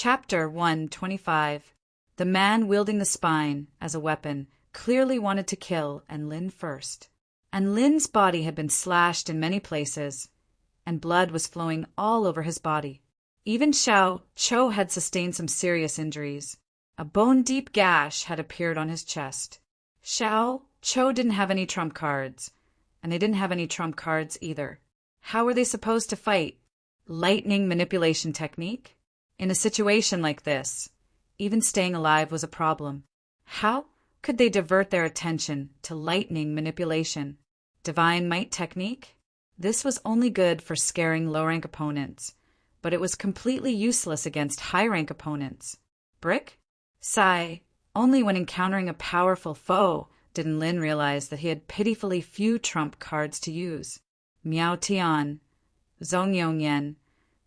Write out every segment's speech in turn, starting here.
Chapter 125. The man wielding the spine as a weapon clearly wanted to kill Lin first. Lin's body had been slashed in many places, and blood was flowing all over his body. Even Xiao Cho had sustained some serious injuries. A bone-deep gash had appeared on his chest. Xiao Cho didn't have any trump cards, and they didn't have any trump cards either. How were they supposed to fight? Lightning manipulation technique? In a situation like this, even staying alive was a problem. How could they divert their attention to lightning manipulation? Divine might technique? This was only good for scaring low-rank opponents, but it was completely useless against high-rank opponents. Brick? Sigh. Only when encountering a powerful foe did Lin realize that he had pitifully few trump cards to use. Miao Tian, Zhong Yongyan,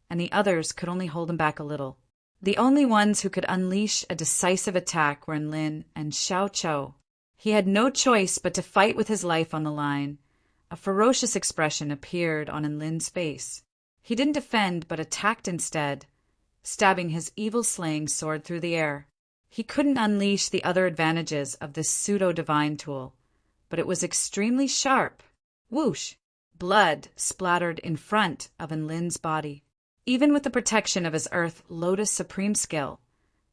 and the others could only hold him back a little. The only ones who could unleash a decisive attack were Lin and Xiao Cho. He had no choice but to fight with his life on the line. A ferocious expression appeared on Lin's face. He didn't defend but attacked instead, stabbing his evil-slaying sword through the air. He couldn't unleash the other advantages of this pseudo-divine tool, but it was extremely sharp. Whoosh! Blood splattered in front of Lin's body. Even with the protection of his Earth Lotus Supreme skill,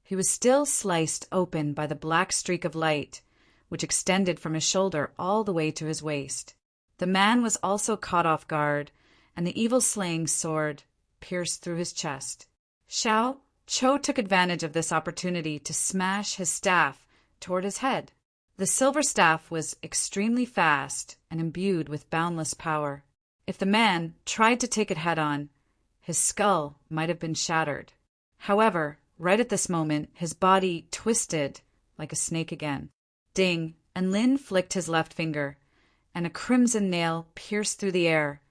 he was still sliced open by the black streak of light, which extended from his shoulder all the way to his waist. The man was also caught off guard, and the evil-slaying sword pierced through his chest. Xiao Cho took advantage of this opportunity to smash his staff toward his head. The silver staff was extremely fast and imbued with boundless power. If the man tried to take it head-on, his skull might have been shattered. However, right at this moment, his body twisted like a snake again. Ding! And Lin flicked his left finger, and a crimson nail pierced through the air,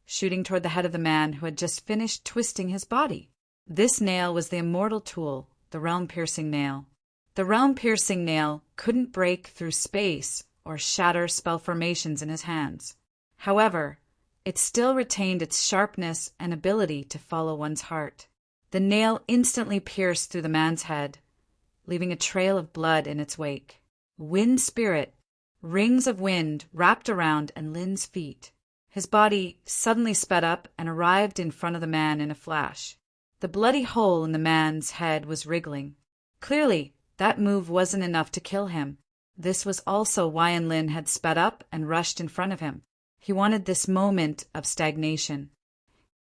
shooting toward the head of the man who had just finished twisting his body. This nail was the immortal tool, the realm-piercing nail. The realm-piercing nail couldn't break through space or shatter spell formations in his hands. However, it still retained its sharpness and ability to follow one's heart. The nail instantly pierced through the man's head, leaving a trail of blood in its wake. Wind spirit. Rings of wind wrapped around Lin's feet. His body suddenly sped up and arrived in front of the man in a flash. The bloody hole in the man's head was wriggling. Clearly, that move wasn't enough to kill him. This was also why Lin had sped up and rushed in front of him. He wanted this moment of stagnation.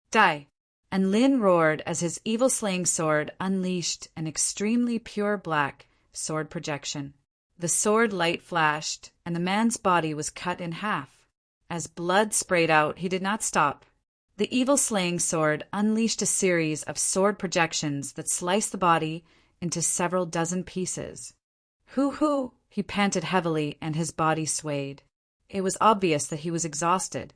Die! And Lin roared as his evil-slaying sword unleashed an extremely pure black sword projection. The sword light flashed, and the man's body was cut in half. As blood sprayed out, he did not stop. The evil-slaying sword unleashed a series of sword projections that sliced the body into several dozen pieces. Hoo-hoo! He panted heavily, and his body swayed. It was obvious that he was exhausted.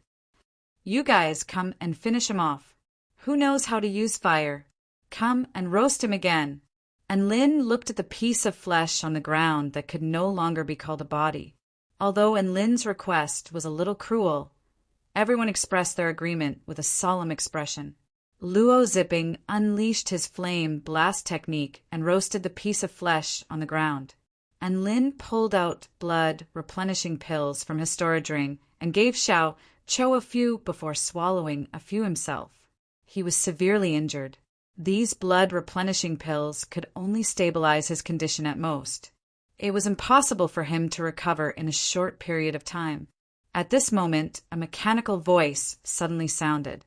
You guys come and finish him off. Who knows how to use fire? Come and roast him again. And Lin looked at the piece of flesh on the ground that could no longer be called a body. Although Lin's request was a little cruel, everyone expressed their agreement with a solemn expression. Luo Zipping unleashed his flame blast technique and roasted the piece of flesh on the ground. And Lin pulled out blood replenishing pills from his storage ring and gave Xiao Cho a few before swallowing a few himself. He was severely injured. These blood replenishing pills could only stabilize his condition at most. It was impossible for him to recover in a short period of time. At this moment, a mechanical voice suddenly sounded.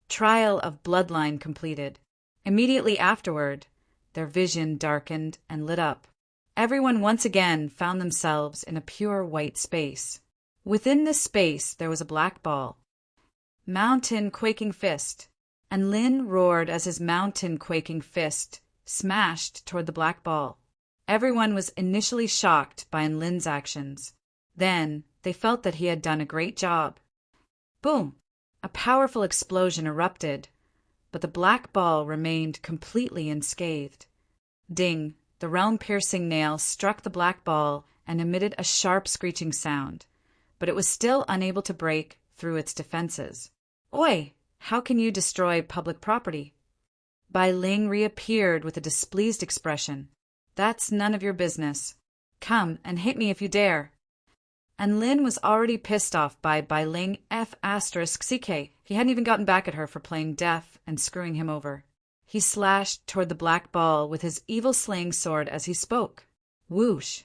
Trial of bloodline completed. Immediately afterward, their vision darkened and lit up. Everyone once again found themselves in a pure white space. Within this space there was a black ball. Mountain quaking fist. And Lin roared as his mountain quaking fist smashed toward the black ball. Everyone was initially shocked by Lin's actions. Then they felt that he had done a great job. Boom! A powerful explosion erupted, but the black ball remained completely unscathed. Ding! The realm-piercing nail struck the black ball and emitted a sharp screeching sound, but it was still unable to break through its defenses. Oi! How can you destroy public property? Bai Ling reappeared with a displeased expression. That's none of your business. Come and hit me if you dare. And Lin was already pissed off by Bai Ling F***ck. He hadn't even gotten back at her for playing deaf and screwing him over. He slashed toward the black ball with his evil slaying sword as he spoke. Whoosh!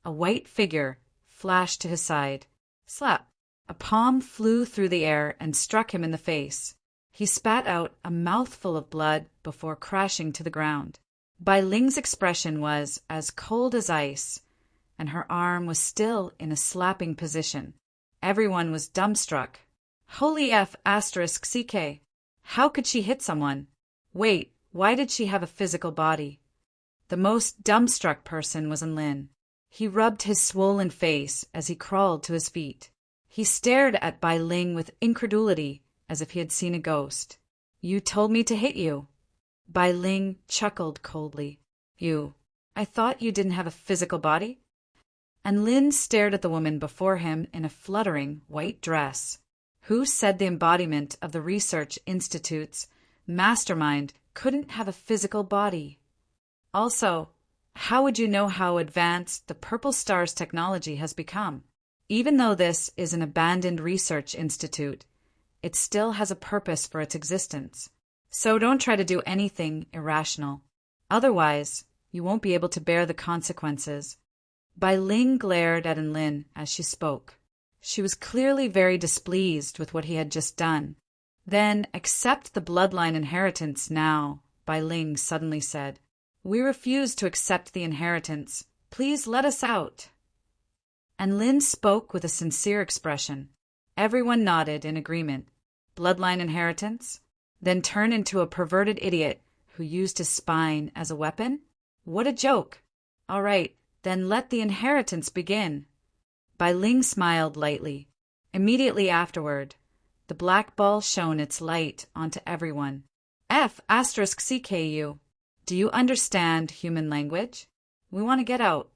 A white figure flashed to his side. Slap! A palm flew through the air and struck him in the face. He spat out a mouthful of blood before crashing to the ground. Bai Ling's expression was as cold as ice, and her arm was still in a slapping position. Everyone was dumbstruck. Holy F***ck! How could she hit someone? Wait, why did she have a physical body? The most dumbstruck person was Lin. He rubbed his swollen face as he crawled to his feet. He stared at Bai Ling with incredulity, as if he had seen a ghost. You told me to hit you. Bai Ling chuckled coldly. I thought you didn't have a physical body? And Lin stared at the woman before him in a fluttering white dress. Who said the embodiment of the Research Institute's mastermind couldn't have a physical body? Also, how would you know how advanced the Purple Star's technology has become? Even though this is an abandoned research institute, it still has a purpose for its existence. So don't try to do anything irrational. Otherwise, you won't be able to bear the consequences. Bai Ling glared at Lin as she spoke. She was clearly very displeased with what he had just done. Then, accept the bloodline inheritance now, Bai Ling suddenly said. We refuse to accept the inheritance. Please let us out. And Lin spoke with a sincere expression. Everyone nodded in agreement. Bloodline inheritance? Then turn into a perverted idiot who used his spine as a weapon? What a joke! All right, then let the inheritance begin. Bai Ling smiled lightly. Immediately afterward, the black ball shone its light onto everyone. F***ck. Do you understand human language? We want to get out.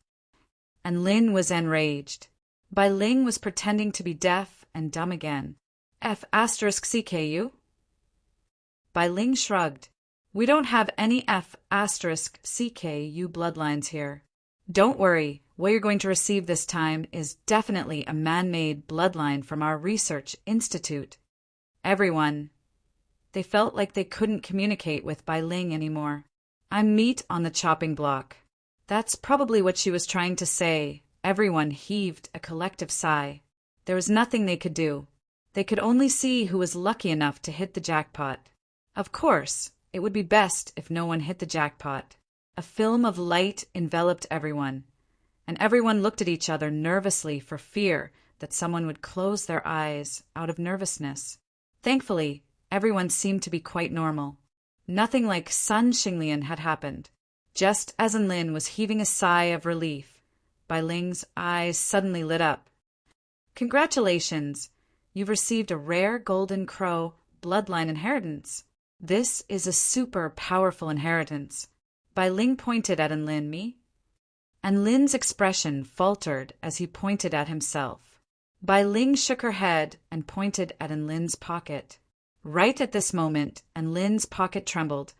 And Lin was enraged. Bai Ling was pretending to be deaf and dumb again. F***ck. Bai Ling shrugged. We don't have any F***ck bloodlines here. Don't worry, what you're going to receive this time is definitely a man-made bloodline from our research institute. Everyone. They felt like they couldn't communicate with Bai Ling anymore. I'm meat on the chopping block. That's probably what she was trying to say. Everyone heaved a collective sigh. There was nothing they could do. They could only see who was lucky enough to hit the jackpot. Of course, it would be best if no one hit the jackpot. A film of light enveloped everyone, and everyone looked at each other nervously for fear that someone would close their eyes out of nervousness. Thankfully, everyone seemed to be quite normal. Nothing like Sun Xinglian had happened. Just as Lin was heaving a sigh of relief, Bai Ling's eyes suddenly lit up. Congratulations! You've received a rare golden crow bloodline inheritance. This is a super powerful inheritance. Bai Ling pointed at Lin me. And Lin's expression faltered as he pointed at himself. Bai Ling shook her head and pointed at Lin's pocket. Right at this moment, Lin's pocket trembled,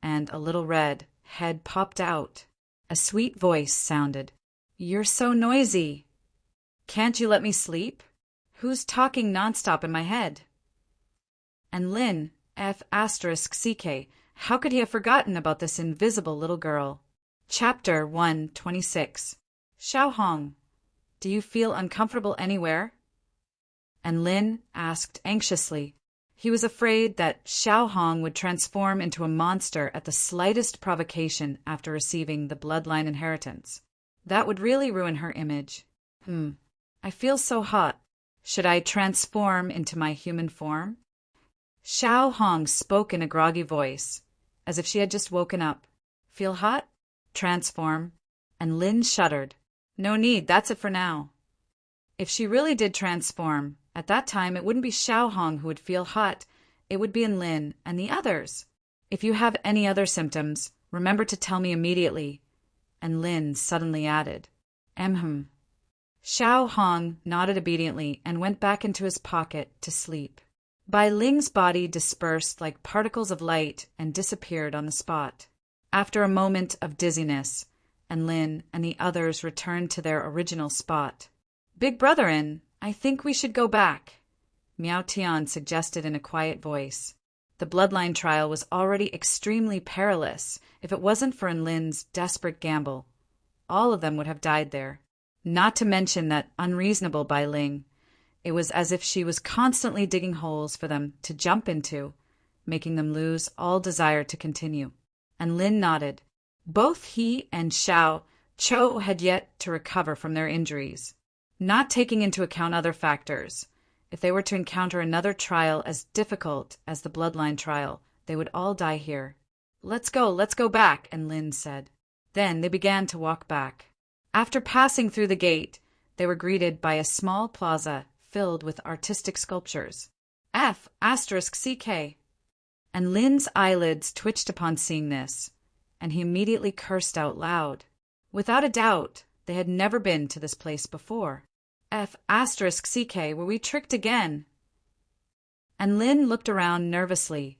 and a little red head popped out. A sweet voice sounded. You're so noisy. Can't you let me sleep? Who's talking nonstop in my head? And Lin, F***ck, how could he have forgotten about this invisible little girl? Chapter 126. Xiao Hong, do you feel uncomfortable anywhere? And Lin asked anxiously. He was afraid that Xiao Hong would transform into a monster at the slightest provocation after receiving the bloodline inheritance. That would really ruin her image. I feel so hot. Should I transform into my human form? Xiao Hong spoke in a groggy voice, as if she had just woken up. Feel hot? Transform. And Lin shuddered. No need, that's it for now. If she really did transform, at that time it wouldn't be Xiao Hong who would feel hot, it would be Lin and the others. If you have any other symptoms, remember to tell me immediately. And Lin suddenly added, Xiao Hong nodded obediently and went back into his pocket to sleep. Bai Ling's body dispersed like particles of light and disappeared on the spot. After a moment of dizziness, and Lin and the others returned to their original spot. "Big Brotherin, I think we should go back," Miao Tian suggested in a quiet voice. The bloodline trial was already extremely perilous. If it wasn't for Lin's desperate gamble, all of them would have died there. Not to mention that unreasonable Bai Ling. It was as if she was constantly digging holes for them to jump into, making them lose all desire to continue. And Lin nodded. Both he and Xiao Chou had yet to recover from their injuries. Not taking into account other factors, if they were to encounter another trial as difficult as the bloodline trial, they would all die here. Let's go back," and Lin said. Then they began to walk back. After passing through the gate, they were greeted by a small plaza filled with artistic sculptures. F***CK. And Lin's eyelids twitched upon seeing this, and he immediately cursed out loud. Without a doubt, they had never been to this place before. F***CK, were we tricked again? And Lin looked around nervously,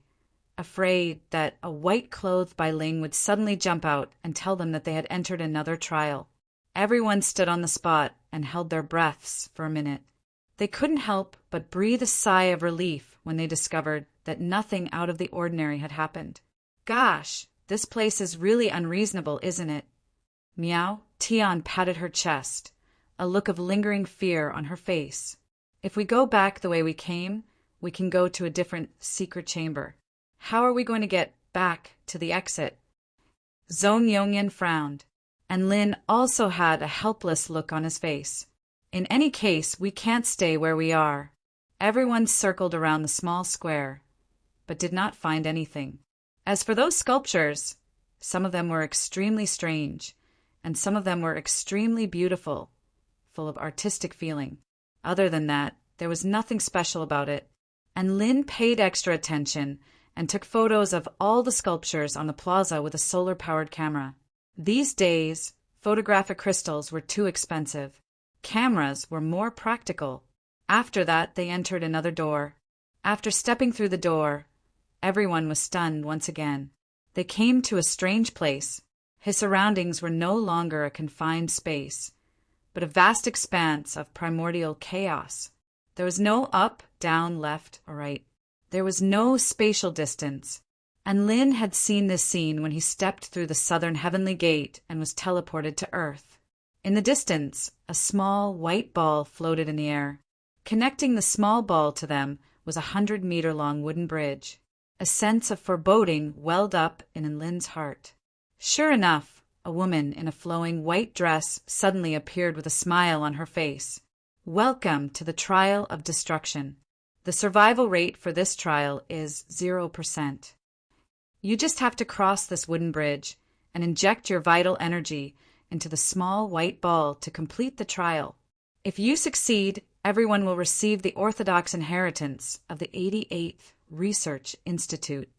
afraid that a white-clothed Bai Ling would suddenly jump out and tell them that they had entered another trial. Everyone stood on the spot and held their breaths for a minute. They couldn't help but breathe a sigh of relief when they discovered that nothing out of the ordinary had happened. "Gosh, this place is really unreasonable, isn't it?" Miao Tian patted her chest, a look of lingering fear on her face. "If we go back the way we came, we can go to a different secret chamber. How are we going to get back to the exit?" Zhong Yongyan frowned, and Lin also had a helpless look on his face. "In any case, we can't stay where we are." Everyone circled around the small square, but did not find anything. As for those sculptures, some of them were extremely strange, and some of them were extremely beautiful, full of artistic feeling. Other than that, there was nothing special about it, and Lin paid extra attention and took photos of all the sculptures on the plaza with a solar-powered camera. These days, photographic crystals were too expensive. Cameras were more practical. After that, they entered another door. After stepping through the door, everyone was stunned once again. They came to a strange place. His surroundings were no longer a confined space, but a vast expanse of primordial chaos. There was no up, down, left, or right. There was no spatial distance, and Lin had seen this scene when he stepped through the southern heavenly gate and was teleported to Earth. In the distance, a small white ball floated in the air. Connecting the small ball to them was a 100-meter-long wooden bridge. A sense of foreboding welled up in Lin's heart. Sure enough, a woman in a flowing white dress suddenly appeared with a smile on her face. "Welcome to the trial of destruction. The survival rate for this trial is 0%. You just have to cross this wooden bridge and inject your vital energy into the small white ball to complete the trial. If you succeed, everyone will receive the orthodox inheritance of the 88th Research Institute."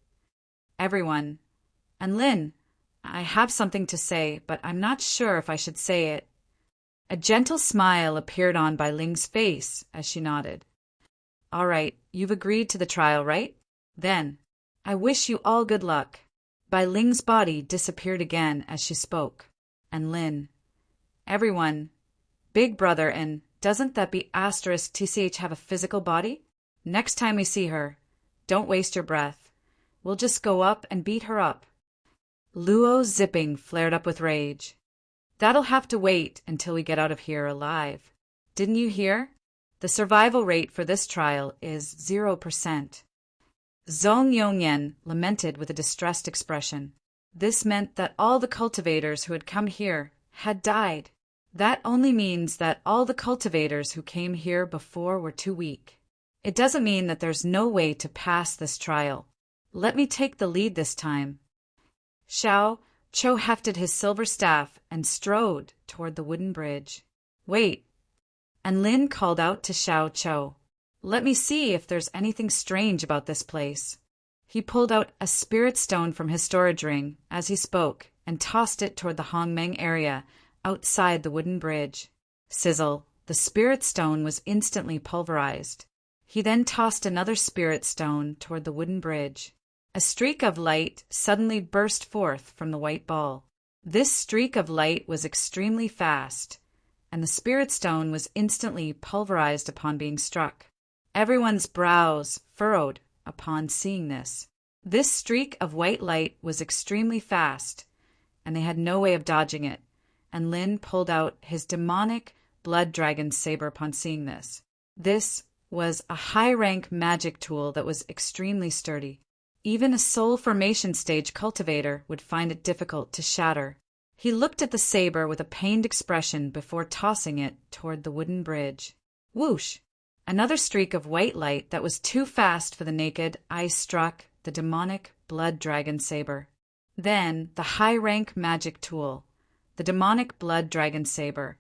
Everyone. "And Lin, I have something to say, but I'm not sure if I should say it." A gentle smile appeared on Bai Ling's face as she nodded. "All right, you've agreed to the trial, right? Then, I wish you all good luck." Bai Ling's body disappeared again as she spoke. And Lin. "Everyone, Big Brother, and doesn't that be *TCH have a physical body? Next time we see her, don't waste your breath. We'll just go up and beat her up." Luo Zipping flared up with rage. "That'll have to wait until we get out of here alive. Didn't you hear? The survival rate for this trial is 0%. Zhong Yongyan lamented with a distressed expression. This meant that all the cultivators who had come here had died. That only means that all the cultivators who came here before were too weak. It doesn't mean that there's no way to pass this trial. Let me take the lead this time." Xiao Chou hefted his silver staff and strode toward the wooden bridge. "Wait." And Lin called out to Xiao Chou. "Let me see if there's anything strange about this place." He pulled out a spirit stone from his storage ring as he spoke and tossed it toward the Hongmeng area outside the wooden bridge. Sizzle, the spirit stone was instantly pulverized. He then tossed another spirit stone toward the wooden bridge. A streak of light suddenly burst forth from the white ball. This streak of light was extremely fast, and the spirit stone was instantly pulverized upon being struck. Everyone's brows furrowed upon seeing this. This streak of white light was extremely fast, and they had no way of dodging it, and Lin pulled out his demonic blood dragon saber upon seeing this. This was a high-rank magic tool that was extremely sturdy. Even a soul formation stage cultivator would find it difficult to shatter. He looked at the saber with a pained expression before tossing it toward the wooden bridge. Whoosh! Another streak of white light that was too fast for the naked eye struck the demonic blood dragon saber. Then the high-rank magic tool, the demonic blood dragon saber,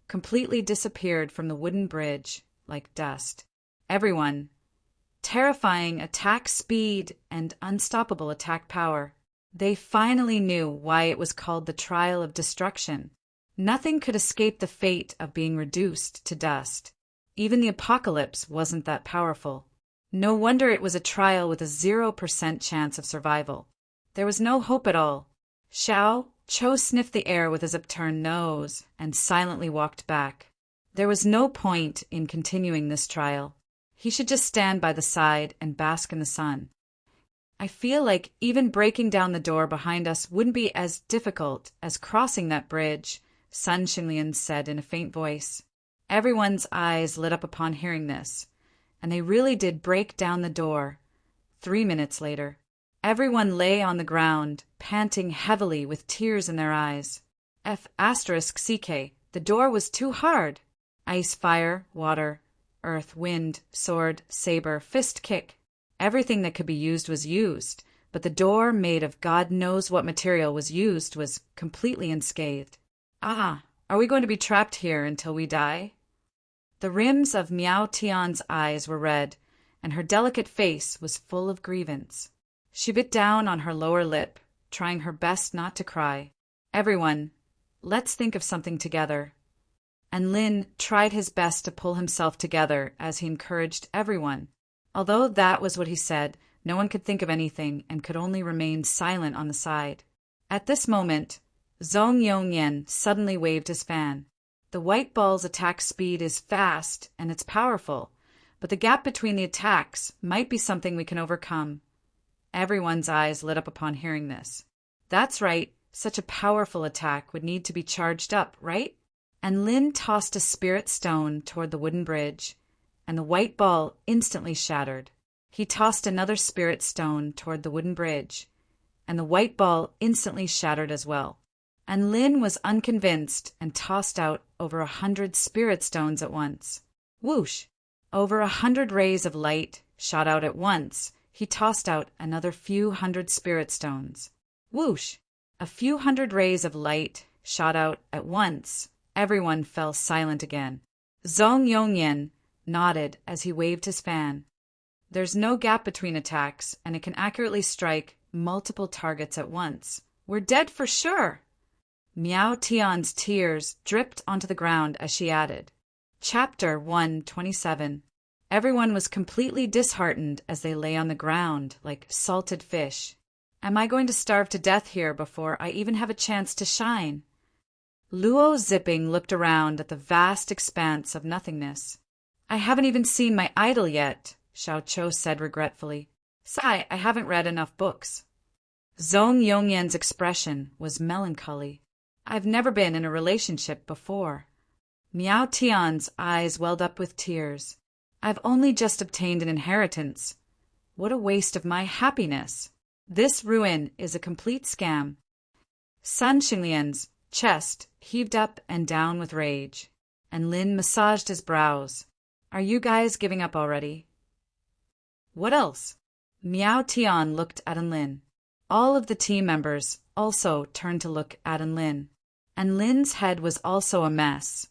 completely disappeared from the wooden bridge like dust. Everyone, terrifying attack speed and unstoppable attack power. They finally knew why it was called the Trial of Destruction. Nothing could escape the fate of being reduced to dust. Even the apocalypse wasn't that powerful. No wonder it was a trial with a 0% chance of survival. There was no hope at all. Cho sniffed the air with his upturned nose and silently walked back. There was no point in continuing this trial. He should just stand by the side and bask in the sun. I feel like even breaking down the door behind us wouldn't be as difficult as crossing that bridge, Sun Xinlian said in a faint voice. Everyone's eyes lit up upon hearing this, and they really did break down the door. 3 minutes later, everyone lay on the ground, panting heavily with tears in their eyes. *CK, the door was too hard. Ice, fire, water, earth, wind, sword, saber, fist, kick. Everything that could be used was used, but the door made of God knows what material was used was completely unscathed. Are we going to be trapped here until we die? The rims of Miao Tian's eyes were red, and her delicate face was full of grievance. She bit down on her lower lip, trying her best not to cry. Everyone, let's think of something together. And Lin tried his best to pull himself together as he encouraged everyone. Although that was what he said, no one could think of anything and could only remain silent on the side. At this moment, Zhong Yongyan suddenly waved his fan. The white ball's attack speed is fast and it's powerful, but the gap between the attacks might be something we can overcome. Everyone's eyes lit up upon hearing this. That's right, such a powerful attack would need to be charged up, right? And Lin tossed a spirit stone toward the wooden bridge, and the white ball instantly shattered. He tossed another spirit stone toward the wooden bridge, and the white ball instantly shattered as well. And Lin was unconvinced and tossed out over 100 spirit stones at once. Whoosh! Over 100 rays of light shot out at once. He tossed out another few hundred spirit stones. Whoosh! A few hundred rays of light shot out at once. Everyone fell silent again. Zhong Yongyan nodded as he waved his fan. There's no gap between attacks, and it can accurately strike multiple targets at once. We're dead for sure! Miao Tian's tears dripped onto the ground as she added. Chapter 127. Everyone was completely disheartened as they lay on the ground like salted fish. Am I going to starve to death here before I even have a chance to shine? Luo Zipping looked around at the vast expanse of nothingness. I haven't even seen my idol yet, Xiao Cho said regretfully. Sigh, I haven't read enough books. Zhong Yongyan's expression was melancholy. I've never been in a relationship before. Miao Tian's eyes welled up with tears. I've only just obtained an inheritance. What a waste of my happiness. This ruin is a complete scam. Sun Xinlian's chest heaved up and down with rage, and Lin massaged his brows. Are you guys giving up already? What else? Miao Tian looked at Lin. All of the team members also turned to look at Lin. And Lin's head was also a mess,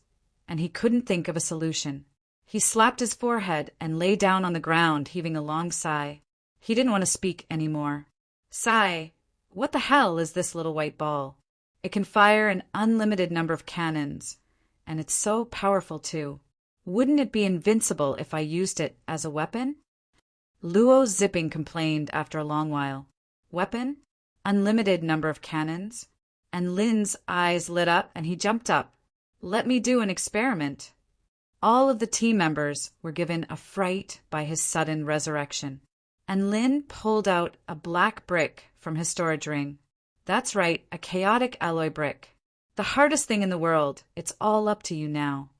and he couldn't think of a solution. He slapped his forehead and lay down on the ground, heaving a long sigh. He didn't want to speak anymore. Sigh, what the hell is this little white ball? It can fire an unlimited number of cannons, and it's so powerful too. Wouldn't it be invincible if I used it as a weapon? Luo Zipping complained after a long while. Weapon? Unlimited number of cannons? And Lin's eyes lit up and he jumped up. Let me do an experiment. All of the team members were given a fright by his sudden resurrection. And Lin pulled out a black brick from his storage ring. That's right, a chaotic alloy brick. The hardest thing in the world. It's all up to you now.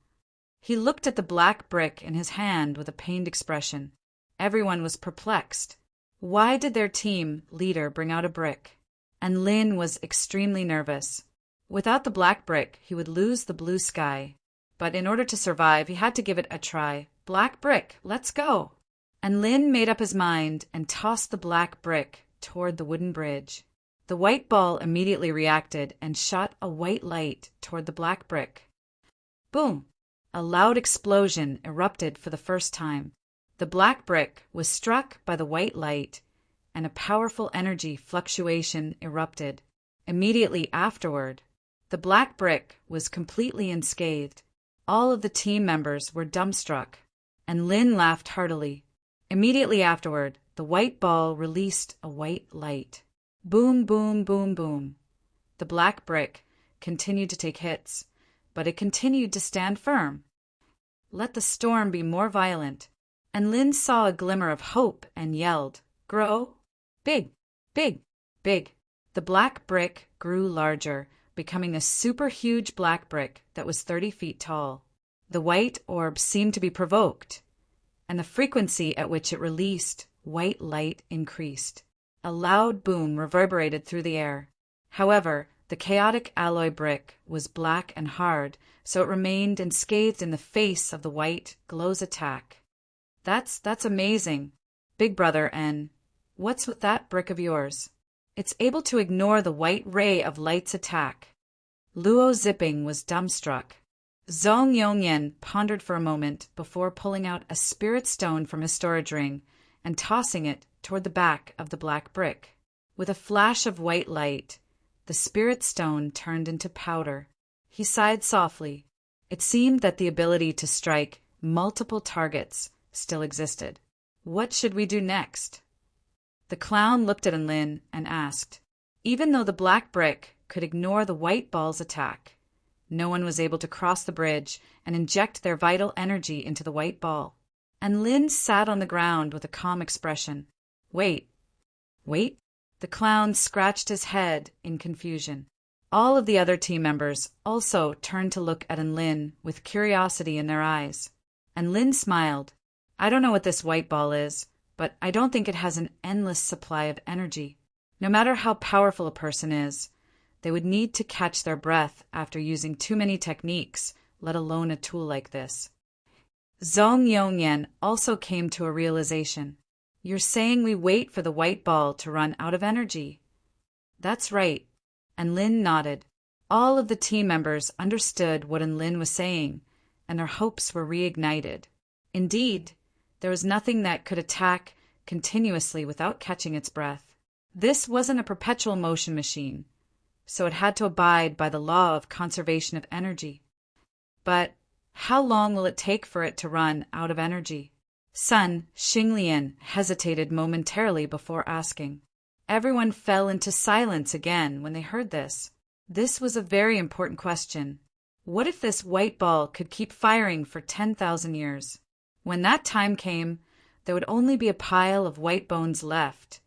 He looked at the black brick in his hand with a pained expression. Everyone was perplexed. Why did their team leader bring out a brick? And Lin was extremely nervous. Without the black brick, he would lose the blue sky. But in order to survive, he had to give it a try. Black brick, let's go! And Lin made up his mind and tossed the black brick toward the wooden bridge. The white ball immediately reacted and shot a white light toward the black brick. Boom! A loud explosion erupted for the first time. The black brick was struck by the white light, and a powerful energy fluctuation erupted. Immediately afterward, the black brick was completely unscathed. All of the team members were dumbstruck, and Lin laughed heartily. Immediately afterward, the white ball released a white light. Boom, boom, boom, boom. The black brick continued to take hits, but it continued to stand firm. Let the storm be more violent. And Lin saw a glimmer of hope and yelled, Grow! Big! Big! Big! The black brick grew larger, becoming a super huge black brick that was 30 feet tall. The white orb seemed to be provoked, and the frequency at which it released white light increased. A loud boom reverberated through the air. However, the chaotic alloy brick was black and hard, so it remained unscathed in the face of the white glow's attack. That's amazing, Big Brother N. What's with that brick of yours? It's able to ignore the white ray of light's attack. Luo Zipping was dumbstruck. Zhong Yongyan pondered for a moment before pulling out a spirit stone from his storage ring and tossing it toward the back of the black brick. With a flash of white light, the spirit stone turned into powder. He sighed softly. It seemed that the ability to strike multiple targets still existed. What should we do next? The clown looked at Lin and asked. Even though the black brick could ignore the white ball's attack, no one was able to cross the bridge and inject their vital energy into the white ball. And Lin sat on the ground with a calm expression. Wait. The clown scratched his head in confusion. All of the other team members also turned to look at Lin with curiosity in their eyes. And Lin smiled. I don't know what this white ball is, but I don't think it has an endless supply of energy. No matter how powerful a person is, they would need to catch their breath after using too many techniques, let alone a tool like this. Zhong Yongyan also came to a realization. You're saying we wait for the white ball to run out of energy? That's right. And Lin nodded. All of the team members understood what Lin was saying, and their hopes were reignited. Indeed, there was nothing that could attack continuously without catching its breath. This wasn't a perpetual motion machine, so it had to abide by the law of conservation of energy. But how long will it take for it to run out of energy? Sun Xinglian hesitated momentarily before asking. Everyone fell into silence again when they heard this. This was a very important question. What if this white ball could keep firing for 10,000 years? When that time came, there would only be a pile of white bones left,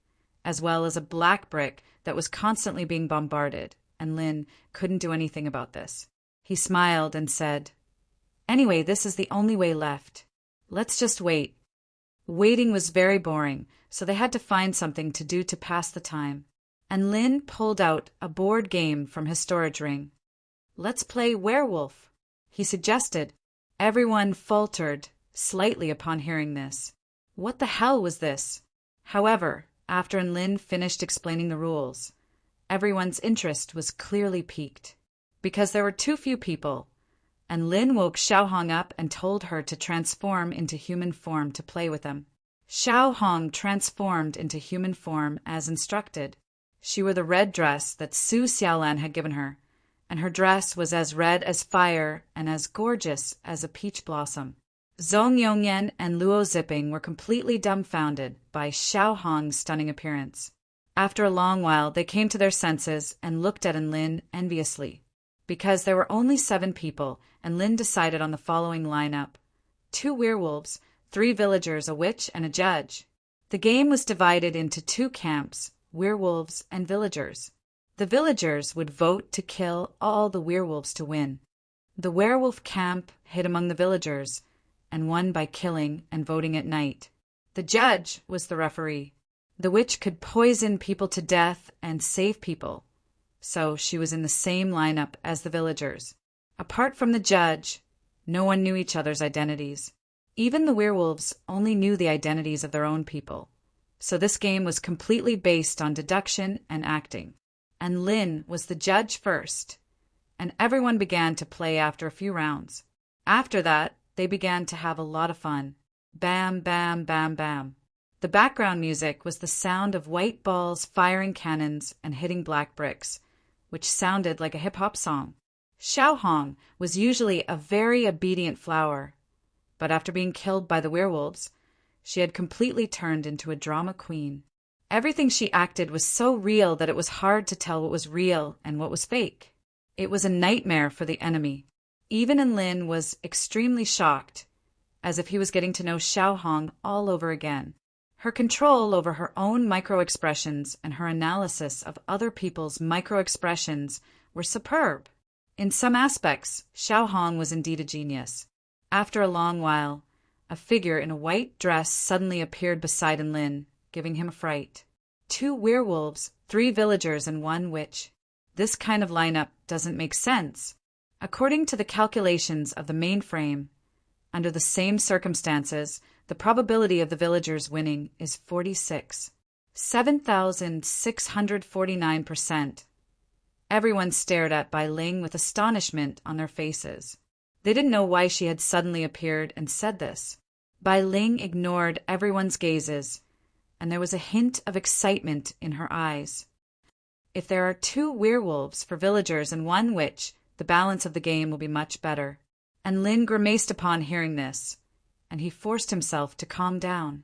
as well as a black brick that was constantly being bombarded, and Lin couldn't do anything about this. He smiled and said, Anyway, this is the only way left. Let's just wait. Waiting was very boring, so they had to find something to do to pass the time. And Lin pulled out a board game from his storage ring. Let's play werewolf, he suggested. Everyone faltered slightly upon hearing this. What the hell was this? However, after Lin finished explaining the rules, everyone's interest was clearly piqued. Because there were too few people, and Lin woke Xiaohong up and told her to transform into human form to play with them. Xiaohong transformed into human form as instructed. She wore the red dress that Su Xiaolan had given her, and her dress was as red as fire and as gorgeous as a peach blossom. Zhong Yongyan and Luo Ziping were completely dumbfounded by Xiao Hong's stunning appearance. After a long while, they came to their senses and looked at Lin enviously. Because there were only 7 people, and Lin decided on the following lineup: 2 werewolves, 3 villagers, a witch, and a judge. The game was divided into 2 camps, werewolves and villagers. The villagers would vote to kill all the werewolves to win. The werewolf camp hid among the villagers and won by killing and voting at night. The judge was the referee. The witch could poison people to death and save people, so she was in the same lineup as the villagers. Apart from the judge, no one knew each other's identities. Even the werewolves only knew the identities of their own people. So this game was completely based on deduction and acting. And Lin was the judge first, and everyone began to play after a few rounds. After that, they began to have a lot of fun. Bam, bam, bam, bam. The background music was the sound of white balls firing cannons and hitting black bricks, which sounded like a hip-hop song. Xiao Hong was usually a very obedient flower, but after being killed by the werewolves, she had completely turned into a drama queen. Everything she acted was so real that it was hard to tell what was real and what was fake. It was a nightmare for the enemy. Even Lin was extremely shocked, as if he was getting to know Xiao Hong all over again. Her control over her own micro-expressions and her analysis of other people's micro-expressions were superb. In some aspects, Xiao Hong was indeed a genius. After a long while, a figure in a white dress suddenly appeared beside Lin, giving him a fright. 2 werewolves, 3 villagers, and 1 witch. This kind of lineup doesn't make sense. According to the calculations of the mainframe, under the same circumstances, the probability of the villagers winning is 46. 7,649%. Everyone stared at Bai Ling with astonishment on their faces. They didn't know why she had suddenly appeared and said this. Bai Ling ignored everyone's gazes, and there was a hint of excitement in her eyes. If there are 2 werewolves for villagers and 1 witch, the balance of the game will be much better. And Lin grimaced upon hearing this, and he forced himself to calm down.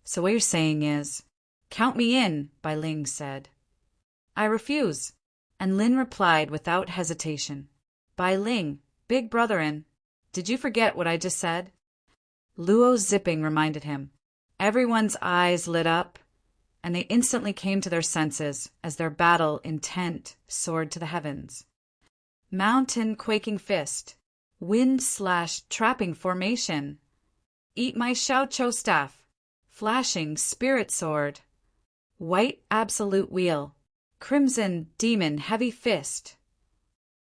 So what you're saying is, "Count me in," Bai Ling said. "I refuse." And Lin replied without hesitation, "Bai Ling, big brotherin, did you forget what I just said?" Luo Ziping reminded him. Everyone's eyes lit up, and they instantly came to their senses as their battle intent soared to the heavens. Mountain quaking fist, wind/trapping formation, eat my Xiaoqiu staff, flashing spirit sword, white absolute wheel, crimson demon heavy fist.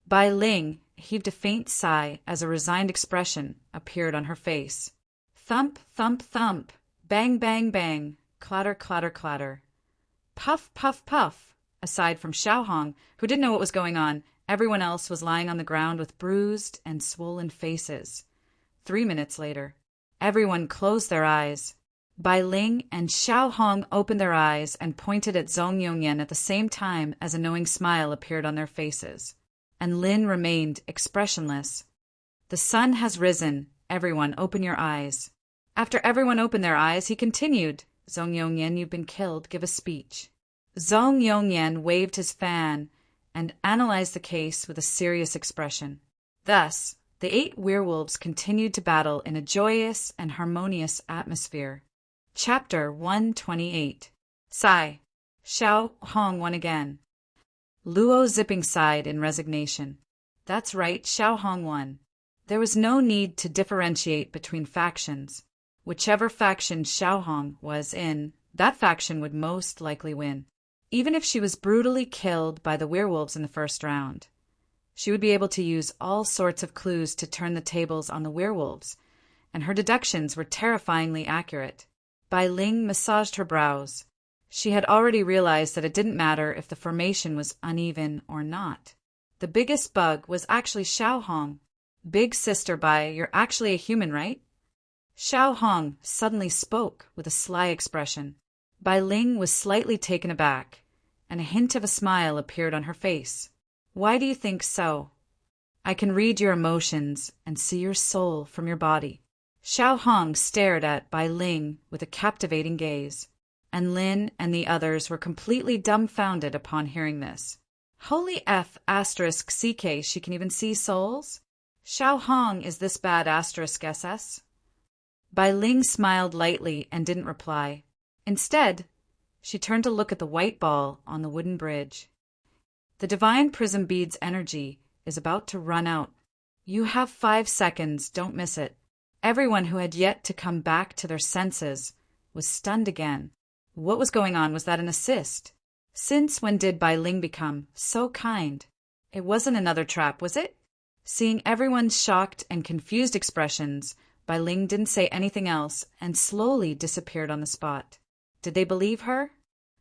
Bai Ling heaved a faint sigh as a resigned expression appeared on her face. Thump, thump, thump, bang, bang, bang, clatter, clatter, clatter. Puff, puff, puff. Aside from Xiao Hong, who didn't know what was going on, everyone else was lying on the ground with bruised and swollen faces. 3 minutes later, everyone closed their eyes. Bai Ling and Xiao Hong opened their eyes and pointed at Zhong Yongyan at the same time as a knowing smile appeared on their faces. And Lin remained expressionless. "The sun has risen. Everyone, open your eyes." After everyone opened their eyes, he continued, "Zhong Yongyan, you've been killed. Give a speech." Zhong Yongyan waved his fan and analyzed the case with a serious expression. Thus, the 8 werewolves continued to battle in a joyous and harmonious atmosphere. Chapter 128. Sigh. Xiao Hong won again. Luo Ziping sighed in resignation. That's right, Xiao Hong won. There was no need to differentiate between factions. Whichever faction Xiao Hong was in, that faction would most likely win. Even if she was brutally killed by the werewolves in the first round, she would be able to use all sorts of clues to turn the tables on the werewolves, and her deductions were terrifyingly accurate. Bai Ling massaged her brows. She had already realized that it didn't matter if the formation was uneven or not. The biggest bug was actually Xiao Hong. "Big sister Bai, you're actually a human, right?" Xiao Hong suddenly spoke with a sly expression. Bai Ling was slightly taken aback, and a hint of a smile appeared on her face. "Why do you think so?" "I can read your emotions and see your soul from your body." Xiao Hong stared at Bai Ling with a captivating gaze, and Lin and the others were completely dumbfounded upon hearing this. Holy F asterisk CK, she can even see souls? Xiao Hong is this bad asterisk SS? Bai Ling smiled lightly and didn't reply. Instead, she turned to look at the white ball on the wooden bridge. The divine prism bead's energy is about to run out. You have 5 seconds, don't miss it. Everyone who had yet to come back to their senses was stunned again. What was going on? Was that an assist? Since when did Bai Ling become so kind? It wasn't another trap, was it? Seeing everyone's shocked and confused expressions, Bai Ling didn't say anything else and slowly disappeared on the spot. Did they believe her?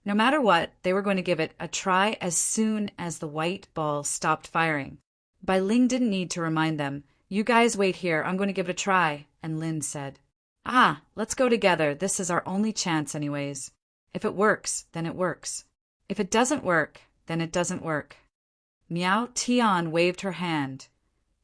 No matter what, they were going to give it a try as soon as the white ball stopped firing. Bai Ling didn't need to remind them. You guys wait here, I'm going to give it a try, and Lin said. Let's go together, this is our only chance anyways. If it works, then it works. If it doesn't work, then it doesn't work. Miao Tian waved her hand,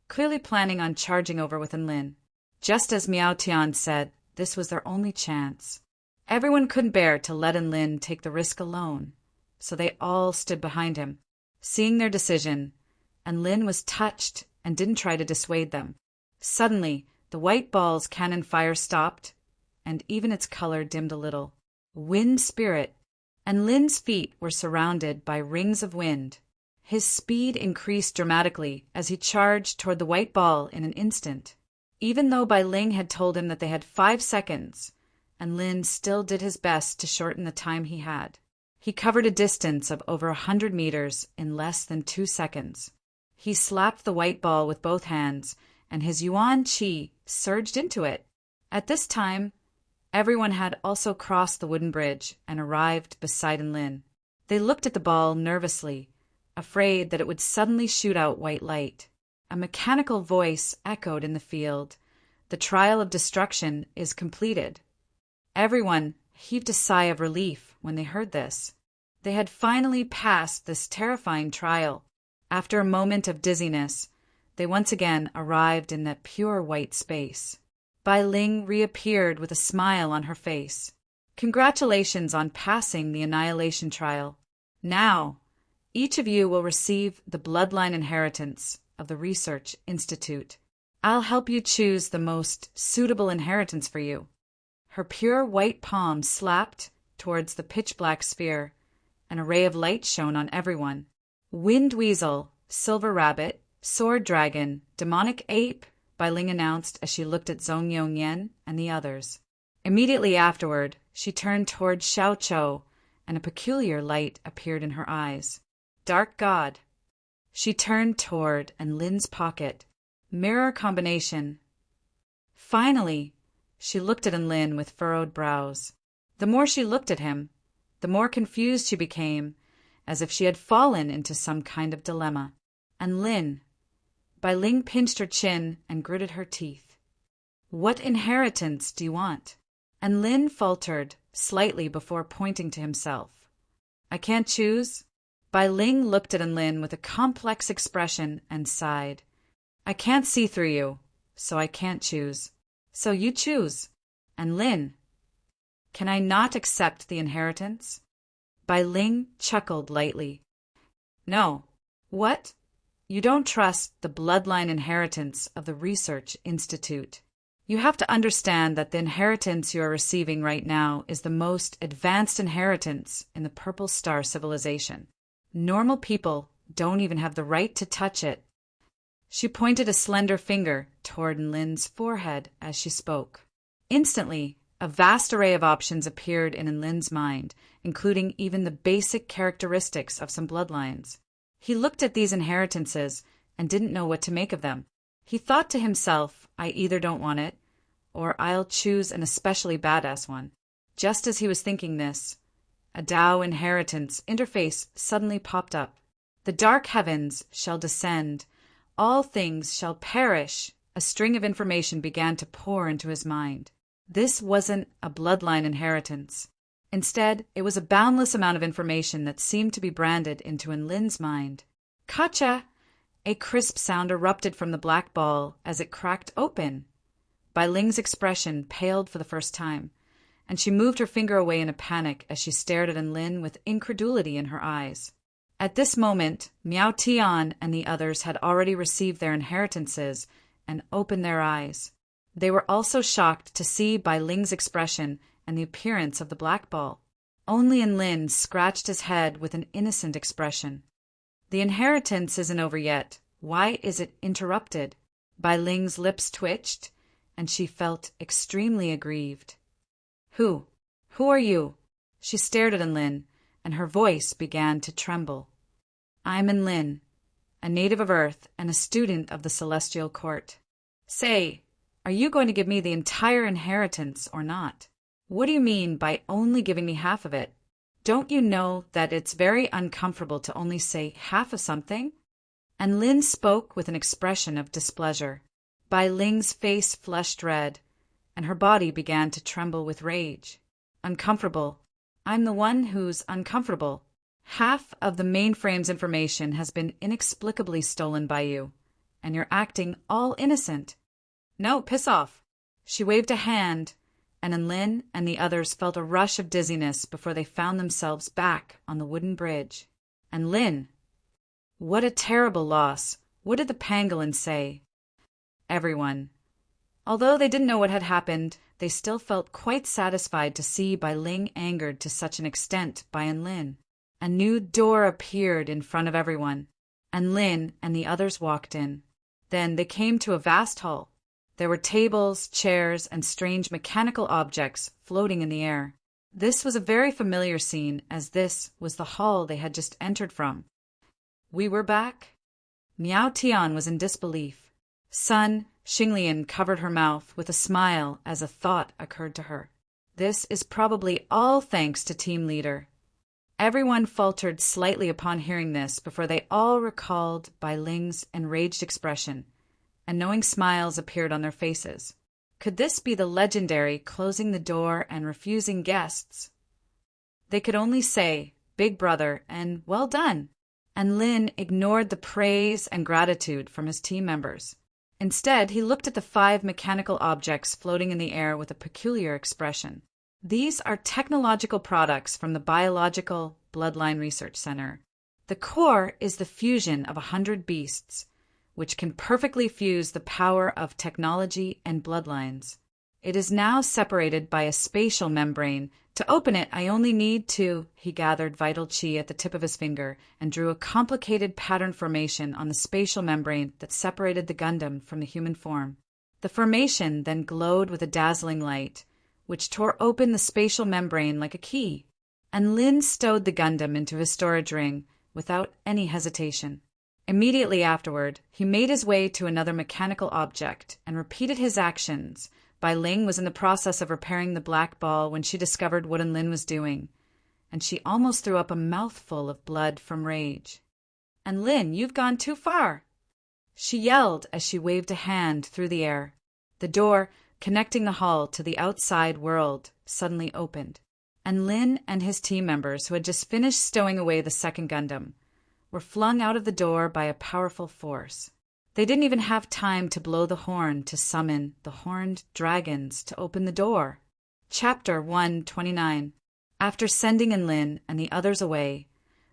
clearly planning on charging over with Lin. Just as Miao Tian said, this was their only chance. Everyone couldn't bear to let Lin take the risk alone, so they all stood behind him, seeing their decision, and Lin was touched and didn't try to dissuade them. Suddenly, the white ball's cannon fire stopped, and even its color dimmed a little. Wind spirit, and Lin's feet were surrounded by rings of wind. His speed increased dramatically as he charged toward the white ball in an instant. Even though Bai Ling had told him that they had 5 seconds, and Lin still did his best to shorten the time he had. He covered a distance of over 100 meters in less than 2 seconds. He slapped the white ball with both hands, and his yuan qi surged into it. At this time, everyone had also crossed the wooden bridge and arrived beside Lin. They looked at the ball nervously, afraid that it would suddenly shoot out white light. A mechanical voice echoed in the field. The trial of destruction is completed. Everyone heaved a sigh of relief when they heard this. They had finally passed this terrifying trial. After a moment of dizziness, they once again arrived in that pure white space. Bai Ling reappeared with a smile on her face. Congratulations on passing the annihilation trial. Now, each of you will receive the bloodline inheritance of the Research Institute. I'll help you choose the most suitable inheritance for you. Her pure white palm slapped towards the pitch-black sphere. An array of light shone on everyone. Wind Weasel, Silver Rabbit, Sword Dragon, Demonic Ape, Bai Ling announced as she looked at Zhong Yongyan and the others. Immediately afterward, she turned toward Xiao Chou, and a peculiar light appeared in her eyes. Dark God. She turned toward Lin's pocket. Mirror combination. Finally, she looked at Lin with furrowed brows. The more she looked at him, the more confused she became, as if she had fallen into some kind of dilemma. And Lin. Bai Ling pinched her chin and gritted her teeth. What inheritance do you want? And Lin faltered slightly before pointing to himself. I can't choose? Bai Ling looked at Lin with a complex expression and sighed. I can't see through you, so I can't choose. So you choose. And Lin, can I not accept the inheritance? Bai Ling chuckled lightly. No. What? You don't trust the bloodline inheritance of the Research Institute. You have to understand that the inheritance you are receiving right now is the most advanced inheritance in the Purple Star civilization. Normal people don't even have the right to touch it. She pointed a slender finger toward Lin's forehead as she spoke. Instantly, a vast array of options appeared in Lin's mind, including even the basic characteristics of some bloodlines. He looked at these inheritances and didn't know what to make of them. He thought to himself, I either don't want it, or I'll choose an especially badass one. Just as he was thinking this, a Tao inheritance interface suddenly popped up. The dark heavens shall descend. All things shall perish. A string of information began to pour into his mind. This wasn't a bloodline inheritance. Instead, it was a boundless amount of information that seemed to be branded into Lin's mind. Kacha! A crisp sound erupted from the black ball as it cracked open. Bai Ling's expression paled for the first time, and she moved her finger away in a panic as she stared at Lin with incredulity in her eyes. At this moment, Miao Tian and the others had already received their inheritances and opened their eyes. They were also shocked to see Bai Ling's expression and the appearance of the black ball. Only Lin scratched his head with an innocent expression. The inheritance isn't over yet. Why is it interrupted? Bai Ling's lips twitched, and she felt extremely aggrieved. Who are you? She stared at Lin, and her voice began to tremble. I'm Lin, a native of Earth and a student of the Celestial Court. Say, are you going to give me the entire inheritance or not? What do you mean by only giving me half of it? Don't you know that it's very uncomfortable to only say half of something? And Lin spoke with an expression of displeasure. Bai Ling's face flushed red, and her body began to tremble with rage. Uncomfortable. I'm the one who's uncomfortable. Half of the mainframe's information has been inexplicably stolen by you, and you're acting all innocent. No, piss off. She waved a hand, and Lin and the others felt a rush of dizziness before they found themselves back on the wooden bridge. And Lin, what a terrible loss. What did the pangolin say? Everyone. Although they didn't know what had happened, they still felt quite satisfied to see Bai Ling angered to such an extent by Lin. A new door appeared in front of everyone, and Lin and the others walked in. Then they came to a vast hall. There were tables, chairs, and strange mechanical objects floating in the air. This was a very familiar scene, as this was the hall they had just entered from. We were back? Miao Tian was in disbelief. Sun Xinglian covered her mouth with a smile as a thought occurred to her. This is probably all thanks to Team Leader. Everyone faltered slightly upon hearing this before they all recalled Bai Ling's enraged expression, and knowing smiles appeared on their faces. Could this be the legendary closing the door and refusing guests? They could only say, Big Brother, and well done. And Lin ignored the praise and gratitude from his team members. Instead, he looked at the 5 mechanical objects floating in the air with a peculiar expression. These are technological products from the Biological Bloodline Research Center. The core is the fusion of 100 beasts, which can perfectly fuse the power of technology and bloodlines. It is now separated by a spatial membrane. To open it, I only need to... He gathered vital chi at the tip of his finger and drew a complicated pattern formation on the spatial membrane that separated the Gundam from the human form. The formation then glowed with a dazzling light, which tore open the spatial membrane like a key, and Lin stowed the Gundam into his storage ring without any hesitation. Immediately afterward, he made his way to another mechanical object and repeated his actions. Bai Ling was in the process of repairing the black ball when she discovered what Lin was doing, and she almost threw up a mouthful of blood from rage. And Lin, you've gone too far! She yelled as she waved a hand through the air. The door connecting the hall to the outside world suddenly opened, and Lin and his team members, who had just finished stowing away the second Gundam, were flung out of the door by a powerful force. They didn't even have time to blow the horn to summon the horned dragons to open the door. Chapter 129. After sending Lin and the others away,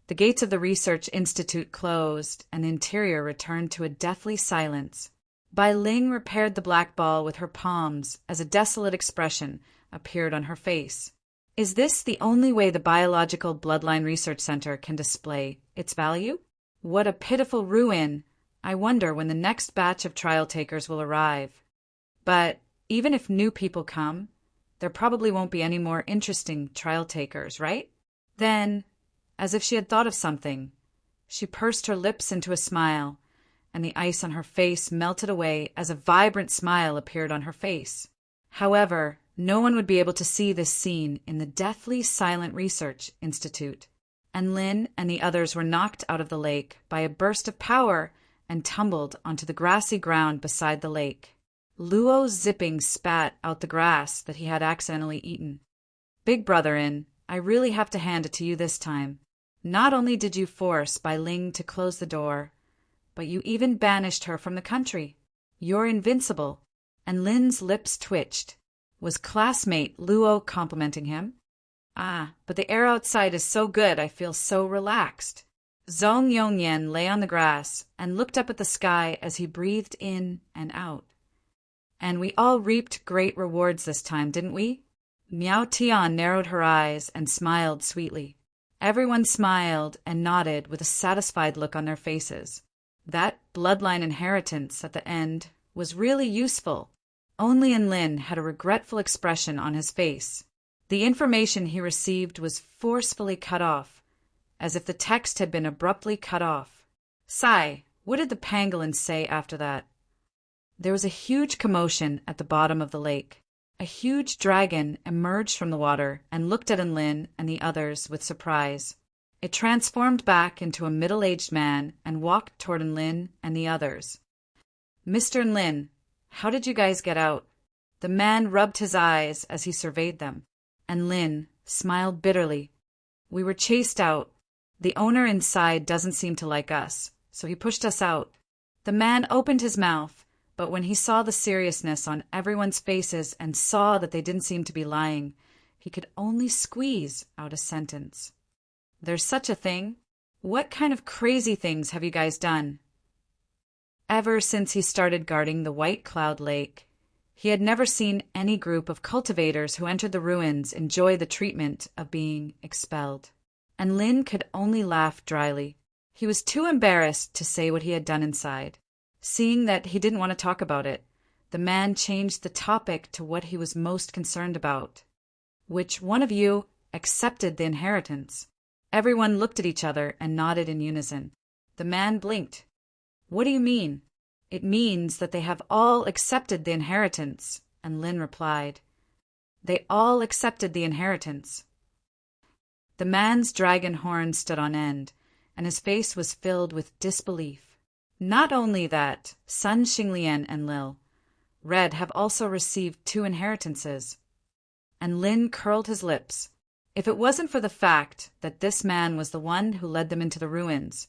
the gates of the Research Institute closed and the interior returned to a deathly silence. Bai Ling repaired the black ball with her palms as a desolate expression appeared on her face. Is this the only way the Biological Bloodline Research Center can display its value? What a pitiful ruin! I wonder when the next batch of trial takers will arrive. But even if new people come, there probably won't be any more interesting trial takers, right? Then, as if she had thought of something, she pursed her lips into a smile, and the ice on her face melted away as a vibrant smile appeared on her face. However, no one would be able to see this scene in the deathly silent Research Institute, and Lin and the others were knocked out of the lake by a burst of power and tumbled onto the grassy ground beside the lake. Luo zipping spat out the grass that he had accidentally eaten. Big Brother I really have to hand it to you this time. Not only did you force Bai Ling to close the door, but you even banished her from the country. You're invincible. And Lin's lips twitched. Was classmate Luo complimenting him? Ah, but the air outside is so good, I feel so relaxed. Zhong Yongyan lay on the grass and looked up at the sky as he breathed in and out. And we all reaped great rewards this time, didn't we? Miao Tian narrowed her eyes and smiled sweetly. Everyone smiled and nodded with a satisfied look on their faces. That bloodline inheritance at the end was really useful. Only Lin had a regretful expression on his face. The information he received was forcefully cut off, as if the text had been abruptly cut off. Sigh, what did the pangolins say after that? There was a huge commotion at the bottom of the lake. A huge dragon emerged from the water and looked at Lin and the others with surprise. It transformed back into a middle-aged man and walked toward Lin and the others. Mr. Lin, how did you guys get out? The man rubbed his eyes as he surveyed them, and Lin smiled bitterly. We were chased out. The owner inside doesn't seem to like us, so he pushed us out. The man opened his mouth, but when he saw the seriousness on everyone's faces and saw that they didn't seem to be lying, he could only squeeze out a sentence. There's such a thing? What kind of crazy things have you guys done? Ever since he started guarding the White Cloud Lake, he had never seen any group of cultivators who entered the ruins enjoy the treatment of being expelled. And Lin could only laugh dryly. He was too embarrassed to say what he had done inside. Seeing that he didn't want to talk about it, the man changed the topic to what he was most concerned about. Which one of you accepted the inheritance? Everyone looked at each other and nodded in unison. The man blinked. What do you mean? It means that they have all accepted the inheritance, and Lin replied. They all accepted the inheritance. The man's dragon horn stood on end, and his face was filled with disbelief. Not only that, Sun Xinglian and Lil Red have also received 2 inheritances. And Lin curled his lips. If it wasn't for the fact that this man was the one who led them into the ruins,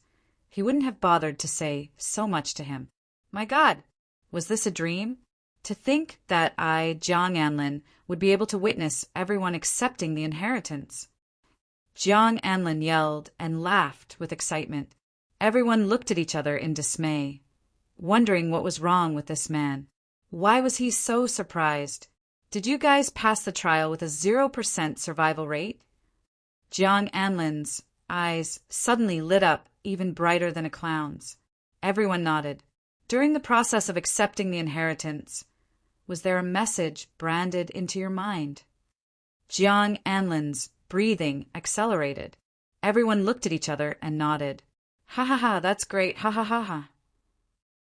he wouldn't have bothered to say so much to him. My God, was this a dream? To think that I, Jiang Anlin, would be able to witness everyone accepting the inheritance. Jiang Anlin yelled and laughed with excitement. Everyone looked at each other in dismay, wondering what was wrong with this man. Why was he so surprised? Did you guys pass the trial with a 0% survival rate? Jiang Anlin's eyes suddenly lit up even brighter than a clown's. Everyone nodded. During the process of accepting the inheritance, was there a message branded into your mind? Jiang Anlin's breathing accelerated. Everyone looked at each other and nodded. Ha ha ha, that's great, ha ha ha ha.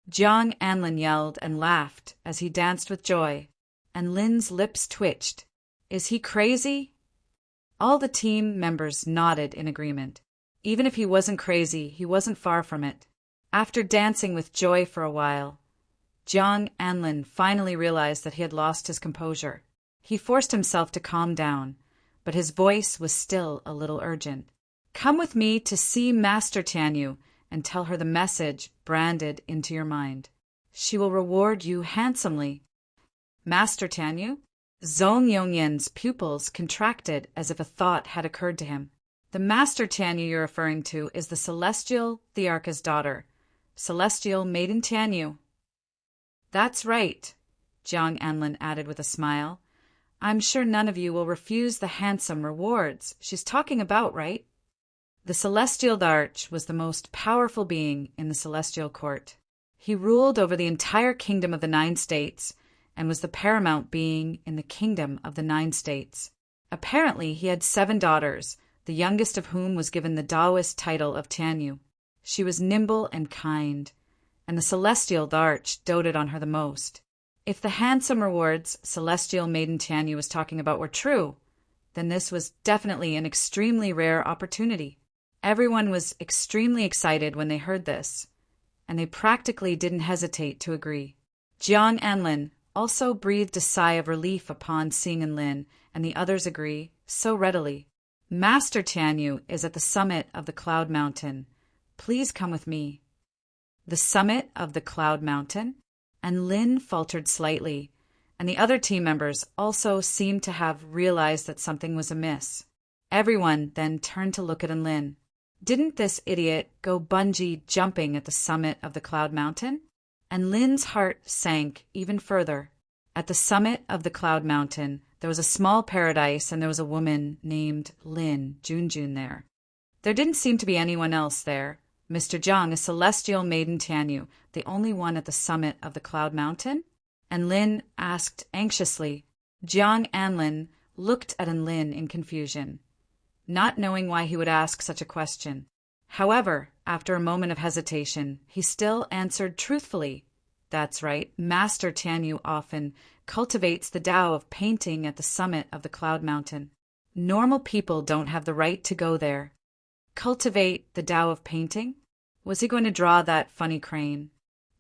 Jiang Anlin yelled and laughed as he danced with joy, and Lin's lips twitched. Is he crazy? All the team members nodded in agreement. Even if he wasn't crazy, he wasn't far from it. After dancing with joy for a while, Jiang Anlin finally realized that he had lost his composure. He forced himself to calm down, but his voice was still a little urgent. Come with me to see Master Tianyu and tell her the message branded into your mind. She will reward you handsomely. Master Tianyu? Zhong Yongyan's pupils contracted as if a thought had occurred to him. The Master Tianyu you're referring to is the Celestial Thearcha's daughter, Celestial Maiden Tianyu. That's right, Jiang Anlin added with a smile. I'm sure none of you will refuse the handsome rewards she's talking about, right? The Celestial Thearch was the most powerful being in the Celestial Court. He ruled over the entire kingdom of the 9 states and was the paramount being in the kingdom of the 9 states. Apparently, he had 7 daughters, the youngest of whom was given the Taoist title of Tianyu. She was nimble and kind, and the Celestial Thearch doted on her the most. If the handsome rewards Celestial Maiden Tianyu was talking about were true, then this was definitely an extremely rare opportunity. Everyone was extremely excited when they heard this, and they practically didn't hesitate to agree. Jiang Anlin also breathed a sigh of relief upon seeing Lin and the others agree so readily. Master Tianyu is at the summit of the Cloud Mountain. Please come with me. The summit of the Cloud Mountain? and Lin faltered slightly, and the other team members also seemed to have realized that something was amiss. Everyone then turned to look at Lin. Didn't this idiot go bungee jumping at the summit of the Cloud Mountain? And Lin's heart sank even further. At the summit of the Cloud Mountain, there was a small paradise, and there was a woman named Lin Junjun there. There didn't seem to be anyone else there. Mr. Jiang, a celestial maiden Tianyu, the only one at the summit of the Cloud Mountain? And Lin asked anxiously. Jiang Anlin looked at Lin in confusion, not knowing why he would ask such a question. However, after a moment of hesitation, he still answered truthfully. That's right, Master Tianyu often cultivates the Tao of painting at the summit of the Cloud Mountain. Normal people don't have the right to go there. Cultivate the Tao of painting? Was he going to draw that funny crane?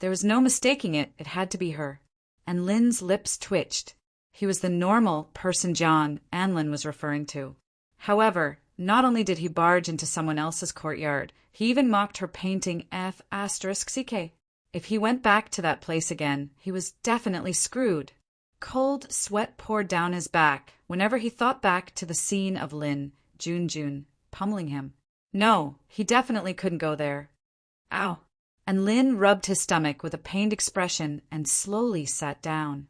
There was no mistaking it, it had to be her. And Lin's lips twitched. He was the normal person Jiang Anlin was referring to. However, not only did he barge into someone else's courtyard, he even mocked her painting F***ck. If he went back to that place again, he was definitely screwed. Cold sweat poured down his back whenever he thought back to the scene of Lin Junjun pummeling him. No, he definitely couldn't go there. Ow! And Lin rubbed his stomach with a pained expression and slowly sat down.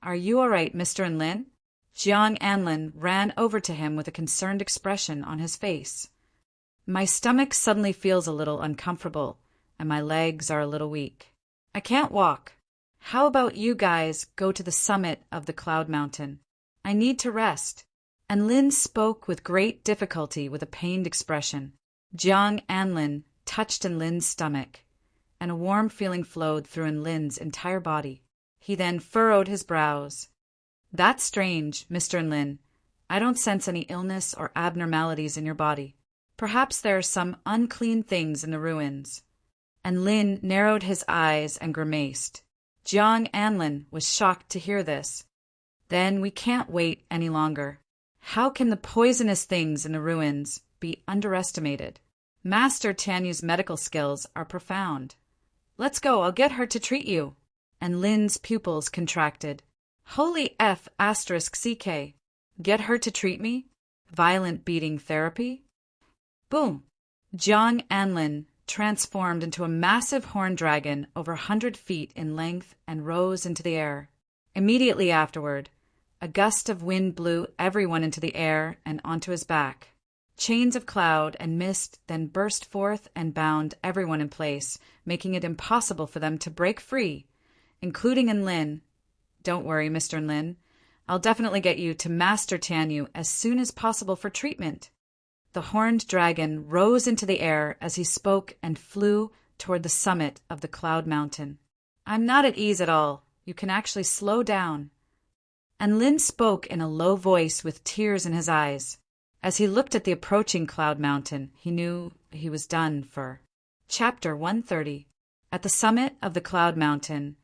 Are you all right, Mr. Lin? Jiang Anlin ran over to him with a concerned expression on his face. My stomach suddenly feels a little uncomfortable, and my legs are a little weak. I can't walk. How about you guys go to the summit of the Cloud Mountain? I need to rest. And Lin spoke with great difficulty with a pained expression. Jiang Anlin touched Lin's stomach, and a warm feeling flowed through Lin's entire body. He then furrowed his brows. That's strange, Mr. Lin. I don't sense any illness or abnormalities in your body. Perhaps there are some unclean things in the ruins. And Lin narrowed his eyes and grimaced. Jiang Anlin was shocked to hear this. Then we can't wait any longer. How can the poisonous things in the ruins be underestimated? Master Tianyu's medical skills are profound. Let's go, I'll get her to treat you. And Lin's pupils contracted. Holy F***ck. Get her to treat me? Violent beating therapy? Boom! Jiang Anlin transformed into a massive horned dragon over 100 feet in length and rose into the air. Immediately afterward, a gust of wind blew everyone into the air and onto his back. Chains of cloud and mist then burst forth and bound everyone in place, making it impossible for them to break free, including Lin. Don't worry, Mr. Lin. I'll definitely get you to Master Tianyu as soon as possible for treatment. The horned dragon rose into the air as he spoke and flew toward the summit of the Cloud Mountain. I'm not at ease at all. You can actually slow down. And Lin spoke in a low voice with tears in his eyes. As he looked at the approaching Cloud Mountain, he knew he was done for. Chapter 130. At the summit of the Cloud Mountain,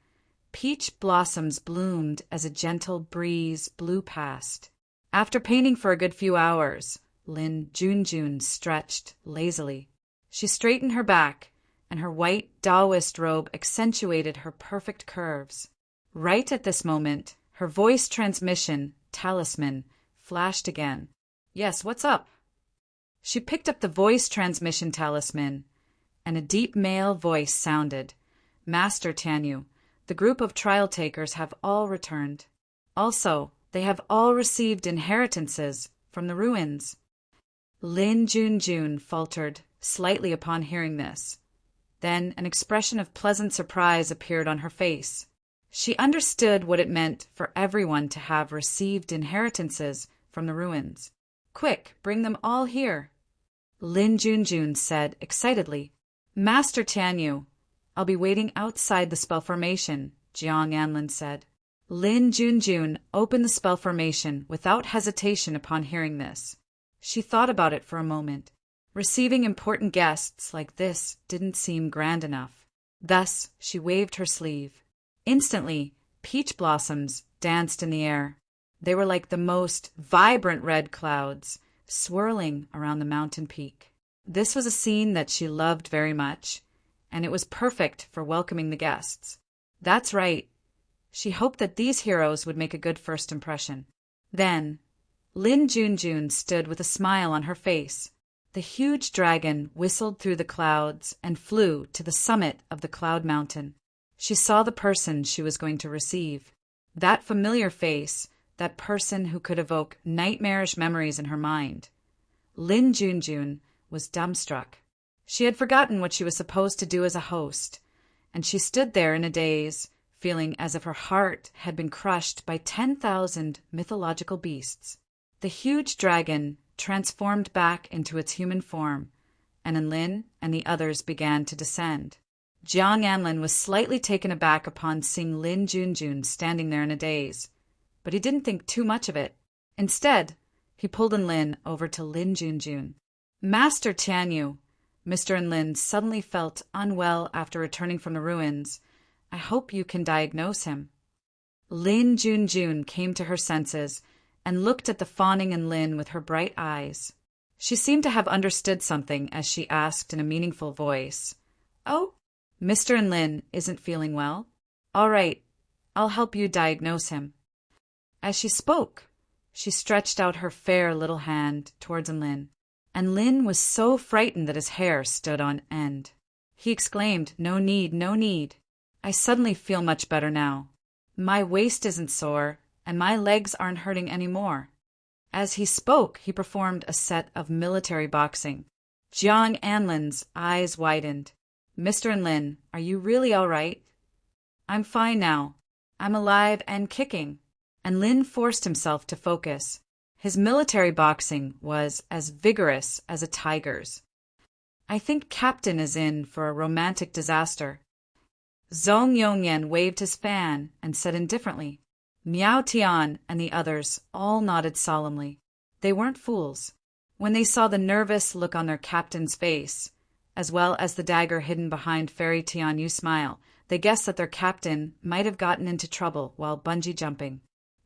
peach blossoms bloomed as a gentle breeze blew past. After painting for a good few hours, Lin Junjun stretched lazily. She straightened her back, and her white Taoist robe accentuated her perfect curves. Right at this moment, her voice transmission, talisman, flashed again. Yes, what's up? She picked up the voice transmission talisman, and a deep male voice sounded. Master Tianyu, the group of trial takers have all returned. Also, they have all received inheritances from the ruins. Lin Junjun faltered slightly upon hearing this. Then an expression of pleasant surprise appeared on her face. She understood what it meant for everyone to have received inheritances from the ruins. Quick, bring them all here. Lin Junjun said excitedly. Master Tianyu, I'll be waiting outside the spell formation, Jiang Anlin said. Lin Junjun opened the spell formation without hesitation upon hearing this. She thought about it for a moment. Receiving important guests like this didn't seem grand enough. Thus, she waved her sleeve. Instantly, peach blossoms danced in the air. They were like the most vibrant red clouds, swirling around the mountain peak. This was a scene that she loved very much, and it was perfect for welcoming the guests. That's right. She hoped that these heroes would make a good first impression. Then, Lin Junjun stood with a smile on her face. The huge dragon whistled through the clouds and flew to the summit of the cloud mountain. She saw the person she was going to receive. That familiar face, that person who could evoke nightmarish memories in her mind. Lin Junjun was dumbstruck. She had forgotten what she was supposed to do as a host, and she stood there in a daze, feeling as if her heart had been crushed by 10,000 mythological beasts. The huge dragon transformed back into its human form, and Lin and the others began to descend. Jiang Anlin was slightly taken aback upon seeing Lin Junjun standing there in a daze, but he didn't think too much of it. Instead, he pulled Lin over to Lin Junjun. Master Tianyu, Mr. Lin suddenly felt unwell after returning from the ruins. I hope you can diagnose him. Lin Junjun came to her senses and looked at the fawning Lin with her bright eyes. She seemed to have understood something as she asked in a meaningful voice, "Oh, Mr. Lin isn't feeling well? All right, I'll help you diagnose him." As she spoke, she stretched out her fair little hand towards Lin, and Lin was so frightened that his hair stood on end. He exclaimed, "No need, no need. I suddenly feel much better now. My waist isn't sore, and my legs aren't hurting any more." As he spoke, he performed a set of military boxing. Jiang Anlin's eyes widened. "Mr. Lin, are you really all right?" "I'm fine now. I'm alive and kicking." And Lin forced himself to focus. His military boxing was as vigorous as a tiger's. "I think Captain is in for a romantic disaster." Zhong Yongyan waved his fan and said indifferently. Miao Tian and the others all nodded solemnly. They weren't fools. When they saw the nervous look on their captain's face, as well as the dagger hidden behind Fairy Tianyu's smile, they guessed that their captain might have gotten into trouble while bungee jumping.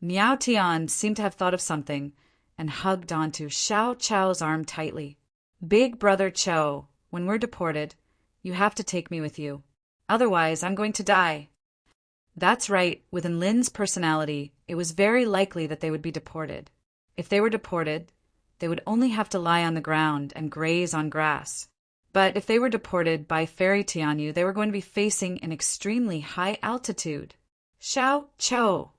Miao Tian seemed to have thought of something and hugged onto Xiao Chao's arm tightly. "Big brother Chou, when we're deported, you have to take me with you. Otherwise, I'm going to die." That's right, within Lin's personality, it was very likely that they would be deported. If they were deported, they would only have to lie on the ground and graze on grass. But if they were deported by Fairy Tianyu, they were going to be facing an extremely high altitude. Xiao Chou!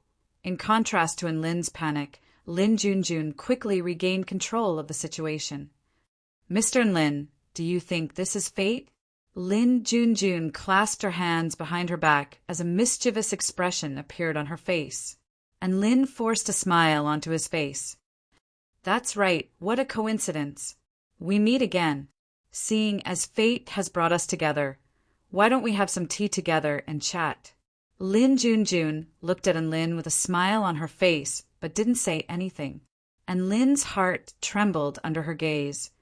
In contrast to Lin's panic, Lin Junjun quickly regained control of the situation. "Mr. Lin, do you think this is fate?" Lin Junjun clasped her hands behind her back as a mischievous expression appeared on her face, and Lin forced a smile onto his face. "That's right, what a coincidence. We meet again. Seeing as fate has brought us together, why don't we have some tea together and chat?" Lin Junjun looked at Lin with a smile on her face but didn't say anything, and Lin's heart trembled under her gaze,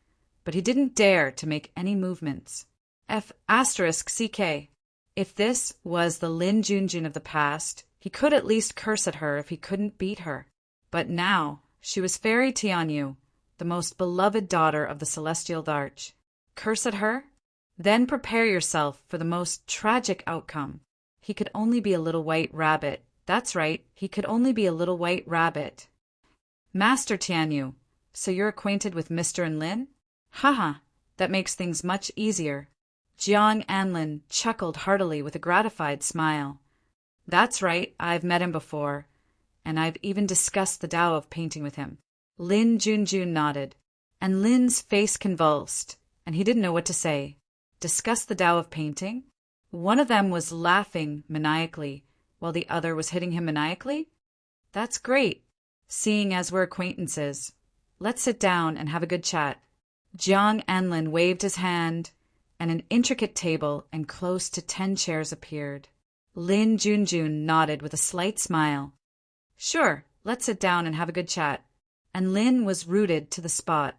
but he didn't dare to make any movements. *CK. If this was the Lin Junjun of the past, he could at least curse at her if he couldn't beat her. But now, she was Fairy Tianyu, the most beloved daughter of the Celestial Arch. Curse at her? Then prepare yourself for the most tragic outcome. He could only be a little white rabbit. That's right, he could only be a little white rabbit. "Master Tianyu, so you're acquainted with Mr. Lin? Haha, that makes things much easier." Jiang Anlin chuckled heartily with a gratified smile. "That's right, I've met him before, and I've even discussed the Tao of painting with him." Lin Junjun nodded, and Lin's face convulsed, and he didn't know what to say. Discuss the Tao of painting? One of them was laughing maniacally, while the other was hitting him maniacally? That's great, seeing as we're acquaintances. Let's sit down and have a good chat. Jiang Anlin waved his hand, and an intricate table and close to 10 chairs appeared. Lin Junjun nodded with a slight smile. "Sure, let's sit down and have a good chat." And Lin was rooted to the spot.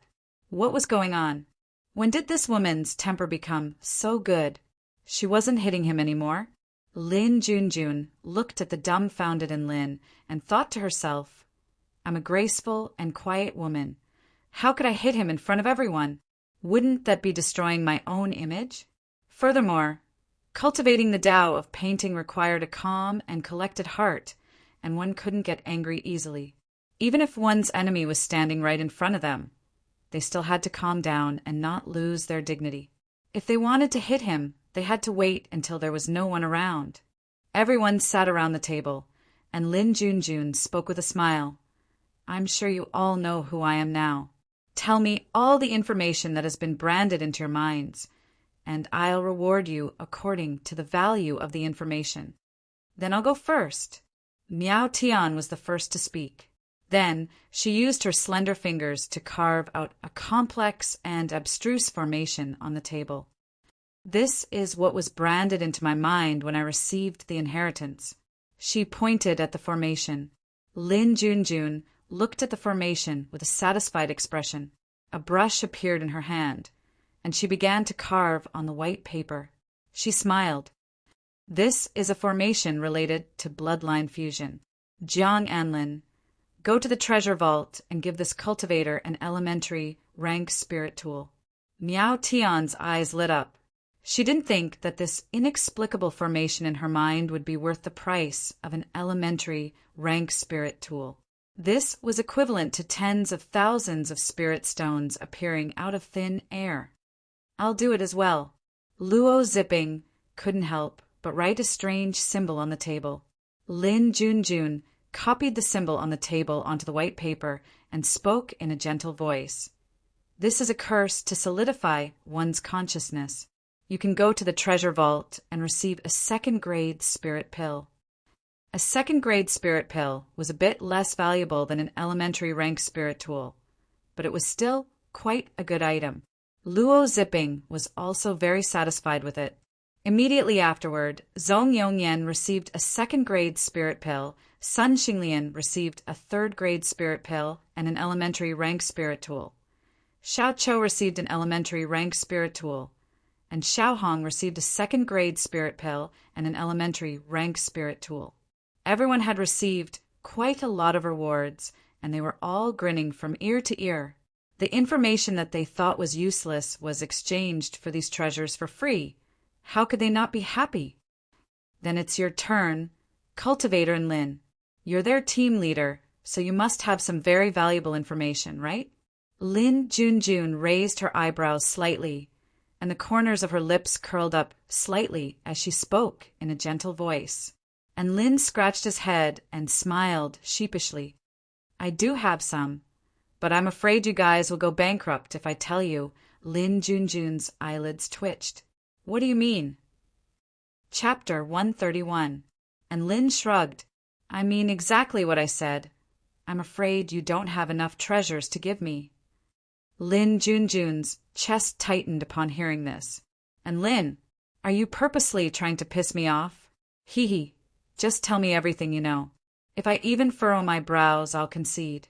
What was going on? When did this woman's temper become so good? She wasn't hitting him anymore. Lin Junjun looked at the dumbfounded Lin and thought to herself, "I'm a graceful and quiet woman. How could I hit him in front of everyone? Wouldn't that be destroying my own image? Furthermore, Cultivating the Tao of painting required a calm and collected heart, and one couldn't get angry easily. Even if one's enemy was standing right in front of them, they still had to calm down and not lose their dignity. If they wanted to hit him, they had to wait until there was no one around. Everyone sat around the table, and Lin Junjun spoke with a smile. I'm sure you all know who I am now. Tell me all the information that has been branded into your minds, and I'll reward you according to the value of the information. Then I'll go first. Miao Tian was the first to speak. Then she used her slender fingers to carve out a complex and abstruse formation on the table. This is what was branded into my mind when I received the inheritance. She pointed at the formation. Lin Junjun looked at the formation with a satisfied expression. A brush appeared in her hand, and she began to carve on the white paper. She smiled. This is a formation related to bloodline fusion. Jiang Anlin, go to the treasure vault and give this cultivator an elementary rank spirit tool. Miao Tian's eyes lit up. She didn't think that this inexplicable formation in her mind would be worth the price of an elementary rank spirit tool. This was equivalent to tens of thousands of spirit stones appearing out of thin air. I'll do it as well. Luo Zipping couldn't help but write a strange symbol on the table. Lin Junjun copied the symbol on the table onto the white paper and spoke in a gentle voice. This is a curse to solidify one's consciousness. You can go to the treasure vault and receive a second-grade spirit pill. A second-grade spirit pill was a bit less valuable than an elementary rank spirit tool, but it was still quite a good item. Luo Zipping was also very satisfied with it. Immediately afterward, Zhong Yongyan received a second-grade spirit pill, Sun Xinglian received a third-grade spirit pill and an elementary rank spirit tool. Xiao Chou received an elementary rank spirit tool, and Xiao Hong received a second-grade spirit pill and an elementary rank spirit tool. Everyone had received quite a lot of rewards, and they were all grinning from ear to ear. The information that they thought was useless was exchanged for these treasures for free. How could they not be happy? Then it's your turn, Cultivator and Lin. You're their team leader, so you must have some very valuable information, right? Lin Junjun raised her eyebrows slightly, and the corners of her lips curled up slightly as she spoke in a gentle voice. And Lin scratched his head and smiled sheepishly. I do have some, but I'm afraid you guys will go bankrupt if I tell you. Lin Junjun's eyelids twitched. What do you mean? Chapter 131. And Lin shrugged. I mean exactly what I said. I'm afraid you don't have enough treasures to give me. Lin Junjun's chest tightened upon hearing this. And Lin, are you purposely trying to piss me off? Hee hee. Just tell me everything you know. If I even furrow my brows, I'll concede.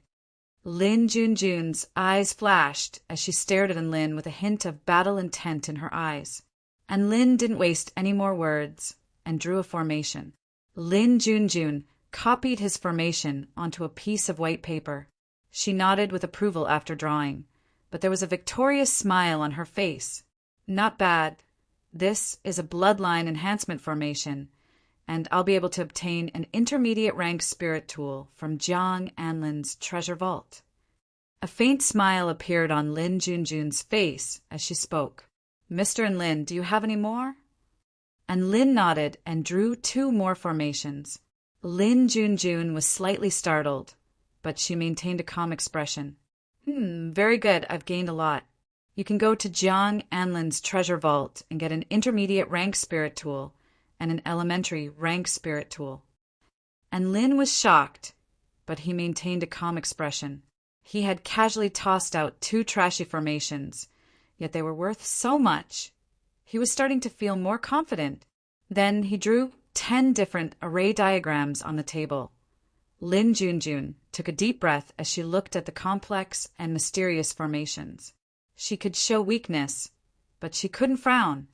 Lin Junjun's eyes flashed as she stared at Lin with a hint of battle intent in her eyes. And Lin didn't waste any more words and drew a formation. Lin Junjun copied his formation onto a piece of white paper. She nodded with approval after drawing, but there was a victorious smile on her face. Not bad. This is a bloodline enhancement formation, and I'll be able to obtain an intermediate rank spirit tool from Jiang Anlin's treasure vault. A faint smile appeared on Lin Junjun's face as she spoke. Mr. and Lin, do you have any more? And Lin nodded and drew 2 more formations. Lin Junjun was slightly startled, but she maintained a calm expression. Very good, I've gained a lot. You can go to Jiang Anlin's treasure vault and get an intermediate rank spirit tool and an elementary rank spirit tool. And Lin was shocked, but he maintained a calm expression. He had casually tossed out 2 trashy formations, yet they were worth so much. He was starting to feel more confident. Then he drew 10 different array diagrams on the table. Lin Junjun took a deep breath as she looked at the complex and mysterious formations. She could show weakness, but she couldn't frown.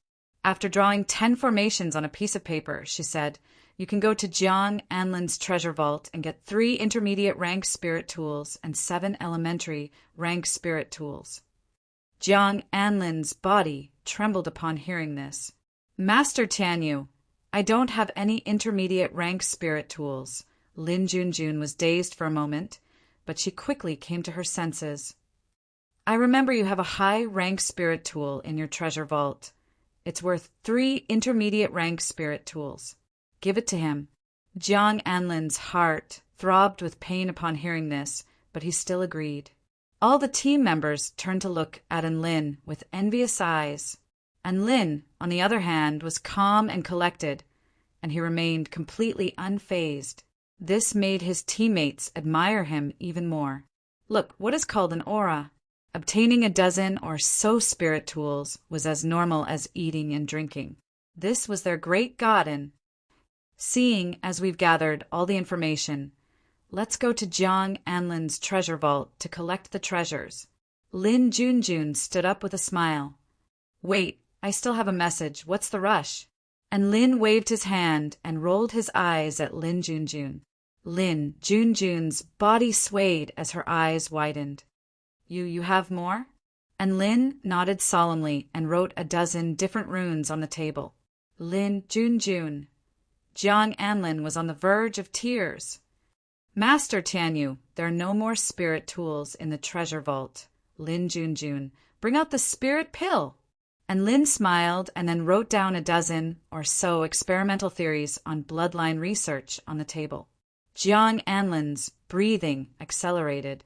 After drawing 10 formations on a piece of paper, she said, You can go to Jiang Anlin's treasure vault and get 3 intermediate rank spirit tools and 7 elementary rank spirit tools. Jiang Anlin's body trembled upon hearing this. Master Tianyu, I don't have any intermediate rank spirit tools. Lin Junjun was dazed for a moment, but she quickly came to her senses. I remember you have a high rank spirit tool in your treasure vault. It's worth 3 intermediate rank spirit tools. Give it to him. Jiang Anlin's heart throbbed with pain upon hearing this, but he still agreed. All the team members turned to look at Lin with envious eyes. And Lin, on the other hand, was calm and collected, and he remained completely unfazed. This made his teammates admire him even more. Look, what is called an aura? Obtaining a dozen or so spirit tools was as normal as eating and drinking. This was their great god. Seeing as we've gathered all the information, let's go to Jiang Anlin's treasure vault to collect the treasures. Lin Junjun stood up with a smile. Wait, I still have a message. What's the rush? And Lin waved his hand and rolled his eyes at Lin Junjun. Lin Junjun's body swayed as her eyes widened. You have more? And Lin nodded solemnly and wrote a dozen different runes on the table. Lin Junjun. Jiang Anlin was on the verge of tears. Master Tianyu, there are no more spirit tools in the treasure vault. Lin Junjun, bring out the spirit pill. And Lin smiled and then wrote down a dozen or so experimental theories on bloodline research on the table. Jiang Anlin's breathing accelerated.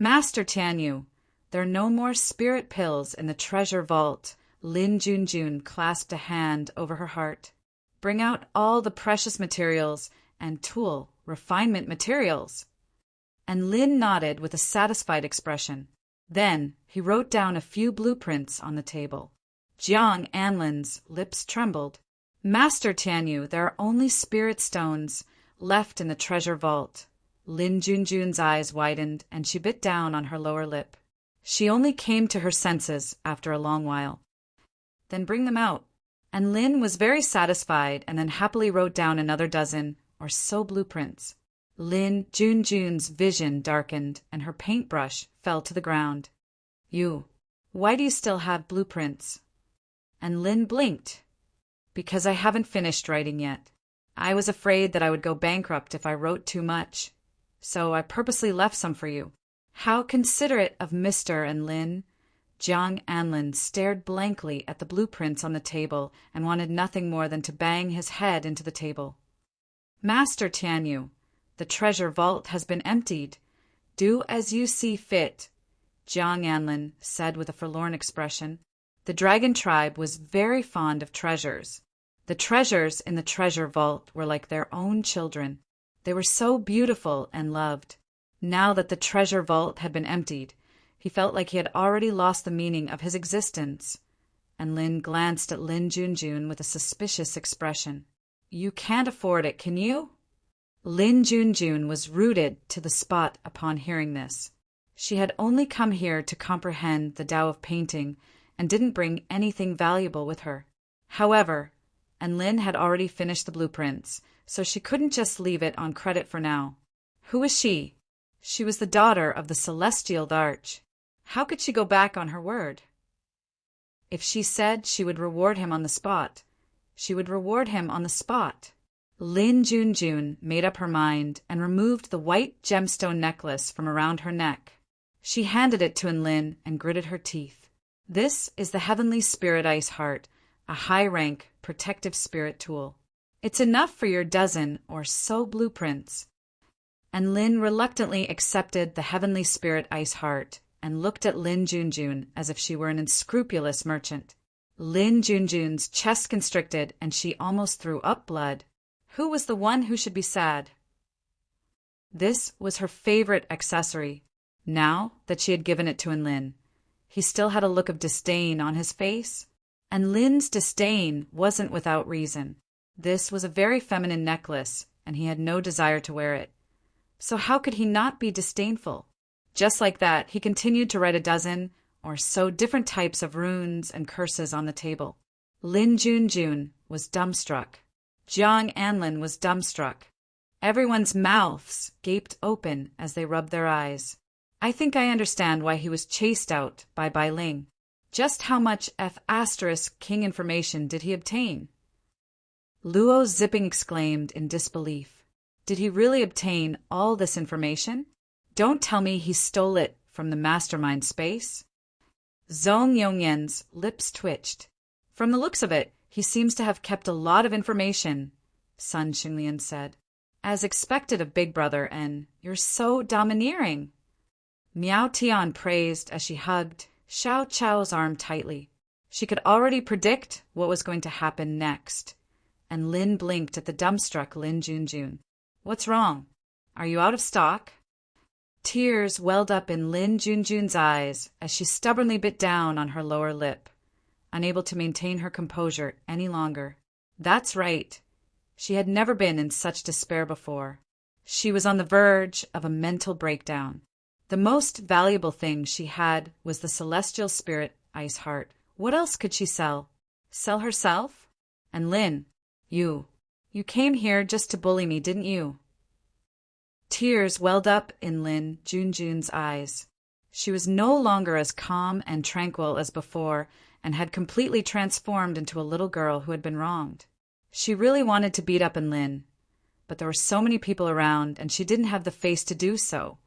Master Tianyu, there are no more spirit pills in the treasure vault. Lin Junjun clasped a hand over her heart. Bring out all the precious materials and tool refinement materials. And Lin nodded with a satisfied expression. Then he wrote down a few blueprints on the table. Jiang Anlin's lips trembled. Master Tianyu, there are only spirit stones left in the treasure vault. Lin Junjun's eyes widened, and she bit down on her lower lip. She only came to her senses after a long while. Then bring them out. And Lin was very satisfied and then happily wrote down another dozen or so blueprints. Lin Junjun's vision darkened, and her paintbrush fell to the ground. Why do you still have blueprints? And Lin blinked. Because I haven't finished writing yet. I was afraid that I would go bankrupt if I wrote too much. So I purposely left some for you. How considerate of Mr. and Lin. Jiang Anlin stared blankly at the blueprints on the table and wanted nothing more than to bang his head into the table. Master Tianyu, the treasure vault has been emptied. Do as you see fit, Jiang Anlin said with a forlorn expression. The dragon tribe was very fond of treasures. The treasures in the treasure vault were like their own children. They were so beautiful and loved. Now that the treasure vault had been emptied, he felt like he had already lost the meaning of his existence. And Lin glanced at Lin Junjun with a suspicious expression. You can't afford it, can you? Lin Junjun was rooted to the spot upon hearing this. She had only come here to comprehend the Tao of painting and didn't bring anything valuable with her. However, and Lin had already finished the blueprints, so she couldn't just leave it on credit for now. Who was she? She was the daughter of the Celestial Arch. How could she go back on her word? If she said she would reward him on the spot, she would reward him on the spot. Lin Junjun made up her mind and removed the white gemstone necklace from around her neck. She handed it to Lin and gritted her teeth. This is the Heavenly Spirit Ice Heart, a high-rank protective spirit tool. It's enough for your dozen or so blueprints. And Lin reluctantly accepted the Heavenly Spirit Ice Heart and looked at Lin Junjun as if she were an unscrupulous merchant. Lin Junjun's chest constricted and she almost threw up blood. Who was the one who should be sad? This was her favorite accessory, now that she had given it to Lin. He still had a look of disdain on his face, and Lin's disdain wasn't without reason. This was a very feminine necklace, and he had no desire to wear it. So how could he not be disdainful? Just like that, he continued to write a dozen or so different types of runes and curses on the table. Lin Junjun was dumbstruck. Jiang Anlin was dumbstruck. Everyone's mouths gaped open as they rubbed their eyes. I think I understand why he was chased out by Bai Ling. Just how much F***king information did he obtain? Luo Zipping exclaimed in disbelief. Did he really obtain all this information? Don't tell me he stole it from the mastermind space? Zhong Yongyan's lips twitched. From the looks of it, he seems to have kept a lot of information, Sun Xinglian said. As expected of Big Brother, and you're so domineering. Miao Tian praised as she hugged Xiao Chao's arm tightly. She could already predict what was going to happen next. And Lin blinked at the dumbstruck Lin Junjun. What's wrong? Are you out of stock? Tears welled up in Lin Junjun's eyes as she stubbornly bit down on her lower lip, unable to maintain her composure any longer. That's right. She had never been in such despair before. She was on the verge of a mental breakdown. The most valuable thing she had was the celestial spirit ice heart. What else could she sell? Sell herself? And Lin, you came here just to bully me, didn't you? Tears welled up in Lin Junjun's eyes. She was no longer as calm and tranquil as before and had completely transformed into a little girl who had been wronged. She really wanted to beat up Lin, but there were so many people around and she didn't have the face to do so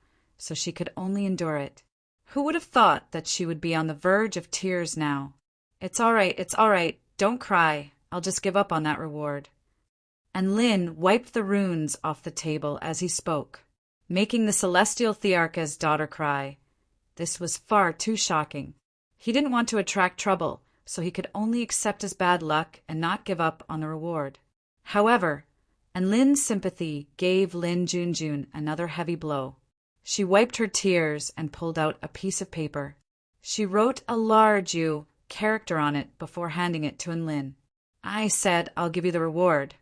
she could only endure it. Who would have thought that she would be on the verge of tears now? It's all right, don't cry. I'll just give up on that reward. And Lin wiped the runes off the table as he spoke, making the celestial Thearka's daughter cry. This was far too shocking. He didn't want to attract trouble, so he could only accept his bad luck and not give up on the reward. However, and Lin's sympathy gave Lin Junjun another heavy blow. She wiped her tears and pulled out a piece of paper. She wrote a large U character on it before handing it to Lin. I said I'll give you the reward,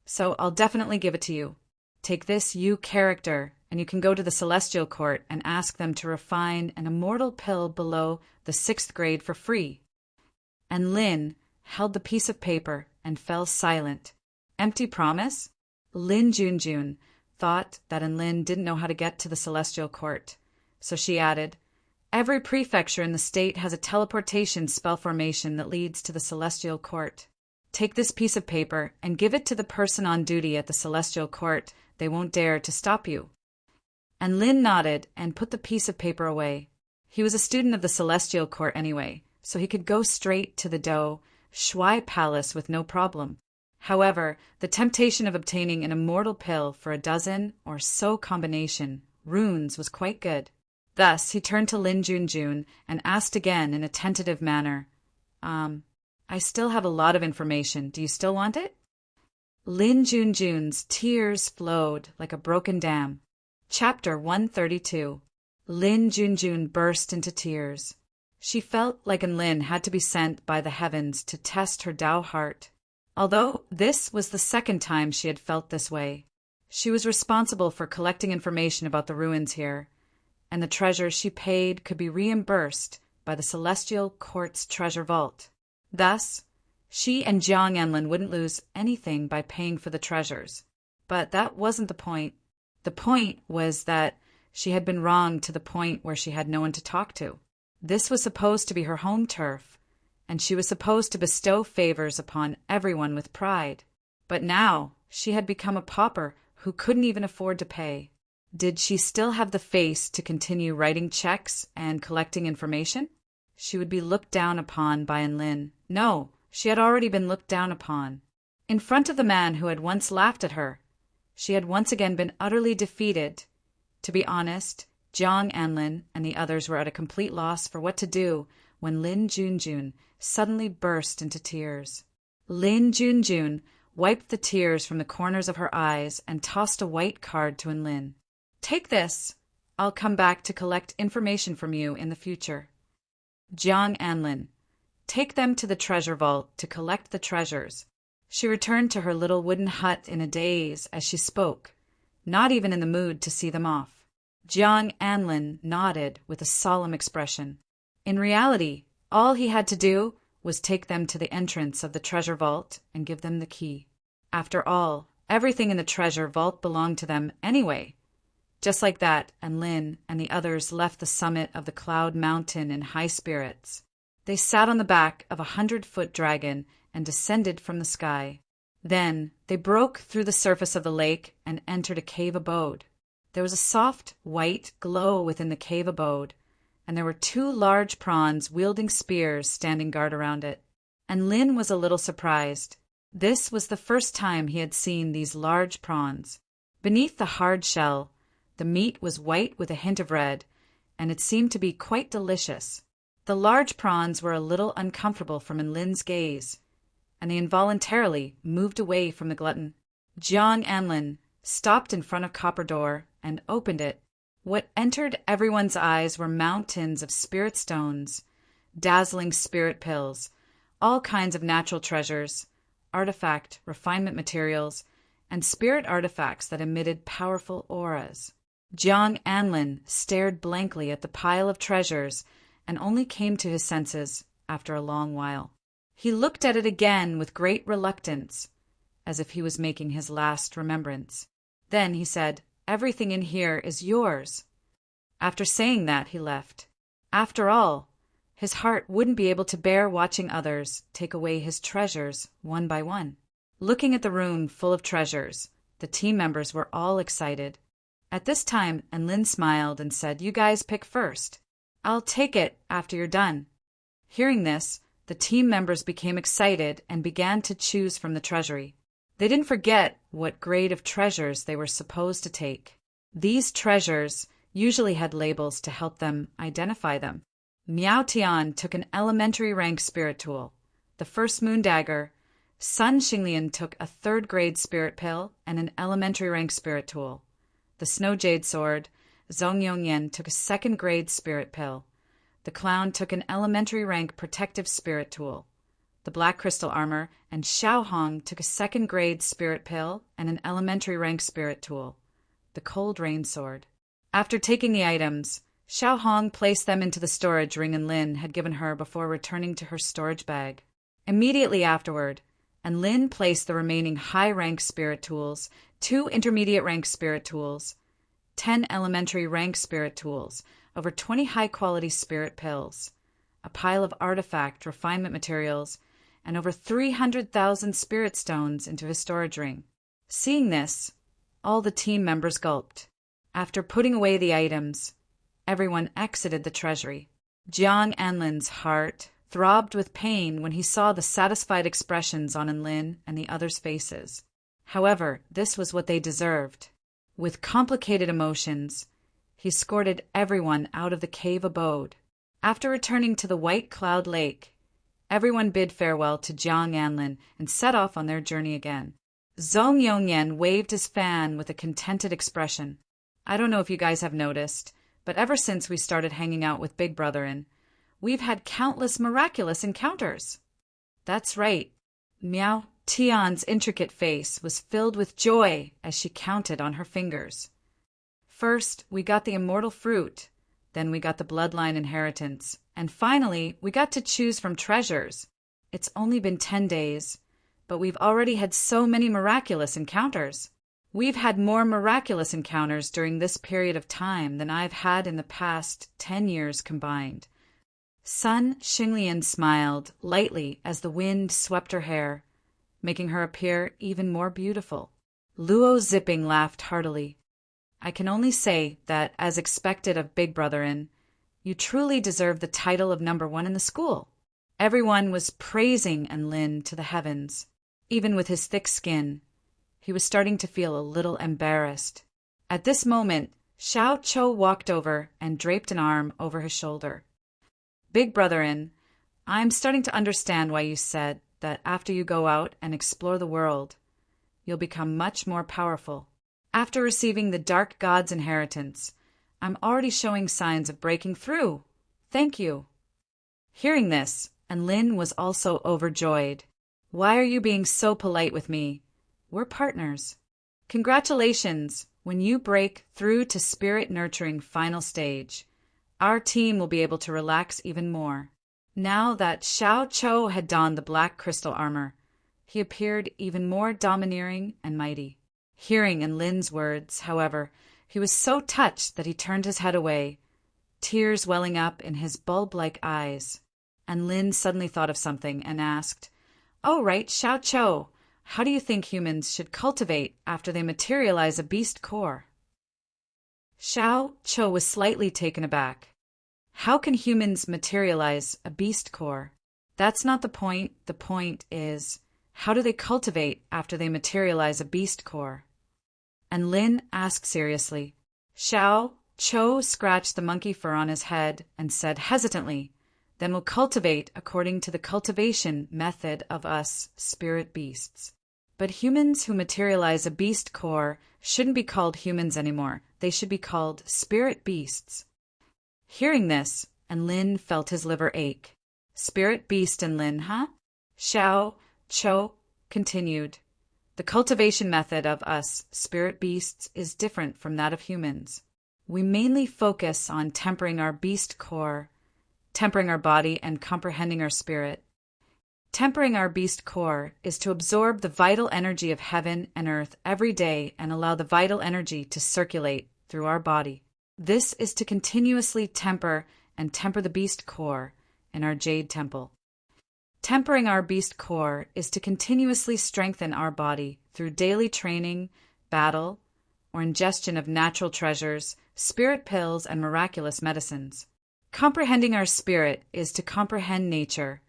so I'll definitely give it to you. Take this U character, and you can go to the Celestial Court and ask them to refine an immortal pill below the 6th grade for free. And Lin held the piece of paper and fell silent. Empty promise? Lin Junjun thought that Lin didn't know how to get to the Celestial Court, so she added, Every prefecture in the state has a teleportation spell formation that leads to the Celestial Court. Take this piece of paper and give it to the person on duty at the Celestial Court. They won't dare to stop you. And Lin nodded and put the piece of paper away. He was a student of the Celestial Court anyway, so he could go straight to the Do Shui Palace with no problem. However, the temptation of obtaining an immortal pill for a dozen or so combination runes was quite good. Thus, he turned to Lin Junjun and asked again in a tentative manner, I still have a lot of information. Do you still want it? Lin Junjun's tears flowed like a broken dam. Chapter 132. Lin Junjun burst into tears. She felt like Lin had to be sent by the heavens to test her Tao heart. Although this was the second time she had felt this way, she was responsible for collecting information about the ruins here, and the treasure she paid could be reimbursed by the Celestial Court's treasure vault. Thus, she and Jiang Enlin wouldn't lose anything by paying for the treasures. But that wasn't the point. The point was that she had been wronged to the point where she had no one to talk to. This was supposed to be her home turf, and she was supposed to bestow favors upon everyone with pride. But now she had become a pauper who couldn't even afford to pay. Did she still have the face to continue writing checks and collecting information? She would be looked down upon by Lin. No, she had already been looked down upon. In front of the man who had once laughed at her, she had once again been utterly defeated. To be honest, Jiang Enlin and the others were at a complete loss for what to do when Lin Junjun suddenly burst into tears. Lin Junjun wiped the tears from the corners of her eyes and tossed a white card to Lin. Take this. I'll come back to collect information from you in the future. Jiang Enlin, take them to the treasure vault to collect the treasures. She returned to her little wooden hut in a daze as she spoke, not even in the mood to see them off. Jiang Enlin nodded with a solemn expression. In reality, all he had to do was take them to the entrance of the treasure vault and give them the key. After all, everything in the treasure vault belonged to them anyway. Just like that, Lin and the others left the summit of the Cloud Mountain in high spirits. They sat on the back of 100-foot dragon and descended from the sky. Then they broke through the surface of the lake and entered a cave abode. There was a soft, white glow within the cave abode, and there were 2 large prawns wielding spears standing guard around it. And Lin was a little surprised. This was the first time he had seen these large prawns. Beneath the hard shell, the meat was white with a hint of red, and it seemed to be quite delicious. The large prawns were a little uncomfortable from Lin's gaze, and they involuntarily moved away from the glutton. Jiang Anlin stopped in front of Copper Door and opened it. What entered everyone's eyes were mountains of spirit stones, dazzling spirit pills, all kinds of natural treasures, artifact, refinement materials, and spirit artifacts that emitted powerful auras. Jiang Anlin stared blankly at the pile of treasures and only came to his senses after a long while. He looked at it again with great reluctance, as if he was making his last remembrance. Then he said, "Everything in here is yours." After saying that, he left. After all, his heart wouldn't be able to bear watching others take away his treasures one by one. Looking at the room full of treasures, the team members were all excited. At this time, Lin smiled and said, "You guys pick first. I'll take it after you're done." Hearing this, the team members became excited and began to choose from the treasury. They didn't forget what grade of treasures they were supposed to take. These treasures usually had labels to help them identify them. Miao Tian took an elementary rank spirit tool, the first moon dagger. Sun Xinglian took a 3rd grade spirit pill and an elementary rank spirit tool. The snow jade sword. Zhong Yongyan took a 2nd grade spirit pill. The clown took an elementary rank protective spirit tool. The black crystal armor, and Xiao Hong took a 2nd grade spirit pill and an elementary rank spirit tool. The cold rain sword. After taking the items, Xiao Hong placed them into the storage Ring Lin had given her before returning to her storage bag. Immediately afterward, Lin placed the remaining high-rank spirit tools, 2 intermediate-rank spirit tools, 10 elementary-rank spirit tools, over 20 high-quality spirit pills, a pile of artifact refinement materials, and over 300,000 spirit stones into his storage ring. Seeing this, all the team members gulped. After putting away the items, everyone exited the treasury. Jiang Anlin's heart throbbed with pain when he saw the satisfied expressions on Lin and the others' faces. However, this was what they deserved. With complicated emotions, he escorted everyone out of the cave abode. After returning to the White Cloud Lake, everyone bid farewell to Jiang Anlin and set off on their journey again. Zhong Yongyan waved his fan with a contented expression. I don't know if you guys have noticed, but ever since we started hanging out with Big Brotherin, we've had countless miraculous encounters. That's right. Miao Tian's intricate face was filled with joy as she counted on her fingers. First, we got the immortal fruit, then we got the bloodline inheritance, and finally, we got to choose from treasures. It's only been 10 days, but we've already had so many miraculous encounters. We've had more miraculous encounters during this period of time than I've had in the past 10 years combined. Sun Xinglian smiled lightly as the wind swept her hair, making her appear even more beautiful. Luo Zipping laughed heartily. I can only say that, as expected of Big Brotherin, you truly deserve the title of number 1 in the school. Everyone was praising Lin to the heavens. Even with his thick skin, he was starting to feel a little embarrassed. At this moment, Xiao Chou walked over and draped an arm over his shoulder. Big Brotherin, I'm starting to understand why you said that after you go out and explore the world, you'll become much more powerful. After receiving the Dark God's inheritance, I'm already showing signs of breaking through. Thank you. Hearing this, Lin was also overjoyed. Why are you being so polite with me? We're partners. Congratulations. When you break through to spirit nurturing final stage, our team will be able to relax even more. Now that Xiao Chou had donned the black crystal armor, he appeared even more domineering and mighty. Hearing Lin's words, however, he was so touched that he turned his head away, tears welling up in his bulb-like eyes. And Lin suddenly thought of something and asked, "Oh, right, Xiao Chou, how do you think humans should cultivate after they materialize a beast core?" Xiao Chou was slightly taken aback. How can humans materialize a beast core? That's not the point. The point is, how do they cultivate after they materialize a beast core? And Lin asked seriously. Xiao Chou scratched the monkey fur on his head and said hesitantly, "Then we'll cultivate according to the cultivation method of us spirit beasts." But humans who materialize a beast core shouldn't be called humans anymore. They should be called spirit beasts. Hearing this, and Lin felt his liver ache. Spirit beast and Lin, huh? Xiao Chou continued. The cultivation method of us spirit beasts is different from that of humans. We mainly focus on tempering our beast core, tempering our body, and comprehending our spirit. Tempering our beast core is to absorb the vital energy of heaven and earth every day and allow the vital energy to circulate through our body. This is to continuously temper the beast core in our jade temple. Tempering our beast core is to continuously strengthen our body through daily training, battle, or ingestion of natural treasures, spirit pills, and miraculous medicines. Comprehending our spirit is to comprehend nature,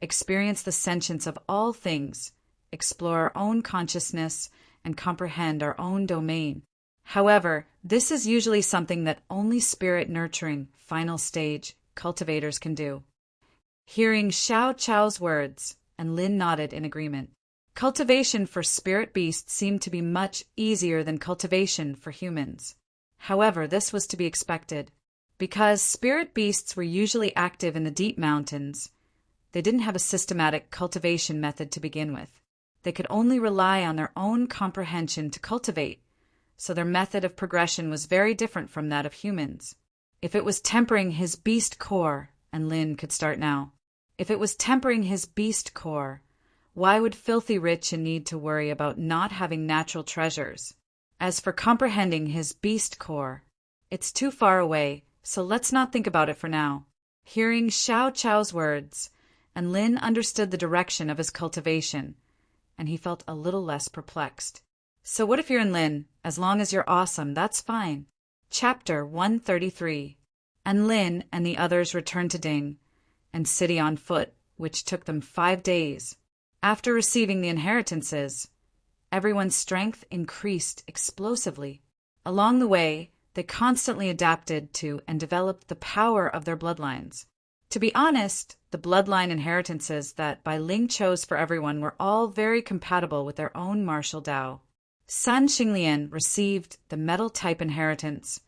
experience the sentience of all things, explore our own consciousness, and comprehend our own domain. However, this is usually something that only spirit-nurturing, final stage cultivators can do. Hearing Xiao Chou's words, and Lin nodded in agreement. Cultivation for spirit beasts seemed to be much easier than cultivation for humans. However, this was to be expected. Because spirit beasts were usually active in the deep mountains, they didn't have a systematic cultivation method to begin with. They could only rely on their own comprehension to cultivate, so their method of progression was very different from that of humans. If it was tempering his beast core, and Lin could start now. If it was tempering his beast core, why would filthy rich and need to worry about not having natural treasures? As for comprehending his beast core, it's too far away, so let's not think about it for now. Hearing Xiao Chou's words, and Lin understood the direction of his cultivation, and he felt a little less perplexed. So what if you're in Lin? As long as you're awesome, that's fine. Chapter 133. And Lin and the others returned to Ding and city on foot, which took them 5 days. After receiving the inheritances, everyone's strength increased explosively. Along the way, they constantly adapted to and developed the power of their bloodlines. To be honest, the bloodline inheritances that Bai Ling chose for everyone were all very compatible with their own martial Dao. Sun Xinglian received the metal-type inheritance,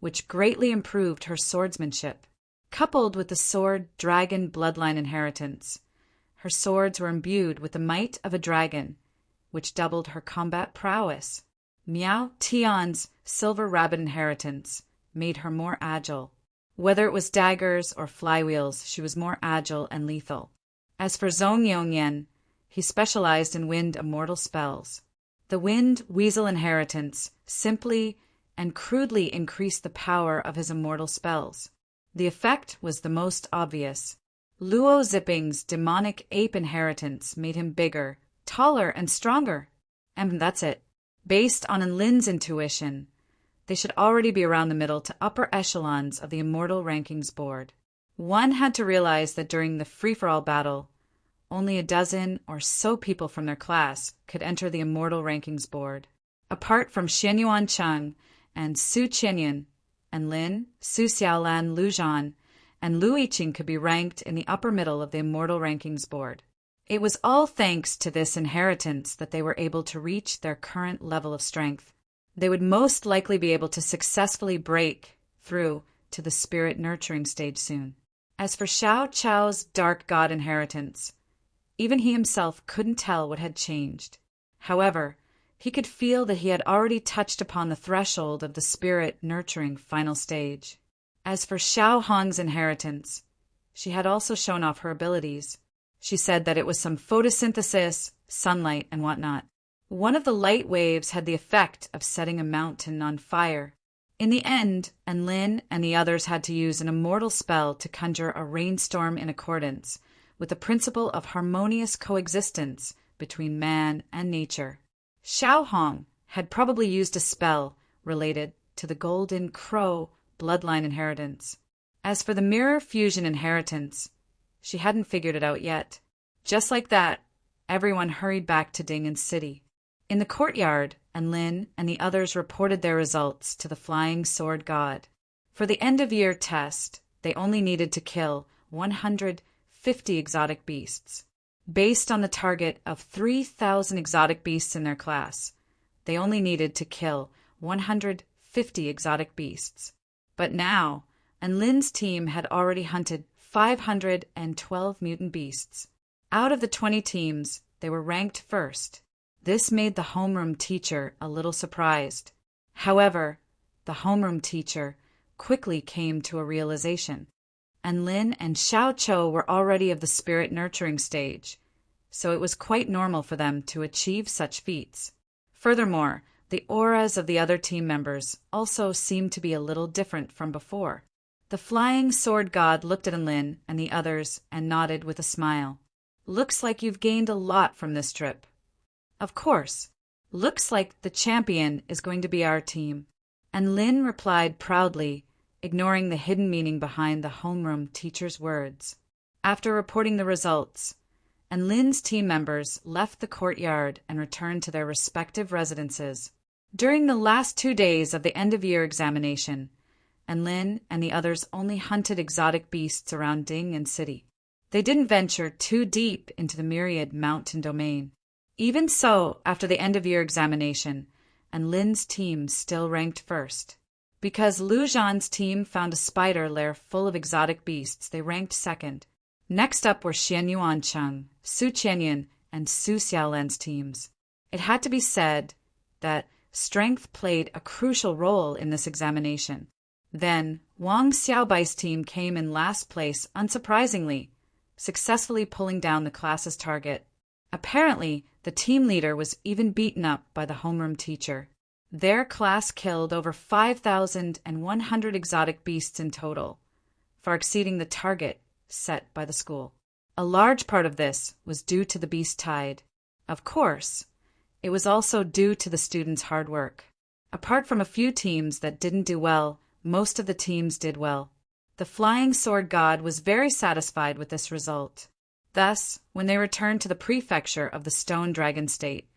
which greatly improved her swordsmanship. Coupled with the sword dragon bloodline inheritance, her swords were imbued with the might of a dragon, which doubled her combat prowess. Miao Tian's silver rabbit inheritance made her more agile. Whether it was daggers or flywheels, she was more agile and lethal. As for Zhong Yongyan, he specialized in wind immortal spells. The wind weasel inheritance simply and crudely increased the power of his immortal spells. The effect was the most obvious. Luo Zipping's demonic ape inheritance made him bigger, taller, and stronger. And that's it. Based on Lin's intuition, they should already be around the middle to upper echelons of the Immortal Rankings board. One had to realize that during the free-for-all battle, only a dozen or so people from their class could enter the Immortal Rankings board. Apart from Xianyuan Cheng and Su Qianyan, and Lin, Su Xiaolan, Lu Zhan, and Lu Yiqing could be ranked in the upper middle of the Immortal Rankings board. It was all thanks to this inheritance that they were able to reach their current level of strength. They would most likely be able to successfully break through to the spirit nurturing stage soon. As for Xiao Chou's dark god inheritance, even he himself couldn't tell what had changed. However, he could feel that he had already touched upon the threshold of the spirit-nurturing final stage. As for Xiao Hong's inheritance, she had also shown off her abilities. She said that it was some photosynthesis, sunlight, and whatnot. One of the light waves had the effect of setting a mountain on fire. In the end, Lin and the others had to use an immortal spell to conjure a rainstorm in accordance with the principle of harmonious coexistence between man and nature. Xiao Hong had probably used a spell related to the Golden Crow bloodline inheritance. As for the mirror fusion inheritance, she hadn't figured it out yet. Just like that, everyone hurried back to Dingan City. In the courtyard, Lin and the others reported their results to the Flying Sword God. For the end-of-year test, they only needed to kill 150 exotic beasts. Based on the target of 3,000 exotic beasts in their class, they only needed to kill 150 exotic beasts. But now, Lin's team had already hunted 512 mutant beasts. Out of the 20 teams, they were ranked first. This made the homeroom teacher a little surprised. However, the homeroom teacher quickly came to a realization. Lin and Xiao Chou were already of the spirit nurturing stage, so it was quite normal for them to achieve such feats. Furthermore, the auras of the other team members also seemed to be a little different from before. The Flying Sword God looked at Lin and the others and nodded with a smile. "Looks like you've gained a lot from this trip." "Of course. Looks like the champion is going to be our team." And Lin replied proudly, ignoring the hidden meaning behind the homeroom teacher's words. After reporting the results, Lin's team members left the courtyard and returned to their respective residences. During the last 2 days of the end-of-year examination, Lin and the others only hunted exotic beasts around Dingan City. They didn't venture too deep into the myriad mountain domain. Even so, after the end-of-year examination, Lin's team still ranked first. Because Lu Zhan's team found a spider lair full of exotic beasts, they ranked second. Next up were Xian Yuancheng, Su Qianyan, and Su Xiaolan's teams. It had to be said that strength played a crucial role in this examination. Then, Wang Xiaobai's team came in last place, unsurprisingly, successfully pulling down the class's target. Apparently, the team leader was even beaten up by the homeroom teacher. Their class killed over 5,100 exotic beasts in total, far exceeding the target set by the school. A large part of this was due to the beast tide. Of course, it was also due to the students' hard work. Apart from a few teams that didn't do well, most of the teams did well. The Flying Sword God was very satisfied with this result. Thus, when they returned to the prefecture of the Stone Dragon State,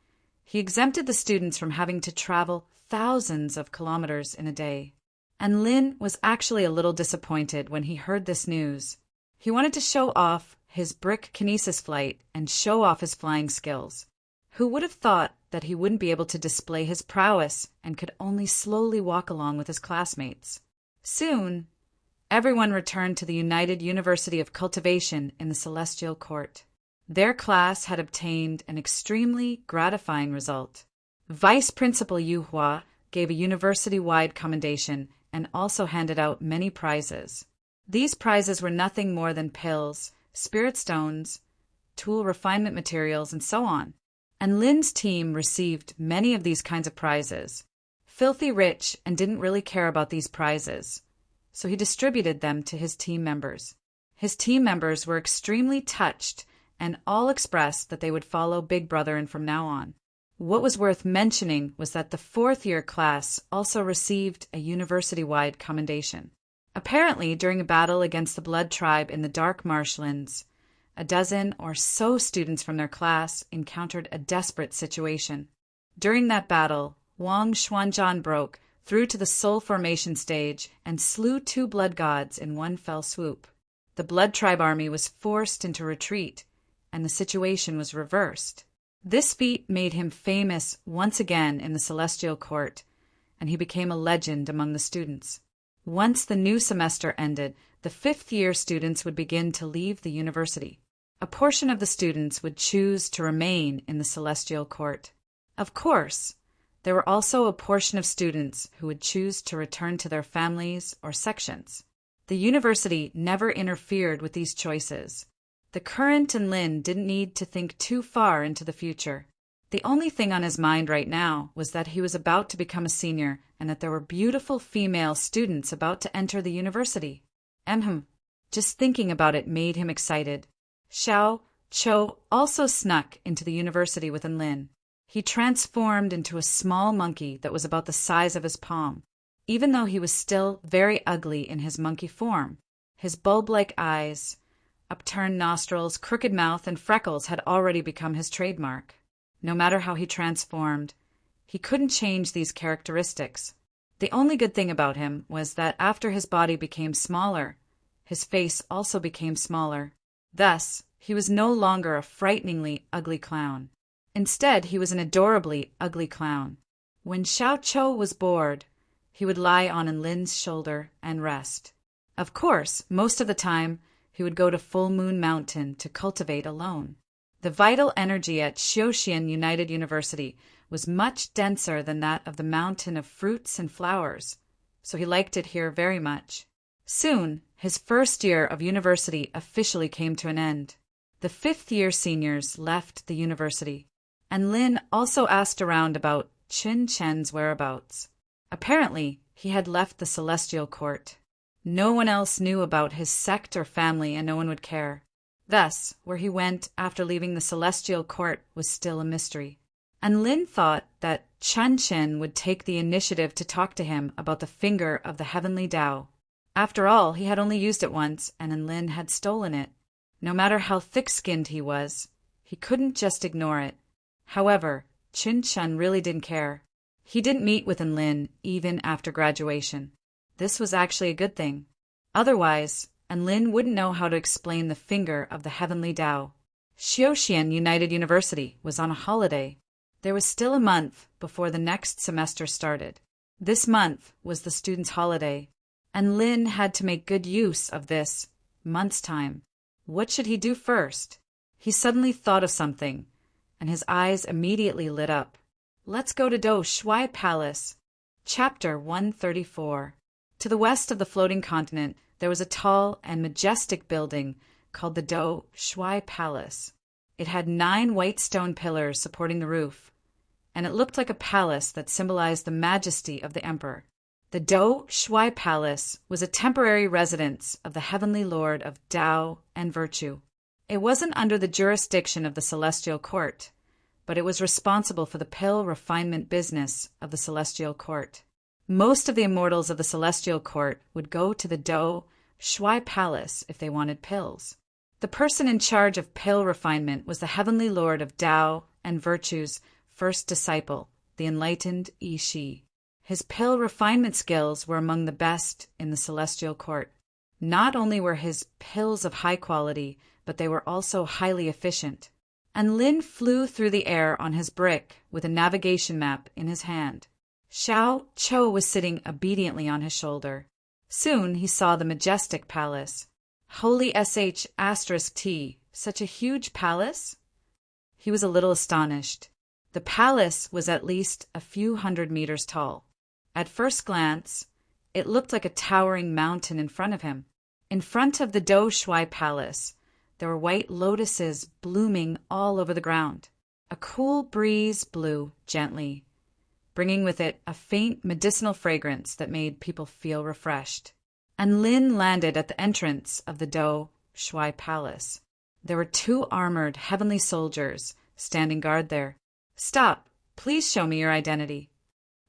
he exempted the students from having to travel thousands of kilometers in a day. Lin was actually a little disappointed when he heard this news. He wanted to show off his brick kinesis flight and show off his flying skills. Who would have thought that he wouldn't be able to display his prowess and could only slowly walk along with his classmates? Soon, everyone returned to the United University of Cultivation in the Celestial Court. Their class had obtained an extremely gratifying result. Vice Principal Yu Hua gave a university-wide commendation and also handed out many prizes. These prizes were nothing more than pills, spirit stones, tool refinement materials, and so on. Lin's team received many of these kinds of prizes. Filthy rich and didn't really care about these prizes, so he distributed them to his team members. His team members were extremely touched and all expressed that they would follow Big Brother and from now on. What was worth mentioning was that the 4th-year class also received a university-wide commendation. Apparently, during a battle against the Blood Tribe in the Dark Marshlands, a dozen or so students from their class encountered a desperate situation. During that battle, Wang Xuanzhan broke through to the Soul Formation stage and slew 2 blood gods in one fell swoop. The Blood Tribe army was forced into retreat, and the situation was reversed. This feat made him famous once again in the Celestial Court, and he became a legend among the students. Once the new semester ended, the 5th-year students would begin to leave the university. A portion of the students would choose to remain in the Celestial Court. Of course, there were also a portion of students who would choose to return to their families or sections. The university never interfered with these choices. The Current and Lin didn't need to think too far into the future. The only thing on his mind right now was that he was about to become a senior and that there were beautiful female students about to enter the university. Just thinking about it made him excited. Xiao Cho also snuck into the university with Enlin. He transformed into a small monkey that was about the size of his palm, even though he was still very ugly in his monkey form. His bulb-like eyes, upturned nostrils, crooked mouth, and freckles had already become his trademark. No matter how he transformed, he couldn't change these characteristics. The only good thing about him was that after his body became smaller, his face also became smaller. Thus, he was no longer a frighteningly ugly clown. Instead, he was an adorably ugly clown. When Xiao Cho was bored, he would lie on Enlin's shoulder and rest. Of course, most of the time, he would go to Full Moon Mountain to cultivate alone. The vital energy at Xiaoxian United University was much denser than that of the mountain of fruits and flowers, so he liked it here very much. Soon, his first year of university officially came to an end. The fifth-year seniors left the university, and Lin also asked around about Qin Chen's whereabouts. Apparently, he had left the Celestial Court. No one else knew about his sect or family, and no one would care. Thus, where he went after leaving the Celestial Court was still a mystery. And Lin thought that Chen Chen would take the initiative to talk to him about the finger of the heavenly Tao. After all, he had only used it once, and Enlin had stolen it. No matter how thick-skinned he was, he couldn't just ignore it. However, Qin Chen really didn't care. He didn't meet with Enlin even after graduation. This was actually a good thing. Otherwise, Enlin wouldn't know how to explain the finger of the heavenly Tao. Xiaoxian United University was on a holiday. There was still a month before the next semester started. This month was the students' holiday, and Lin had to make good use of this month's time. What should he do first? He suddenly thought of something, and his eyes immediately lit up. Let's go to Do Shui Palace. Chapter 134. To the west of the floating continent, there was a tall and majestic building called the Do Shui Palace. It had 9 white stone pillars supporting the roof, and it looked like a palace that symbolized the majesty of the emperor. The Do Shui Palace was a temporary residence of the heavenly lord of Tao and virtue. It wasn't under the jurisdiction of the Celestial Court, but it was responsible for the pill refinement business of the Celestial Court. Most of the immortals of the Celestial Court would go to the Do Shui Palace if they wanted pills. The person in charge of pill refinement was the heavenly lord of Tao and virtue's first disciple, the enlightened Yi Shi. His pill refinement skills were among the best in the Celestial Court. Not only were his pills of high quality, but they were also highly efficient. And Lin flew through the air on his brick with a navigation map in his hand. Xiao Cho was sitting obediently on his shoulder. Soon he saw the majestic palace. Holy *T, such a huge palace? He was a little astonished. The palace was at least a few hundred meters tall. At first glance, it looked like a towering mountain in front of him. In front of the Do Shui Palace, there were white lotuses blooming all over the ground. A cool breeze blew gently, bringing with it a faint medicinal fragrance that made people feel refreshed. And Lin landed at the entrance of the Do Shui Palace. There were 2 armored heavenly soldiers standing guard there. "Stop! Please show me your identity,"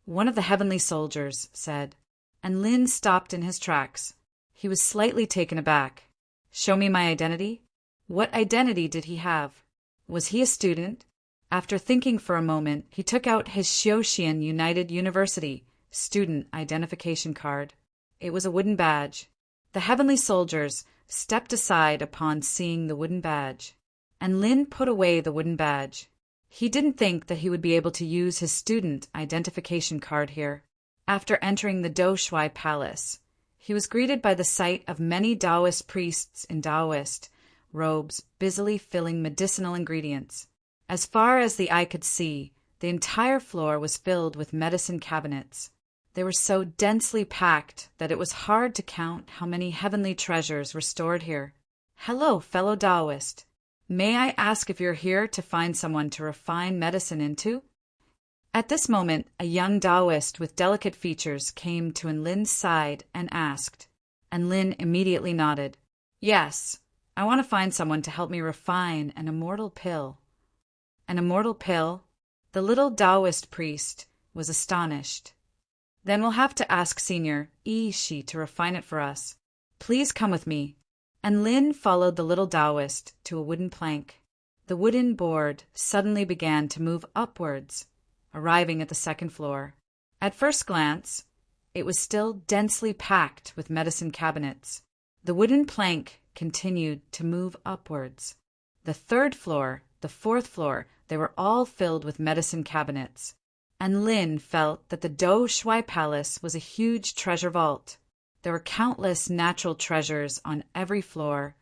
one of the heavenly soldiers said. And Lin stopped in his tracks. He was slightly taken aback. Show me my identity? What identity did he have? Was he a student? After thinking for a moment, he took out his Xiaoxian United University student identification card. It was a wooden badge. The heavenly soldiers stepped aside upon seeing the wooden badge, and Lin put away the wooden badge. He didn't think that he would be able to use his student identification card here. After entering the Do Shui Palace, he was greeted by the sight of many Taoist priests in Taoist robes busily filling medicinal ingredients. As far as the eye could see, the entire floor was filled with medicine cabinets. They were so densely packed that it was hard to count how many heavenly treasures were stored here. "Hello, fellow Taoist. May I ask if you're here to find someone to refine medicine into? At this moment, a young Taoist with delicate features came to Enlin's side and asked. Enlin immediately nodded. Yes, I want to find someone to help me refine an immortal pill. An immortal pill? The little Taoist priest was astonished. Then we'll have to ask Senior Yi-Shi to refine it for us. Please come with me. And Lin followed the little Taoist to a wooden plank. The wooden board suddenly began to move upwards, arriving at the second floor. At first glance, it was still densely packed with medicine cabinets. The wooden plank continued to move upwards. The third floor, the fourth floor, they were all filled with medicine cabinets. And Lin felt that the Do Shui Palace was a huge treasure vault. There were countless natural treasures on every floor,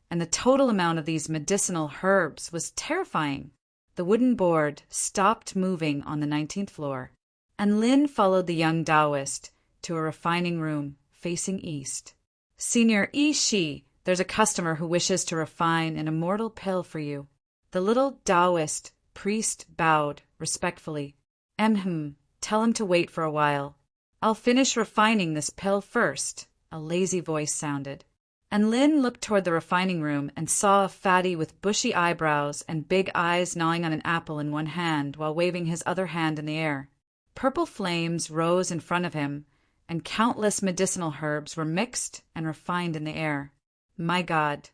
and the total amount of these medicinal herbs was terrifying. The wooden board stopped moving on the 19th floor, and Lin followed the young Taoist to a refining room facing east. Senior Yi-Shi, there's a customer who wishes to refine an immortal pill for you. The little Taoist priest bowed respectfully. Tell him to wait for a while. I'll finish refining this pill first, a lazy voice sounded. And Lin looked toward the refining room and saw a fatty with bushy eyebrows and big eyes gnawing on an apple in one hand while waving his other hand in the air. Purple flames rose in front of him, and countless medicinal herbs were mixed and refined in the air. My God,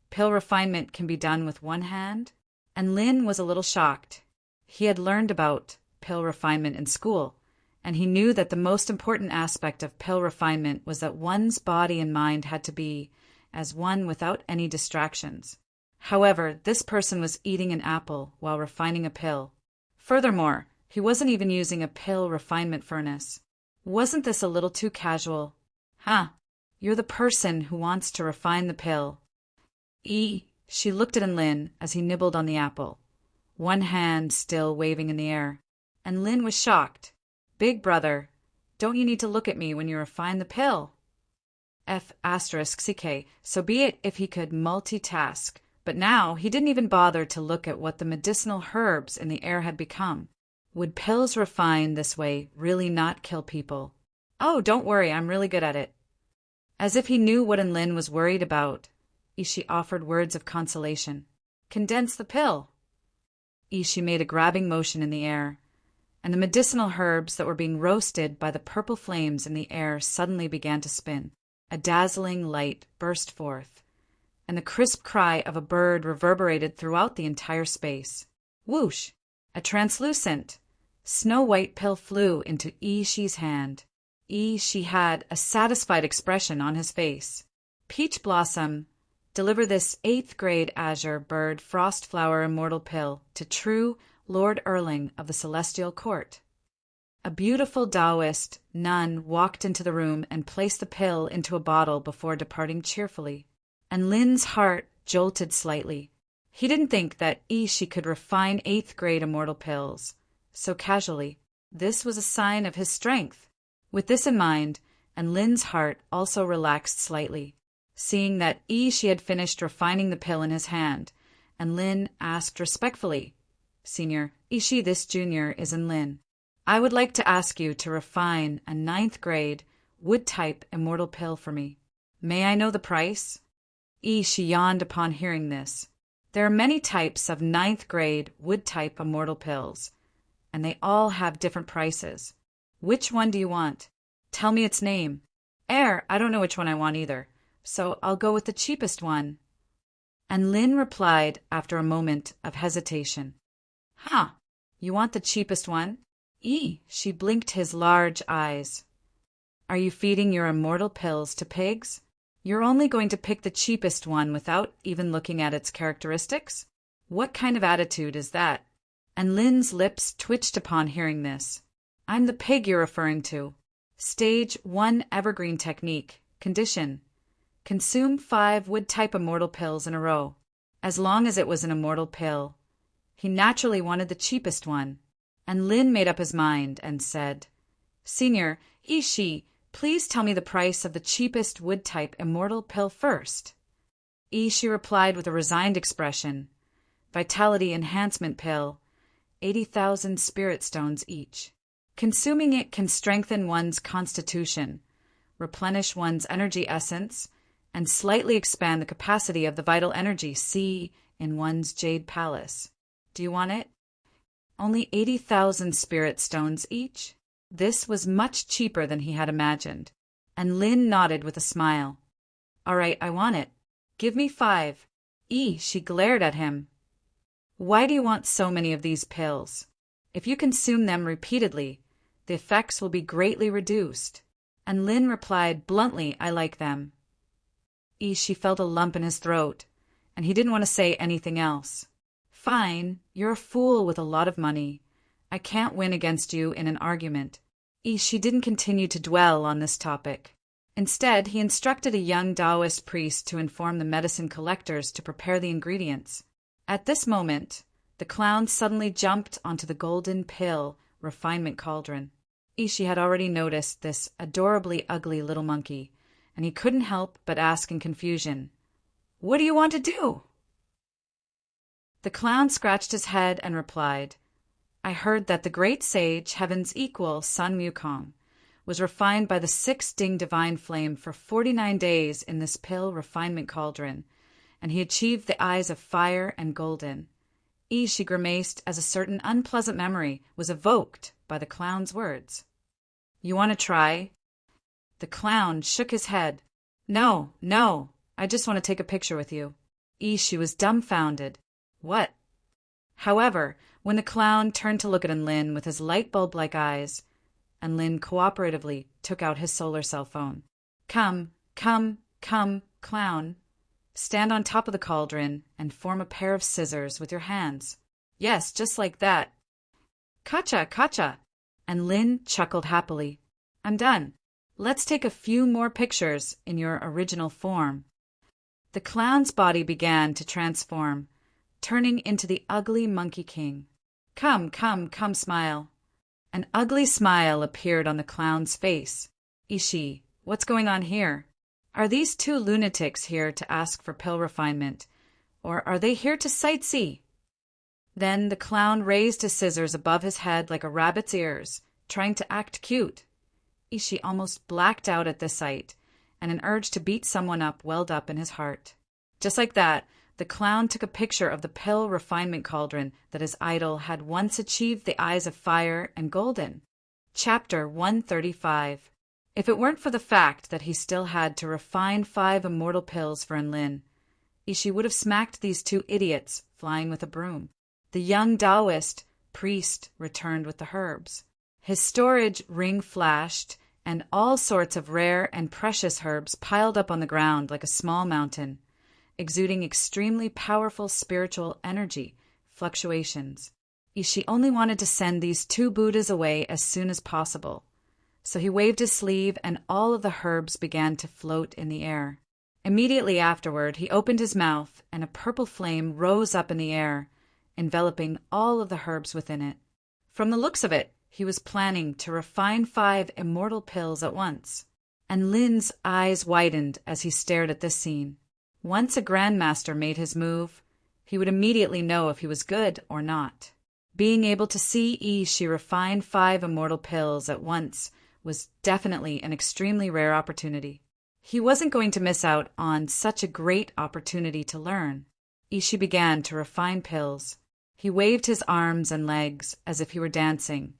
pill refinement can be done with one hand? And Lin was a little shocked. He had learned about pill refinement in school, and he knew that the most important aspect of pill refinement was that one's body and mind had to be as one without any distractions. However, this person was eating an apple while refining a pill. Furthermore, he wasn't even using a pill refinement furnace. Wasn't this a little too casual? You're the person who wants to refine the pill. She looked at Enlin as he nibbled on the apple, one hand still waving in the air. And Lin was shocked. Big brother, don't you need to look at me when you refine the pill? F*ck, so be it if he could multitask, but now he didn't even bother to look at what the medicinal herbs in the air had become. Would pills refined this way really not kill people? Oh, don't worry, I'm really good at it. As if he knew what Enlin was worried about, Ishi offered words of consolation. Condense the pill. Ishi made a grabbing motion in the air, and the medicinal herbs that were being roasted by the purple flames in the air suddenly began to spin. A dazzling light burst forth, and the crisp cry of a bird reverberated throughout the entire space. Whoosh! A translucent, snow-white pill flew into Ishi's hand. Ishi had a satisfied expression on his face. Peach Blossom, deliver this 8th grade azure bird frost flower immortal pill to true Lord Erling of the Celestial Court. A beautiful Taoist nun walked into the room and placed the pill into a bottle before departing cheerfully. And Lin's heart jolted slightly. He didn't think that Ishi could refine 8th grade immortal pills so casually. This was a sign of his strength. With this in mind, and Lin's heart also relaxed slightly, seeing that Ishi had finished refining the pill in his hand, and Lin asked respectfully, Senior Ishi, this junior is Enlin. I would like to ask you to refine a 9th grade wood-type immortal pill for me. May I know the price? Ishi yawned upon hearing this. There are many types of 9th grade wood-type immortal pills, and they all have different prices. Which one do you want? Tell me its name. I don't know which one I want either, so I'll go with the cheapest one. And Lin replied after a moment of hesitation. You want the cheapest one? She blinked his large eyes. Are you feeding your immortal pills to pigs? You're only going to pick the cheapest one without even looking at its characteristics? What kind of attitude is that? And Lin's lips twitched upon hearing this. I'm the pig you're referring to. Stage 1 evergreen technique. Condition. Consume 5 wood-type immortal pills in a row. As long as it was an immortal pill. He naturally wanted the cheapest one. And Lin made up his mind and said, Senior Ishi, please tell me the price of the cheapest wood-type immortal pill first. Ishi replied with a resigned expression, Vitality Enhancement Pill, 80,000 spirit stones each. Consuming it can strengthen one's constitution, replenish one's energy essence, and slightly expand the capacity of the vital energy C in one's jade palace. Do you want it? Only 80,000 spirit stones each? This was much cheaper than he had imagined, and Lynn nodded with a smile. All right, I want it. Give me 5. She glared at him. Why do you want so many of these pills? If you consume them repeatedly, the effects will be greatly reduced. And Lynn replied bluntly, I like them. She felt a lump in his throat, and he didn't want to say anything else. Fine, you're a fool with a lot of money. I can't win against you in an argument. She didn't continue to dwell on this topic. Instead, he instructed a young Taoist priest to inform the medicine collectors to prepare the ingredients. At this moment, the clown suddenly jumped onto the golden pill refinement cauldron. Ishi had already noticed this adorably ugly little monkey, and he couldn't help but ask in confusion, What do you want to do? The clown scratched his head and replied, I heard that the great sage, heaven's equal, Sun Wukong, was refined by the 6-ding divine flame for 49 days in this pill refinement cauldron, and he achieved the eyes of fire and golden. She grimaced as a certain unpleasant memory was evoked by the clown's words. You want to try? The clown shook his head. No, I just want to take a picture with you. She was dumbfounded. What? However, when the clown turned to look at Lin with his light bulb-like eyes, and Lin cooperatively took out his solar cell phone. Come, clown. Stand on top of the cauldron and form a pair of scissors with your hands. Yes, just like that. Kacha. And Lin chuckled happily. I'm done. Let's take a few more pictures in your original form. The clown's body began to transform, turning into the ugly Monkey King. Come, smile. An ugly smile appeared on the clown's face. Ishi, what's going on here? Are these two lunatics here to ask for pill refinement, or are they here to sightsee? Then the clown raised his scissors above his head like a rabbit's ears, trying to act cute. Ishi almost blacked out at this sight, and an urge to beat someone up welled up in his heart. Just like that, the clown took a picture of the pill refinement cauldron that his idol had once achieved the eyes of fire and golden. Chapter 135. If it weren't for the fact that he still had to refine 5 immortal pills for Enlin, Ishi would have smacked these 2 idiots flying with a broom. The young Taoist priest returned with the herbs. His storage ring flashed, and all sorts of rare and precious herbs piled up on the ground like a small mountain, exuding extremely powerful spiritual energy fluctuations. Ishi only wanted to send these 2 Buddhas away as soon as possible. So he waved his sleeve, and all of the herbs began to float in the air. Immediately afterward, he opened his mouth, and a purple flame rose up in the air, enveloping all of the herbs within it. From the looks of it, he was planning to refine 5 immortal pills at once. And Lin's eyes widened as he stared at this scene. Once a grandmaster made his move, he would immediately know if he was good or not. Being able to see she refine 5 immortal pills at once was definitely an extremely rare opportunity. He wasn't going to miss out on such a great opportunity to learn. Ishi began to refine pills. He waved his arms and legs as if he were dancing,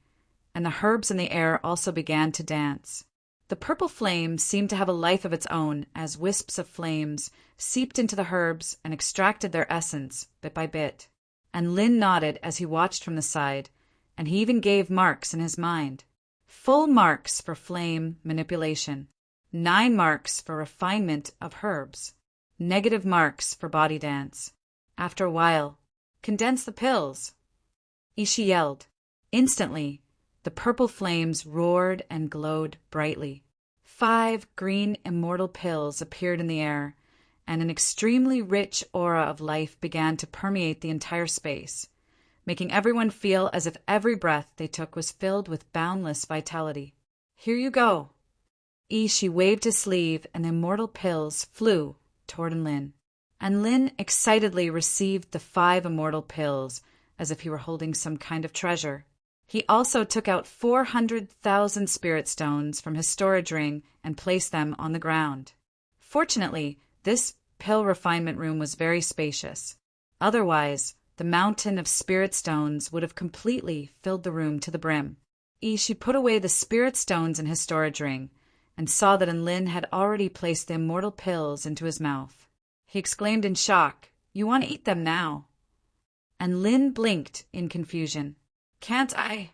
and the herbs in the air also began to dance. The purple flame seemed to have a life of its own as wisps of flames seeped into the herbs and extracted their essence bit by bit. And Lin nodded as he watched from the side, and he even gave marks in his mind. Full marks for flame manipulation, 9 marks for refinement of herbs, negative marks for body dance. After a while, condense the pills. Ishi yelled. Instantly, the purple flames roared and glowed brightly. 5 green immortal pills appeared in the air, and an extremely rich aura of life began to permeate the entire space, making everyone feel as if every breath they took was filled with boundless vitality. Here you go. Ishi waved his sleeve, and the immortal pills flew toward Enlin. and Lin excitedly received the 5 immortal pills as if he were holding some kind of treasure. He also took out 400,000 spirit stones from his storage ring and placed them on the ground. Fortunately, this pill refinement room was very spacious. Otherwise, the mountain of spirit stones would have completely filled the room to the brim. She put away the spirit stones in his storage ring and saw that Lin had already placed the immortal pills into his mouth. He exclaimed in shock, "You want to eat them now?" And Lin blinked in confusion. "Can't I?"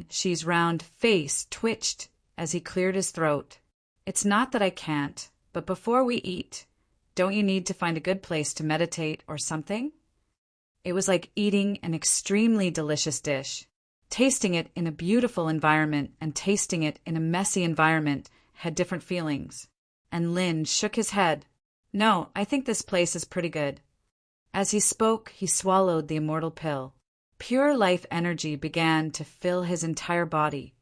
She's round face twitched as he cleared his throat. "It's not that I can't, but before we eat, don't you need to find a good place to meditate or something?" It was like eating an extremely delicious dish. Tasting it in a beautiful environment and tasting it in a messy environment had different feelings. And Lin shook his head. "No, I think this place is pretty good." As he spoke, he swallowed the immortal pill. Pure life energy began to fill his entire body,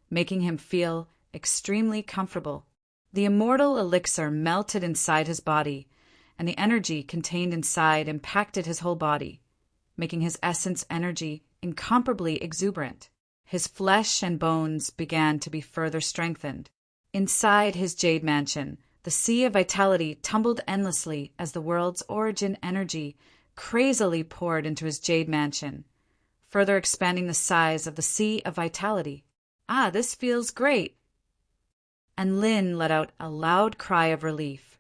making him feel extremely comfortable. The immortal elixir melted inside his body, and the energy contained inside impacted his whole body, making his essence energy incomparably exuberant. His flesh and bones began to be further strengthened. Inside his jade mansion, the sea of vitality tumbled endlessly as the world's origin energy crazily poured into his jade mansion, further expanding the size of the sea of vitality. "Ah, this feels great!" And Lin let out a loud cry of relief,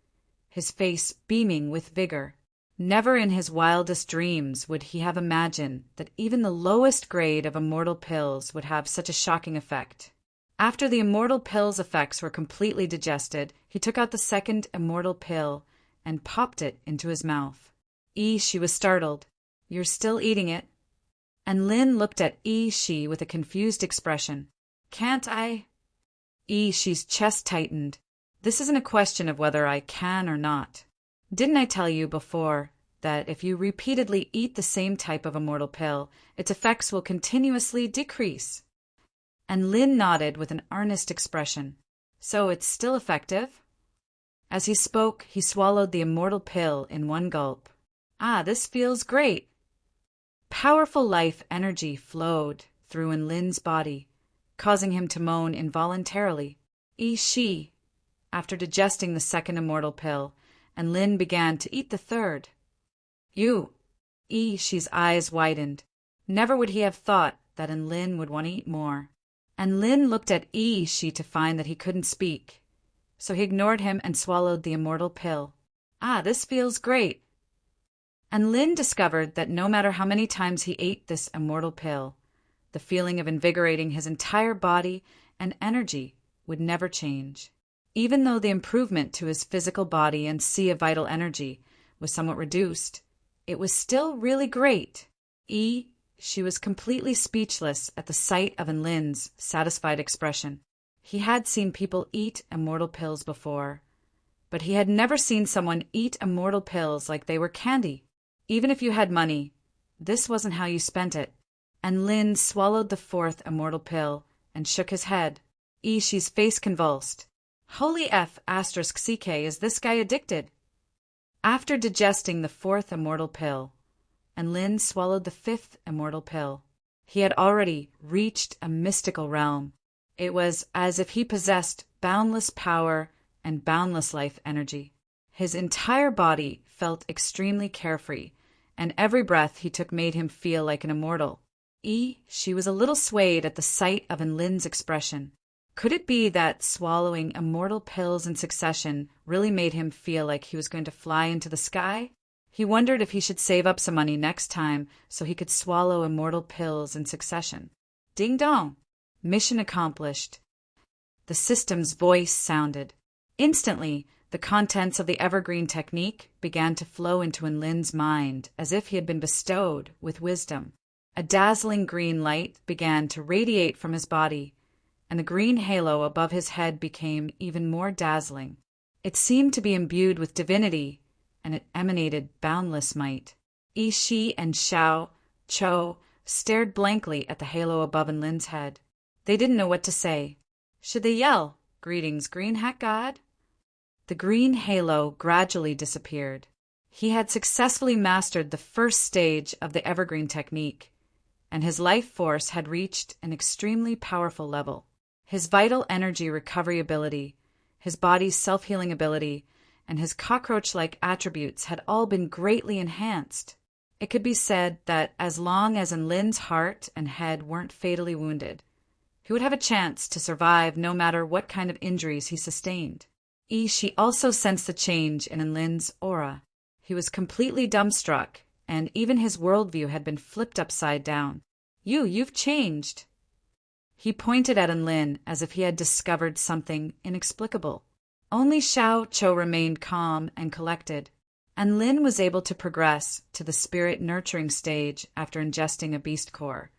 his face beaming with vigor. Never in his wildest dreams would he have imagined that even the lowest grade of immortal pills would have such a shocking effect. After the immortal pill's effects were completely digested, he took out the second immortal pill and popped it into his mouth. She was startled. "You're still eating it?" And Lin looked at Shi with a confused expression. "Can't I?" Shi's chest tightened. "This isn't a question of whether I can or not. Didn't I tell you before that if you repeatedly eat the same type of immortal pill, its effects will continuously decrease?" And Lin nodded with an earnest expression. "So it's still effective?" As he spoke, he swallowed the immortal pill in one gulp. "Ah, this feels great!" Powerful life energy flowed through Lin's body, causing him to moan involuntarily. Shi, after digesting the second immortal pill, and Lin began to eat the third. "You!" Shi's eyes widened. Never would he have thought that Lin would want to eat more. And Lin looked at Shi to find that he couldn't speak, so he ignored him and swallowed the immortal pill. "Ah, this feels great!" And Lin discovered that no matter how many times he ate this immortal pill, the feeling of invigorating his entire body and energy would never change. Even though the improvement to his physical body and sea of vital energy was somewhat reduced, it was still really great. She was completely speechless at the sight of Lin's satisfied expression. He had seen people eat immortal pills before, but he had never seen someone eat immortal pills like they were candy. Even if you had money, this wasn't how you spent it. And Lin swallowed the fourth immortal pill and shook his head. Shi's face convulsed. "Holy F*** is this guy addicted?" After digesting the fourth immortal pill, and Lin swallowed the fifth immortal pill, he had already reached a mystical realm. It was as if he possessed boundless power and boundless life energy. His entire body felt extremely carefree, and every breath he took made him feel like an immortal. She was a little swayed at the sight of Lin's expression. Could it be that swallowing immortal pills in succession really made him feel like he was going to fly into the sky? He wondered if he should save up some money next time so he could swallow immortal pills in succession. Ding dong! Mission accomplished. The system's voice sounded. Instantly, the contents of the evergreen technique began to flow into Lin's mind as if he had been bestowed with wisdom. A dazzling green light began to radiate from his body, and the green halo above his head became even more dazzling. It seemed to be imbued with divinity, and it emanated boundless might. Shi and Xiao Cho stared blankly at the halo above Lin's head. They didn't know what to say. Should they yell, "Greetings, Green Hat God"? The green halo gradually disappeared, He had successfully mastered the first stage of the evergreen technique, and his life force had reached an extremely powerful level. His vital energy recovery ability, his body's self-healing ability, and his cockroach-like attributes had all been greatly enhanced. It could be said that as long as Lin's heart and head weren't fatally wounded, he would have a chance to survive no matter what kind of injuries he sustained. She also sensed the change in Lin's aura. He was completely dumbstruck, and even his worldview had been flipped upside down. You've changed. He pointed at Lin as if he had discovered something inexplicable. Only Xiao Qiu remained calm and collected, and Lin was able to progress to the spirit nurturing stage after ingesting a beast core.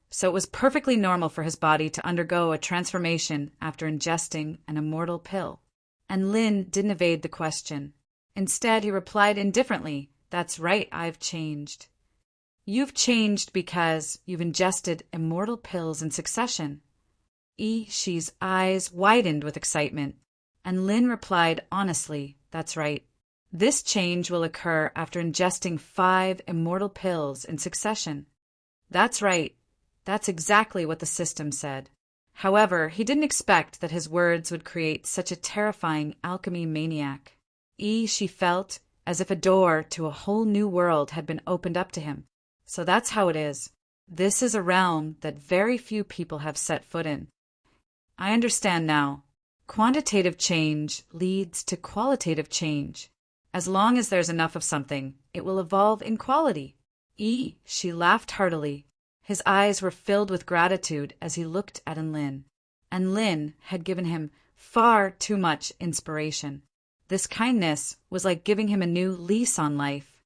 So it was perfectly normal for his body to undergo a transformation after ingesting an immortal pill. And Lin didn't evade the question. Instead, he replied indifferently, "That's right, I've changed." "You've changed because you've ingested immortal pills in succession." Shi's eyes widened with excitement, and Lin replied honestly, "That's right. This change will occur after ingesting 5 immortal pills in succession." "That's right. That's exactly what the system said." However, he didn't expect that his words would create such a terrifying alchemy maniac. She felt as if a door to a whole new world had been opened up to him. So that's how it is. This is a realm that very few people have set foot in. I understand now. Quantitative change leads to qualitative change. As long as there's enough of something, it will evolve in quality. She laughed heartily. His eyes were filled with gratitude as he looked at Lin. And Lin had given him far too much inspiration. This kindness was like giving him a new lease on life.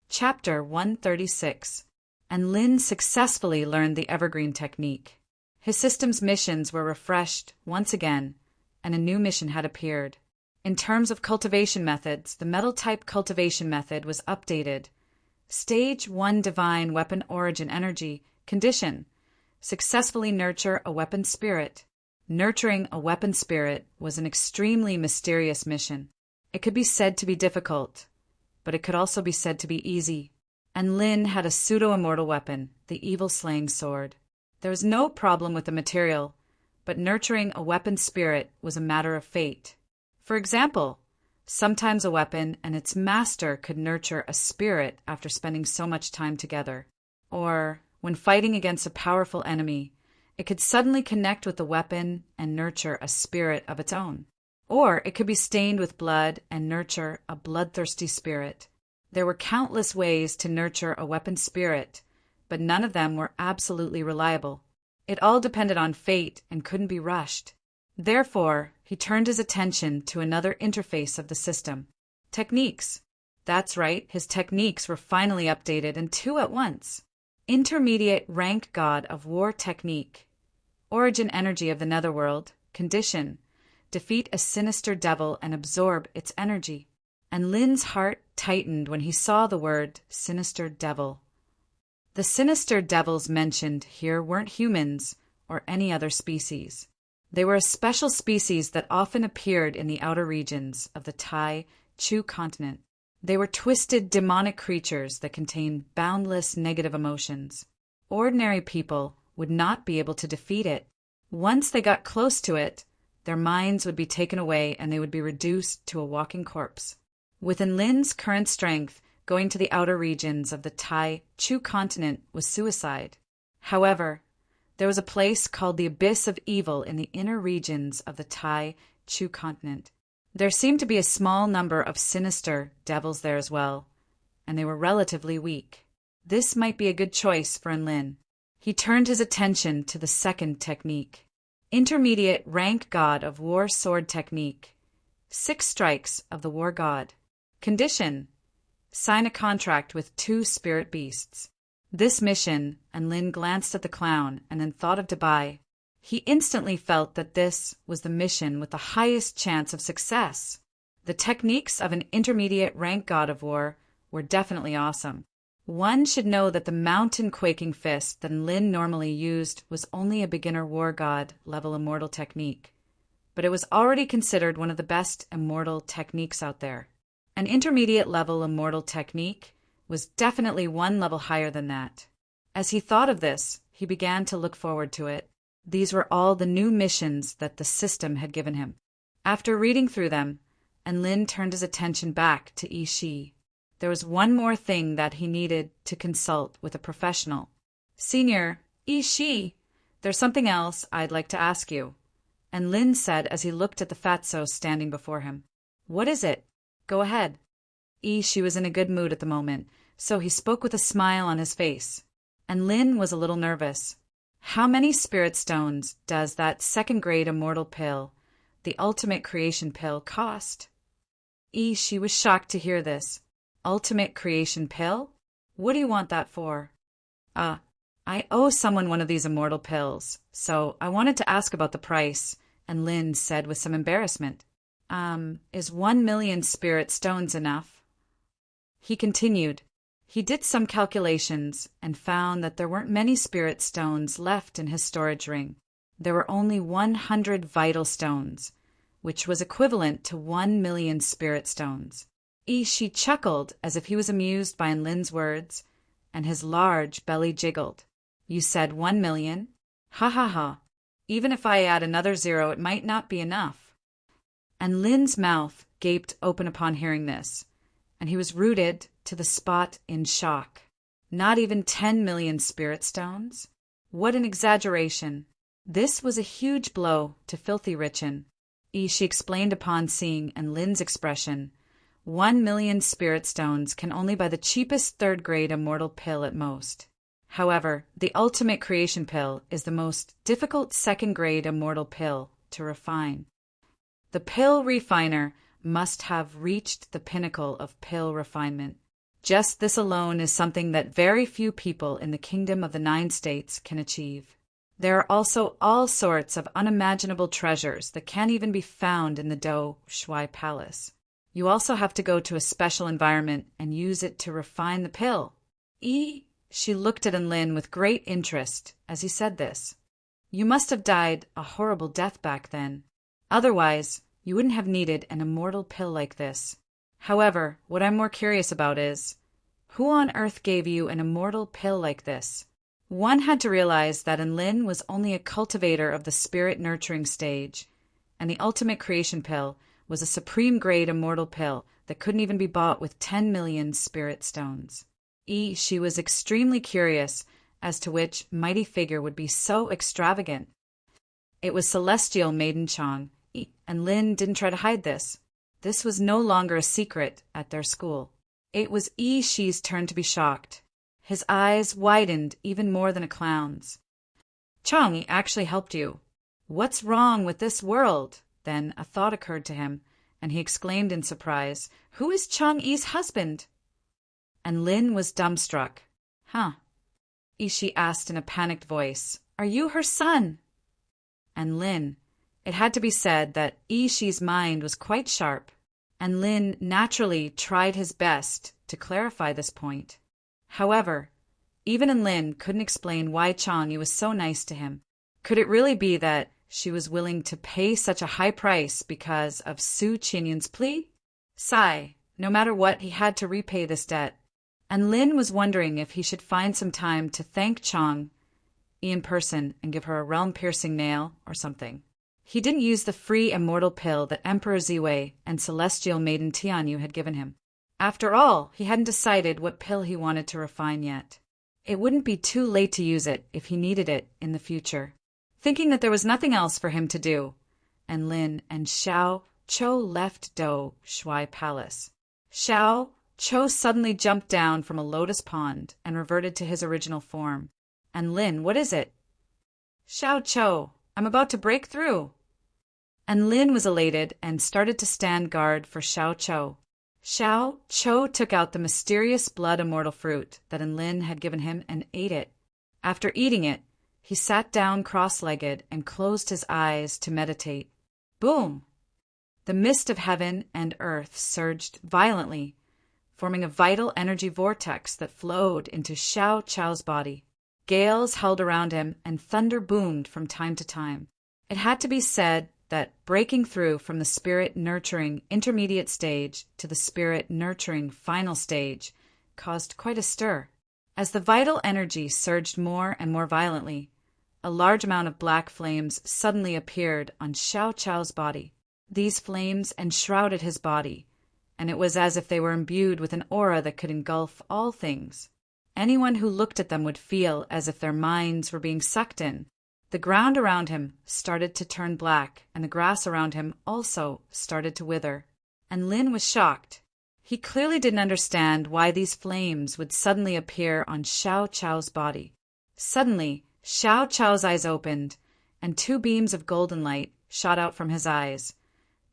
Chapter 136. And Lin successfully learned the evergreen technique. His system's missions were refreshed once again, and a new mission had appeared. In terms of cultivation methods, the metal-type cultivation method was updated. Stage 1 Divine Weapon Origin Energy. Condition: successfully nurture a weapon spirit. Nurturing a weapon spirit was an extremely mysterious mission. It could be said to be difficult, but it could also be said to be easy. And Lin had a pseudo-immortal weapon, the evil-slaying sword. There was no problem with the material, but nurturing a weapon spirit was a matter of fate. For example, sometimes a weapon and its master could nurture a spirit after spending so much time together. Or, when fighting against a powerful enemy, it could suddenly connect with the weapon and nurture a spirit of its own. Or it could be stained with blood and nurture a bloodthirsty spirit. There were countless ways to nurture a weapon spirit, but none of them were absolutely reliable. It all depended on fate and couldn't be rushed. Therefore, he turned his attention to another interface of the system. Techniques. That's right, his techniques were finally updated, and 2 at once. Intermediate rank god of war technique. Origin energy of the netherworld. Condition: defeat a sinister devil and absorb its energy. And Lin's heart tightened when he saw the word sinister devil. The sinister devils mentioned here weren't humans or any other species. They were a special species that often appeared in the outer regions of the Tai Chu continent. They were twisted demonic creatures that contained boundless negative emotions. Ordinary people would not be able to defeat it. Once they got close to it, their minds would be taken away and they would be reduced to a walking corpse. Within Lin's current strength, going to the outer regions of the Tai Chu continent was suicide. However, there was a place called the Abyss of Evil in the inner regions of the Tai Chu continent. There seemed to be a small number of sinister devils there as well, and they were relatively weak. This might be a good choice for Lin. He turned his attention to the second technique. Intermediate rank god of war sword technique. 6 strikes of the war god. Condition: sign a contract with 2 spirit beasts. This mission, and Lin glanced at the clown and then thought of Dubai. He instantly felt that this was the mission with the highest chance of success. The techniques of an intermediate rank god of war were definitely awesome. One should know that the mountain-quaking fist that Lin normally used was only a beginner war god level immortal technique, but it was already considered one of the best immortal techniques out there. An intermediate level immortal technique was definitely one level higher than that. As he thought of this, he began to look forward to it. These were all the new missions that the system had given him. After reading through them, Enlin turned his attention back to Yi Shi. There was one more thing that he needed to consult with a professional. "Senior, Yi Shi, there's something else I'd like to ask you," Enlin said as he looked at the fatso standing before him. "What is it? Go ahead." Yi Shi was in a good mood at the moment, so he spoke with a smile on his face. Enlin was a little nervous. "How many spirit stones does that second-grade immortal pill, the ultimate creation pill, cost?" Yi Shi was shocked to hear this. "Ultimate creation pill? What do you want that for?" I owe someone one of these immortal pills, so I wanted to ask about the price," Enlin said with some embarrassment. Is 1,000,000 spirit stones enough?" He continued. He did some calculations and found that there weren't many spirit stones left in his storage ring. There were only 100 vital stones, which was equivalent to 1,000,000 spirit stones. Yi Shi chuckled as if he was amused by Enlin's words, and his large belly jiggled. "You said 1,000,000? Ha ha ha. Even if I add another zero, it might not be enough." Enlin's mouth gaped open upon hearing this, and he was rooted to the spot in shock. Not even 10,000,000 spirit stones? What an exaggeration! This was a huge blow to filthy Richin. Yi Shi explained upon seeing Enlin's expression. 1,000,000 spirit stones can only buy the cheapest third-grade immortal pill at most. However, the ultimate creation pill is the most difficult second-grade immortal pill to refine. The pill refiner must have reached the pinnacle of pill refinement. Just this alone is something that very few people in the Kingdom of the 9 States can achieve. There are also all sorts of unimaginable treasures that can't even be found in the Do Shui Palace. You also have to go to a special environment and use it to refine the pill. She looked at Enlin with great interest as he said this. "You must have died a horrible death back then. Otherwise, you wouldn't have needed an immortal pill like this. However, what I'm more curious about is, who on earth gave you an immortal pill like this?" One had to realize that Enlin was only a cultivator of the spirit nurturing stage, and the ultimate creation pill was a supreme grade immortal pill that couldn't even be bought with 10,000,000 spirit stones. She was extremely curious as to which mighty figure would be so extravagant. It was Celestial Maiden Chang, and Lin didn't try to hide this. This was no longer a secret at their school. It was Yi Shi's turn to be shocked. His eyes widened even more than a clown's. "Chang actually helped you. What's wrong with this world?" Then a thought occurred to him, and he exclaimed in surprise, "Who is Chang Yi's husband?" And Lin was dumbstruck. "Huh?" Ishi asked in a panicked voice. "Are you her son?" And Lin, it had to be said that Ishi's mind was quite sharp, and Lin naturally tried his best to clarify this point. However, even Lin couldn't explain why Changyi was so nice to him. Could it really be that she was willing to pay such a high price because of Su Qinyun's plea? Sigh, no matter what, he had to repay this debt. And Lin was wondering if he should find some time to thank Changyi in person and give her a realm-piercing nail or something. He didn't use the free immortal pill that Emperor Ziwei and Celestial Maiden Tianyu had given him. After all, he hadn't decided what pill he wanted to refine yet. It wouldn't be too late to use it if he needed it in the future. Thinking that there was nothing else for him to do, and Lin and Xiao Chou left Do Shui Palace. Xiao Chou suddenly jumped down from a lotus pond and reverted to his original form. "And Lin, what is it?" "Xiao Chou, I'm about to break through." And Lin was elated and started to stand guard for Xiao Chou. Xiao Chou took out the mysterious blood immortal fruit that Lin had given him and ate it. After eating it, he sat down cross-legged and closed his eyes to meditate. Boom! The mist of heaven and earth surged violently, forming a vital energy vortex that flowed into Xiao Chou's body. Gales howled around him and thunder boomed from time to time. It had to be said that breaking through from the spirit-nurturing intermediate stage to the spirit-nurturing final stage caused quite a stir. As the vital energy surged more and more violently, a large amount of black flames suddenly appeared on Xiao Chao's body. These flames enshrouded his body, and it was as if they were imbued with an aura that could engulf all things. Anyone who looked at them would feel as if their minds were being sucked in. The ground around him started to turn black, and the grass around him also started to wither. And Lin was shocked. He clearly didn't understand why these flames would suddenly appear on Xiao Chao's body. Suddenly, Xiao Chao's eyes opened, and two beams of golden light shot out from his eyes,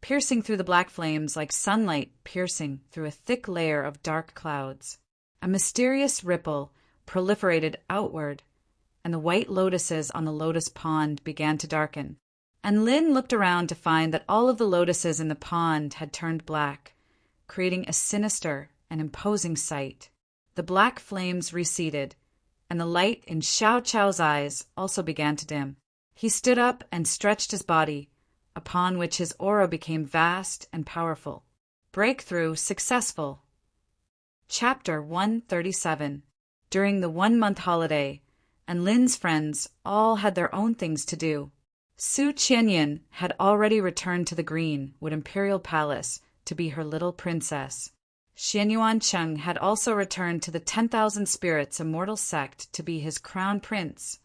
piercing through the black flames like sunlight piercing through a thick layer of dark clouds. A mysterious ripple proliferated outward, and the white lotuses on the lotus pond began to darken. And Lin looked around to find that all of the lotuses in the pond had turned black, creating a sinister and imposing sight. The black flames receded, and the light in Xiao Chao's eyes also began to dim. He stood up and stretched his body, upon which his aura became vast and powerful. Breakthrough successful. Chapter 137. During the 1-month holiday, and Lin's friends all had their own things to do. Su Qianyin had already returned to the Greenwood Imperial Palace to be her little princess. Xianyuan Cheng had also returned to the 10,000 Spirits Immortal Sect to be his crown prince.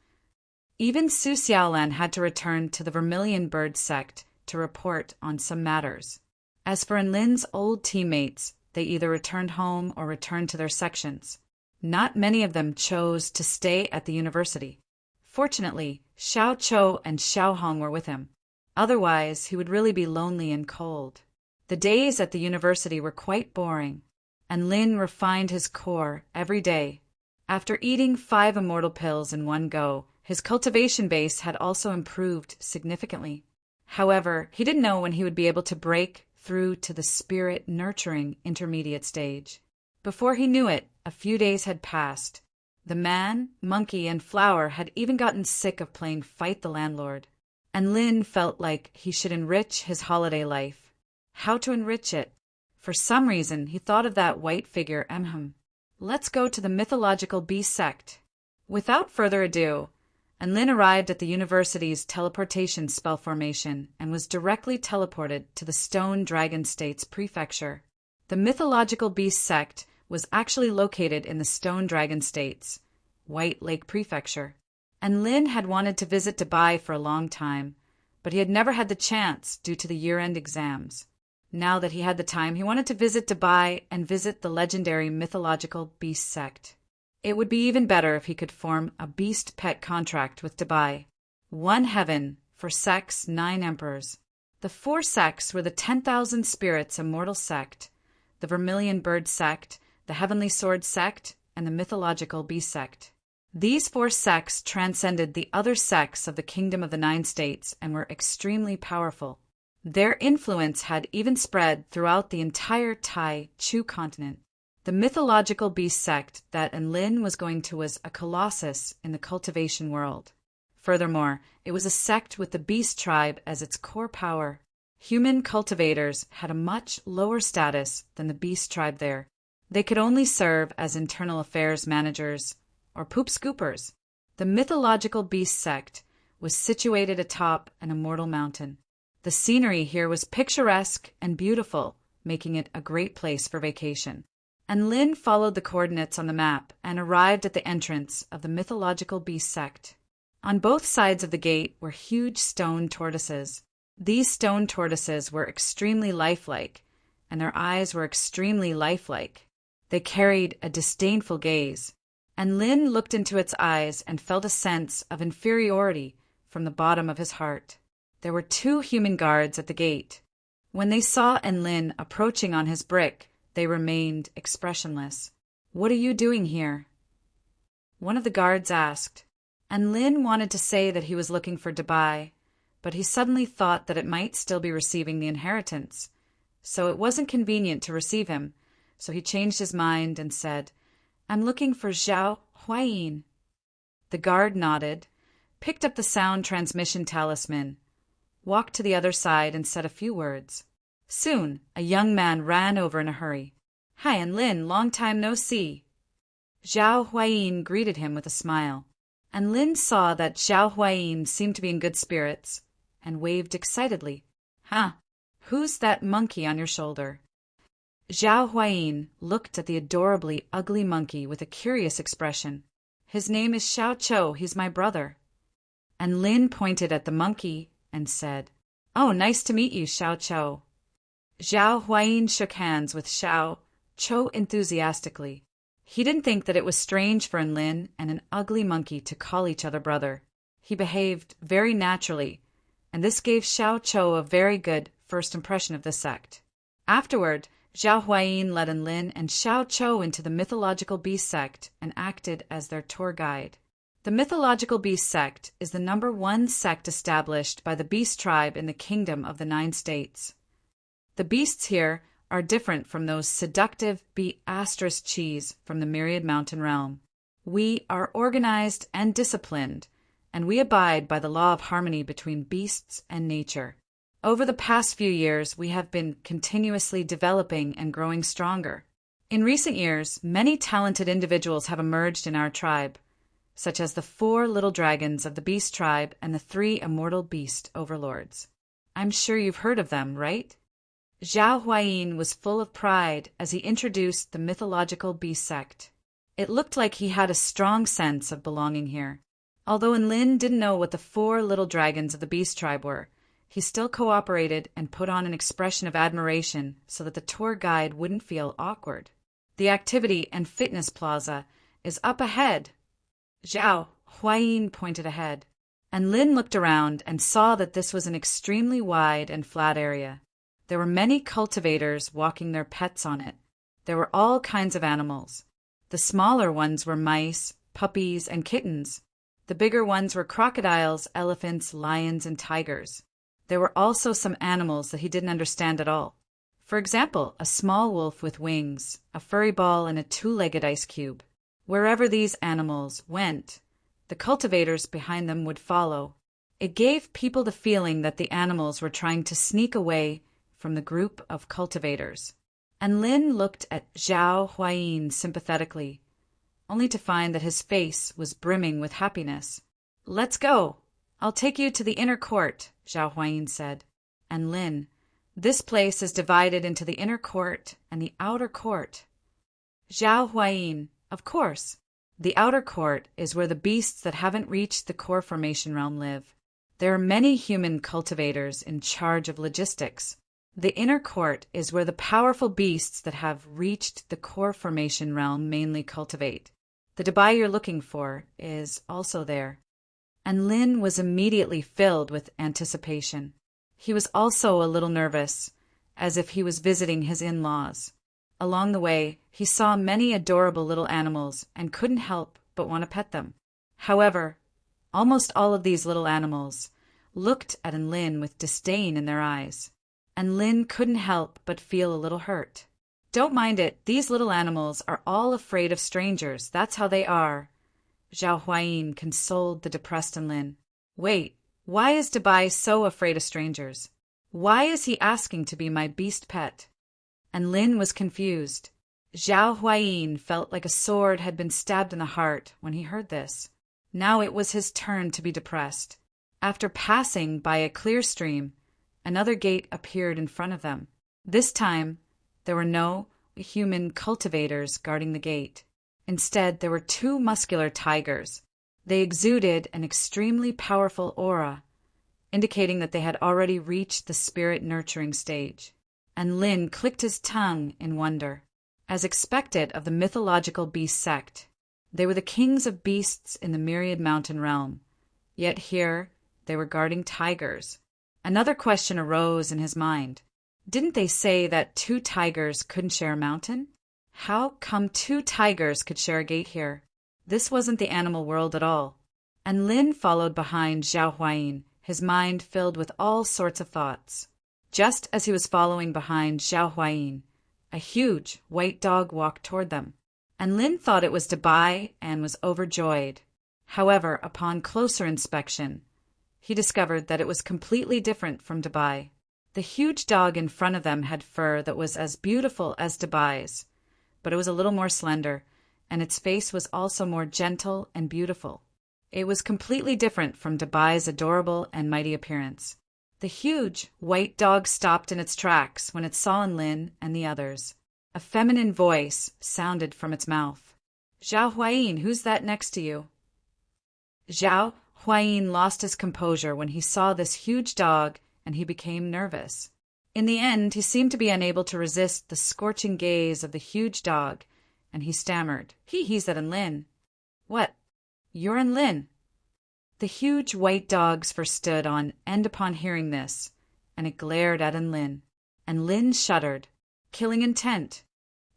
Even Su Xiaolan had to return to the Vermilion Bird Sect to report on some matters. As for Lin's old teammates, they either returned home or returned to their sections. Not many of them chose to stay at the university. Fortunately, Xiao Chou and Xiao Hong were with him. Otherwise, he would really be lonely and cold. The days at the university were quite boring, and Lin refined his core every day. After eating 5 immortal pills in one go, his cultivation base had also improved significantly. However, he didn't know when he would be able to break through to the spirit-nurturing intermediate stage. Before he knew it, a few days had passed. The man, monkey, and flower had even gotten sick of playing fight the landlord, and Lin felt like he should enrich his holiday life. How to enrich it? For some reason, he thought of that white figure, Let's go to the mythological beast sect. Without further ado, Lin arrived at the university's teleportation spell formation and was directly teleported to the Stone Dragon State's prefecture. The mythological beast sect was actually located in the Stone Dragon State's White Lake Prefecture, and Lin had wanted to visit Dubai for a long time, but he had never had the chance due to the year-end exams. Now that he had the time, he wanted to visit Dubai and visit the legendary mythological beast sect. It would be even better if he could form a beast pet contract with Dubai. 1 heaven for sects, 9 emperors. The 4 sects were the 10,000 Spirits Immortal Sect, the Vermilion Bird Sect, the Heavenly Sword Sect, and the Mythological Beast Sect. These 4 sects transcended the other sects of the Kingdom of the 9 States and were extremely powerful. Their influence had even spread throughout the entire Tai Chu continent. The mythological beast sect that Lin was going to was a colossus in the cultivation world. Furthermore, it was a sect with the beast tribe as its core power. Human cultivators had a much lower status than the beast tribe there. They could only serve as internal affairs managers or poop scoopers. The mythological beast sect was situated atop an immortal mountain. The scenery here was picturesque and beautiful, making it a great place for vacation. And Lin followed the coordinates on the map and arrived at the entrance of the mythological beast sect. On both sides of the gate were huge stone tortoises. These stone tortoises were extremely lifelike, and their eyes were extremely lifelike. They carried a disdainful gaze, and Lin looked into its eyes and felt a sense of inferiority from the bottom of his heart. There were 2 human guards at the gate. When they saw Lin approaching on his brick, they remained expressionless. "What are you doing here?" one of the guards asked. And Lin wanted to say that he was looking for Dubai, but he suddenly thought that it might still be receiving the inheritance, so it wasn't convenient to receive him, so he changed his mind and said, "I'm looking for Zhao Huayin." The guard nodded, picked up the sound transmission talisman, walked to the other side and said a few words. Soon, a young man ran over in a hurry. "Hi, and Lin, long time no see." Zhao Huayin greeted him with a smile, and Lin saw that Zhao Huayin seemed to be in good spirits, and waved excitedly. "Huh, who's that monkey on your shoulder?" Zhao Huayin looked at the adorably ugly monkey with a curious expression. "His name is Xiao Chou, he's my brother." And Lin pointed at the monkey and said, "Oh, nice to meet you, Xiao Chou." Zhao Huayin shook hands with Xiao Chou enthusiastically. He didn't think that it was strange for Lin and an ugly monkey to call each other brother. He behaved very naturally, and this gave Xiao Chou a very good first impression of the sect. Afterward, Zhao Huayin led Lin and Xiao Chou into the mythological beast sect and acted as their tour guide. The mythological beast sect is the #1 sect established by the beast tribe in the Kingdom of the 9 States. The beasts here are different from those seductive cheese from the Myriad Mountain realm. We are organized and disciplined, and we abide by the law of harmony between beasts and nature. Over the past few years, we have been continuously developing and growing stronger. In recent years, many talented individuals have emerged in our tribe, such as the 4 little dragons of the beast tribe and the 3 immortal beast overlords. I'm sure you've heard of them, right? Zhao Huayin was full of pride as he introduced the mythological beast sect. It looked like he had a strong sense of belonging here. Although Lin didn't know what the 4 little dragons of the beast tribe were, he still cooperated and put on an expression of admiration so that the tour guide wouldn't feel awkward. "The activity and fitness plaza is up ahead." Zhao Huayin pointed ahead, and Lin looked around and saw that this was an extremely wide and flat area. There were many cultivators walking their pets on it. There were all kinds of animals. The smaller ones were mice, puppies, and kittens. The bigger ones were crocodiles, elephants, lions, and tigers. There were also some animals that he didn't understand at all. For example, a small wolf with wings, a furry ball, and a 2-legged ice cube. Wherever these animals went, the cultivators behind them would follow. It gave people the feeling that the animals were trying to sneak away from the group of cultivators. And Lin looked at Zhao Huayin sympathetically, only to find that his face was brimming with happiness. "Let's go. I'll take you to the inner court," Zhao Huayin said. And Lin, "This place is divided into the inner court and the outer court." Zhao Huayin, "Of course. The outer court is where the beasts that haven't reached the core formation realm live. There are many human cultivators in charge of logistics. The inner court is where the powerful beasts that have reached the core formation realm mainly cultivate. The Dubai you're looking for is also there." And Lin was immediately filled with anticipation. He was also a little nervous, as if he was visiting his in-laws. Along the way, he saw many adorable little animals and couldn't help but want to pet them. However, almost all of these little animals looked at Lin with disdain in their eyes, and Lin couldn't help but feel a little hurt. "Don't mind it, these little animals are all afraid of strangers, that's how they are." Zhao Huayin consoled the depressed Lin. "Wait, why is Dubai so afraid of strangers? Why is he asking to be my beast pet?" And Lin was confused. Zhao Huayin felt like a sword had been stabbed in the heart when he heard this. Now it was his turn to be depressed. After passing by a clear stream, another gate appeared in front of them. This time, there were no human cultivators guarding the gate. Instead, there were 2 muscular tigers. They exuded an extremely powerful aura, indicating that they had already reached the spirit nurturing stage. And Lin clicked his tongue in wonder. As expected of the mythological beast sect, they were the kings of beasts in the Myriad Mountain realm. Yet here, they were guarding tigers. Another question arose in his mind. Didn't they say that 2 tigers couldn't share a mountain? How come 2 tigers could share a gate here? This wasn't the animal world at all. And Lin followed behind Zhao Huayin, his mind filled with all sorts of thoughts. Just as he was following behind Zhao Huayin, a huge white dog walked toward them, and Lin thought it was Dubai and was overjoyed. However, upon closer inspection, he discovered that it was completely different from Dubai. The huge dog in front of them had fur that was as beautiful as Dubai's, but it was a little more slender, and its face was also more gentle and beautiful. It was completely different from Dubai's adorable and mighty appearance. The huge, white dog stopped in its tracks when it saw Lin and the others. A feminine voice sounded from its mouth. "Zhao Huayin, who's that next to you?" Zhao Huayin lost his composure when he saw this huge dog, and he became nervous. In the end, he seemed to be unable to resist the scorching gaze of the huge dog, and he stammered, "He's that Lin." "What? You're Lin?" The huge white dog's fur stood on end upon hearing this, and it glared at Lin, and Lin shuddered. Killing intent.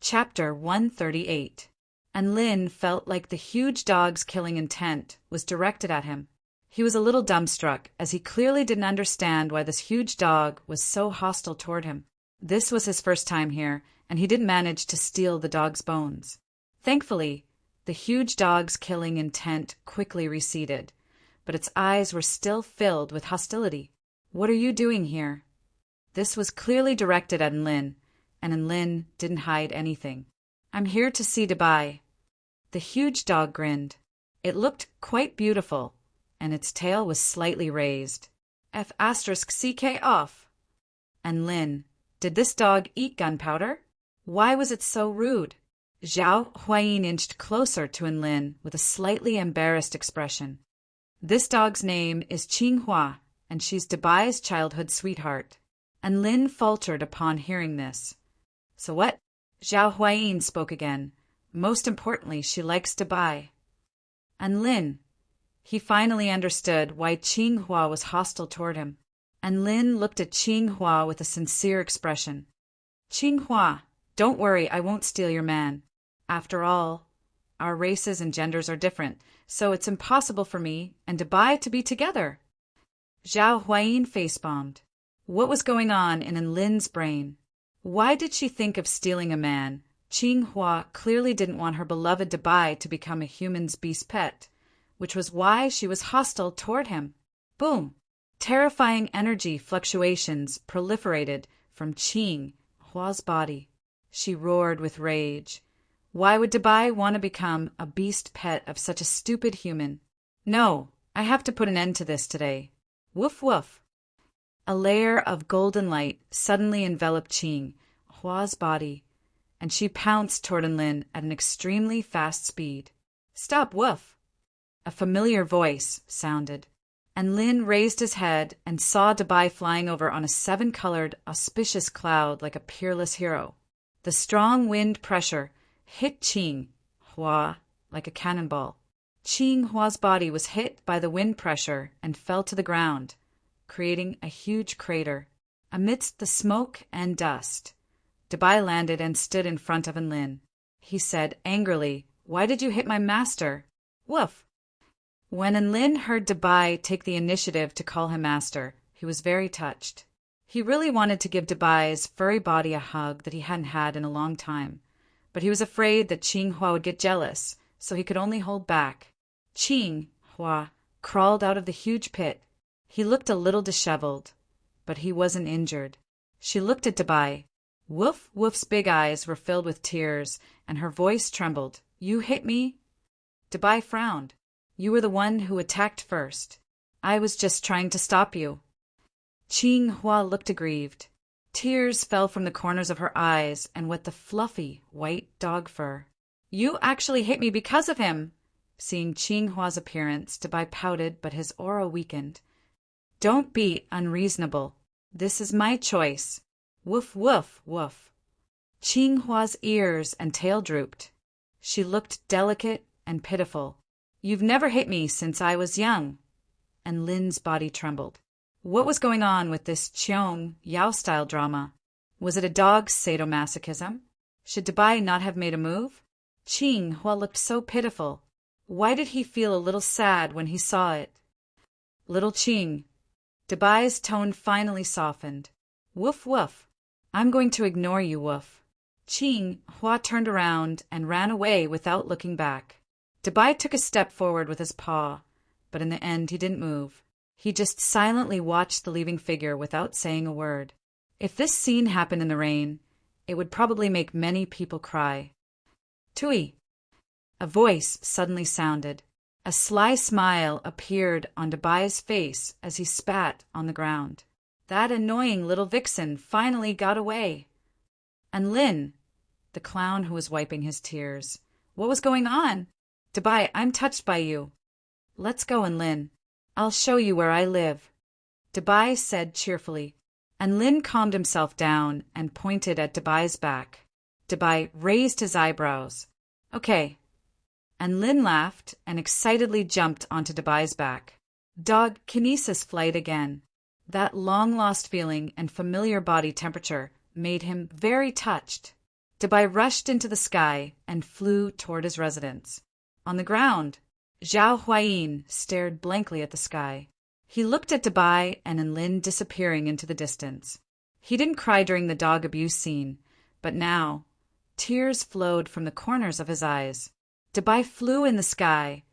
Chapter 138. And Lin felt like the huge dog's killing intent was directed at him. He was a little dumbstruck, as he clearly didn't understand why this huge dog was so hostile toward him. This was his first time here, and he didn't manage to steal the dog's bones. Thankfully, the huge dog's killing intent quickly receded, but its eyes were still filled with hostility. "What are you doing here?" This was clearly directed at Lin, and Lin didn't hide anything. "I'm here to see Dubai." The huge dog grinned. It looked quite beautiful, and its tail was slightly raised. F***CK off. And Lin, did this dog eat gunpowder? Why was it so rude? Zhao Huayin inched closer to Lin with a slightly embarrassed expression. "This dog's name is Qinghua, and she's Dubai's childhood sweetheart." And Lin faltered upon hearing this. "So what?" Zhao Huayin spoke again. "Most importantly, she likes Dubai." And Lin, he finally understood why Qinghua was hostile toward him. And Lin looked at Qinghua with a sincere expression. "Qinghua, don't worry, I won't steal your man. After all, our races and genders are different, so it's impossible for me and Dubai to be together." Zhao Huayin face-bombed. What was going on in Lin's brain? Why did she think of stealing a man? Qinghua clearly didn't want her beloved Dubai to become a human's beast pet, which was why she was hostile toward him. Boom! Terrifying energy fluctuations proliferated from Qinghua's body. She roared with rage. Why would Dubai want to become a beast pet of such a stupid human? "No, I have to put an end to this today." Woof woof. A layer of golden light suddenly enveloped Qinghua's body, and she pounced toward Lin at an extremely fast speed. "Stop, woof!" A familiar voice sounded, and Lin raised his head and saw Dubai flying over on a seven-colored, auspicious cloud like a peerless hero. The strong wind pressure hit Qinghua like a cannonball. Qinghua's body was hit by the wind pressure and fell to the ground, creating a huge crater. Amidst the smoke and dust, Dubai landed and stood in front of Lin. He said angrily, "Why did you hit my master?" Woof! When Lin heard Dubai take the initiative to call him master, he was very touched. He really wanted to give Dubai's furry body a hug that he hadn't had in a long time, but he was afraid that Qinghua would get jealous, so he could only hold back. Qinghua crawled out of the huge pit. He looked a little disheveled, but he wasn't injured. She looked at Dubai. Woof Woof's big eyes were filled with tears, and her voice trembled. "You hit me?" Dubai frowned. "You were the one who attacked first. I was just trying to stop you." Qinghua looked aggrieved. Tears fell from the corners of her eyes and wet the fluffy, white dog fur. "You actually hit me because of him!" Seeing Qinghua's appearance, Dubai pouted, but his aura weakened. "Don't be unreasonable. This is my choice." Woof, woof, woof. Qinghua's ears and tail drooped. She looked delicate and pitiful. "You've never hit me since I was young." And Lin's body trembled. What was going on with this Qiong Yao-style drama? Was it a dog's sadomasochism? Should Dubai not have made a move? Qinghua looked so pitiful. Why did he feel a little sad when he saw it? "Little Qing." Dubai's tone finally softened. "Woof, woof. I'm going to ignore you, woof." Qinghua turned around and ran away without looking back. Dubai took a step forward with his paw, but in the end he didn't move. He just silently watched the leaving figure without saying a word. If this scene happened in the rain, it would probably make many people cry. Tui! A voice suddenly sounded. A sly smile appeared on Debai's face as he spat on the ground. That annoying little vixen finally got away. And Lin, the clown who was wiping his tears. What was going on? Debai, I'm touched by you. Let's go, Lin. I'll show you where I live, Debai said cheerfully. And Lin calmed himself down and pointed at Debai's back. Debai raised his eyebrows. Okay. And Lin laughed and excitedly jumped onto Debai's back. Dog kinesis flight again. That long-lost feeling and familiar body temperature made him very touched. Debai rushed into the sky and flew toward his residence. On the ground, Zhao Huayin stared blankly at the sky. He looked at Debai and Lin disappearing into the distance. He didn't cry during the dog abuse scene, but now tears flowed from the corners of his eyes. Debai flew in the sky,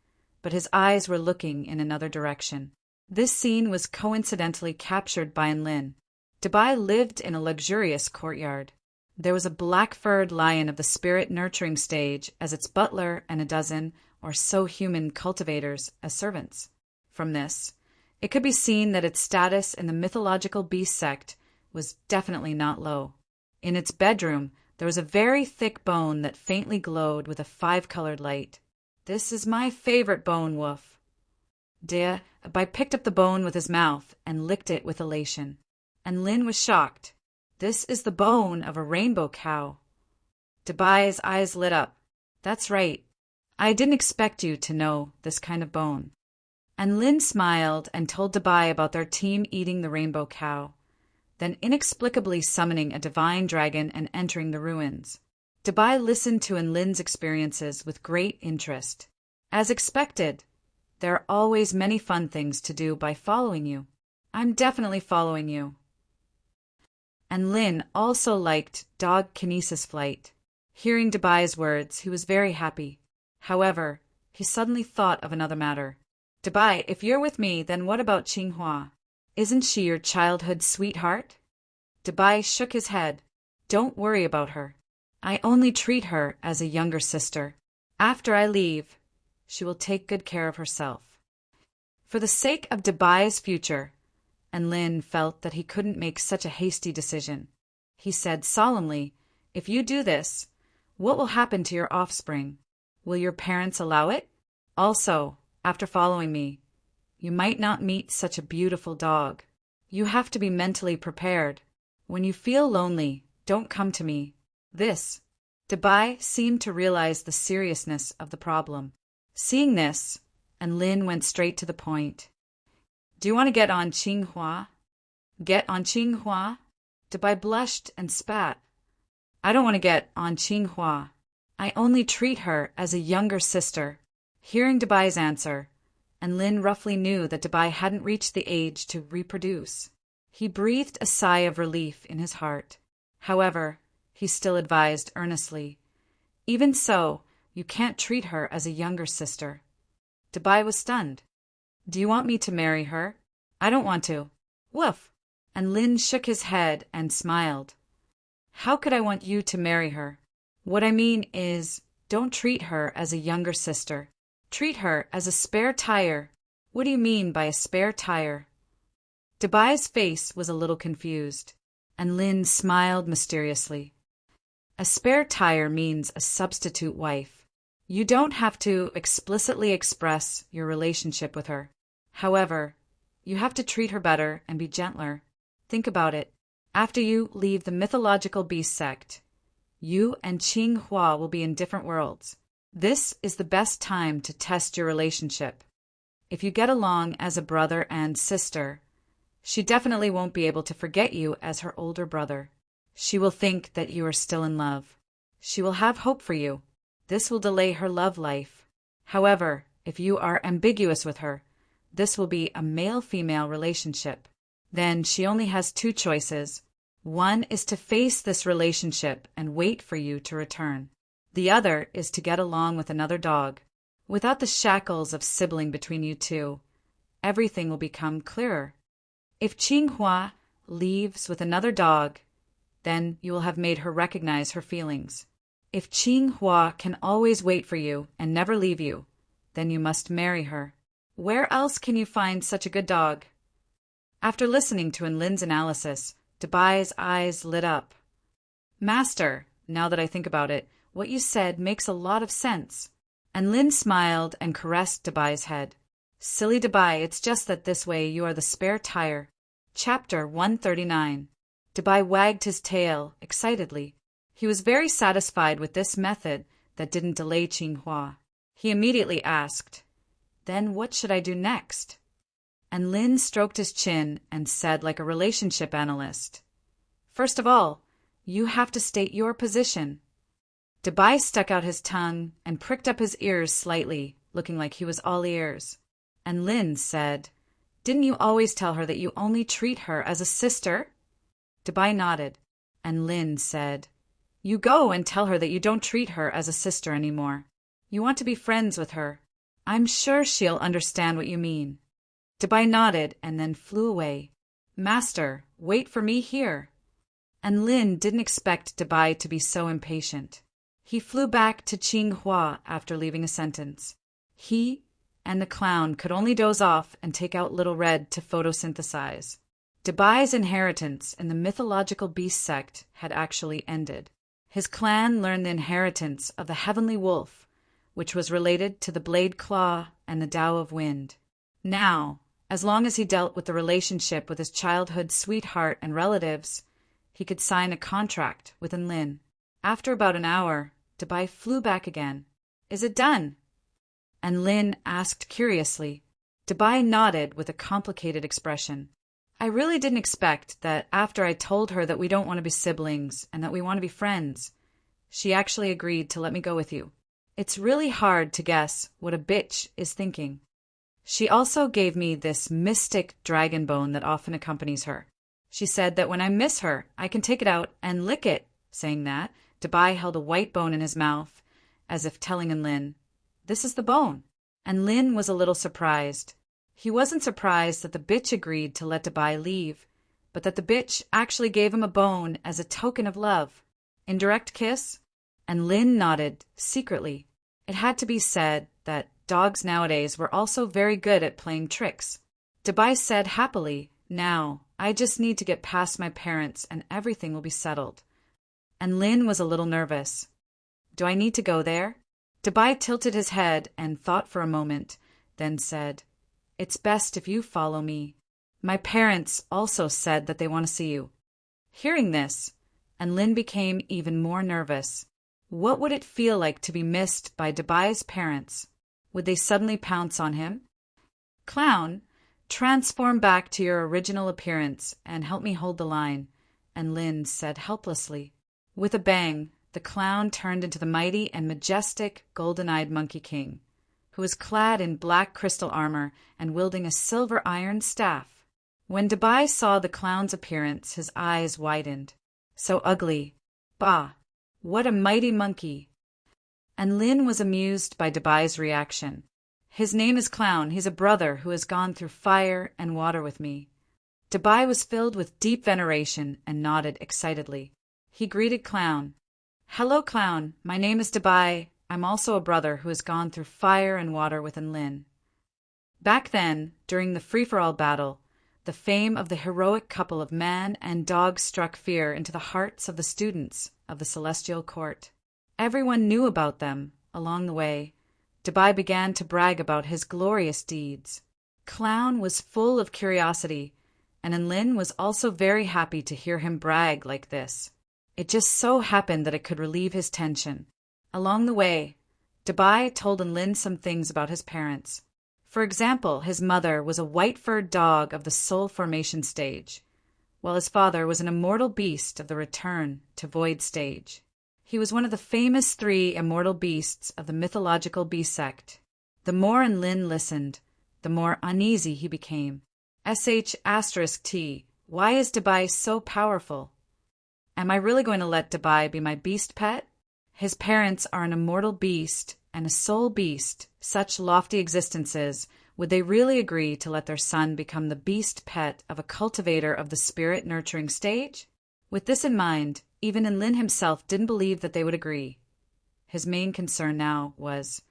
but his eyes were looking in another direction. This scene was coincidentally captured by Lin. Debai lived in a luxurious courtyard. There was a black-furred lion of the spirit-nurturing stage as its butler and a dozen or so human cultivators as servants. From this, it could be seen that its status in the mythological beast sect was definitely not low. In its bedroom, there was a very thick bone that faintly glowed with a 5-colored light. This is my favorite bone, Woof. Debai picked up the bone with his mouth and licked it with elation. And Lin was shocked. This is the bone of a rainbow cow. Debai's eyes lit up. That's right. I didn't expect you to know this kind of bone. And Lin smiled and told Debai about their team eating the rainbow cow, then inexplicably summoning a divine dragon and entering the ruins. Debai listened to Lin's experiences with great interest. As expected, there are always many fun things to do by following you. I'm definitely following you. And Lin also liked dog kinesis flight. Hearing Debai's words, he was very happy. However, he suddenly thought of another matter. Debai, if you're with me, then what about Qinghua? Isn't she your childhood sweetheart? Debai shook his head. Don't worry about her. I only treat her as a younger sister. After I leave, she will take good care of herself. For the sake of Debai's future, and Lin felt that he couldn't make such a hasty decision. He said solemnly, if you do this, what will happen to your offspring? Will your parents allow it? Also, after following me, you might not meet such a beautiful dog. You have to be mentally prepared. When you feel lonely, don't come to me. Debai seemed to realize the seriousness of the problem. Seeing this, and Lin went straight to the point. Do you want to get on Qinghua? Get on Qinghua? Debai blushed and spat. I don't want to get on Qinghua. I only treat her as a younger sister. Hearing Debai's answer, and Lin roughly knew that Debai hadn't reached the age to reproduce. He breathed a sigh of relief in his heart. However, he still advised earnestly, even so, you can't treat her as a younger sister. Debai was stunned. Do you want me to marry her? I don't want to. Woof! And Lin shook his head and smiled. How could I want you to marry her? What I mean is, don't treat her as a younger sister. Treat her as a spare tire. What do you mean by a spare tire? Debai's face was a little confused, and Lin smiled mysteriously. A spare tire means a substitute wife. You don't have to explicitly express your relationship with her. However, you have to treat her better and be gentler. Think about it. After you leave the mythological beast sect, you and Qinghua will be in different worlds. This is the best time to test your relationship. If you get along as a brother and sister, she definitely won't be able to forget you as her older brother. She will think that you are still in love. She will have hope for you. This will delay her love life. However, if you are ambiguous with her, this will be a male-female relationship. Then she only has 2 choices. One is to face this relationship and wait for you to return. The other is to get along with another dog, without the shackles of sibling between you two. everything will become clearer. If Qinghua leaves with another dog, then you will have made her recognize her feelings. If Qinghua can always wait for you and never leave you, then you must marry her. Where else can you find such a good dog? After listening to Lin's analysis, Dabai's eyes lit up. Master, now that I think about it, what you said makes a lot of sense. And Lin smiled and caressed Dabai's head. Silly Dabai, it's just that this way you are the spare tire. Chapter 139. Dabai wagged his tail excitedly. He was very satisfied with this method that didn't delay Qinghua. He immediately asked, "Then what should I do next?" And Lin stroked his chin and said like a relationship analyst, "First of all, you have to state your position." Dabai stuck out his tongue and pricked up his ears slightly, looking like he was all ears. And Lin said, "Didn't you always tell her that you only treat her as a sister?" Dabai nodded, and Lin said, "You go and tell her that you don't treat her as a sister anymore. You want to be friends with her. I'm sure she'll understand what you mean." Dabai nodded and then flew away. "Master, wait for me here." And Lin didn't expect Dabai to be so impatient. He flew back to Qinghua after leaving a sentence. He and the clown could only doze off and take out Little Red to photosynthesize. Dabai's inheritance in the mythological beast sect had actually ended. His clan learned the inheritance of the heavenly wolf, which was related to the blade claw and the Tao of wind. Now, as long as he dealt with the relationship with his childhood sweetheart and relatives, he could sign a contract with Lin. After about an hour, Dabai flew back again. "Is it done?" And Lin asked curiously. Dabai nodded with a complicated expression. "I really didn't expect that after I told her that we don't want to be siblings and that we want to be friends, she actually agreed to let me go with you. It's really hard to guess what a bitch is thinking. She also gave me this mystic dragon bone that often accompanies her. She said that when I miss her, I can take it out and lick it." Saying that, Dabai held a white bone in his mouth, as if telling Lin, "This is the bone." And Lin was a little surprised. He wasn't surprised that the bitch agreed to let Dabai leave, but that the bitch actually gave him a bone as a token of love. Indirect kiss? And Lin nodded, secretly. It had to be said that dogs nowadays were also very good at playing tricks. Dabai said happily, "Now, I just need to get past my parents and everything will be settled." And Lin was a little nervous. "Do I need to go there?" Dabai tilted his head and thought for a moment, then said, "It's best if you follow me. My parents also said that they want to see you." Hearing this, and Lin became even more nervous. What would it feel like to be missed by Dabai's parents? Would they suddenly pounce on him? "Clown, transform back to your original appearance and help me hold the line," and Lin said helplessly. With a bang, the clown turned into the mighty and majestic golden-eyed Monkey King, who was clad in black crystal armor and wielding a silver iron staff. When Dabai saw the clown's appearance, his eyes widened. So ugly. Bah! What a mighty monkey! And Lin was amused by Dabai's reaction. "His name is Clown. He's a brother who has gone through fire and water with me." Dabai was filled with deep veneration and nodded excitedly. He greeted Clown. "Hello, Clown. My name is Dabai. I'm also a brother who has gone through fire and water with Lin." Back then, during the free-for-all battle, the fame of the heroic couple of man and dog struck fear into the hearts of the students of the Celestial Court. Everyone knew about them. Along the way, Dabai began to brag about his glorious deeds. Clown was full of curiosity, and Lin was also very happy to hear him brag like this. It just so happened that it could relieve his tension. Along the way, Dabai told Lin some things about his parents. For example, his mother was a white-furred dog of the soul formation stage, while his father was an immortal beast of the return to void stage. He was one of the famous 3 immortal beasts of the mythological beast sect. The more Lin listened, the more uneasy he became. **T. Why is Dabai so powerful? Am I really going to let Dabai be my beast pet? His parents are an immortal beast and a soul beast. Such lofty existences Would they really agree to let their son become the beast pet of a cultivator of the spirit-nurturing stage? With this in mind, even Lin himself didn't believe that they would agree. His main concern now was,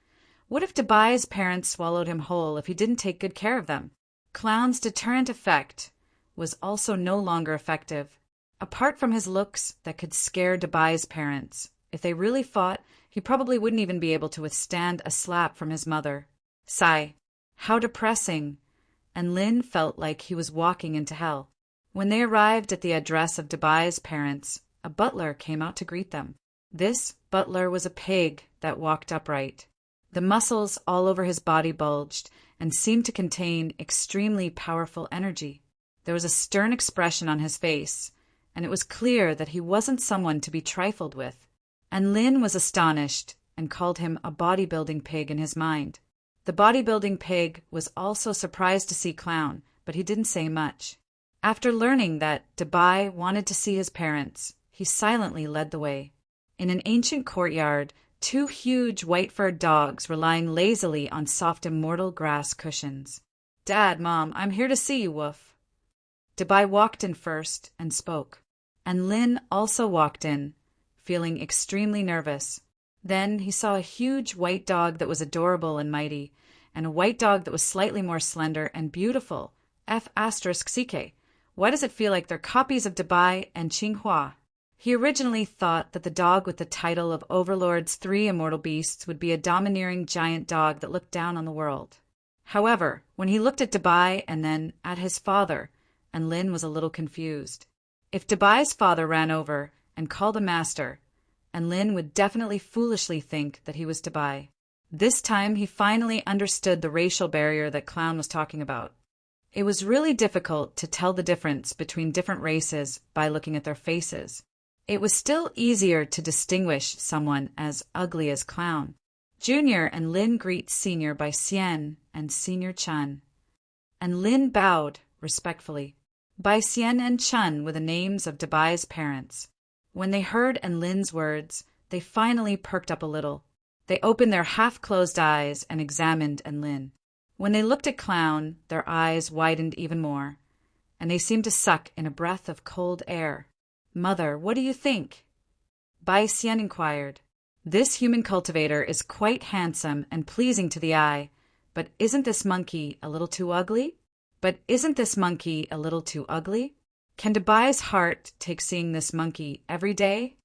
what if Debai's parents swallowed him whole if he didn't take good care of them? Clown's deterrent effect was also no longer effective. Apart from his looks that could scare Debai's parents, if they really fought, he probably wouldn't even be able to withstand a slap from his mother. Sigh. How depressing. And Lin felt like he was walking into hell. When they arrived at the address of Debai's parents, a butler came out to greet them. This butler was a pig that walked upright. The muscles all over his body bulged and seemed to contain extremely powerful energy. There was a stern expression on his face, and it was clear that he wasn't someone to be trifled with. And Lin was astonished and called him a bodybuilding pig in his mind. The bodybuilding pig was also surprised to see Clown, but he didn't say much. After learning that Debai wanted to see his parents, he silently led the way. In an ancient courtyard, 2 huge white-furred dogs were lying lazily on soft immortal grass cushions. "Dad, Mom, I'm here to see you, Woof." Debai walked in first and spoke, and Lin also walked in, feeling extremely nervous. Then he saw a huge white dog that was adorable and mighty, and a white dog that was slightly more slender and beautiful. F***ck. Why does it feel like they're copies of Debai and Qinghua? He originally thought that the dog with the title of Overlord's 3 immortal beasts would be a domineering giant dog that looked down on the world. However, when he looked at Debai and then at his father, and Lin was a little confused. If Debai's father ran over and called a master, and Lin would definitely foolishly think that he was Debai. This time he finally understood the racial barrier that Clown was talking about. It was really difficult to tell the difference between different races by looking at their faces. It was still easier to distinguish someone as ugly as Clown. Junior and Lin greet Senior by Xian and Senior Chun, and Lin bowed respectfully. Bai Xian and Chun were the names of Debai's parents. When they heard Lin's words, they finally perked up a little. They opened their half-closed eyes and examined Lin. When they looked at Clown, their eyes widened even more, and they seemed to suck in a breath of cold air. "Mother, what do you think?" Bai Xian inquired. "This human cultivator is quite handsome and pleasing to the eye, but isn't this monkey a little too ugly? Can Debai's heart take seeing this monkey every day?"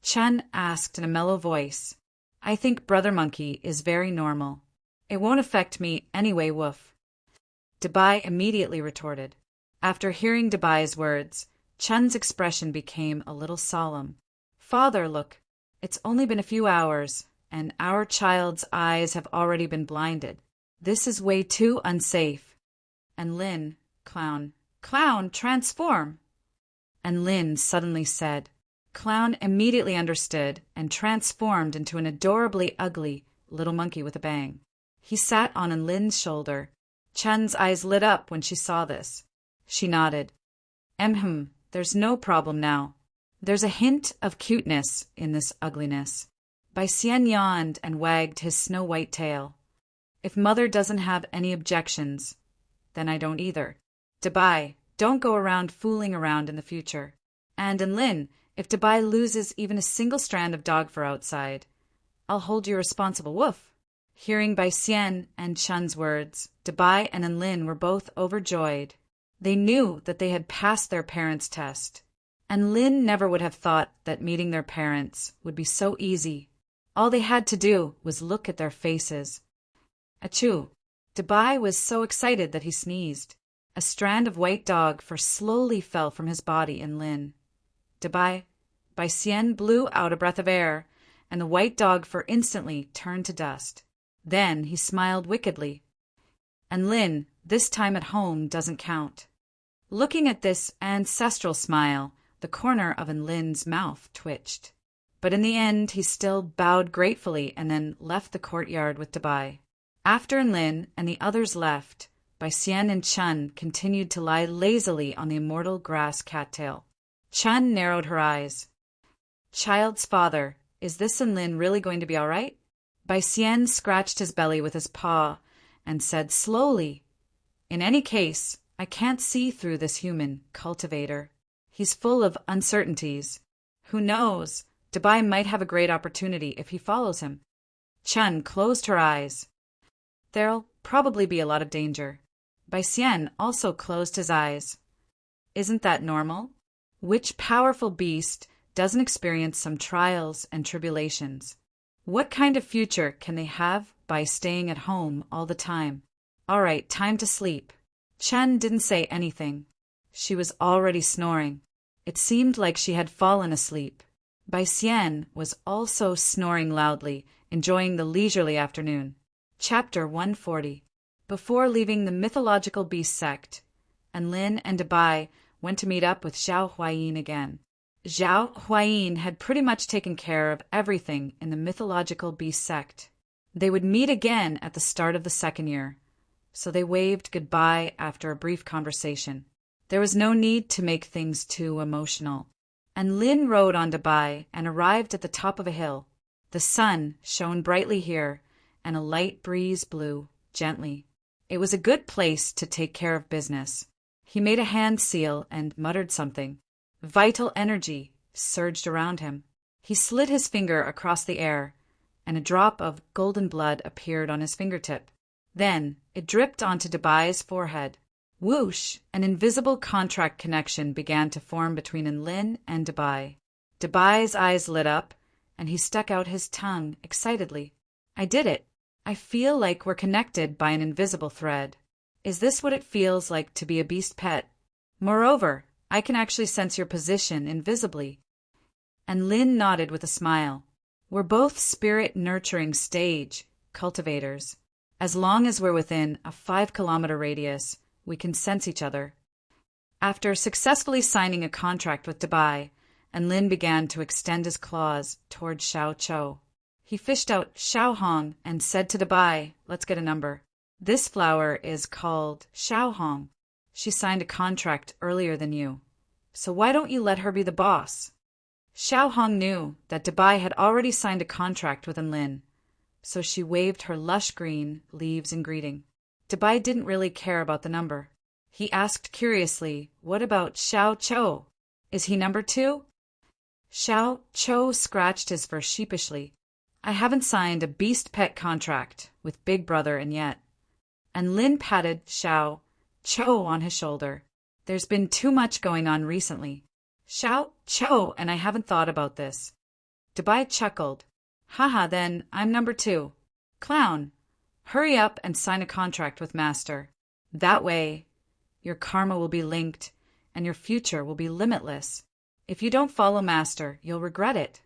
Chun asked in a mellow voice. "I think Brother Monkey is very normal. It won't affect me anyway, Woof." Debai immediately retorted. After hearing Debai's words, Chun's expression became a little solemn. "Father, look, it's only been a few hours, and our child's eyes have already been blinded. This is way too unsafe." And Lin, Clown, transform! And Lin suddenly said. Clown immediately understood and transformed into an adorably ugly little monkey with a bang. He sat on Lin's shoulder. Chun's eyes lit up when she saw this. She nodded. There's no problem now. There's a hint of cuteness in this ugliness." Bai Xian yawned and wagged his snow-white tail. "If Mother doesn't have any objections, then I don't either. Debai, don't go around fooling around in the future. And Lin, if Debai loses even a single strand of dog fur outside, I'll hold you responsible, Woof." Hearing Bai Xian and Chun's words, Debai and Lin were both overjoyed. They knew that they had passed their parents' test, and Lin never would have thought that meeting their parents would be so easy. All they had to do was look at their faces. Achoo! Debai was so excited that he sneezed. A strand of white dog fur slowly fell from his body in Lin. Bai Xian blew out a breath of air, and the white dog fur instantly turned to dust. Then he smiled wickedly. And Lin, this time at home, doesn't count. Looking at this ancestral smile, the corner of Lin's mouth twitched. But in the end, he still bowed gratefully and then left the courtyard with Debai. After Lin and the others left, Bai Xian and Chun continued to lie lazily on the immortal grass cattail. Chun narrowed her eyes. "Child's father, is this Lin really going to be all right?" Bai Xian scratched his belly with his paw and said slowly, "In any case, I can't see through this human, Cultivator. He's full of uncertainties. Who knows? Dubai might have a great opportunity if he follows him." Chun closed her eyes. "There'll probably be a lot of danger." Bai Xian also closed his eyes. Isn't that normal? Which powerful beast doesn't experience some trials and tribulations? What kind of future can they have by staying at home all the time? All right, time to sleep. Chen didn't say anything. She was already snoring. It seemed like she had fallen asleep. Bai Xian was also snoring loudly, enjoying the leisurely afternoon. Chapter 140. Before leaving the mythological beast sect, Lin and Dubai went to meet up with Zhao Huayin again. Zhao Huayin had pretty much taken care of everything in the mythological beast sect. They would meet again at the start of the second year, so they waved goodbye after a brief conversation. There was no need to make things too emotional. And Lin rode on Dubai and arrived at the top of a hill. The sun shone brightly here, and a light breeze blew gently. It was a good place to take care of business. He made a hand seal and muttered something. Vital energy surged around him. He slid his finger across the air, and a drop of golden blood appeared on his fingertip. Then it dripped onto Dubai's forehead. Whoosh! An invisible contract connection began to form between Lin and Dubai. Dubai's eyes lit up, and he stuck out his tongue excitedly. "I did it. I feel like we're connected by an invisible thread. Is this what it feels like to be a beast pet? Moreover, I can actually sense your position invisibly." And Lin nodded with a smile. "We're both spirit-nurturing stage cultivators. As long as we're within a 5-kilometer radius, we can sense each other." After successfully signing a contract with Dubai, Lin began to extend his claws toward Xiao Chou. He fished out Xiao Hong and said to Dubai, "Let's get a number. This flower is called Xiao Hong. She signed a contract earlier than you. So why don't you let her be the boss?" Xiao Hong knew that Dubai had already signed a contract with Lin, so she waved her lush green leaves in greeting. Dubai didn't really care about the number. He asked curiously, "What about Xiao Chou? Is he number 2? Xiao Chou scratched his fur sheepishly. "I haven't signed a beast pet contract with Big Brother yet." And Lin patted Xiao Chou on his shoulder. "There's been too much going on recently. Xiao Chou and I haven't thought about this." Dubai chuckled. "Haha, then I'm number 2. Clown. Hurry up and sign a contract with Master. That way, your karma will be linked and your future will be limitless. If you don't follow Master, you'll regret it."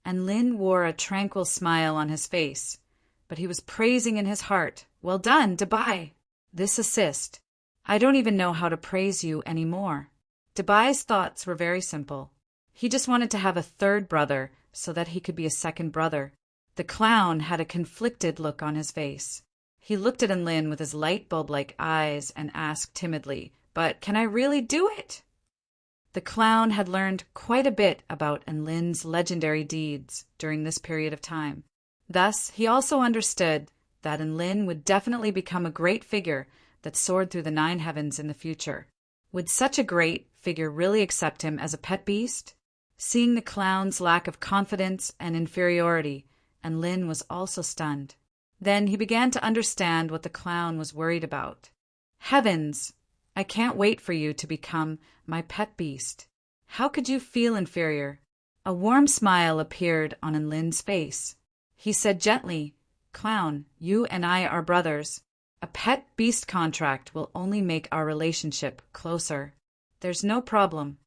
And Lin wore a tranquil smile on his face, but he was praising in his heart, "Well done, Dubai. This assist. I don't even know how to praise you anymore." Dubai's thoughts were very simple. He just wanted to have a third brother so that he could be a second brother. The clown had a conflicted look on his face. He looked at Lin with his light bulb-like eyes and asked timidly, "But can I really do it?" The clown had learned quite a bit about Lin's legendary deeds during this period of time. Thus, he also understood that Lin would definitely become a great figure that soared through the 9 heavens in the future. Would such a great figure really accept him as a pet beast? Seeing the clown's lack of confidence and inferiority, Lin was also stunned. Then he began to understand what the clown was worried about. "Heavens! I can't wait for you to become my pet beast. How could you feel inferior?" A warm smile appeared on Lin's face. He said gently, "Clown, you and I are brothers. A pet beast contract will only make our relationship closer. There's no problem."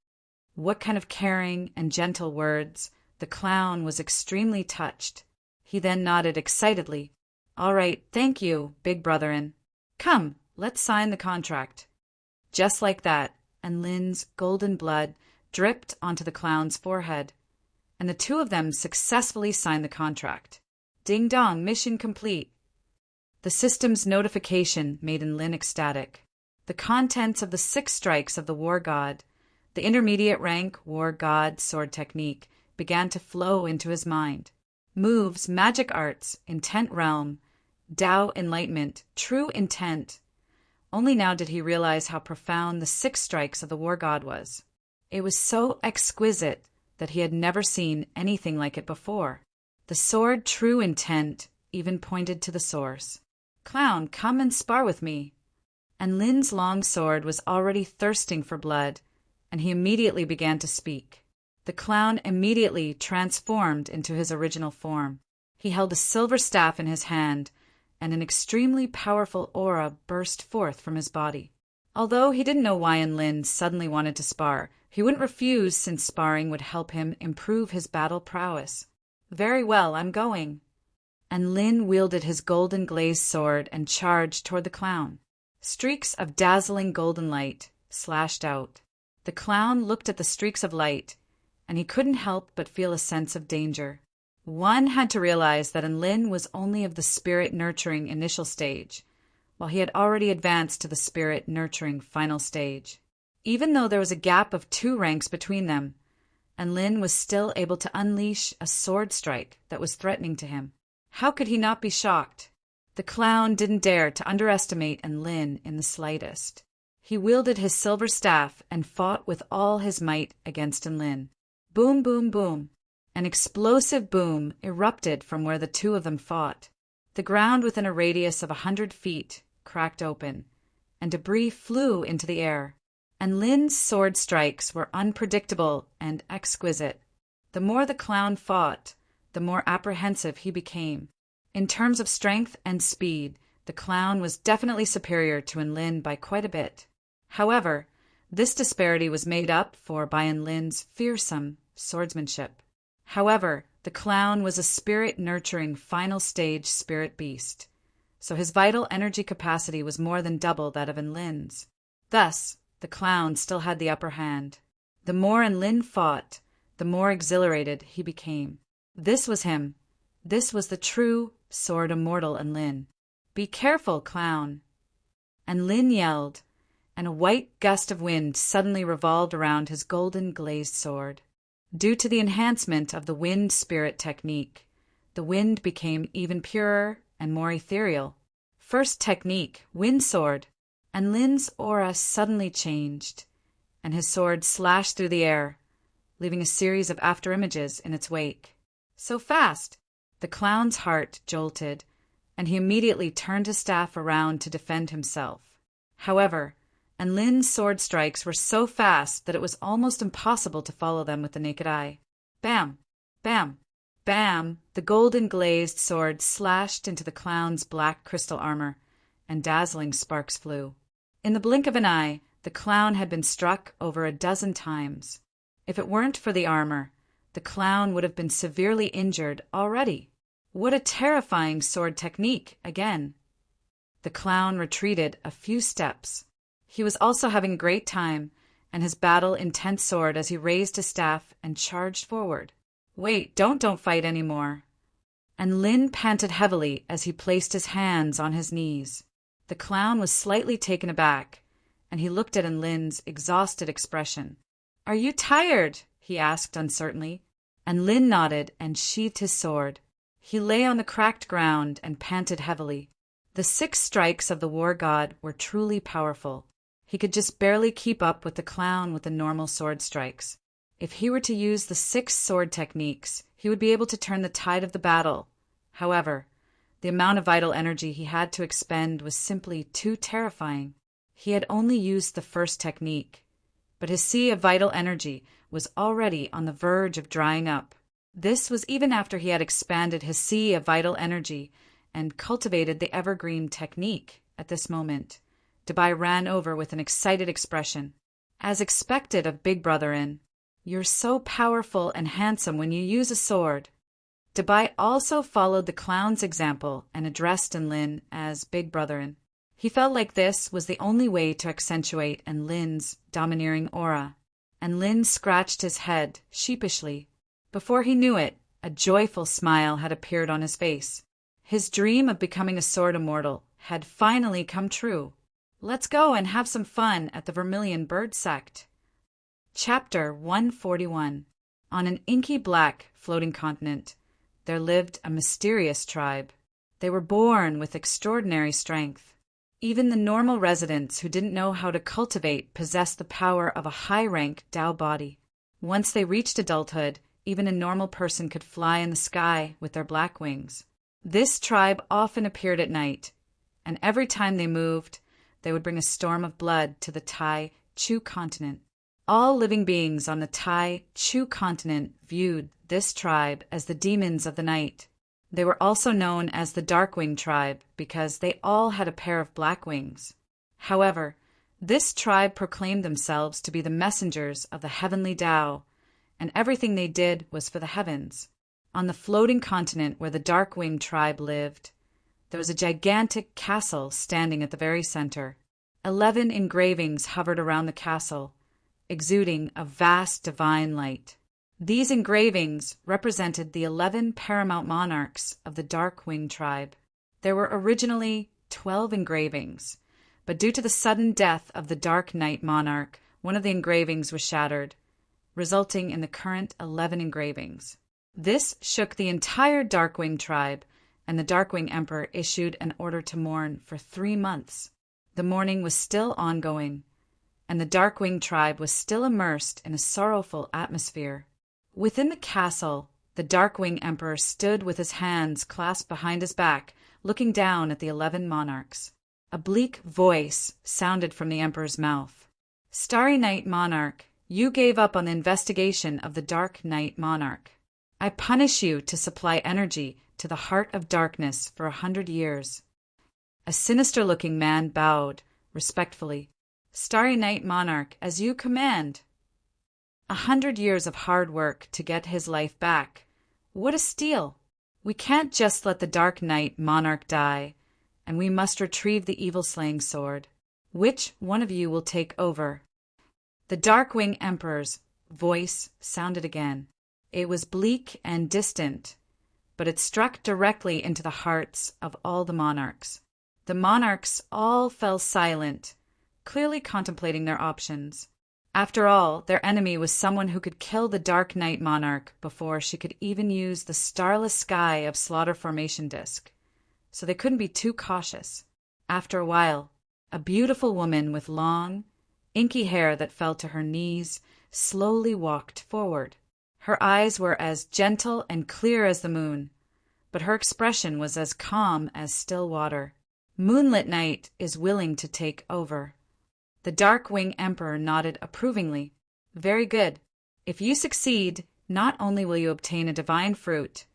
What kind of caring and gentle words! The clown was extremely touched. He then nodded excitedly. "All right, thank you, big brotherin. Come, let's sign the contract." Just like that, Lin's golden blood dripped onto the clown's forehead, and the two of them successfully signed the contract. Ding dong, mission complete. The system's notification made Lin ecstatic. The contents of the 6 strikes of the War God, the intermediate rank War God sword technique, began to flow into his mind. Moves, magic arts, intent realm, Tao enlightenment, true intent. Only now did he realize how profound the 6 strikes of the war god was. It was so exquisite that he had never seen anything like it before. The sword true intent even pointed to the source. "Clown, come and spar with me." And Lin's long sword was already thirsting for blood, and he immediately began to speak. The clown immediately transformed into his original form. He held a silver staff in his hand, and an extremely powerful aura burst forth from his body. Although he didn't know why Lin suddenly wanted to spar, he wouldn't refuse since sparring would help him improve his battle prowess. "Very well, I'm going." And Lin wielded his golden glazed sword and charged toward the clown. Streaks of dazzling golden light slashed out. The clown looked at the streaks of light, and he couldn't help but feel a sense of danger. One had to realize that Lin was only of the spirit-nurturing initial stage, while he had already advanced to the spirit-nurturing final stage. Even though there was a gap of 2 ranks between them, Lin was still able to unleash a sword strike that was threatening to him. How could he not be shocked? The clown didn't dare to underestimate Lin in the slightest. He wielded his silver staff and fought with all his might against Lin. Boom, boom, boom. An explosive boom erupted from where the 2 of them fought. The ground within a radius of 100 feet cracked open, and debris flew into the air. And Lin's sword strikes were unpredictable and exquisite. The more the clown fought, the more apprehensive he became. In terms of strength and speed, the clown was definitely superior to Lin by quite a bit. However, this disparity was made up for by Lin's fearsome swordsmanship. However, the clown was a spirit-nurturing final stage spirit beast, so his vital energy capacity was more than double that of Lin's. Thus, the clown still had the upper hand. The more Lin fought, the more exhilarated he became. This was him. This was the true sword immortal Lin. "Be careful, clown." And Lin yelled, and a white gust of wind suddenly revolved around his golden glazed sword. Due to the enhancement of the wind spirit technique, the wind became even purer and more ethereal. First technique, wind sword, and Lin's aura suddenly changed, and his sword slashed through the air, leaving a series of afterimages in its wake. So fast! The clown's heart jolted, and he immediately turned his staff around to defend himself. However, Lin's sword strikes were so fast that it was almost impossible to follow them with the naked eye. Bam! Bam! Bam! The golden glazed sword slashed into the clown's black crystal armor, and dazzling sparks flew. In the blink of an eye, the clown had been struck over a dozen times. If it weren't for the armor, the clown would have been severely injured already. What a terrifying sword technique, again! The clown retreated a few steps. He was also having a great time, and his battle-intense sword as he raised his staff and charged forward. "Wait, don't fight anymore." And Lin panted heavily as he placed his hands on his knees. The clown was slightly taken aback, and he looked at Lin's exhausted expression. "Are you tired?" he asked uncertainly, and Lin nodded and sheathed his sword. He lay on the cracked ground and panted heavily. The 6 strikes of the war god were truly powerful. He could just barely keep up with the clown with the normal sword strikes. If he were to use the 6 sword techniques, he would be able to turn the tide of the battle. However, the amount of vital energy he had to expend was simply too terrifying. He had only used the first technique, but his sea of vital energy was already on the verge of drying up. This was even after he had expanded his sea of vital energy and cultivated the evergreen technique. At this moment, Dabai ran over with an excited expression. "As expected of Big Brotherin, you're so powerful and handsome when you use a sword." Dabai also followed the clown's example and addressed Lin as Big Brotherin. He felt like this was the only way to accentuate Lin's domineering aura, and Lin scratched his head sheepishly. Before he knew it, a joyful smile had appeared on his face. His dream of becoming a sword immortal had finally come true. Let's go and have some fun at the Vermilion Bird Sect. Chapter 141. On an inky black floating continent, there lived a mysterious tribe. They were born with extraordinary strength. Even the normal residents who didn't know how to cultivate possessed the power of a high-rank Tao body. Once they reached adulthood, even a normal person could fly in the sky with their black wings. This tribe often appeared at night, and every time they moved, they would bring a storm of blood to the Tai Chu continent. All living beings on the Tai Chu continent viewed this tribe as the demons of the night. They were also known as the Darkwing tribe because they all had a pair of black wings. However, this tribe proclaimed themselves to be the messengers of the heavenly Tao, and everything they did was for the heavens. On the floating continent where the Darkwing tribe lived, there was a gigantic castle standing at the very center. 11 engravings hovered around the castle, exuding a vast divine light. These engravings represented the 11 paramount monarchs of the Darkwing tribe. There were originally 12 engravings, but due to the sudden death of the Dark Knight monarch, one of the engravings was shattered, resulting in the current 11 engravings. This shook the entire Darkwing tribe, and the Darkwing Emperor issued an order to mourn for 3 months. The mourning was still ongoing, and the Darkwing tribe was still immersed in a sorrowful atmosphere. Within the castle, the Darkwing Emperor stood with his hands clasped behind his back, looking down at the 11 monarchs. A bleak voice sounded from the Emperor's mouth. "Starry Night Monarch, you gave up on the investigation of the Dark Knight Monarch. I punish you to supply energy to the heart of darkness for 100 years. A sinister-looking man bowed, respectfully. "Starry Night Monarch, as you command." 100 years of hard work to get his life back. What a steal! We can't just let the Dark Knight Monarch die, and we must retrieve the evil-slaying sword. Which one of you will take over? The Darkwing Emperor's voice sounded again. It was bleak and distant, but it struck directly into the hearts of all the monarchs. The monarchs all fell silent, clearly contemplating their options. After all, their enemy was someone who could kill the Dark Knight Monarch before she could even use the starless sky of Slaughter Formation Disk, so they couldn't be too cautious. After a while, a beautiful woman with long, inky hair that fell to her knees slowly walked forward. Her eyes were as gentle and clear as the moon, but her expression was as calm as still water. "Moonlit Night is willing to take over." The Darkwing Emperor nodded approvingly. "Very good. If you succeed, not only will you obtain a divine fruit,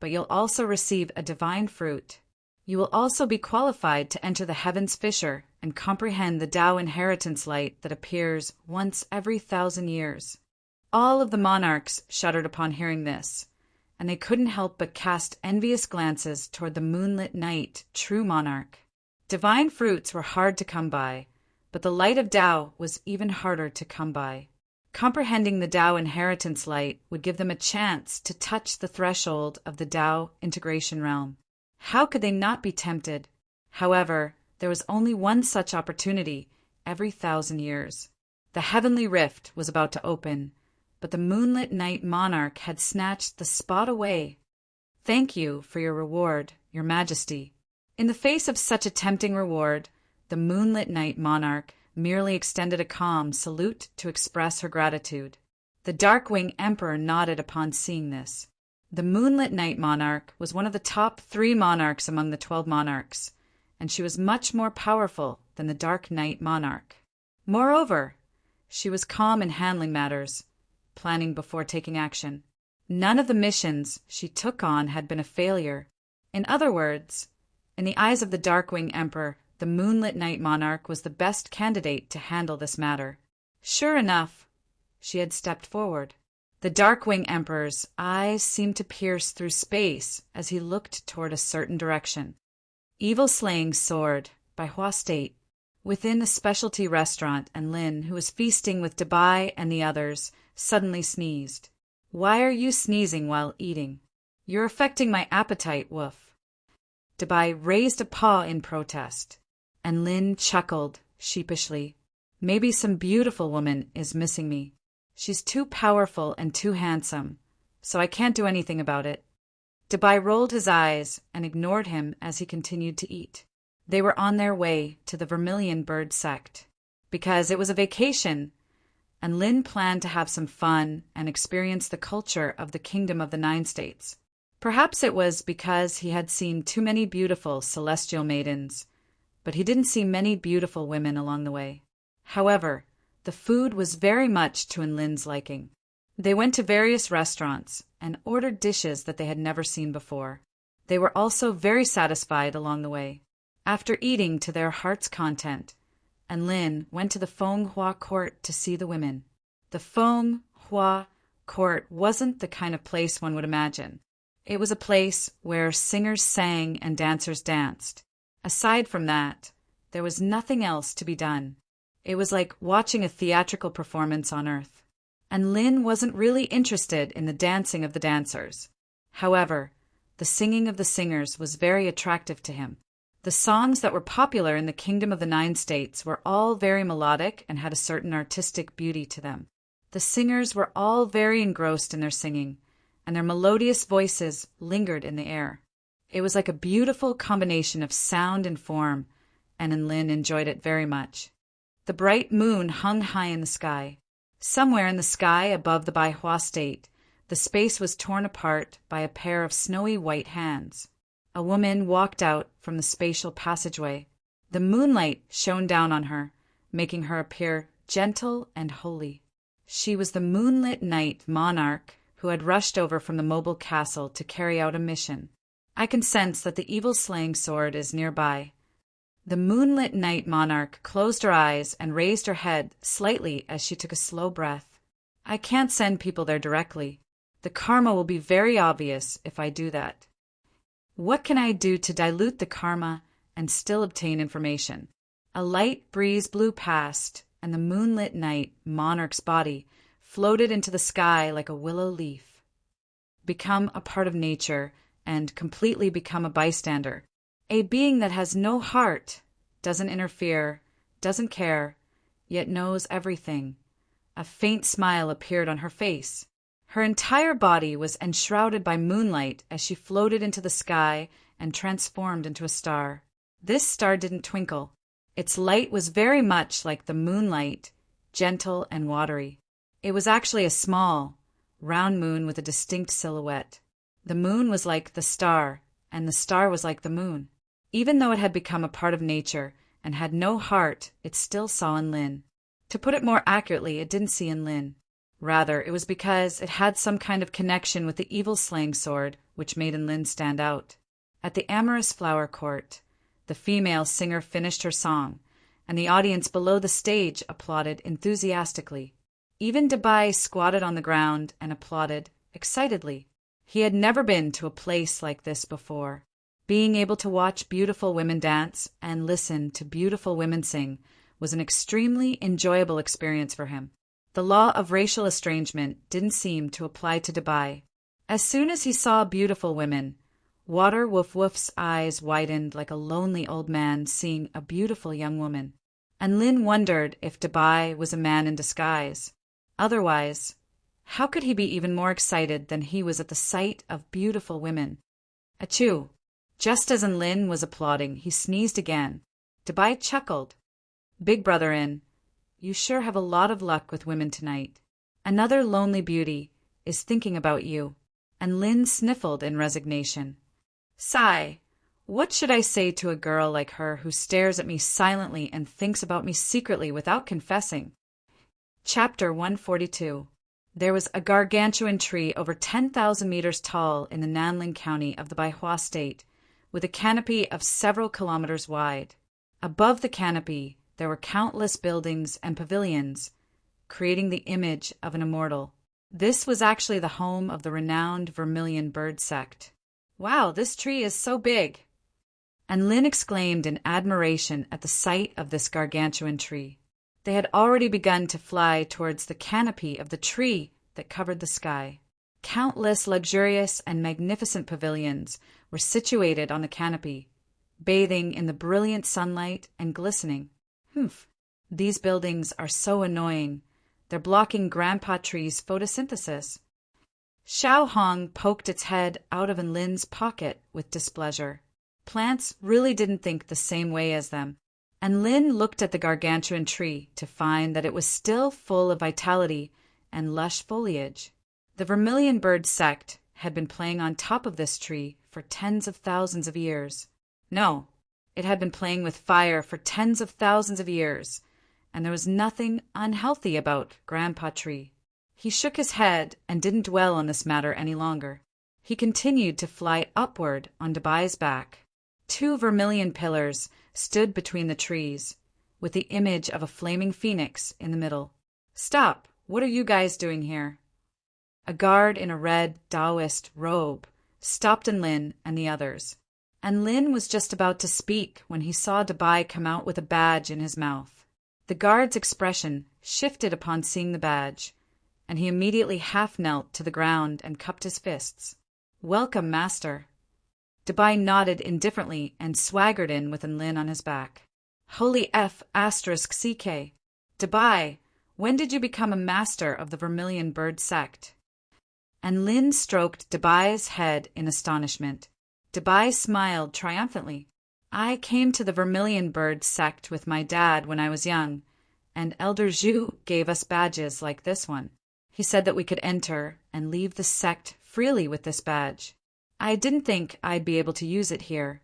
but you'll also receive a divine fruit. You will also be qualified to enter the Heaven's Fissure and comprehend the Tao inheritance light that appears once every 1,000 years. All of the monarchs shuddered upon hearing this, and they couldn't help but cast envious glances toward the moonlit night true monarch. Divine fruits were hard to come by, but the light of Tao was even harder to come by. Comprehending the Tao inheritance light would give them a chance to touch the threshold of the Tao integration realm. How could they not be tempted? However, there was only one such opportunity every 1,000 years. The heavenly rift was about to open, but the moonlit night monarch had snatched the spot away. "Thank you for your reward, your majesty." In the face of such a tempting reward, the moonlit night monarch merely extended a calm salute to express her gratitude. The Darkwing Emperor nodded upon seeing this. The moonlit night monarch was one of the top 3 monarchs among the 12 monarchs, and she was much more powerful than the Dark Knight monarch. Moreover, she was calm in handling matters, planning before taking action. None of the missions she took on had been a failure. In other words, in the eyes of the Darkwing Emperor, the moonlit night monarch was the best candidate to handle this matter. Sure enough, she had stepped forward. The Darkwing Emperor's eyes seemed to pierce through space as he looked toward a certain direction. Evil Slaying Sword by Hua State. Within a specialty restaurant, and Lin, who was feasting with Dabai and the others, suddenly sneezed. "Why are you sneezing while eating? You're affecting my appetite, woof." Dabai raised a paw in protest, and Lin chuckled sheepishly. "Maybe some beautiful woman is missing me. She's too powerful and too handsome, so I can't do anything about it." Dubai rolled his eyes and ignored him as he continued to eat. They were on their way to the Vermilion Bird sect, because it was a vacation, and Lin planned to have some fun and experience the culture of the Kingdom of the Nine States. Perhaps it was because he had seen too many beautiful celestial maidens, but he didn't see many beautiful women along the way. However, the food was very much to Lin's liking. They went to various restaurants and ordered dishes that they had never seen before. They were also very satisfied along the way. After eating to their heart's content, and Lin went to the Feng Hua court to see the women. The Feng Hua court wasn't the kind of place one would imagine. It was a place where singers sang and dancers danced. Aside from that, there was nothing else to be done. It was like watching a theatrical performance on Earth. And Lin wasn't really interested in the dancing of the dancers. However, the singing of the singers was very attractive to him. The songs that were popular in the Kingdom of the Nine States were all very melodic and had a certain artistic beauty to them. The singers were all very engrossed in their singing, and their melodious voices lingered in the air. It was like a beautiful combination of sound and form, and Lin enjoyed it very much. The bright moon hung high in the sky. Somewhere in the sky above the Baihua state, the space was torn apart by a pair of snowy white hands. A woman walked out from the spatial passageway. The moonlight shone down on her, making her appear gentle and holy. She was the moonlit knight monarch who had rushed over from the mobile castle to carry out a mission. I can sense that the evil slaying sword is nearby. The moonlit knight monarch closed her eyes and raised her head slightly as she took a slow breath. I can't send people there directly. The karma will be very obvious if I do that. What can I do to dilute the karma and still obtain information? A light breeze blew past, and the moonlit knight monarch's body floated into the sky like a willow leaf. Become a part of nature and completely become a bystander. A being that has no heart, doesn't interfere, doesn't care, yet knows everything. A faint smile appeared on her face. Her entire body was enshrouded by moonlight as she floated into the sky and transformed into a star. This star didn't twinkle. Its light was very much like the moonlight, gentle and watery. It was actually a small, round moon with a distinct silhouette. The moon was like the star, and the star was like the moon. Even though it had become a part of nature and had no heart, it still saw Lin. To put it more accurately, it didn't see Lin. Rather, it was because it had some kind of connection with the evil slaying sword, which made Lin stand out. At the amorous flower court, the female singer finished her song, and the audience below the stage applauded enthusiastically. Even Dubai squatted on the ground and applauded excitedly. He had never been to a place like this before. Being able to watch beautiful women dance and listen to beautiful women sing was an extremely enjoyable experience for him. The law of racial estrangement didn't seem to apply to Dubai. As soon as he saw beautiful women, Water Woof Woof's eyes widened like a lonely old man seeing a beautiful young woman. And Lin wondered if Dubai was a man in disguise. Otherwise, how could he be even more excited than he was at the sight of beautiful women? Achoo! Just as Lin was applauding, he sneezed again. Dubai chuckled. Big brother in. You sure have a lot of luck with women tonight. Another lonely beauty is thinking about you. And Lin sniffled in resignation. Sigh. What should I say to a girl like her who stares at me silently and thinks about me secretly without confessing? Chapter 142. There was a gargantuan tree over 10,000 meters tall in the Nanling County of the Baihua State, with a canopy of several kilometers wide. Above the canopy, there were countless buildings and pavilions, creating the image of an immortal. This was actually the home of the renowned Vermilion Bird sect. Wow, this tree is so big! And Lin exclaimed in admiration at the sight of this gargantuan tree. They had already begun to fly towards the canopy of the tree that covered the sky. Countless luxurious and magnificent pavilions were situated on the canopy, bathing in the brilliant sunlight and glistening. These buildings are so annoying. They're blocking Grandpa Tree's photosynthesis. Xiao Hong poked its head out of Lin's pocket with displeasure. Plants really didn't think the same way as them, and Lin looked at the gargantuan tree to find that it was still full of vitality and lush foliage. The vermilion bird sect had been playing on top of this tree for tens of thousands of years. No, it had been playing with fire for tens of thousands of years, and there was nothing unhealthy about Grandpa Tree. He shook his head and didn't dwell on this matter any longer. He continued to fly upward on Debai's back. 2 vermilion pillars stood between the trees, with the image of a flaming phoenix in the middle. "Stop! What are you guys doing here?" A guard in a red Taoist robe stopped Lin and the others, and Lin was just about to speak when he saw Debai come out with a badge in his mouth. The guard's expression shifted upon seeing the badge, and he immediately half-knelt to the ground and cupped his fists. "Welcome, master." Debai nodded indifferently and swaggered in with Lin on his back. "Holy F***CK. Debai, when did you become a master of the Vermilion Bird sect?" And Lin stroked Debai's head in astonishment. Debai smiled triumphantly. "I came to the Vermilion Bird sect with my dad when I was young, and Elder Zhu gave us badges like this one. He said that we could enter and leave the sect freely with this badge. I didn't think I'd be able to use it here."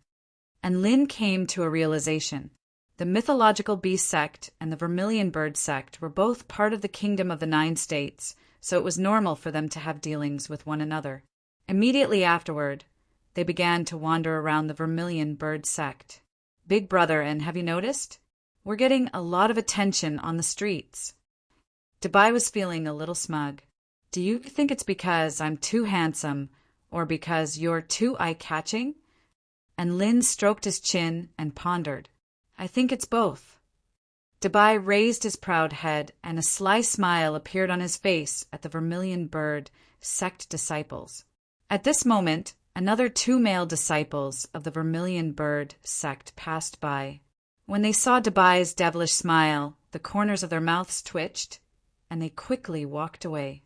And Lin came to a realization. The mythological beast sect and the Vermilion Bird sect were both part of the Kingdom of the 9 States, so it was normal for them to have dealings with one another. Immediately afterward, they began to wander around the Vermilion Bird sect. "Big brother, and have you noticed? We're getting a lot of attention on the streets." Debai was feeling a little smug. "Do you think it's because I'm too handsome, or because you're too eye-catching?" And Lin stroked his chin and pondered. "I think it's both." Debai raised his proud head, and a sly smile appeared on his face at the Vermilion Bird sect disciples. At this moment, another 2 male disciples of the Vermilion Bird sect passed by. When they saw Debai's devilish smile, the corners of their mouths twitched, and they quickly walked away.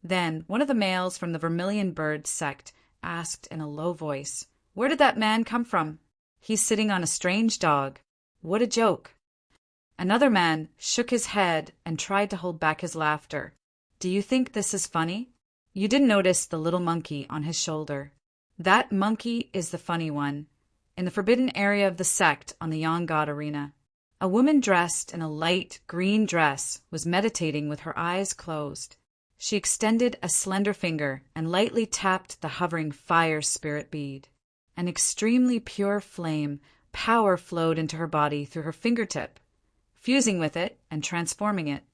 Then one of the males from the Vermilion Bird sect asked in a low voice, "Where did that man come from? He's sitting on a strange dog. What a joke." Another man shook his head and tried to hold back his laughter. "Do you think this is funny? You didn't notice the little monkey on his shoulder. That monkey is the funny one, in the forbidden area of the sect on the Yon God Arena." A woman dressed in a light green dress was meditating with her eyes closed. She extended a slender finger and lightly tapped the hovering fire spirit bead. An extremely pure flame, power flowed into her body through her fingertip, fusing with it and transforming it.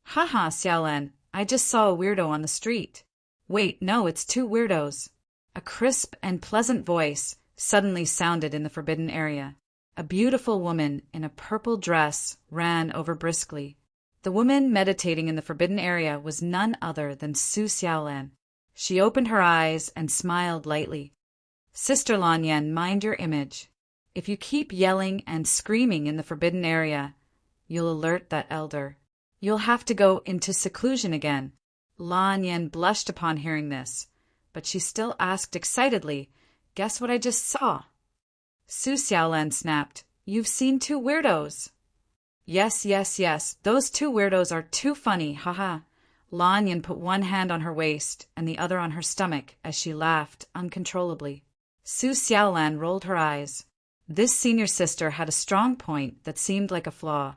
"Haha, Xiaolan, I just saw a weirdo on the street." "Wait, no, it's 2 weirdos." A crisp and pleasant voice suddenly sounded in the forbidden area. A beautiful woman in a purple dress ran over briskly. The woman meditating in the forbidden area was none other than Su Xiaolan. She opened her eyes and smiled lightly. "Sister Lan Yan, mind your image. If you keep yelling and screaming in the forbidden area, you'll alert that elder. You'll have to go into seclusion again." Lan Yan blushed upon hearing this, but she still asked excitedly, "Guess what I just saw?" Su Xiaolan snapped, "You've seen 2 weirdos." Yes, those 2 weirdos are too funny, haha." Lan Yan put one hand on her waist and the other on her stomach as she laughed uncontrollably. Su Xiaolan rolled her eyes. This senior sister had a strong point that seemed like a flaw,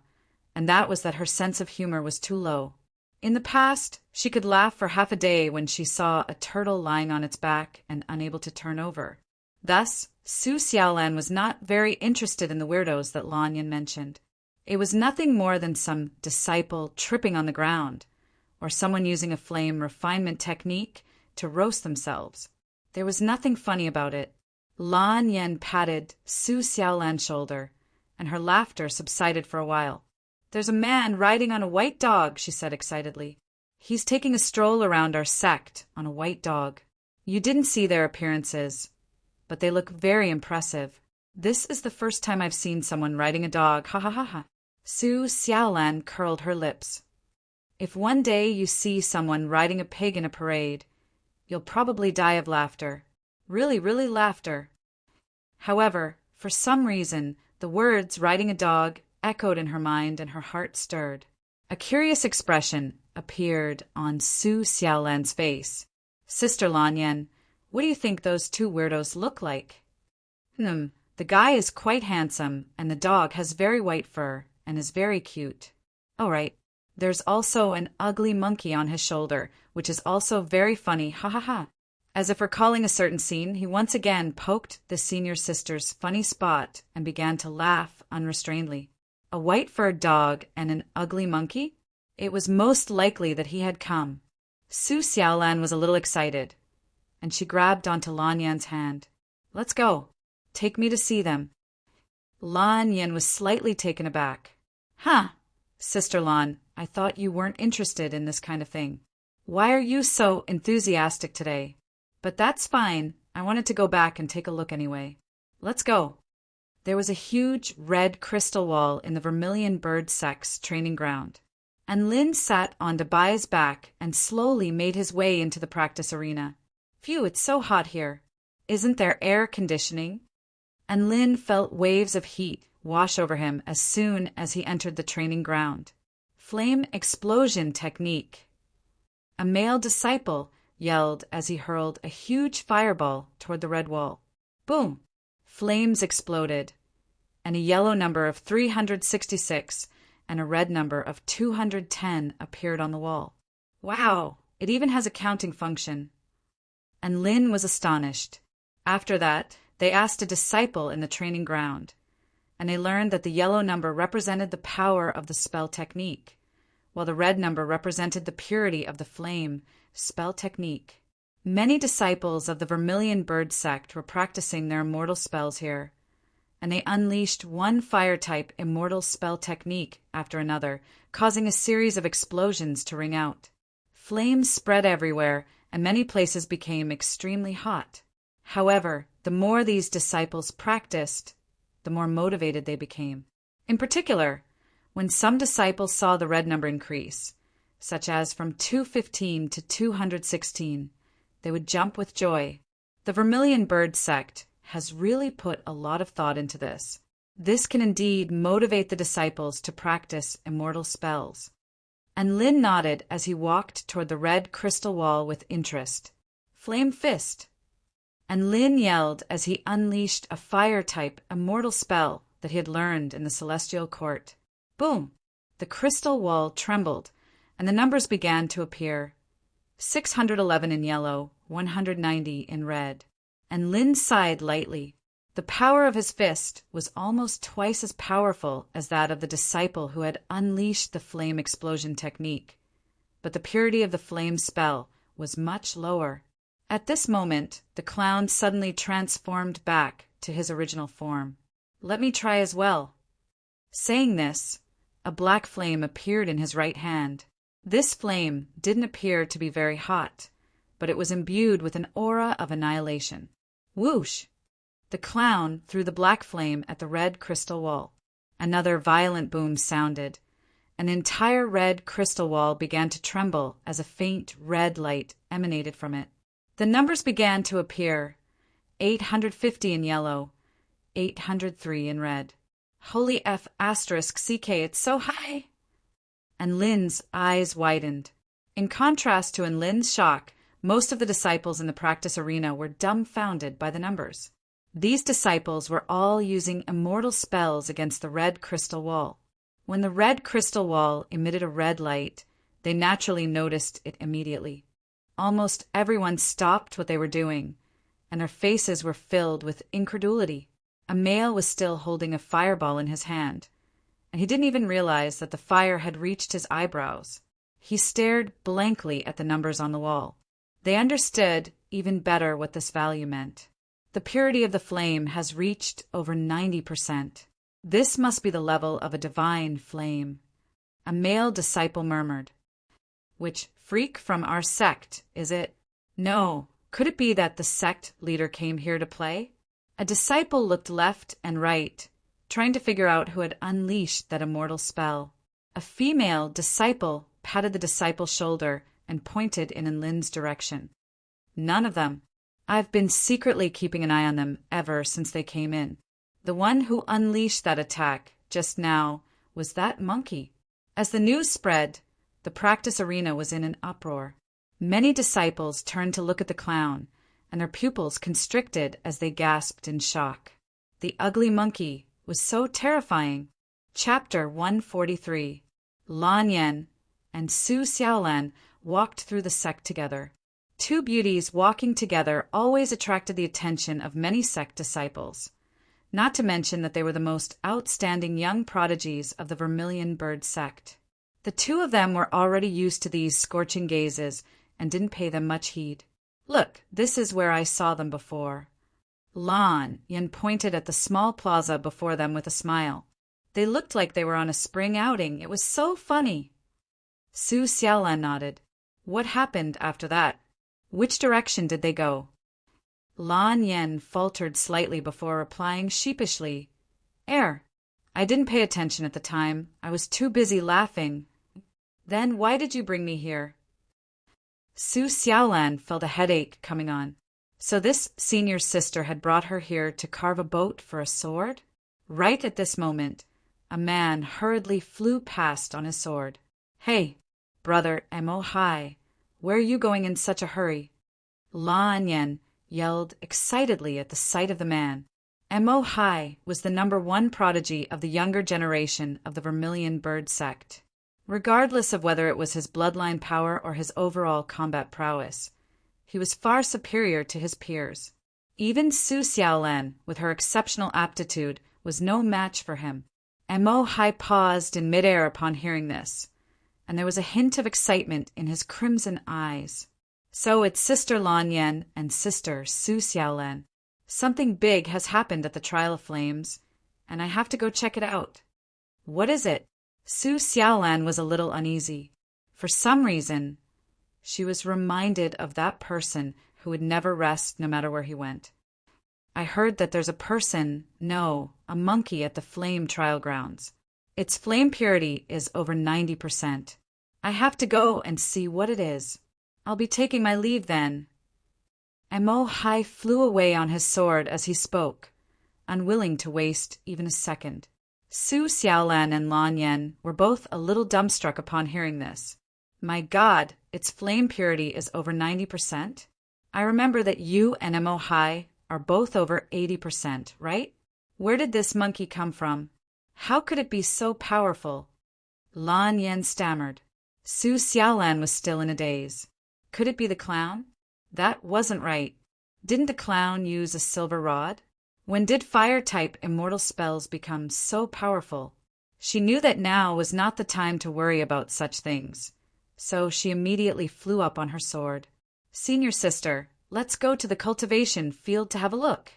and that was that her sense of humor was too low. In the past, she could laugh for half a day when she saw a turtle lying on its back and unable to turn over. Thus, Su Xiaolan was not very interested in the weirdos that Lan Yan mentioned. It was nothing more than some disciple tripping on the ground, or someone using a flame refinement technique to roast themselves. There was nothing funny about it. Lan Yan patted Su Xiaolan's shoulder, and her laughter subsided for a while. "There's a man riding on a white dog," she said excitedly. "He's taking a stroll around our sect on a white dog. You didn't see their appearances, but they look very impressive. This is the first time I've seen someone riding a dog, ha ha ha ha." Su Xiaolan curled her lips. "If one day you see someone riding a pig in a parade, You'll probably die of laughter. Really, really laughter. However, for some reason, the words riding a dog echoed in her mind and her heart stirred. A curious expression appeared on Su Xiaolan's face. Sister Lan Yan, what do you think those two weirdos look like? The guy is quite handsome, and the dog has very white fur and is very cute. All right, there's also an ugly monkey on his shoulder, which is also very funny, ha ha ha. As if recalling a certain scene, he once again poked the senior sister's funny spot and began to laugh unrestrainedly. A white-furred dog and an ugly monkey? It was most likely that he had come. Su Xiaolan was a little excited, and she grabbed onto Lan Yan's hand. Let's go. Take me to see them. Lan Yan was slightly taken aback. Huh, Sister Lan, I thought you weren't interested in this kind of thing. Why are you so enthusiastic today? But that's fine. I wanted to go back and take a look anyway. Let's go. There was a huge red crystal wall in the Vermilion Bird Sect's training ground, and Lin sat on Dabai's back and slowly made his way into the practice arena. Phew, it's so hot here. Isn't there air conditioning? And Lin felt waves of heat wash over him as soon as he entered the training ground. Flame explosion technique. A male disciple yelled as he hurled a huge fireball toward the red wall. Boom! Flames exploded, and a yellow number of 366 and a red number of 210 appeared on the wall. Wow! It even has a counting function. And Lin was astonished. After that, they asked a disciple in the training ground, and they learned that the yellow number represented the power of the spell technique, while the red number represented the purity of the flame spell technique. Many disciples of the Vermilion Bird Sect were practicing their immortal spells here, and they unleashed one fire-type immortal spell technique after another, causing a series of explosions to ring out. Flames spread everywhere, and many places became extremely hot. However, the more these disciples practiced, the more motivated they became. In particular, when some disciples saw the red number increase, such as from 215 to 216, they would jump with joy. The Vermilion Bird Sect has really put a lot of thought into this. This can indeed motivate the disciples to practice immortal spells. And Lin nodded as he walked toward the red crystal wall with interest. Flame Fist. And Lin yelled as he unleashed a fire-type immortal spell that he had learned in the Celestial Court. Boom! The crystal wall trembled, and the numbers began to appear. 611 in yellow, 190 in red. And Lin sighed lightly. The power of his fist was almost twice as powerful as that of the disciple who had unleashed the flame explosion technique. But the purity of the flame spell was much lower. At this moment, the clown suddenly transformed back to his original form. Let me try as well. Saying this, a black flame appeared in his right hand. This flame didn't appear to be very hot, but it was imbued with an aura of annihilation. Whoosh! The clown threw the black flame at the red crystal wall. Another violent boom sounded. An entire red crystal wall began to tremble as a faint red light emanated from it. The numbers began to appear. 850 in yellow, 803 in red. Holy F asterisk CK, it's so high! And Lin's eyes widened. In contrast to Lin's shock, most of the disciples in the practice arena were dumbfounded by the numbers. These disciples were all using immortal spells against the red crystal wall. When the red crystal wall emitted a red light, they naturally noticed it immediately. Almost everyone stopped what they were doing, and their faces were filled with incredulity. A male was still holding a fireball in his hand, and he didn't even realize that the fire had reached his eyebrows. He stared blankly at the numbers on the wall. They understood even better what this value meant. The purity of the flame has reached over 90%. This must be the level of a divine flame. A male disciple murmured. Which freak from our sect, is it? No. Could it be that the sect leader came here to play? A disciple looked left and right, trying to figure out who had unleashed that immortal spell. A female disciple patted the disciple's shoulder and pointed in Lin's direction. None of them. I've been secretly keeping an eye on them ever since they came in. The one who unleashed that attack just now was that monkey. As the news spread, the practice arena was in an uproar. Many disciples turned to look at the clown, and their pupils constricted as they gasped in shock. The ugly monkey was so terrifying. Chapter 143. Lan Yen and Su Xiaolan walked through the sect together. Two beauties walking together always attracted the attention of many sect disciples, not to mention that they were the most outstanding young prodigies of the Vermilion Bird sect. The two of them were already used to these scorching gazes and didn't pay them much heed. Look, this is where I saw them before. Lan Yen pointed at the small plaza before them with a smile. They looked like they were on a spring outing. It was so funny. Su Xiaolan nodded. What happened after that? Which direction did they go? Lan Yen faltered slightly before replying sheepishly. I didn't pay attention at the time. I was too busy laughing. Then why did you bring me here? Su Xiaolan felt a headache coming on. So this senior sister had brought her here to carve a boat for a sword? Right at this moment, a man hurriedly flew past on his sword. Hey, brother Mo Hai, where are you going in such a hurry? Lan Yen yelled excitedly at the sight of the man. Mo Hai was the #1 prodigy of the younger generation of the Vermilion Bird sect. Regardless of whether it was his bloodline power or his overall combat prowess, he was far superior to his peers. Even Su Xiaolan, with her exceptional aptitude, was no match for him. Mo Hai paused in midair upon hearing this, and there was a hint of excitement in his crimson eyes. So it's Sister Lan Yen and Sister Su Xiaolan. Something big has happened at the Trial of Flames, and I have to go check it out. What is it? Su Xiaolan was a little uneasy. For some reason, she was reminded of that person who would never rest no matter where he went. I heard that there's a monkey at the flame trial grounds. Its flame purity is over 90%. I have to go and see what it is. I'll be taking my leave then. Mo Hai flew away on his sword as he spoke, unwilling to waste even a second. Su Xiaolan and Lan Yen were both a little dumbstruck upon hearing this. My God, its flame purity is over 90%? I remember that you and Mo Hai are both over 80%, right? Where did this monkey come from? How could it be so powerful? Lan Yen stammered. Su Xiaolan was still in a daze. Could it be the clown? That wasn't right. Didn't the clown use a silver rod? When did fire-type immortal spells become so powerful? She knew that now was not the time to worry about such things, so she immediately flew up on her sword. Senior sister, let's go to the cultivation field to have a look.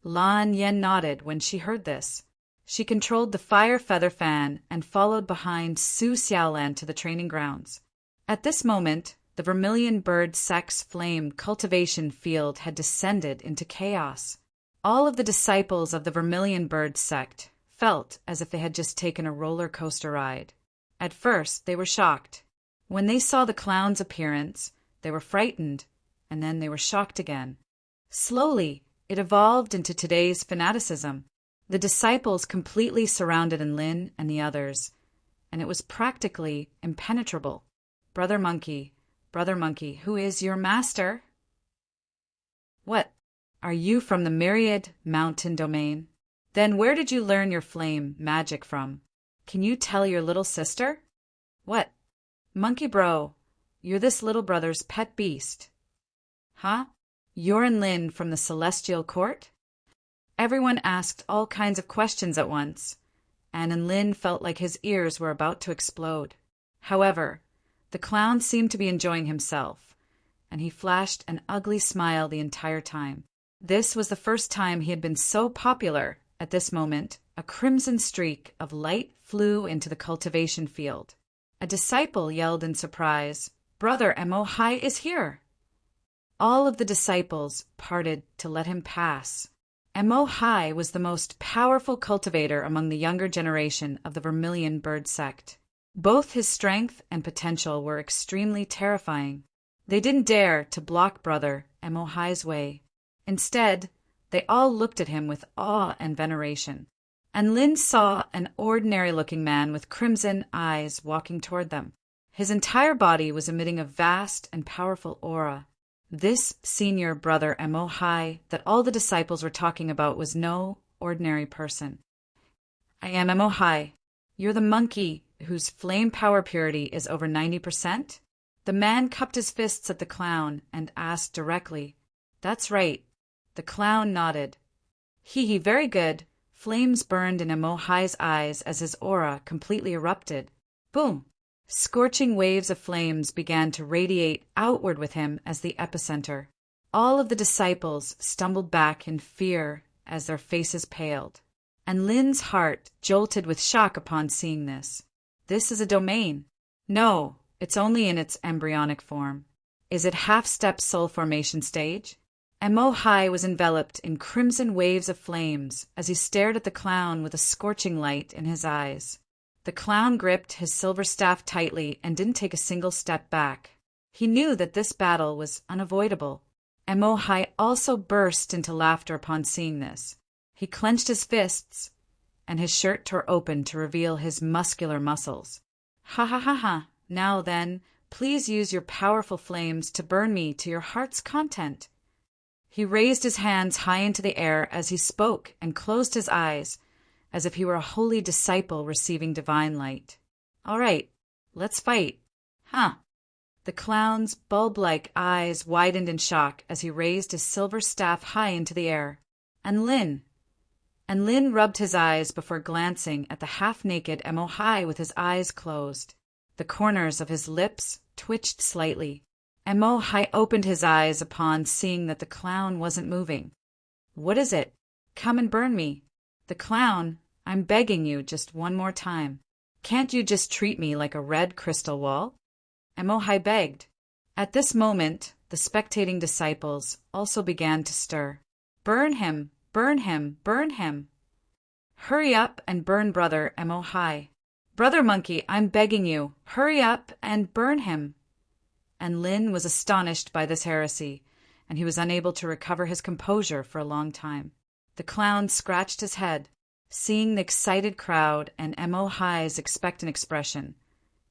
Lan Yen nodded when she heard this. She controlled the fire feather fan and followed behind Su Xiaolan to the training grounds. At this moment, the Vermilion Bird sect's flame cultivation field had descended into chaos. All of the disciples of the Vermilion Bird sect felt as if they had just taken a roller coaster ride. At first, they were shocked. When they saw the clown's appearance, they were frightened, and then they were shocked again. Slowly, it evolved into today's fanaticism. The disciples completely surrounded Lin and the others, and it was practically impenetrable. Brother Monkey, who is your master? What? Are you from the Myriad Mountain Domain? Then where did you learn your flame magic from? Can you tell your little sister? What? Monkey bro, you're this little brother's pet beast. Huh? You're Lin from the Celestial Court? Everyone asked all kinds of questions at once, and Lin felt like his ears were about to explode. However, the clown seemed to be enjoying himself, and he flashed an ugly smile the entire time. This was the first time he had been so popular. At this moment, a crimson streak of light flew into the cultivation field. A disciple yelled in surprise, "Brother Mo Hai is here!" All of the disciples parted to let him pass. Mo Hai was the most powerful cultivator among the younger generation of the Vermilion Bird sect. Both his strength and potential were extremely terrifying. They didn't dare to block Brother Emohai's way. Instead, they all looked at him with awe and veneration. And Lin saw an ordinary-looking man with crimson eyes walking toward them. His entire body was emitting a vast and powerful aura. This senior Brother Emohai that all the disciples were talking about was no ordinary person. I am Emohai. You're the monkey whose flame power purity is over 90%? The man cupped his fists at the clown and asked directly. That's right. The clown nodded. Hee, very good. Flames burned in Emohai's eyes as his aura completely erupted. Boom! Scorching waves of flames began to radiate outward with him as the epicenter. All of the disciples stumbled back in fear as their faces paled. And Lin's heart jolted with shock upon seeing this. This is a domain. No, it's only in its embryonic form. Is it half-step soul formation stage? Emohai was enveloped in crimson waves of flames as he stared at the clown with a scorching light in his eyes. The clown gripped his silver staff tightly and didn't take a single step back. He knew that this battle was unavoidable. Emohai also burst into laughter upon seeing this. He clenched his fists, and his shirt tore open to reveal his muscular muscles. Ha ha ha ha! Now then, please use your powerful flames to burn me to your heart's content. He raised his hands high into the air as he spoke and closed his eyes, as if he were a holy disciple receiving divine light. All right, let's fight. Huh. The clown's bulb-like eyes widened in shock as he raised his silver staff high into the air. And Lin rubbed his eyes before glancing at the half-naked Emohai with his eyes closed. The corners of his lips twitched slightly. Emohai opened his eyes upon seeing that the clown wasn't moving. What is it? Come and burn me. The clown, I'm begging you just one more time. Can't you just treat me like a red crystal wall? Emohai begged. At this moment, the spectating disciples also began to stir. Burn him! Burn him! Burn him! Hurry up and burn Brother Emohai. Brother Monkey, I'm begging you, hurry up and burn him. And Lin was astonished by this heresy, and he was unable to recover his composure for a long time. The clown scratched his head, seeing the excited crowd and Emohai's expectant expression.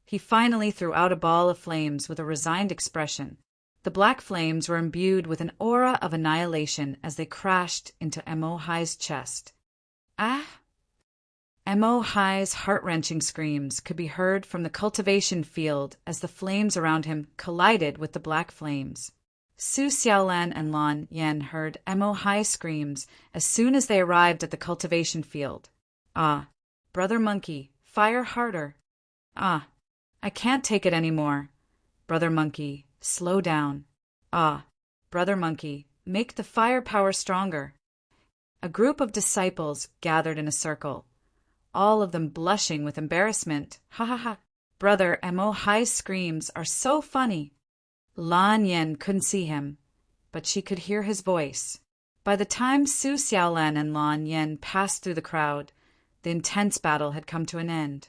He finally threw out a ball of flames with a resigned expression. The black flames were imbued with an aura of annihilation as they crashed into Emohai's chest. Ah! Emohai's heart-wrenching screams could be heard from the cultivation field as the flames around him collided with the black flames. Su Xiaolan and Lan Yan heard Emohai's screams as soon as they arrived at the cultivation field. Ah, Brother Monkey, fire harder. Ah, I can't take it anymore. Brother Monkey, slow down. Ah, Brother Monkey, make the fire power stronger. A group of disciples gathered in a circle, all of them blushing with embarrassment. Ha ha ha. Brother Emohai's screams are so funny. Lan Yan couldn't see him, but she could hear his voice. By the time Su Xiaolan and Lan Yan passed through the crowd, the intense battle had come to an end.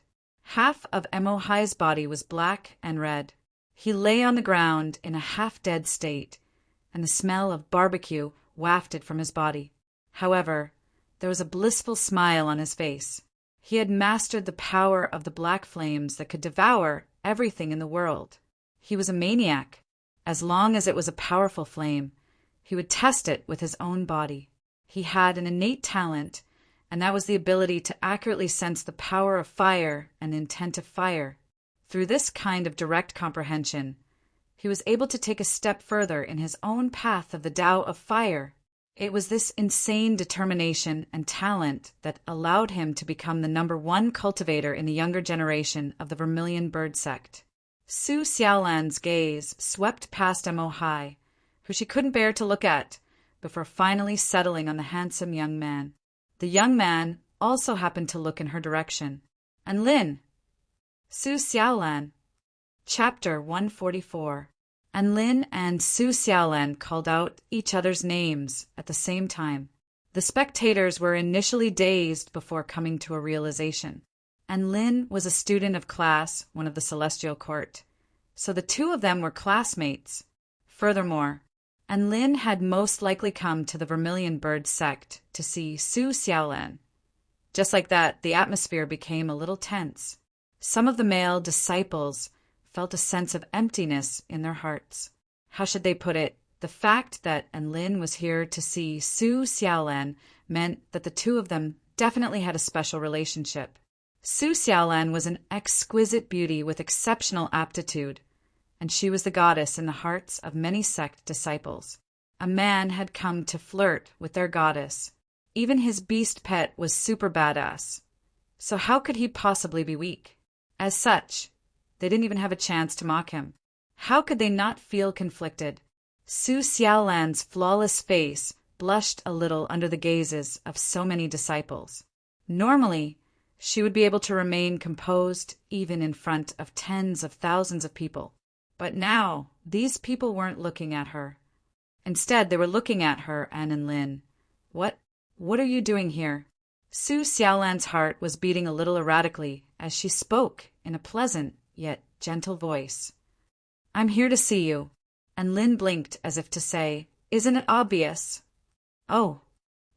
Half of Emohai's body was black and red. He lay on the ground in a half-dead state, and the smell of barbecue wafted from his body. However, there was a blissful smile on his face. He had mastered the power of the black flames that could devour everything in the world. He was a maniac. As long as it was a powerful flame, he would test it with his own body. He had an innate talent, and that was the ability to accurately sense the power of fire and intent of fire. Through this kind of direct comprehension, he was able to take a step further in his own path of the Tao of fire. It was this insane determination and talent that allowed him to become the #1 cultivator in the younger generation of the Vermilion Bird sect. Su Xiaolan's gaze swept past Emohai, who she couldn't bear to look at, before finally settling on the handsome young man. The young man also happened to look in her direction. And Lin. Su Xiaolan. Chapter 144. And Lin and Su Xiaolan called out each other's names at the same time. The spectators were initially dazed before coming to a realization. And Lin was a student of class 1 of the Celestial Court, so the two of them were classmates. Furthermore, Lin had most likely come to the Vermilion Bird sect to see Su Xiaolan. Just like that, the atmosphere became a little tense. Some of the male disciples felt a sense of emptiness in their hearts. How should they put it? The fact that Lin was here to see Su Xiaolan meant that the two of them definitely had a special relationship. Su Xiaolan was an exquisite beauty with exceptional aptitude, and she was the goddess in the hearts of many sect disciples. A man had come to flirt with their goddess. Even his beast pet was super badass. So how could he possibly be weak? As such, they didn't even have a chance to mock him. How could they not feel conflicted? Su Xiaolan's flawless face blushed a little under the gazes of so many disciples. Normally, she would be able to remain composed even in front of tens of thousands of people. But now, these people weren't looking at her. Instead, they were looking at her and Lin. What are you doing here? Su Xiaolan's heart was beating a little erratically as she spoke in a pleasant yet gentle voice. I'm here to see you. And Lin blinked as if to say, Isn't it obvious? Oh.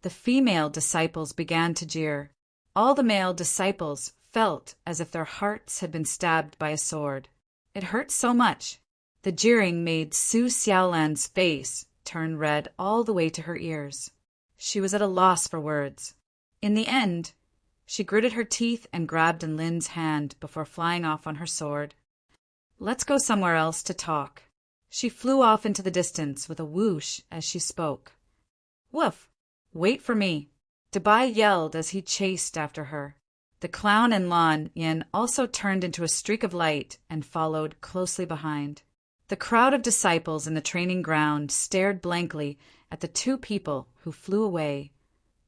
The female disciples began to jeer. All the male disciples felt as if their hearts had been stabbed by a sword. It hurt so much. The jeering made Su Xiaolan's face turn red all the way to her ears. She was at a loss for words. In the end, she gritted her teeth and grabbed Lin's hand before flying off on her sword. Let's go somewhere else to talk. She flew off into the distance with a whoosh as she spoke. Woof! Wait for me! Dabai yelled as he chased after her. The clown and Lan Yin also turned into a streak of light and followed closely behind. The crowd of disciples in the training ground stared blankly at the two people who flew away,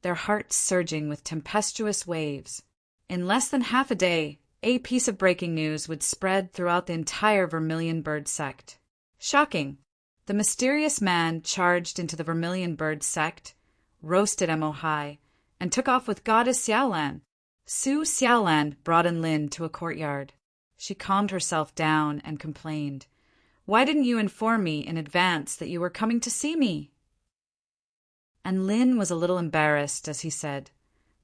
their hearts surging with tempestuous waves. In less than half a day, a piece of breaking news would spread throughout the entire Vermilion Bird sect. Shocking! The mysterious man charged into the Vermilion Bird sect, roasted Mo high, and took off with Goddess Xiaolan. Su Xiaolan brought Lin to a courtyard. She calmed herself down and complained. Why didn't you inform me in advance that you were coming to see me? And Lin was a little embarrassed as he said,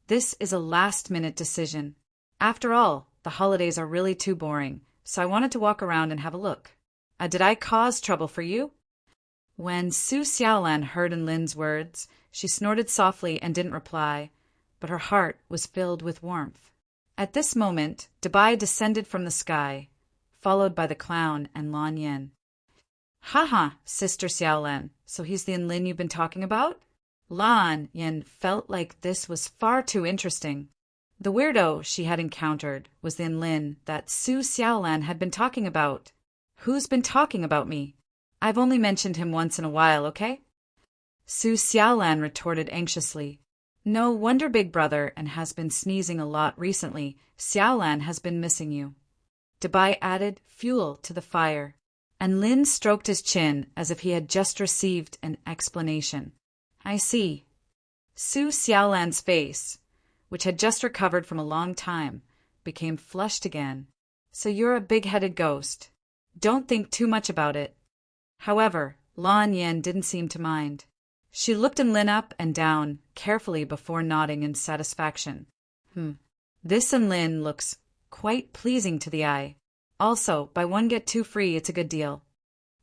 This is a last-minute decision. After all, the holidays are really too boring, so I wanted to walk around and have a look. Did I cause trouble for you? When Su Xiaolan heard Lin's words, she snorted softly and didn't reply, but her heart was filled with warmth. At this moment, Dabai descended from the sky, followed by the clown and Lan Yin. Ha, Sister Xiaolan, so he's the Lin you've been talking about? Lan Yin felt like this was far too interesting. The weirdo she had encountered was the Lin that Su Xiaolan had been talking about. Who's been talking about me? I've only mentioned him once in a while, okay? Su Xiaolan retorted anxiously. No wonder Big Brother and has been sneezing a lot recently. Xiaolan has been missing you. Dabai added fuel to the fire, and Lin stroked his chin as if he had just received an explanation. I see. Su Xiaolan's face, which had just recovered from a long time, became flushed again. So you're a big-headed ghost. Don't think too much about it. However, Lan Yin didn't seem to mind. She looked Lin up and down carefully before nodding in satisfaction. This Lin looks quite pleasing to the eye. Also, buy one get two free, it's a good deal.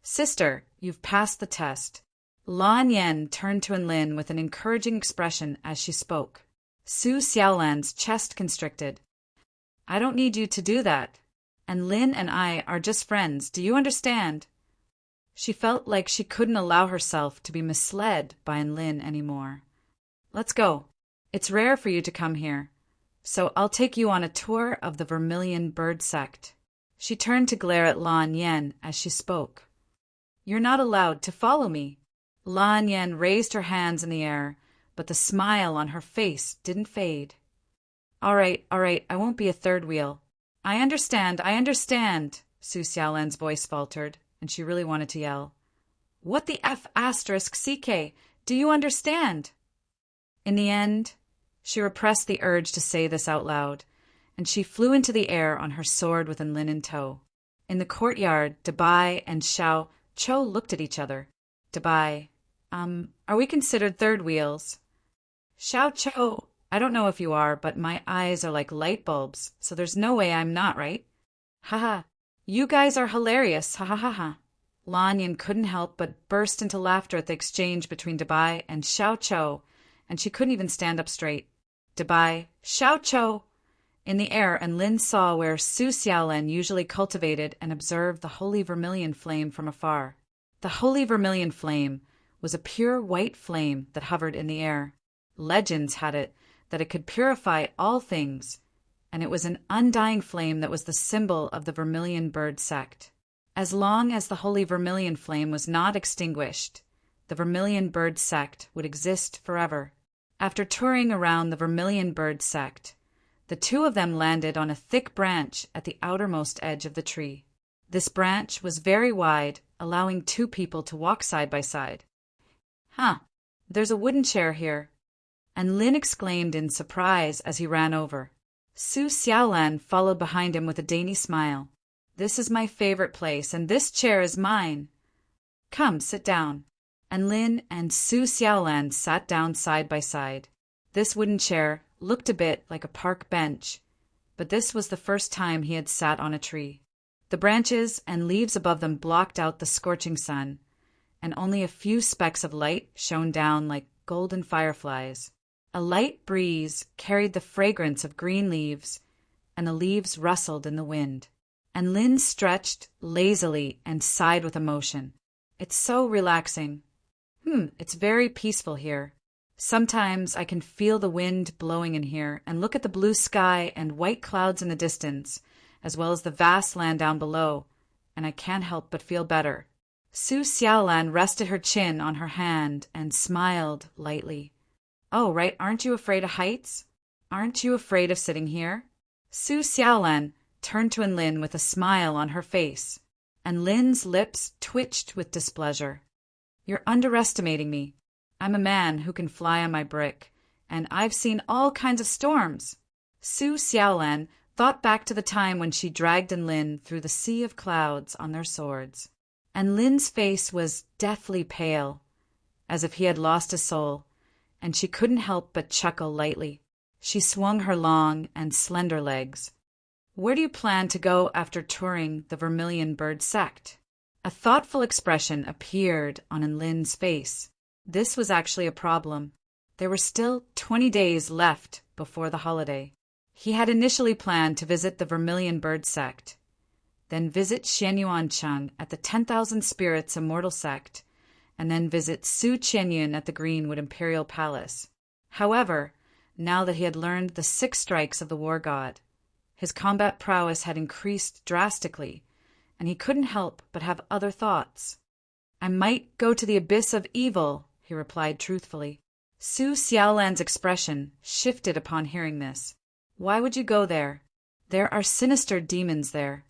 Sister, you've passed the test. Lan Yin turned to Lin with an encouraging expression as she spoke. Su Xiaolan's chest constricted. I don't need you to do that. And Lin and I are just friends, do you understand? She felt like she couldn't allow herself to be misled by Lin anymore. Let's go. It's rare for you to come here, so I'll take you on a tour of the Vermilion Bird sect. She turned to glare at Lan Yin as she spoke. You're not allowed to follow me. Lan Yin raised her hands in the air, but the smile on her face didn't fade. All right, I won't be a third wheel. I understand, Su Xiaolan's voice faltered, and she really wanted to yell. What the F***CK? Do you understand? In the end, she repressed the urge to say this out loud, and she flew into the air on her sword with Lin in tow. In the courtyard, Dabai and Xiao Cho looked at each other. Dabai, are we considered third wheels? Xiao Cho, I don't know if you are, but my eyes are like light bulbs, so there's no way I'm not, right? Haha, you guys are hilarious, ha ha ha ha. Lanyan couldn't help but burst into laughter at the exchange between Dabai and Xiao Cho, and she couldn't even stand up straight. Dabai, Xiao Cho! In the air, and Lin saw where Su Xiaolan usually cultivated and observed the holy vermilion flame from afar. The holy vermilion flame was a pure white flame that hovered in the air. Legends had it that it could purify all things, and it was an undying flame that was the symbol of the Vermilion Bird sect. As long as the holy vermilion flame was not extinguished, the Vermilion Bird sect would exist forever. After touring around the Vermilion Bird sect, the two of them landed on a thick branch at the outermost edge of the tree. This branch was very wide, allowing two people to walk side by side. Huh, there's a wooden chair here. And Lin exclaimed in surprise as he ran over. Su Xiaolan followed behind him with a dainty smile. This is my favorite place, and this chair is mine. Come, sit down. And Lin and Su Xiaolan sat down side by side. This wooden chair looked a bit like a park bench, but this was the first time he had sat on a tree. The branches and leaves above them blocked out the scorching sun, and only a few specks of light shone down like golden fireflies. A light breeze carried the fragrance of green leaves, and the leaves rustled in the wind. And Lin stretched lazily and sighed with emotion. It's so relaxing. It's very peaceful here. Sometimes I can feel the wind blowing in here and look at the blue sky and white clouds in the distance, as well as the vast land down below, and I can't help but feel better. Su Xiaolan rested her chin on her hand and smiled lightly. Oh, right, aren't you afraid of heights? Aren't you afraid of sitting here? Su Xiaolan turned to Lin with a smile on her face, and Lin's lips twitched with displeasure. You're underestimating me. I'm a man who can fly on my brick, and I've seen all kinds of storms. Su Xiaolan thought back to the time when she dragged Lin through the sea of clouds on their swords, and Lin's face was deathly pale, as if he had lost his soul, and she couldn't help but chuckle lightly. She swung her long and slender legs. Where do you plan to go after touring the Vermilion Bird sect? A thoughtful expression appeared on Lin's face. This was actually a problem. There were still 20 days left before the holiday. He had initially planned to visit the Vermilion Bird sect, then visit Xianyuancheng at the 10,000 Spirits Immortal sect, and then visit Su Qianyun at the Greenwood Imperial Palace. However, now that he had learned the 6 strikes of the war god, his combat prowess had increased drastically, and he couldn't help but have other thoughts. I might go to the abyss of evil, he replied truthfully. Su Xiaolan's expression shifted upon hearing this. Why would you go there? There are sinister demons there.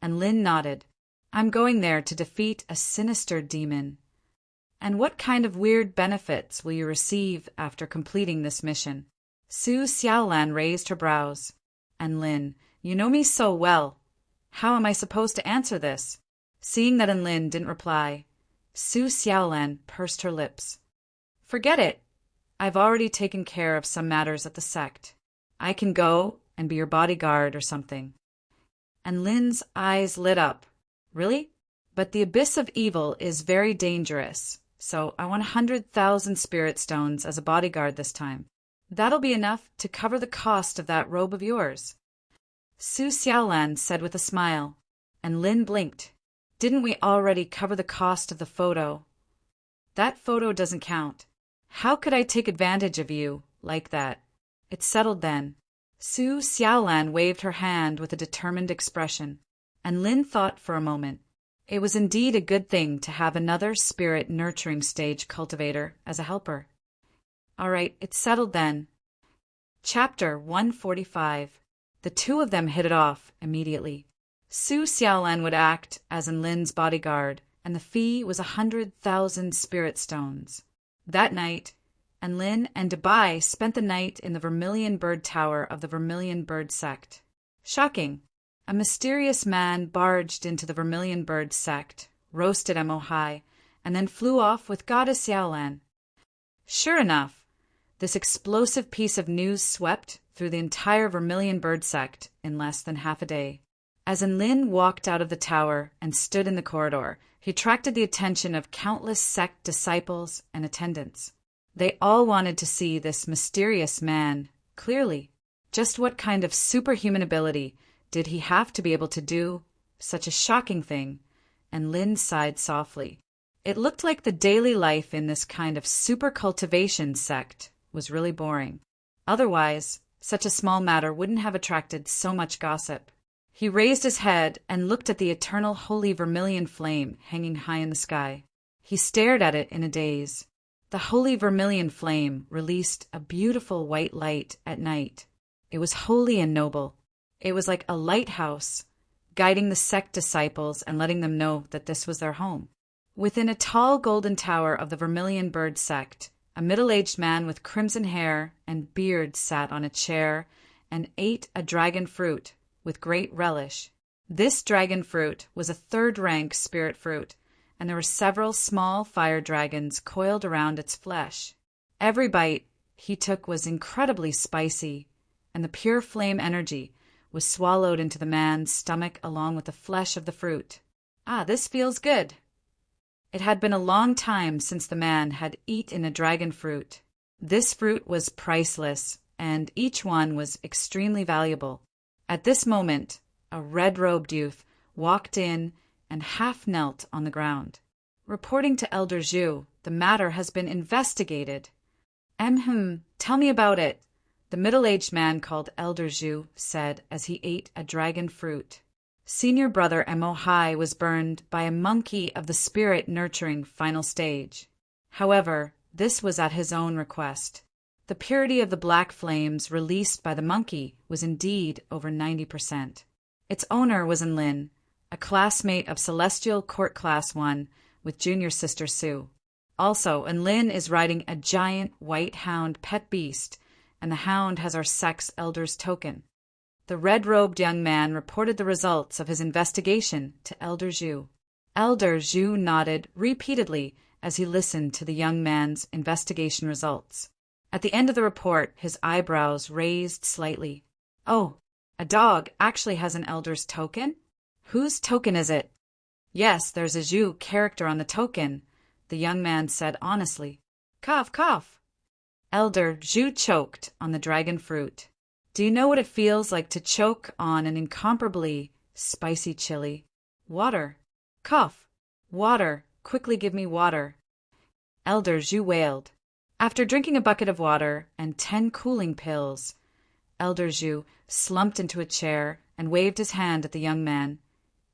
And Lin nodded. I'm going there to defeat a sinister demon. And what kind of weird benefits will you receive after completing this mission? Su Xiaolan raised her brows. And Lin, you know me so well. How am I supposed to answer this? Seeing that Lin didn't reply, Su Xiaolan pursed her lips. Forget it. I've already taken care of some matters at the sect. I can go and be your bodyguard or something. And Lin's eyes lit up. Really? But the abyss of evil is very dangerous, so I want 100,000 spirit stones as a bodyguard this time. That'll be enough to cover the cost of that robe of yours. Su Xiaolan said with a smile, and Lin blinked. Didn't we already cover the cost of the photo? That photo doesn't count. How could I take advantage of you like that? It's settled then. Su Xiaolan waved her hand with a determined expression, and Lin thought for a moment. It was indeed a good thing to have another spirit nurturing stage cultivator as a helper. All right, it's settled then. Chapter 145. The two of them hit it off immediately. Su Xiaolan would act as Lin's bodyguard, and the fee was 100,000 spirit stones. That night, Lin and Dabai spent the night in the Vermilion Bird Tower of the Vermilion Bird sect. Shocking! A mysterious man barged into the Vermilion Bird sect roasted Mo Hai, and then flew off with Goddess Xiaolan. Sure enough, this explosive piece of news swept through the entire Vermilion Bird sect in less than half a day. As Enlin walked out of the tower and stood in the corridor, he attracted the attention of countless sect disciples and attendants. They all wanted to see this mysterious man clearly. Just what kind of superhuman ability did he have to be able to do such a shocking thing? And Lin sighed softly. It looked like the daily life in this kind of super cultivation sect was really boring. Otherwise, such a small matter wouldn't have attracted so much gossip. He raised his head and looked at the eternal holy vermilion flame hanging high in the sky. He stared at it in a daze. The holy vermilion flame released a beautiful white light at night. It was holy and noble. It was like a lighthouse, guiding the sect disciples and letting them know that this was their home. Within a tall golden tower of the Vermilion Bird sect, a middle-aged man with crimson hair and beard sat on a chair and ate a dragon fruit with great relish. This dragon fruit was a third-rank spirit fruit, and there were several small fire dragons coiled around its flesh. Every bite he took was incredibly spicy, and the pure flame energy was swallowed into the man's stomach along with the flesh of the fruit. Ah, this feels good. It had been a long time since the man had eaten a dragon fruit. This fruit was priceless, and each one was extremely valuable. At this moment, a red-robed youth walked in and half knelt on the ground. Reporting to Elder Zhu, the matter has been investigated. Tell me about it, the middle-aged man called Elder Zhu said as he ate a dragon fruit. Senior brother Mo Hai was burned by a monkey of the spirit-nurturing final stage. However, this was at his own request. The purity of the black flames released by the monkey was indeed over 90%. Its owner was Enlin, a classmate of Celestial Court Class 1 with junior sister Sue. Also, Enlin is riding a giant white hound pet beast, and the hound has our sect's elder's token. The red-robed young man reported the results of his investigation to Elder Zhu. Elder Zhu nodded repeatedly as he listened to the young man's investigation results. At the end of the report, his eyebrows raised slightly. Oh, a dog actually has an elder's token? Whose token is it? Yes, there's a Zhu character on the token, the young man said honestly. Cough, cough. Elder Zhu choked on the dragon fruit. Do you know what it feels like to choke on an incomparably spicy chili? Water. Cough. Water. Quickly give me water. Elder Zhu wailed. After drinking a bucket of water and 10 cooling pills, Elder Zhu slumped into a chair and waved his hand at the young man,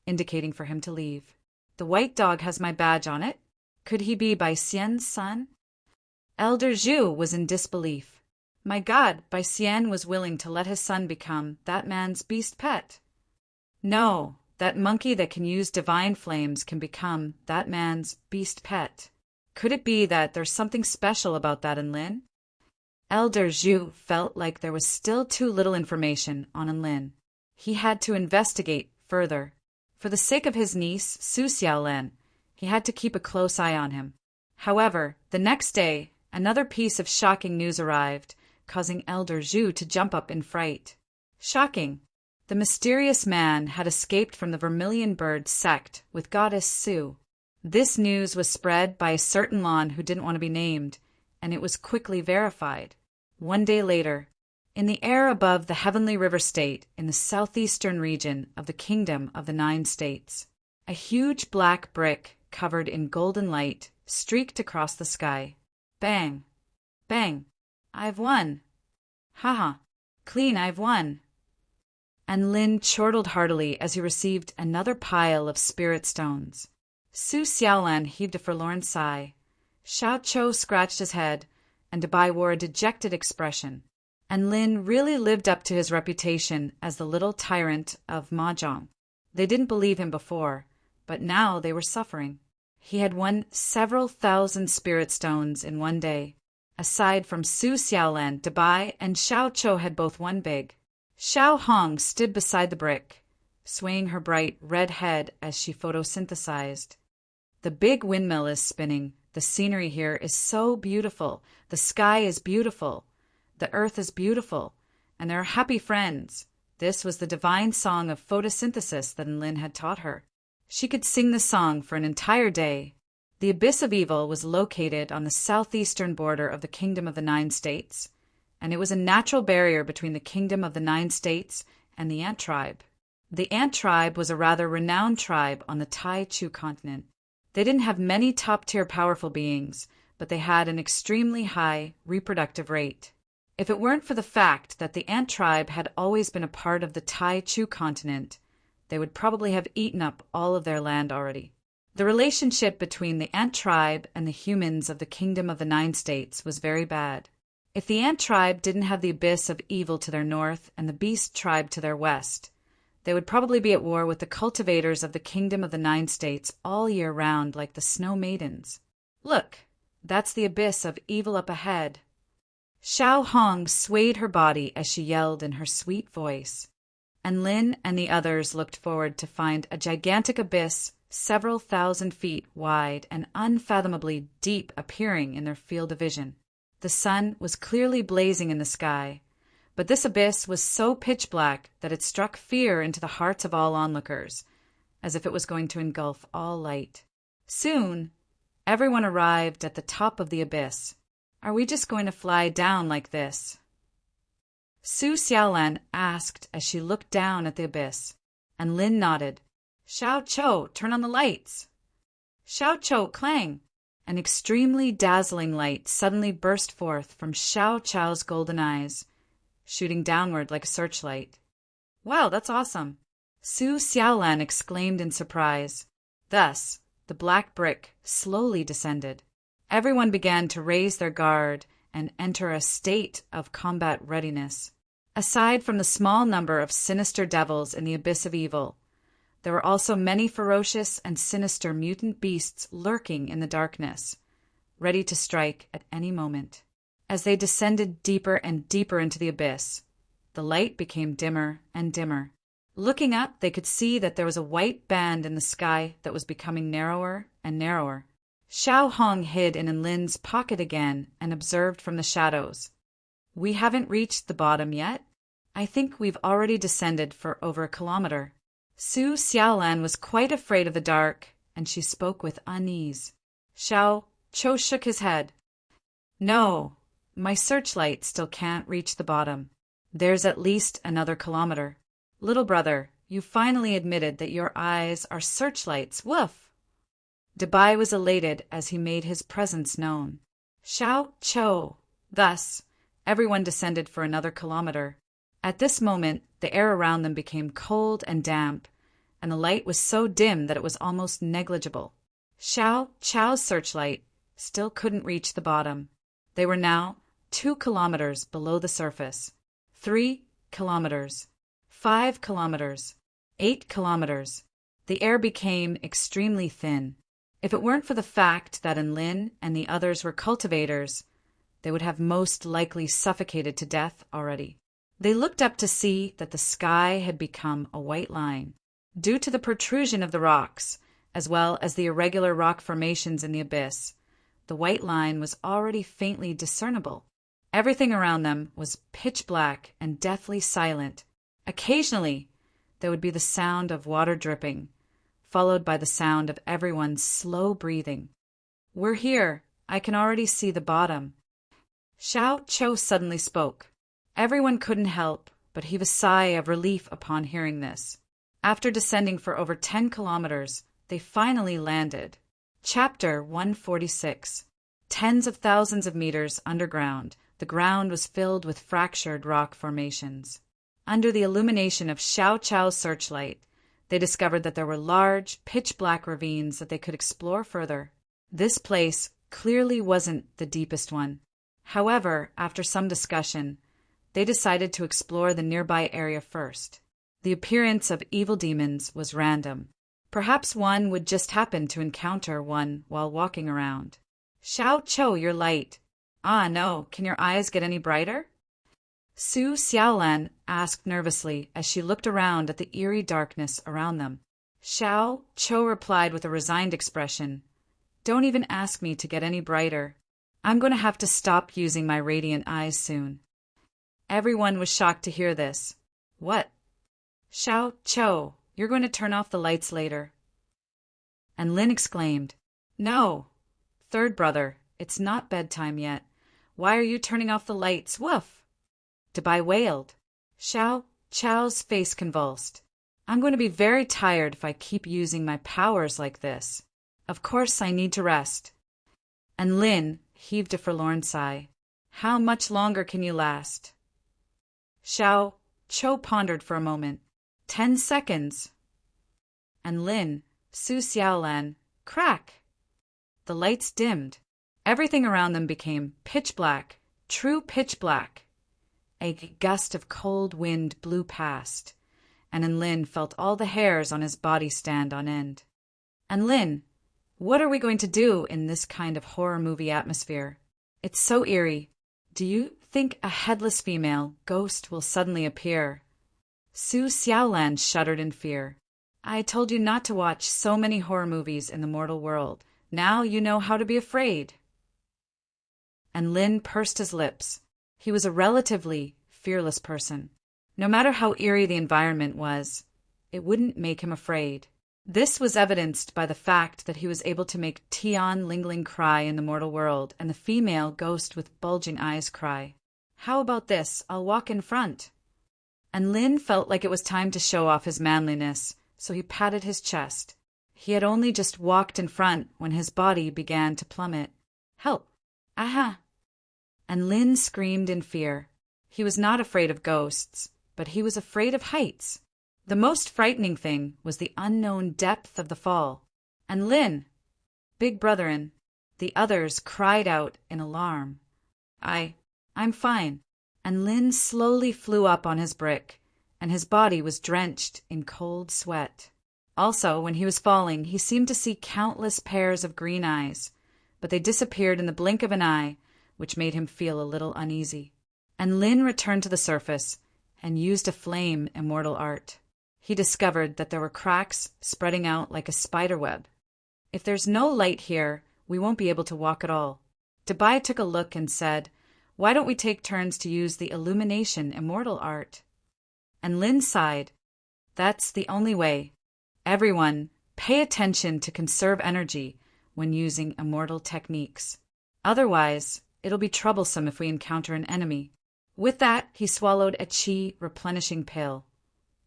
indicating for him to leave. The white dog has my badge on it. Could he be Bai Xian's son? Elder Zhu was in disbelief. My God, Bai Xian was willing to let his son become that man's beast pet. No, that monkey that can use divine flames can become that man's beast pet. Could it be that there's something special about that Enlin? Elder Zhu felt like there was still too little information on Enlin. He had to investigate further. For the sake of his niece, Su Xiaolan, he had to keep a close eye on him. However, the next day, another piece of shocking news arrived, causing Elder Zhu to jump up in fright. Shocking! The mysterious man had escaped from the Vermilion Bird sect with Goddess Su. This news was spread by a certain Lon who didn't want to be named, and it was quickly verified. One day later, in the air above the Heavenly River State in the southeastern region of the Kingdom of the 9 States, a huge black brick covered in golden light streaked across the sky. Bang! Bang! I've won! Haha! Clean, I've won! And Lin chortled heartily as he received another pile of spirit stones. Su Xiaolan heaved a forlorn sigh. Xiao Chou scratched his head, and Dabai wore a dejected expression. And Lin really lived up to his reputation as the little tyrant of Mahjong. They didn't believe him before, but now they were suffering. He had won several thousand spirit stones in one day. Aside from Su Xiaolan, Dabai and Xiao Chou had both won big. Xiao Hong stood beside the brick, swaying her bright red head as she photosynthesized. The big windmill is spinning. The scenery here is so beautiful. The sky is beautiful. The earth is beautiful. And there are happy friends. This was the divine song of photosynthesis that Enlin had taught her. She could sing the song for an entire day. The Abyss of Evil was located on the southeastern border of the Kingdom of the Nine States, and it was a natural barrier between the Kingdom of the Nine States and the Ant tribe. The Ant tribe was a rather renowned tribe on the Tai-Chu continent. They didn't have many top-tier powerful beings, but they had an extremely high reproductive rate. If it weren't for the fact that the Ant tribe had always been a part of the Tai-Chu continent, they would probably have eaten up all of their land already. The relationship between the Ant tribe and the humans of the Kingdom of the Nine States was very bad. If the Ant tribe didn't have the Abyss of Evil to their north and the Beast tribe to their west, they would probably be at war with the cultivators of the Kingdom of the Nine States all year round like the Snow Maidens. Look, that's the Abyss of Evil up ahead. Xiao Hong swayed her body as she yelled in her sweet voice, and Lin and the others looked forward to find a gigantic abyss several thousand feet wide and unfathomably deep appearing in their field of vision. The sun was clearly blazing in the sky, but this abyss was so pitch black that it struck fear into the hearts of all onlookers, as if it was going to engulf all light. Soon, everyone arrived at the top of the abyss. Are we just going to fly down like this? Su Xiaolan asked as she looked down at the abyss, and Lin nodded. Xiao Chou, turn on the lights. Xiao Chou, clang! An extremely dazzling light suddenly burst forth from Xiao Chou's golden eyes, shooting downward like a searchlight. Wow, that's awesome! Su Xiaolan exclaimed in surprise. Thus, the black brick slowly descended. Everyone began to raise their guard and enter a state of combat readiness. Aside from the small number of sinister devils in the Abyss of Evil, there were also many ferocious and sinister mutant beasts lurking in the darkness, ready to strike at any moment. As they descended deeper and deeper into the abyss, the light became dimmer and dimmer. Looking up, they could see that there was a white band in the sky that was becoming narrower and narrower. Xiao Hong hid in Enlin's pocket again and observed from the shadows. We haven't reached the bottom yet. I think we've already descended for over a kilometer. Su Xiaolan was quite afraid of the dark, and she spoke with unease. Xiao Chou shook his head. No, my searchlight still can't reach the bottom. There's at least another kilometer. Little brother, you finally admitted that your eyes are searchlights. Woof! Dabai was elated as he made his presence known. Xiao Chou. Thus, everyone descended for another kilometer. At this moment, the air around them became cold and damp, and the light was so dim that it was almost negligible. Xiao Chou's searchlight still couldn't reach the bottom. They were now 2 kilometers below the surface. 3 kilometers. 5 kilometers. 8 kilometers. The air became extremely thin. If it weren't for the fact that Enlin and the others were cultivators, they would have most likely suffocated to death already. They looked up to see that the sky had become a white line. Due to the protrusion of the rocks, as well as the irregular rock formations in the abyss, the white line was already faintly discernible. Everything around them was pitch black and deathly silent. Occasionally, there would be the sound of water dripping, followed by the sound of everyone's slow breathing. We're here. I can already see the bottom. Xiao Chou suddenly spoke. Everyone couldn't help but heave a sigh of relief upon hearing this. After descending for over 10 kilometers, they finally landed. Chapter 146. Tens of thousands of meters underground, the ground was filled with fractured rock formations. Under the illumination of Xiao Chou's searchlight, they discovered that there were large, pitch-black ravines that they could explore further. This place clearly wasn't the deepest one. However, after some discussion, they decided to explore the nearby area first. The appearance of evil demons was random. Perhaps one would just happen to encounter one while walking around. Xiao Chou, your light. Ah, no, can your eyes get any brighter? Su Xiaolan asked nervously as she looked around at the eerie darkness around them. Xiao Chou replied with a resigned expression. Don't even ask me to get any brighter. I'm going to have to stop using my radiant eyes soon. Everyone was shocked to hear this. What? Xiao Cho, you're going to turn off the lights later. And Lin exclaimed, No, third brother, it's not bedtime yet. Why are you turning off the lights? Woof! Dabai wailed. Xiao Chao's face convulsed. I'm going to be very tired if I keep using my powers like this. Of course I need to rest. And Lin heaved a forlorn sigh. How much longer can you last? Xiao Cho pondered for a moment. 10 seconds. And Lin, Su Xiaolan, crack! The lights dimmed. Everything around them became pitch black, true pitch black. A gust of cold wind blew past, and Lin felt all the hairs on his body stand on end. And Lin, what are we going to do in this kind of horror movie atmosphere? It's so eerie. Do you think a headless female ghost will suddenly appear? Su Xiaolan shuddered in fear. I told you not to watch so many horror movies in the mortal world. Now you know how to be afraid. And Lin pursed his lips. He was a relatively fearless person. No matter how eerie the environment was, it wouldn't make him afraid. This was evidenced by the fact that he was able to make Tian Lingling cry in the mortal world and the female ghost with bulging eyes cry. How about this? I'll walk in front. And Lin felt like it was time to show off his manliness, so he patted his chest. He had only just walked in front when his body began to plummet. Help! Aha! And Lin screamed in fear. He was not afraid of ghosts, but he was afraid of heights. The most frightening thing was the unknown depth of the fall. And Lin, Big Brotherin, the others cried out in alarm. I'm fine. And Lin slowly flew up on his brick, and his body was drenched in cold sweat. Also, when he was falling, he seemed to see countless pairs of green eyes, but they disappeared in the blink of an eye, which made him feel a little uneasy. And Lin returned to the surface and used a flame immortal art. He discovered that there were cracks spreading out like a spider web. If there's no light here, we won't be able to walk at all. Dabai took a look and said, Why don't we take turns to use the illumination immortal art? And Lin sighed. That's the only way. Everyone, pay attention to conserve energy when using immortal techniques. Otherwise, it'll be troublesome if we encounter an enemy. With that, he swallowed a qi replenishing pill,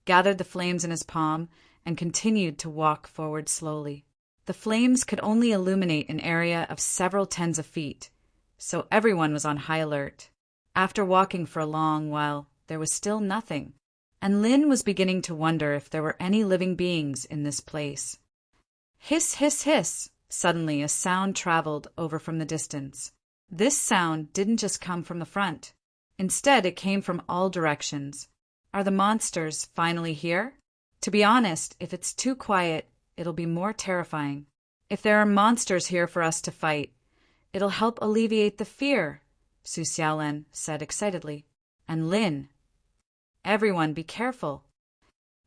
gathered the flames in his palm, and continued to walk forward slowly. The flames could only illuminate an area of several tens of feet, so everyone was on high alert. After walking for a long while, there was still nothing, and Lin was beginning to wonder if there were any living beings in this place. Hiss, hiss, hiss! Suddenly a sound traveled over from the distance. This sound didn't just come from the front. Instead, it came from all directions. Are the monsters finally here? To be honest, if it's too quiet, it'll be more terrifying. If there are monsters here for us to fight, it'll help alleviate the fear, Su Xiaolan said excitedly. And Lin, everyone be careful.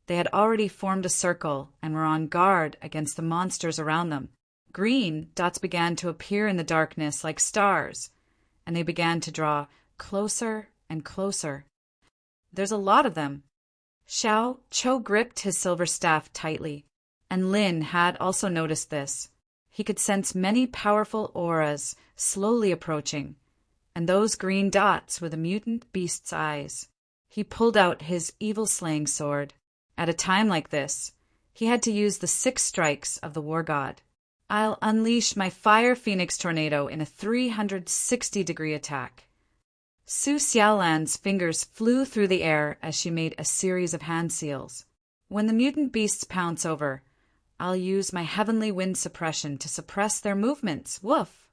They had already formed a circle and were on guard against the monsters around them. Green dots began to appear in the darkness like stars, and they began to draw closer and closer. There's a lot of them. Xiao Cho gripped his silver staff tightly, and Lin had also noticed this. He could sense many powerful auras slowly approaching, and those green dots were the mutant beast's eyes. He pulled out his evil-slaying sword. At a time like this, he had to use the 6 strikes of the war god. I'll unleash my Fire Phoenix Tornado in a 360-degree attack. Su Xiaolan's fingers flew through the air as she made a series of hand seals. When the mutant beasts pounce over, I'll use my heavenly wind suppression to suppress their movements. Woof!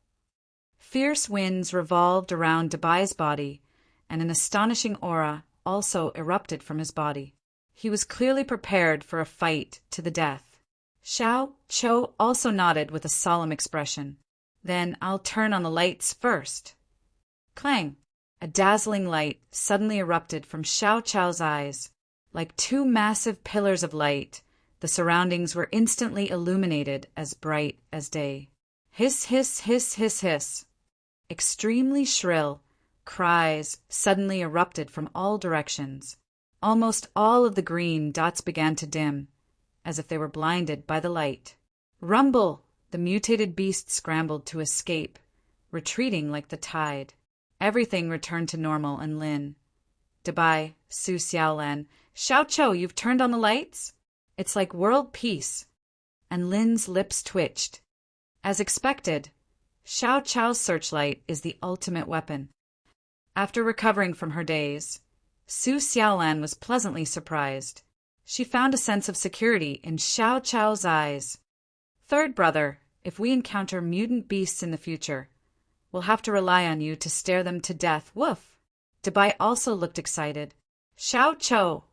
Fierce winds revolved around Dabai's body, and an astonishing aura also erupted from his body. He was clearly prepared for a fight to the death. Xiao Cho also nodded with a solemn expression. Then I'll turn on the lights first. Clang! A dazzling light suddenly erupted from Xiao Chao's eyes. Like 2 massive pillars of light, the surroundings were instantly illuminated as bright as day. Hiss, hiss, hiss, hiss, hiss. Extremely shrill cries suddenly erupted from all directions. Almost all of the green dots began to dim, as if they were blinded by the light. Rumble! The mutated beast scrambled to escape, retreating like the tide. Everything returned to normal, and Lin, Dabai, Su Xiaolan, Xiao Cho, you've turned on the lights? It's like world peace. And Lin's lips twitched. As expected, Xiao Chao's searchlight is the ultimate weapon. After recovering from her daze, Su Xiaolan was pleasantly surprised. She found a sense of security in Xiao Chao's eyes. Third brother, if we encounter mutant beasts in the future, we'll have to rely on you to stare them to death. Woof! Dabai also looked excited. Xiao Cho!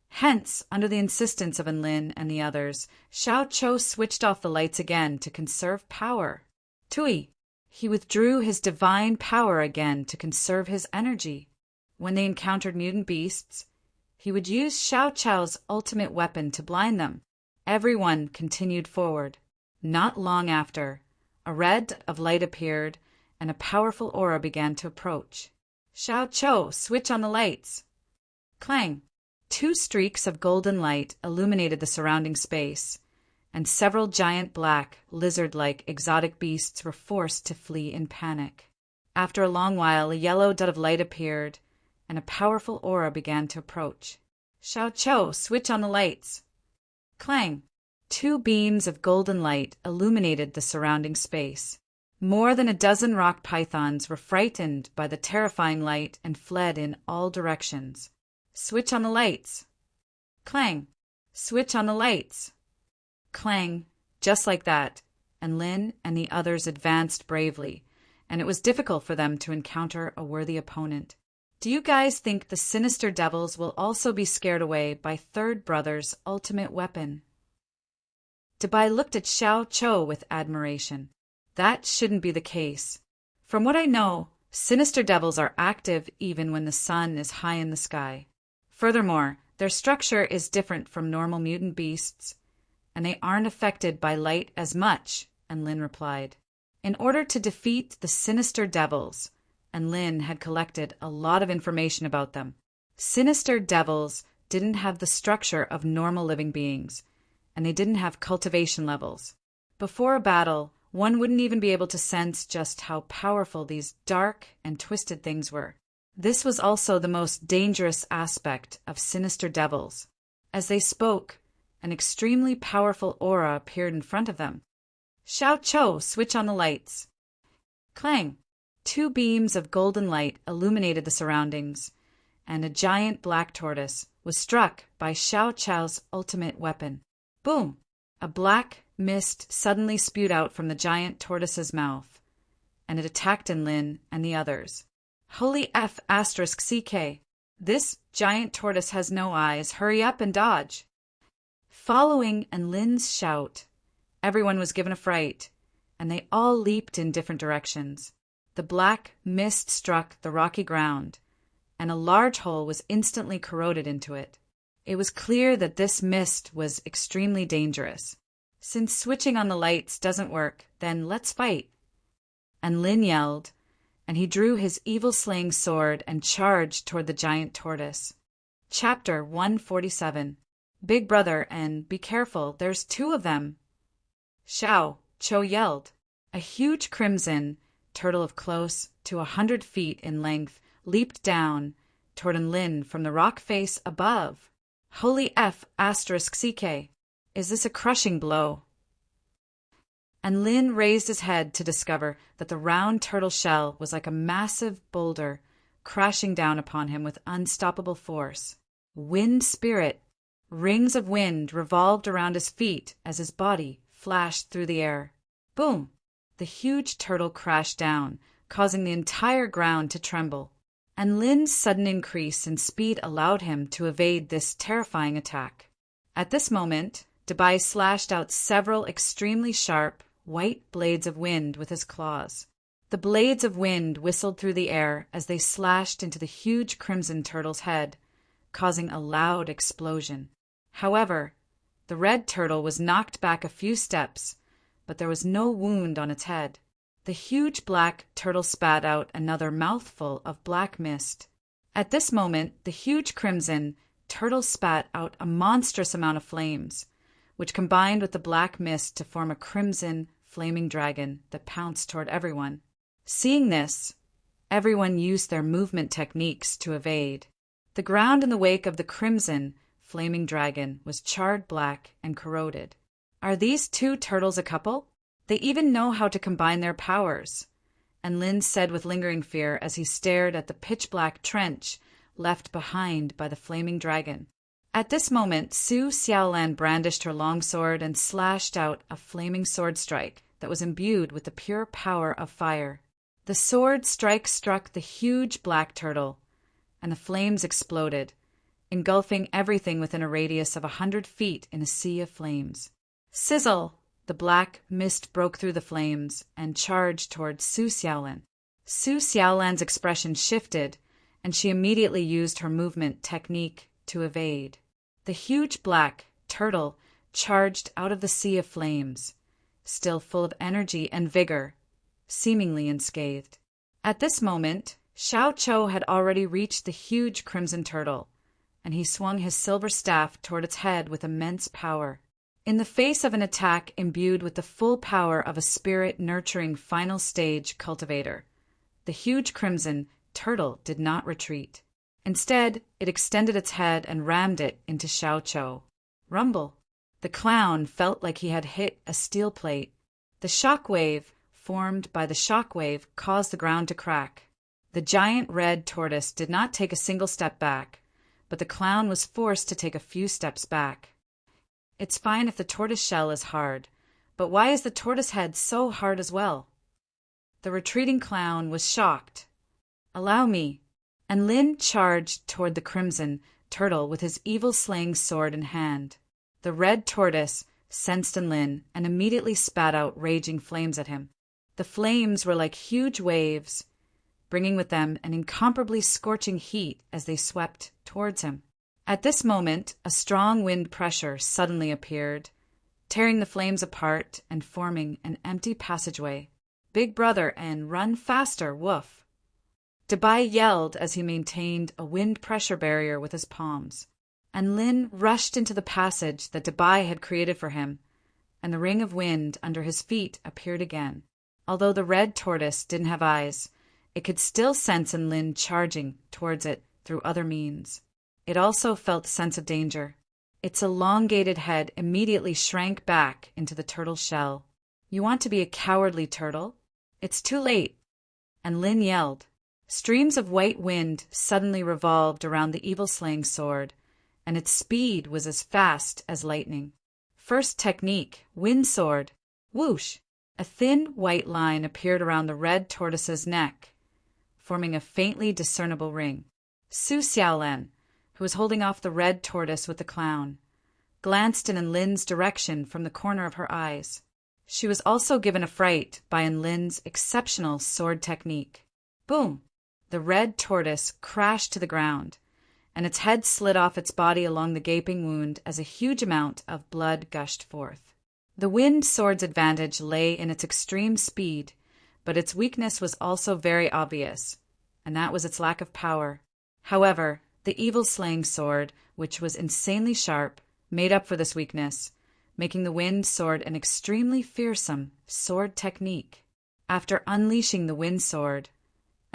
Hence, under the insistence of Enlin and the others, Xiao Cho switched off the lights again to conserve power. Tui! He withdrew his divine power again to conserve his energy. When they encountered mutant beasts, he would use Xiao Chao's ultimate weapon to blind them. Everyone continued forward. Not long after, a red of light appeared, and a powerful aura began to approach. Xiao Cho, switch on the lights! Clang! 2 streaks of golden light illuminated the surrounding space, and several giant black, lizard-like exotic beasts were forced to flee in panic. After a long while, a yellow dot of light appeared, and a powerful aura began to approach. Xiao Cho, switch on the lights! Clang! 2 beams of golden light illuminated the surrounding space. More than a dozen rock pythons were frightened by the terrifying light and fled in all directions. Switch on the lights! Clang! Switch on the lights! Clang! Just like that, and Lin and the others advanced bravely, and it was difficult for them to encounter a worthy opponent. Do you guys think the sinister devils will also be scared away by third brother's ultimate weapon? Dabai looked at Xiao Cho with admiration. That shouldn't be the case. From what I know, sinister devils are active even when the sun is high in the sky. Furthermore, their structure is different from normal mutant beasts, and they aren't affected by light as much, and Lin replied. In order to defeat the sinister devils, and Lin had collected a lot of information about them. Sinister devils didn't have the structure of normal living beings, and they didn't have cultivation levels. Before a battle, one wouldn't even be able to sense just how powerful these dark and twisted things were. This was also the most dangerous aspect of sinister devils. As they spoke, an extremely powerful aura appeared in front of them. Xiao Cho, switch on the lights! Clang! 2 beams of golden light illuminated the surroundings, and a giant black tortoise was struck by Xiao Chao's ultimate weapon. Boom! A black mist suddenly spewed out from the giant tortoise's mouth, and it attacked Enlin and the others. Holy F asterisk CK! This giant tortoise has no eyes. Hurry up and dodge! Following Enlin's shout, everyone was given a fright, and they all leaped in different directions. The black mist struck the rocky ground, and a large hole was instantly corroded into it. It was clear that this mist was extremely dangerous. Since switching on the lights doesn't work, then let's fight. And Lin yelled, and he drew his evil-slaying sword and charged toward the giant tortoise. Chapter 147. Big Brother and Be Careful, there's 2 of them! Xiao Cho yelled. A huge crimson turtle of close to 100 feet in length leaped down toward Enlin from the rock face above. Holy F asterisk CK! Is this a crushing blow? And Lin raised his head to discover that the round turtle shell was like a massive boulder crashing down upon him with unstoppable force. Wind spirit! Rings of wind revolved around his feet as his body flashed through the air. Boom! The huge turtle crashed down, causing the entire ground to tremble. And Lin's sudden increase in speed allowed him to evade this terrifying attack. At this moment, Dabai slashed out several extremely sharp, white blades of wind with his claws. The blades of wind whistled through the air as they slashed into the huge crimson turtle's head, causing a loud explosion. However, the red turtle was knocked back a few steps but there was no wound on its head. The huge black turtle spat out another mouthful of black mist. At this moment, the huge crimson turtle spat out a monstrous amount of flames, which combined with the black mist to form a crimson, flaming dragon that pounced toward everyone. Seeing this, everyone used their movement techniques to evade. The ground in the wake of the crimson, flaming dragon was charred black and corroded. Are these two turtles a couple? They even know how to combine their powers, and Lin said with lingering fear as he stared at the pitch-black trench left behind by the flaming dragon. At this moment, Su Xiaolan brandished her longsword and slashed out a flaming sword strike that was imbued with the pure power of fire. The sword strike struck the huge black turtle, and the flames exploded, engulfing everything within a radius of 100 feet in a sea of flames. Sizzle! The black mist broke through the flames and charged toward Su Xiaolan. Su Xiaolan's expression shifted, and she immediately used her movement technique to evade. The huge black turtle charged out of the sea of flames, still full of energy and vigor, seemingly unscathed. At this moment, Xiao Chou had already reached the huge crimson turtle, and he swung his silver staff toward its head with immense power. In the face of an attack imbued with the full power of a spirit-nurturing final stage cultivator, the huge crimson turtle did not retreat. Instead, it extended its head and rammed it into Xiao Chou. Rumble! The clown felt like he had hit a steel plate. The shock wave formed by the shock wave caused the ground to crack. The giant red tortoise did not take a single step back, but the clown was forced to take a few steps back. It's fine if the tortoise shell is hard, but why is the tortoise head so hard as well? The retreating clown was shocked. Allow me. And Lin charged toward the crimson turtle with his evil-slaying sword in hand. The red tortoise sensed in Lin and immediately spat out raging flames at him. The flames were like huge waves, bringing with them an incomparably scorching heat as they swept towards him. At this moment, a strong wind pressure suddenly appeared, tearing the flames apart and forming an empty passageway. Big brother and run faster, woof! Dabai yelled as he maintained a wind pressure barrier with his palms, and Lin rushed into the passage that Dabai had created for him, and the ring of wind under his feet appeared again. Although the red tortoise didn't have eyes, it could still sense in Lin charging towards it through other means. It also felt a sense of danger. Its elongated head immediately shrank back into the turtle's shell. You want to be a cowardly turtle? It's too late. And Lin yelled. Streams of white wind suddenly revolved around the evil-slaying sword, and its speed was as fast as lightning. First technique, wind sword. Whoosh! A thin white line appeared around the red tortoise's neck, forming a faintly discernible ring. Su Xiaolan, who was holding off the red tortoise with the clown, glanced in Lin's direction from the corner of her eyes. She was also given a fright by Lin's exceptional sword technique. Boom! The red tortoise crashed to the ground, and its head slid off its body along the gaping wound as a huge amount of blood gushed forth. The wind sword's advantage lay in its extreme speed, but its weakness was also very obvious, and that was its lack of power. However, the evil-slaying sword, which was insanely sharp, made up for this weakness, making the wind sword an extremely fearsome sword technique. After unleashing the wind sword,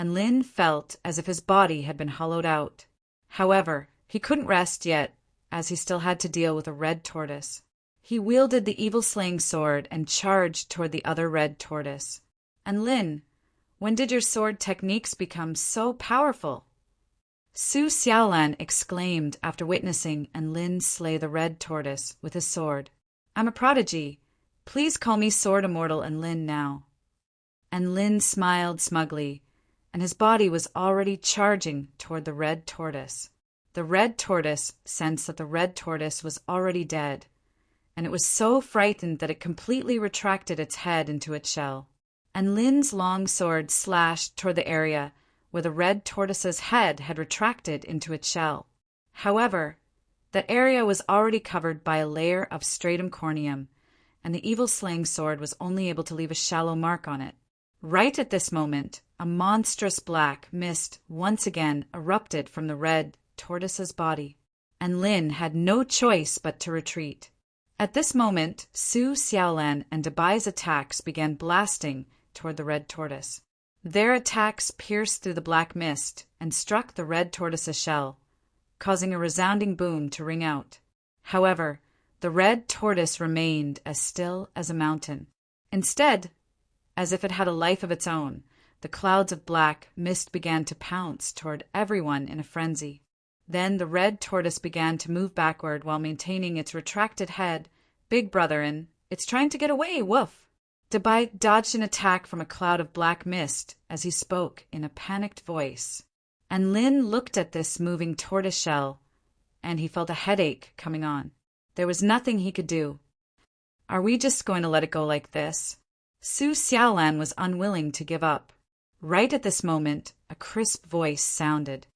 Lin felt as if his body had been hollowed out. However, he couldn't rest yet, as he still had to deal with a red tortoise. He wielded the evil-slaying sword and charged toward the other red tortoise. And Lin, when did your sword techniques become so powerful? Su Xiaolan exclaimed after witnessing Lin slay the red tortoise with his sword. I'm a prodigy. Please call me Sword Immortal Lin now. And Lin smiled smugly, and his body was already charging toward the red tortoise. The red tortoise sensed that the red tortoise was already dead, and it was so frightened that it completely retracted its head into its shell. And Lin's long sword slashed toward the area where the red tortoise's head had retracted into its shell. However, that area was already covered by a layer of stratum corneum, and the evil slaying sword was only able to leave a shallow mark on it. Right at this moment, a monstrous black mist once again erupted from the red tortoise's body, and Lin had no choice but to retreat. At this moment, Su Xiaolan and Dabai's attacks began blasting toward the red tortoise. Their attacks pierced through the black mist and struck the red tortoise's shell, causing a resounding boom to ring out. However, the red tortoise remained as still as a mountain. Instead, as if it had a life of its own, the clouds of black mist began to pounce toward everyone in a frenzy. Then the red tortoise began to move backward while maintaining its retracted head. Big brotherin', it's trying to get away, woof! Dabai dodged an attack from a cloud of black mist as he spoke in a panicked voice. And Lin looked at this moving tortoise shell, and he felt a headache coming on. There was nothing he could do. Are we just going to let it go like this? Su Xiaolan was unwilling to give up. Right at this moment, a crisp voice sounded.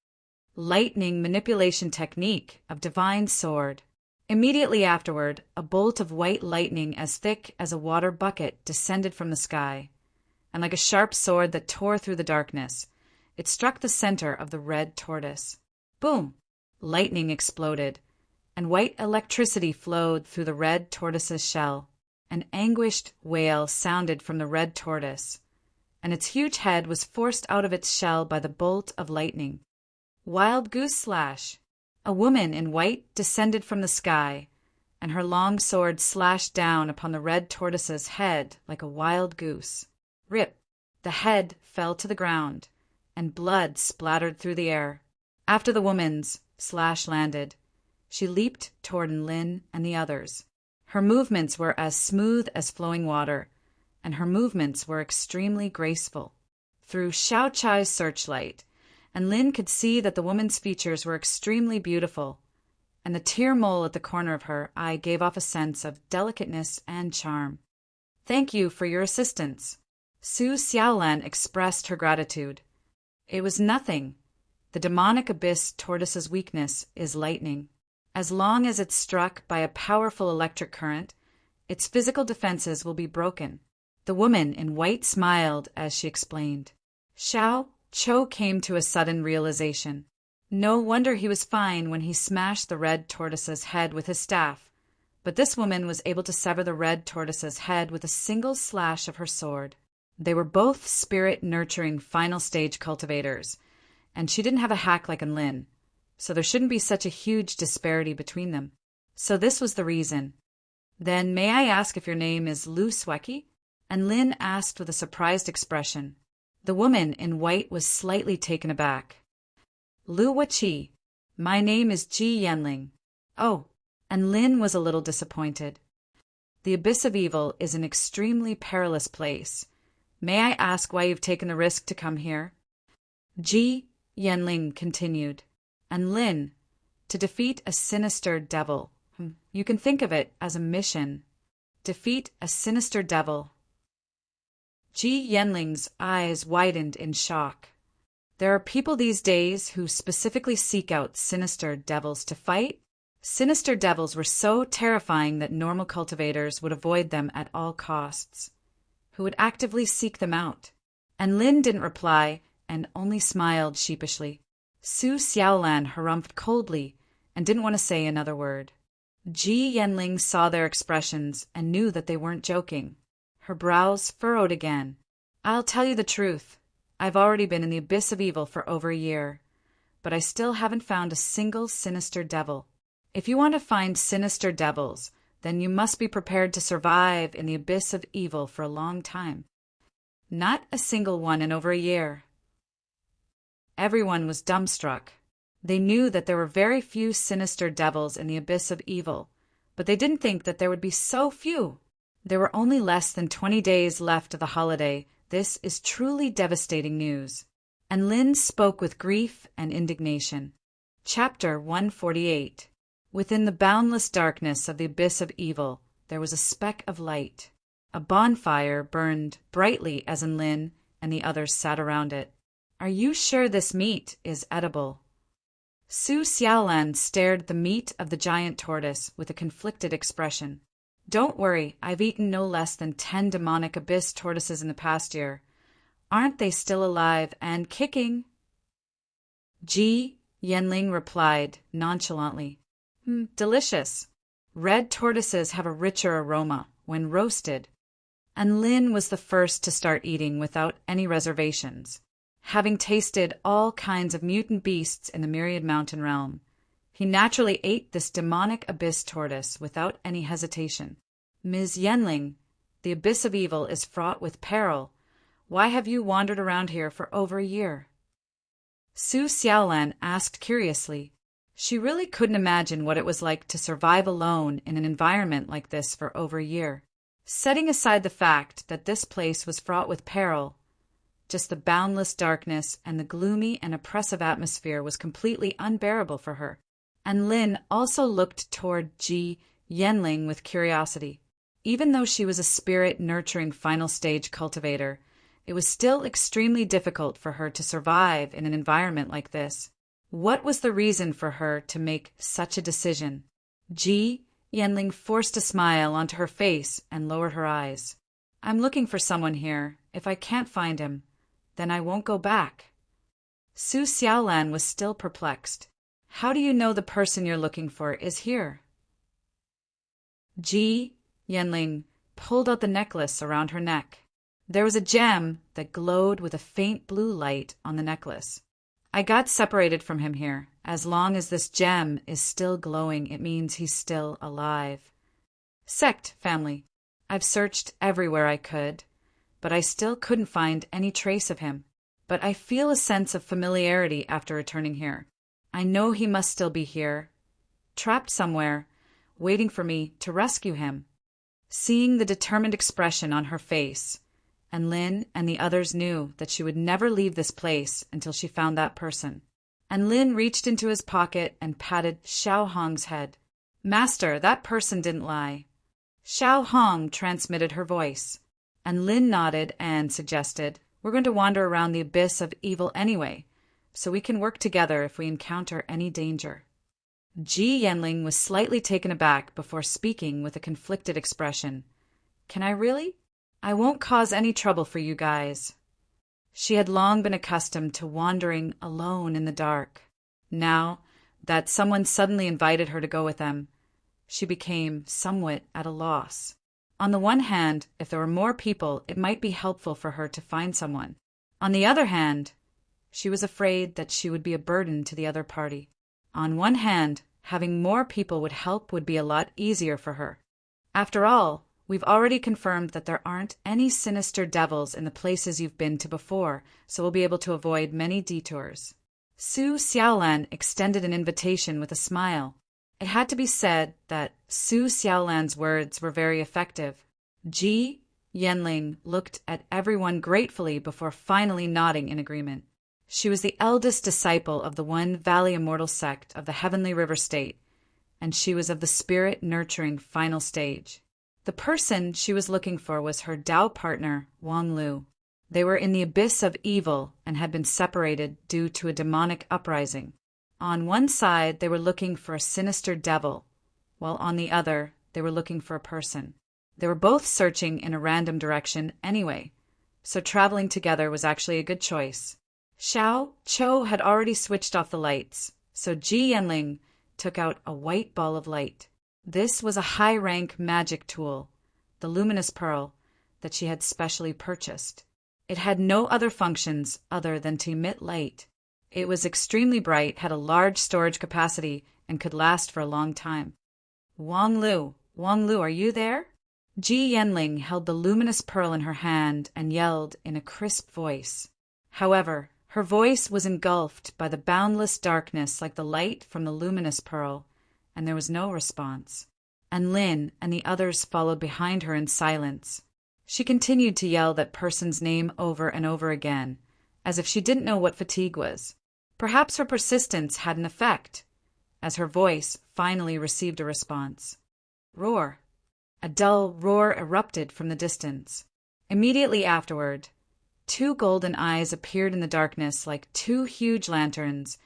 Lightning manipulation technique of divine sword. Immediately afterward, a bolt of white lightning as thick as a water bucket descended from the sky, and like a sharp sword that tore through the darkness, it struck the center of the red tortoise. Boom! Lightning exploded, and white electricity flowed through the red tortoise's shell. An anguished wail sounded from the red tortoise, and its huge head was forced out of its shell by the bolt of lightning. Wild goose slash! A woman in white descended from the sky, and her long sword slashed down upon the red tortoise's head like a wild goose. Rip! The head fell to the ground, and blood splattered through the air. After the woman's slash landed, she leaped toward Lin and the others. Her movements were as smooth as flowing water, and her movements were extremely graceful. Through Xiao Chai's searchlight, and Lin could see that the woman's features were extremely beautiful, and the tear mole at the corner of her eye gave off a sense of delicateness and charm. Thank you for your assistance. Su Xiaolan expressed her gratitude. It was nothing. The demonic abyss tortoise's weakness is lightning. As long as it's struck by a powerful electric current, its physical defenses will be broken. The woman in white smiled as she explained. Xiao Cho came to a sudden realization. No wonder he was fine when he smashed the red tortoise's head with his staff, but this woman was able to sever the red tortoise's head with a single slash of her sword. They were both spirit-nurturing final-stage cultivators, and she didn't have a hack like Lin, so there shouldn't be such a huge disparity between them. So this was the reason. Then may I ask if your name is Lu Sweki? And Lin asked with a surprised expression. The woman in white was slightly taken aback. Lu Wachi, my name is Ji Yanling. Oh, and Lin was a little disappointed. The Abyss of Evil is an extremely perilous place. May I ask why you've taken the risk to come here? Ji Yanling continued. And Lin, to defeat a sinister devil. You can think of it as a mission. Defeat a sinister devil. Ji Yanling's eyes widened in shock. There are people these days who specifically seek out sinister devils to fight. Sinister devils were so terrifying that normal cultivators would avoid them at all costs, who would actively seek them out. And Lin didn't reply and only smiled sheepishly. Su Xiaolan harumphed coldly and didn't want to say another word. Ji Yanling saw their expressions and knew that they weren't joking. Her brows furrowed again. I'll tell you the truth. I've already been in the Abyss of Evil for over a year, but I still haven't found a single sinister devil. If you want to find sinister devils, then you must be prepared to survive in the Abyss of Evil for a long time. Not a single one in over a year. Everyone was dumbstruck. They knew that there were very few sinister devils in the Abyss of Evil, but they didn't think that there would be so few. There were only less than 20 days left of the holiday. This is truly devastating news. And Lin spoke with grief and indignation. Chapter 148. Within the boundless darkness of the Abyss of Evil, there was a speck of light. A bonfire burned brightly as Lin and the others sat around it. Are you sure this meat is edible? Su Xiaolan stared at the meat of the giant tortoise with a conflicted expression. Don't worry, I've eaten no less than 10 demonic abyss tortoises in the past year. Aren't they still alive and kicking? Ji Yanling replied nonchalantly. Delicious. Red tortoises have a richer aroma when roasted. And Lin was the first to start eating without any reservations. Having tasted all kinds of mutant beasts in the Myriad Mountain realm, he naturally ate this demonic abyss tortoise without any hesitation. Ms. Yenling, the abyss of evil is fraught with peril. Why have you wandered around here for over a year? Su Xiaolan asked curiously. She really couldn't imagine what it was like to survive alone in an environment like this for over a year. Setting aside the fact that this place was fraught with peril, just the boundless darkness and the gloomy and oppressive atmosphere was completely unbearable for her. And Lin also looked toward Ji Yanling with curiosity. Even though she was a spirit-nurturing final stage cultivator, it was still extremely difficult for her to survive in an environment like this. What was the reason for her to make such a decision? Ji Yanling forced a smile onto her face and lowered her eyes. I'm looking for someone here. If I can't find him, then I won't go back. Su Xiaolan was still perplexed. How do you know the person you're looking for is here? Ji Yanling pulled out the necklace around her neck. There was a gem that glowed with a faint blue light on the necklace. I got separated from him here. As long as this gem is still glowing, it means he's still alive. Sect family. I've searched everywhere I could, but I still couldn't find any trace of him. But I feel a sense of familiarity after returning here. I know he must still be here, trapped somewhere, waiting for me to rescue him. Seeing the determined expression on her face, and Lin and the others knew that she would never leave this place until she found that person. And Lin reached into his pocket and patted Xiao Hong's head. Master, that person didn't lie. Xiao Hong transmitted her voice, and Lin nodded and suggested, we're going to wander around the abyss of evil anyway, so we can work together if we encounter any danger. Ji Yanling was slightly taken aback before speaking with a conflicted expression. Can I really? I won't cause any trouble for you guys. She had long been accustomed to wandering alone in the dark. Now that someone suddenly invited her to go with them, she became somewhat at a loss. On the one hand, if there were more people, it might be helpful for her to find someone. On the other hand, she was afraid that she would be a burden to the other party. On one hand, having more people would be a lot easier for her. After all, we've already confirmed that there aren't any sinister devils in the places you've been to before, so we'll be able to avoid many detours. Su Xiaolan extended an invitation with a smile. It had to be said that Su Xiaolan's words were very effective. Ji Yanling looked at everyone gratefully before finally nodding in agreement. She was the eldest disciple of the One Valley Immortal sect of the Heavenly River State, and she was of the spirit-nurturing final stage. The person she was looking for was her Dao partner, Wang Lu. They were in the abyss of evil and had been separated due to a demonic uprising. On one side, they were looking for a sinister devil, while on the other, they were looking for a person. They were both searching in a random direction anyway, so traveling together was actually a good choice. Xiao Chou had already switched off the lights, so Ji Yanling took out a white ball of light. This was a high-rank magic tool, the luminous pearl, that she had specially purchased. It had no other functions other than to emit light. It was extremely bright, had a large storage capacity, and could last for a long time. Wang Lu, are you there? Ji Yanling held the luminous pearl in her hand and yelled in a crisp voice. However, her voice was engulfed by the boundless darkness like the light from the luminous pearl, and there was no response. And Lin and the others followed behind her in silence. She continued to yell that person's name over and over again, as if she didn't know what fatigue was. Perhaps her persistence had an effect, as her voice finally received a response. Roar. A dull roar erupted from the distance. Immediately afterward, 2 golden eyes appeared in the darkness like 2 huge lanterns,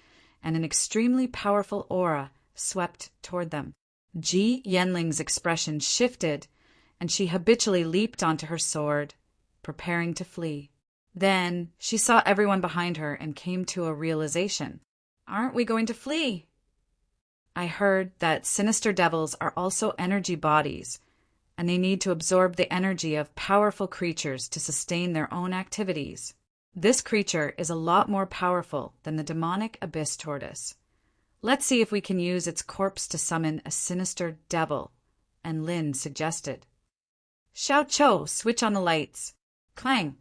and an extremely powerful aura swept toward them. Ji Yanling's expression shifted, and she habitually leaped onto her sword, preparing to flee. Then she saw everyone behind her and came to a realization. Aren't we going to flee? I heard that sinister devils are also energy bodies, and they need to absorb the energy of powerful creatures to sustain their own activities. This creature is a lot more powerful than the demonic abyss tortoise. Let's see if we can use its corpse to summon a sinister devil, and Lin suggested. Xiao Cho, switch on the lights. Clang!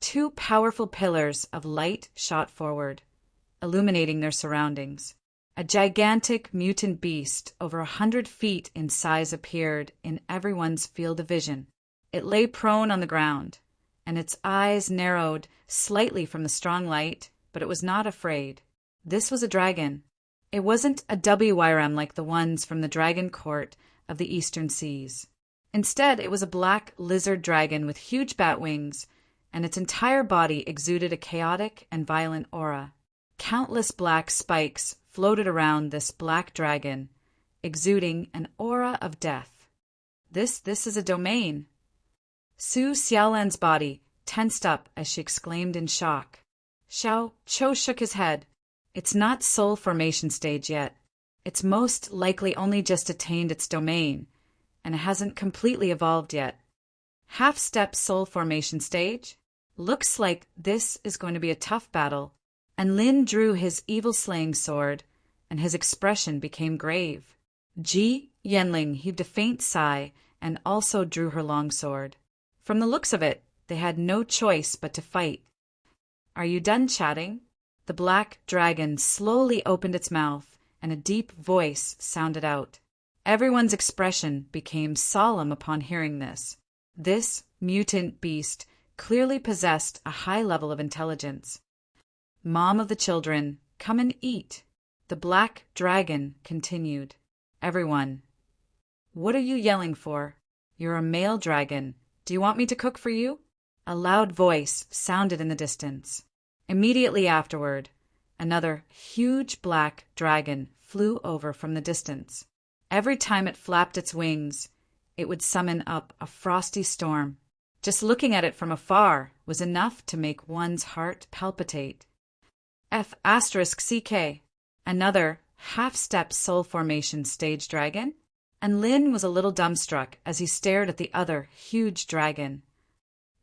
2 powerful pillars of light shot forward, illuminating their surroundings. A gigantic mutant beast over 100 feet in size appeared in everyone's field of vision. It lay prone on the ground, and its eyes narrowed slightly from the strong light, but it was not afraid. This was a dragon. It wasn't a WYRM like the ones from the dragon court of the eastern seas. Instead, it was a black lizard dragon with huge bat wings, and its entire body exuded a chaotic and violent aura. Countless black spikes floated around this black dragon, exuding an aura of death. This is a domain. Su Xiaolan's body tensed up as she exclaimed in shock. Xiao Cho shook his head. It's not soul formation stage yet. It's most likely only just attained its domain, and it hasn't completely evolved yet. Half-step soul formation stage? Looks like this is going to be a tough battle. And Lin drew his evil-slaying sword, and his expression became grave. Ji Yanling heaved a faint sigh and also drew her long sword. From the looks of it, they had no choice but to fight. Are you done chatting? The black dragon slowly opened its mouth, and a deep voice sounded out. Everyone's expression became solemn upon hearing this. This mutant beast clearly possessed a high level of intelligence. Mom of the children, come and eat. The black dragon continued. Everyone. What are you yelling for? You're a male dragon. Do you want me to cook for you? A loud voice sounded in the distance. Immediately afterward, another huge black dragon flew over from the distance. Every time it flapped its wings, it would summon up a frosty storm. Just looking at it from afar was enough to make one's heart palpitate. F***CK, another half-step soul formation stage dragon, and Lin was a little dumbstruck as he stared at the other huge dragon.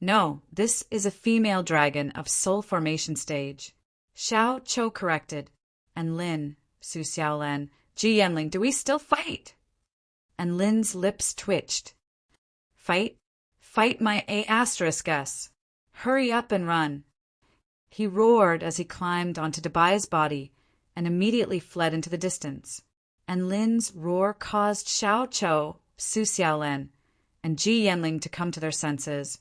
No, this is a female dragon of soul formation stage. Xiao Cho corrected, and Lin, Su Xiaolan, Ji Yanling, do we still fight? And Lin's lips twitched. Fight? Fight my A***S. Hurry up and run. He roared as he climbed onto Dabai's body and immediately fled into the distance. And Lin's roar caused Xiao Cho, Su Xiaolan, and Ji Yanling to come to their senses,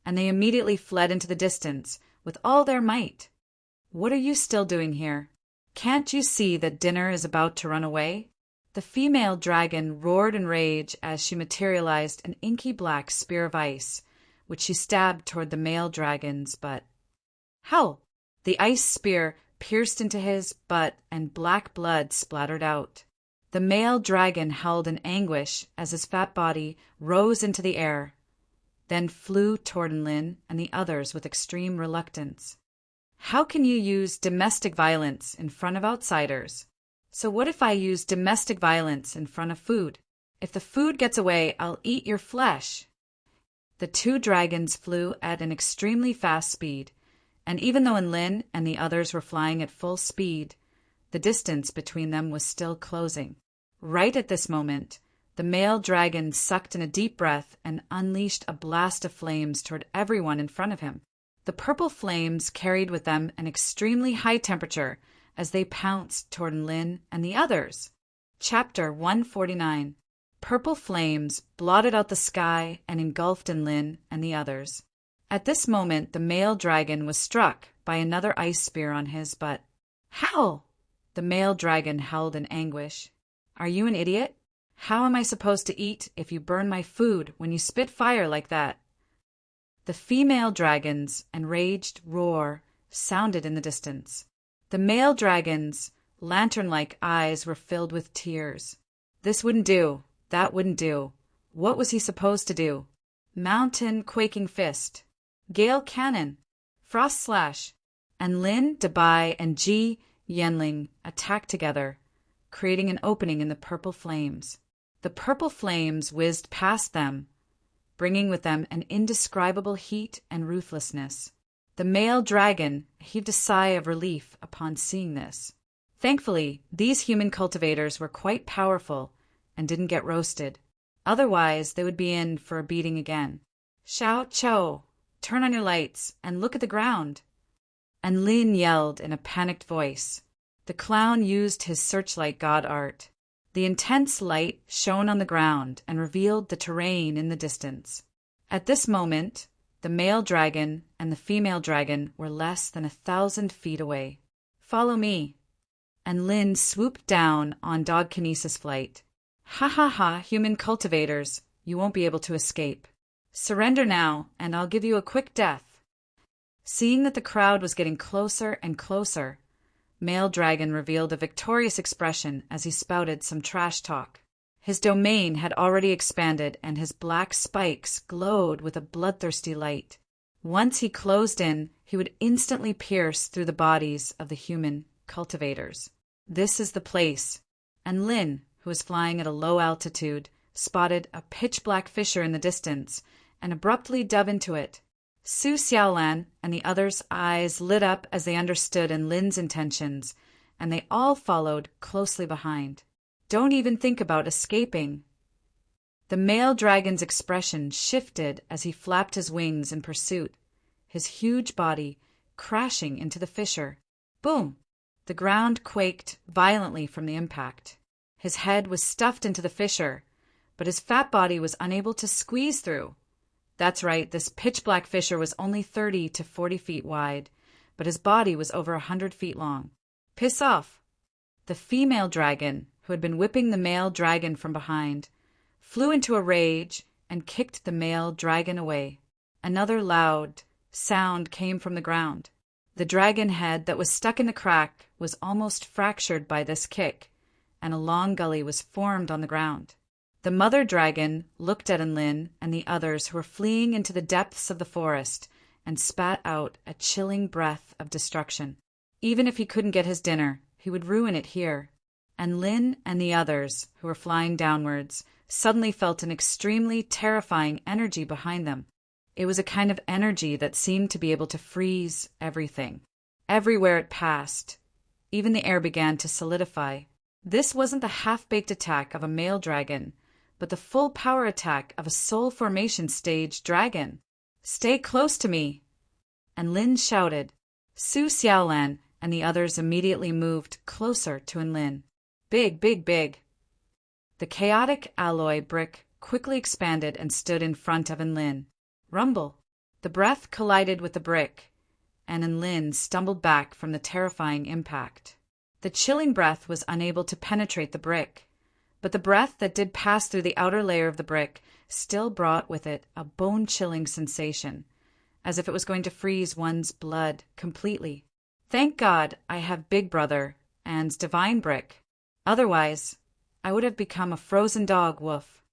and they immediately fled into the distance with all their might. What are you still doing here? Can't you see that dinner is about to run away? The female dragon roared in rage as she materialized an inky black spear of ice, which she stabbed toward the male dragon's butt. Hell! The ice spear pierced into his butt and black blood splattered out. The male dragon howled in anguish as his fat body rose into the air, then flew toward Lin and the others with extreme reluctance. How can you use domestic violence in front of outsiders? So what if I use domestic violence in front of food? If the food gets away, I'll eat your flesh. The 2 dragons flew at an extremely fast speed, and even though Lin and the others were flying at full speed, the distance between them was still closing. Right at this moment, the male dragon sucked in a deep breath and unleashed a blast of flames toward everyone in front of him. The purple flames carried with them an extremely high temperature as they pounced toward Lin and the others. Chapter 149. Purple flames blotted out the sky and engulfed Lin and the others. At this moment, the male dragon was struck by another ice spear on his butt. How? The male dragon howled in anguish. Are you an idiot? How am I supposed to eat if you burn my food when you spit fire like that? The female dragon's enraged roar sounded in the distance. The male dragon's lantern-like eyes were filled with tears. This wouldn't do. That wouldn't do. What was he supposed to do? Mountain quaking fist, gale cannon, frost slash, and Lin, Dabai, and Ji Yenling attacked together, creating an opening in the purple flames. The purple flames whizzed past them, bringing with them an indescribable heat and ruthlessness. The male dragon heaved a sigh of relief upon seeing this. Thankfully, these human cultivators were quite powerful and didn't get roasted. Otherwise, they would be in for a beating again. Xiao Chou, turn on your lights and look at the ground. And Lin yelled in a panicked voice. The clown used his searchlight god art. The intense light shone on the ground and revealed the terrain in the distance. At this moment, the male dragon and the female dragon were less than 1,000 feet away. Follow me. And Lin swooped down on dog kinesis flight. Ha ha ha, human cultivators, you won't be able to escape. Surrender now, and I'll give you a quick death. Seeing that the crowd was getting closer and closer, Male Dragon revealed a victorious expression as he spouted some trash talk. His domain had already expanded, and his black spikes glowed with a bloodthirsty light. Once he closed in, he would instantly pierce through the bodies of the human cultivators. This is the place. And Lin, who was flying at a low altitude, spotted a pitch-black fissure in the distance and abruptly dove into it. Su Xiaolan and the others' eyes lit up as they understood Lin's intentions, and they all followed closely behind. Don't even think about escaping. The male dragon's expression shifted as he flapped his wings in pursuit, his huge body crashing into the fissure. Boom! The ground quaked violently from the impact. His head was stuffed into the fissure, but his fat body was unable to squeeze through. That's right, this pitch-black fissure was only 30 to 40 feet wide, but his body was over 100 feet long. Piss off! The female dragon, who had been whipping the male dragon from behind, flew into a rage and kicked the male dragon away. Another loud sound came from the ground. The dragon head that was stuck in the crack was almost fractured by this kick, and a long gully was formed on the ground. The mother dragon looked at Lin and the others who were fleeing into the depths of the forest and spat out a chilling breath of destruction. Even if he couldn't get his dinner, he would ruin it here. And Lin and the others, who were flying downwards, suddenly felt an extremely terrifying energy behind them. It was a kind of energy that seemed to be able to freeze everything. Everywhere it passed, even the air began to solidify. This wasn't the half-baked attack of a male dragon, but the full power attack of a soul formation stage dragon. Stay close to me! And Lin shouted. Su Xiaolan and the others immediately moved closer to Lin. Big, big, big. The chaotic alloy brick quickly expanded and stood in front of Lin. Rumble. The breath collided with the brick, and Lin stumbled back from the terrifying impact. The chilling breath was unable to penetrate the brick, but the breath that did pass through the outer layer of the brick still brought with it a bone-chilling sensation, as if it was going to freeze one's blood completely. Thank God I have Big Brother and Divine Brick. Otherwise, I would have become a frozen dog. Woof.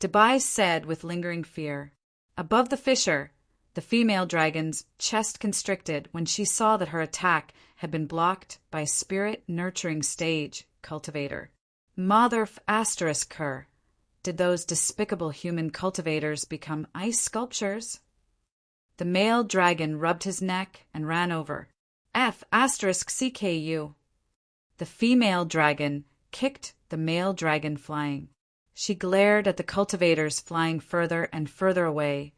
Dabai said with lingering fear. Above the fissure, the female dragon's chest constricted when she saw that her attack had been blocked by a spirit-nurturing stage cultivator. Mother asterisk her. Did those despicable human cultivators become ice sculptures? The male dragon rubbed his neck and ran over. F asterisk CKU. The female dragon kicked the male dragon flying. She glared at the cultivators flying further and further away,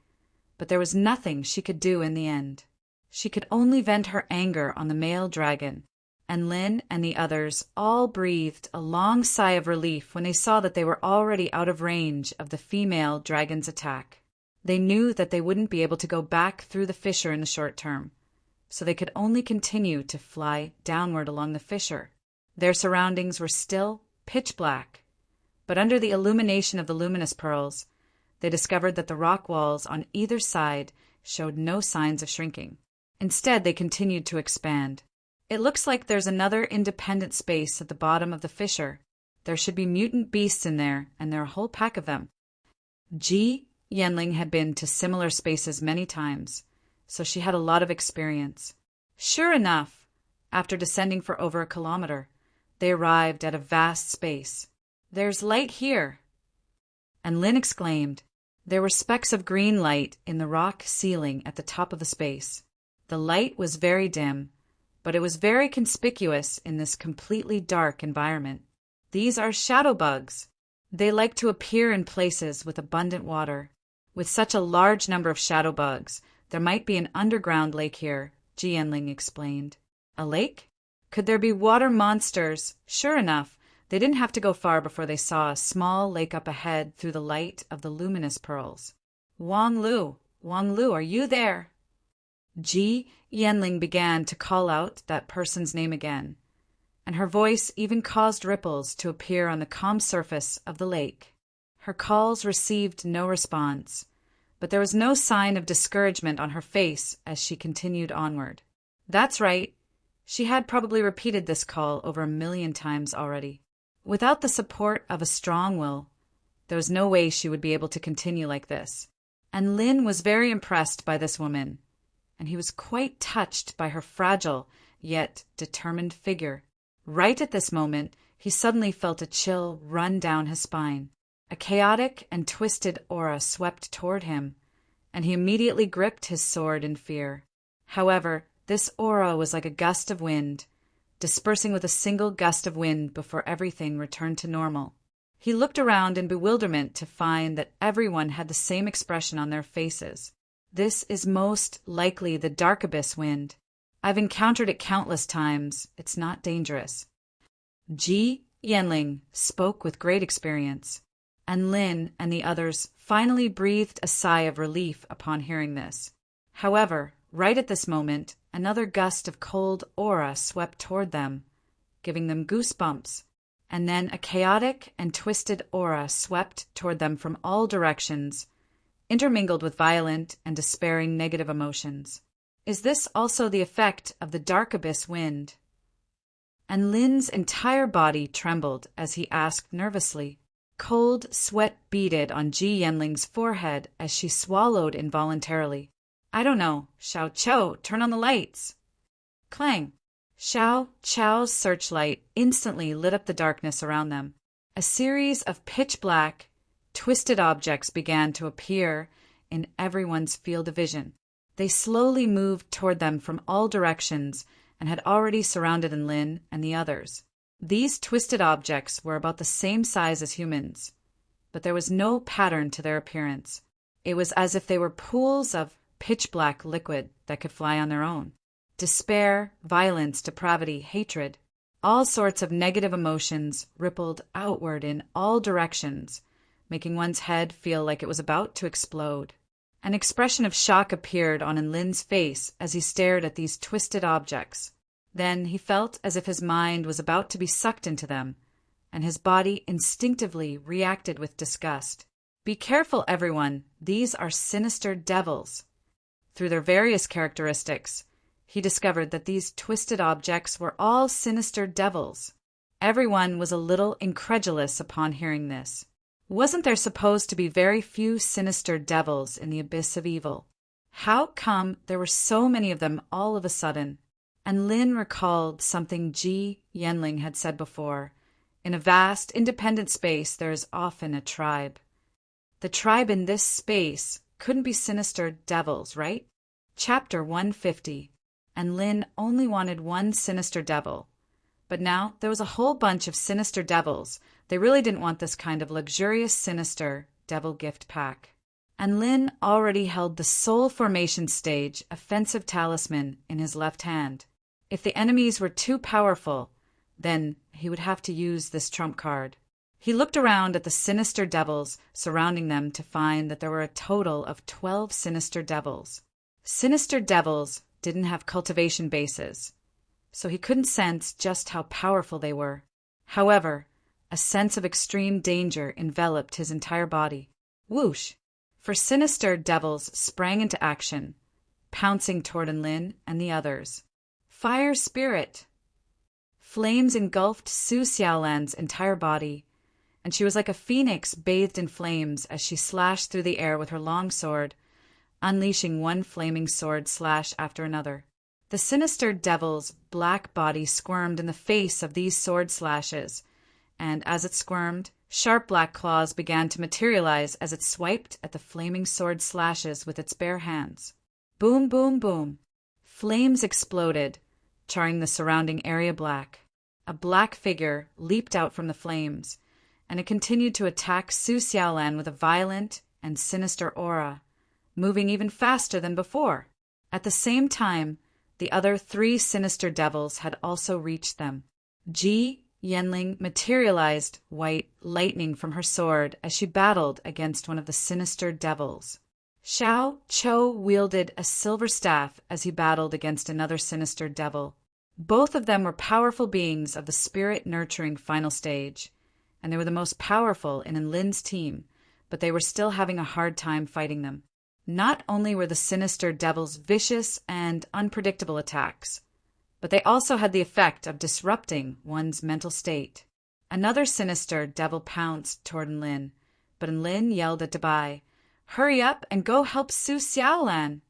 but there was nothing she could do in the end. She could only vent her anger on the male dragon, and Lin and the others all breathed a long sigh of relief when they saw that they were already out of range of the female dragon's attack. They knew that they wouldn't be able to go back through the fissure in the short term, so they could only continue to fly downward along the fissure. Their surroundings were still pitch black, but under the illumination of the luminous pearls, they discovered that the rock walls on either side showed no signs of shrinking. Instead, they continued to expand. It looks like there's another independent space at the bottom of the fissure. There should be mutant beasts in there, and there are a whole pack of them. Ji Yanling had been to similar spaces many times, so she had a lot of experience. Sure enough, after descending for over a kilometer, they arrived at a vast space. "There's light here," and Lin exclaimed. There were specks of green light in the rock ceiling at the top of the space. The light was very dim, but it was very conspicuous in this completely dark environment. "These are shadow bugs. They like to appear in places with abundant water. With such a large number of shadow bugs, there might be an underground lake here," Ji Yanling explained. "A lake? Could there be water monsters?" Sure enough, they didn't have to go far before they saw a small lake up ahead through the light of the luminous pearls. Wang Lu, are you there?" Ji Yanling began to call out that person's name again, and her voice even caused ripples to appear on the calm surface of the lake. Her calls received no response, but there was no sign of discouragement on her face as she continued onward. That's right. She had probably repeated this call over 1,000,000 times already. Without the support of a strong will, there was no way she would be able to continue like this. And Lin was very impressed by this woman, and he was quite touched by her fragile yet determined figure. Right at this moment, he suddenly felt a chill run down his spine. A chaotic and twisted aura swept toward him, and he immediately gripped his sword in fear. However, this aura was like a gust of wind, dispersing with a single gust of wind before everything returned to normal. He looked around in bewilderment to find that everyone had the same expression on their faces. "This is most likely the Dark Abyss wind. I've encountered it countless times. It's not dangerous." Ji Yanling spoke with great experience, and Lin and the others finally breathed a sigh of relief upon hearing this. However, right at this moment, another gust of cold aura swept toward them, giving them goosebumps, and then a chaotic and twisted aura swept toward them from all directions, intermingled with violent and despairing negative emotions. Is this also the effect of the Dark Abyss wind? And Lin's entire body trembled as he asked nervously. Cold sweat beaded on Ji Yanling's forehead as she swallowed involuntarily. "I don't know. Xiao Qiu, turn on the lights." Clang! Xiao Qiu's searchlight instantly lit up the darkness around them. A series of pitch-black, twisted objects began to appear in everyone's field of vision. They slowly moved toward them from all directions and had already surrounded Lin and the others. These twisted objects were about the same size as humans, but there was no pattern to their appearance. It was as if they were pools of pitch-black liquid that could fly on their own. Despair, violence, depravity, hatred, all sorts of negative emotions rippled outward in all directions, making one's head feel like it was about to explode. An expression of shock appeared on Lin's face as he stared at these twisted objects. Then he felt as if his mind was about to be sucked into them, and his body instinctively reacted with disgust. Be careful, everyone. These are sinister devils. Through their various characteristics, he discovered that these twisted objects were all sinister devils. Everyone was a little incredulous upon hearing this. Wasn't there supposed to be very few sinister devils in the abyss of evil? How come there were so many of them all of a sudden? And Lin recalled something Ji Yanling had said before. In a vast, independent space, there is often a tribe. The tribe in this space couldn't be sinister devils, right? Chapter 150. And Lin only wanted one sinister devil. But now there was a whole bunch of sinister devils. They really didn't want this kind of luxurious, sinister devil gift pack. And Lin already held the Soul Formation Stage offensive talisman in his left hand. If the enemies were too powerful, then he would have to use this trump card. He looked around at the sinister devils surrounding them to find that there were a total of 12 sinister devils. Sinister devils didn't have cultivation bases, so he couldn't sense just how powerful they were. However, a sense of extreme danger enveloped his entire body. Whoosh! For sinister devils sprang into action, pouncing toward Lin and the others. Fire Spirit! Flames engulfed Su Xiaolan's entire body, and she was like a phoenix bathed in flames as she slashed through the air with her long sword, unleashing one flaming sword slash after another. The sinister devil's black body squirmed in the face of these sword slashes, and as it squirmed, sharp black claws began to materialize as it swiped at the flaming sword slashes with its bare hands. Boom, boom, boom. Flames exploded, charring the surrounding area black. A black figure leaped out from the flames, and it continued to attack Su Xiaolan with a violent and sinister aura, moving even faster than before. At the same time, the other 3 sinister devils had also reached them. Ji Yanling materialized white lightning from her sword as she battled against one of the sinister devils. Xiao Chou wielded a silver staff as he battled against another sinister devil. Both of them were powerful beings of the spirit-nurturing final stage, and they were the most powerful in Lin's team, but they were still having a hard time fighting them. Not only were the sinister devils vicious and unpredictable attacks, but they also had the effect of disrupting one's mental state. Another sinister devil pounced toward Lin, but Lin yelled at Dabai, "Hurry up and go help Su Xiaolan!"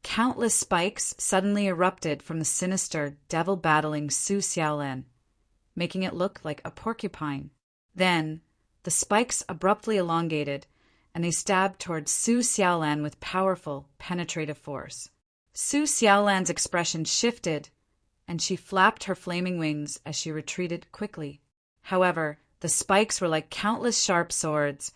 Countless spikes suddenly erupted from the sinister devil battling Su Xiaolan, making it look like a porcupine. Then, the spikes abruptly elongated, and they stabbed towards Su Xiaolan with powerful, penetrative force. Su Xiaolan's expression shifted, and she flapped her flaming wings as she retreated quickly. However, the spikes were like countless sharp swords,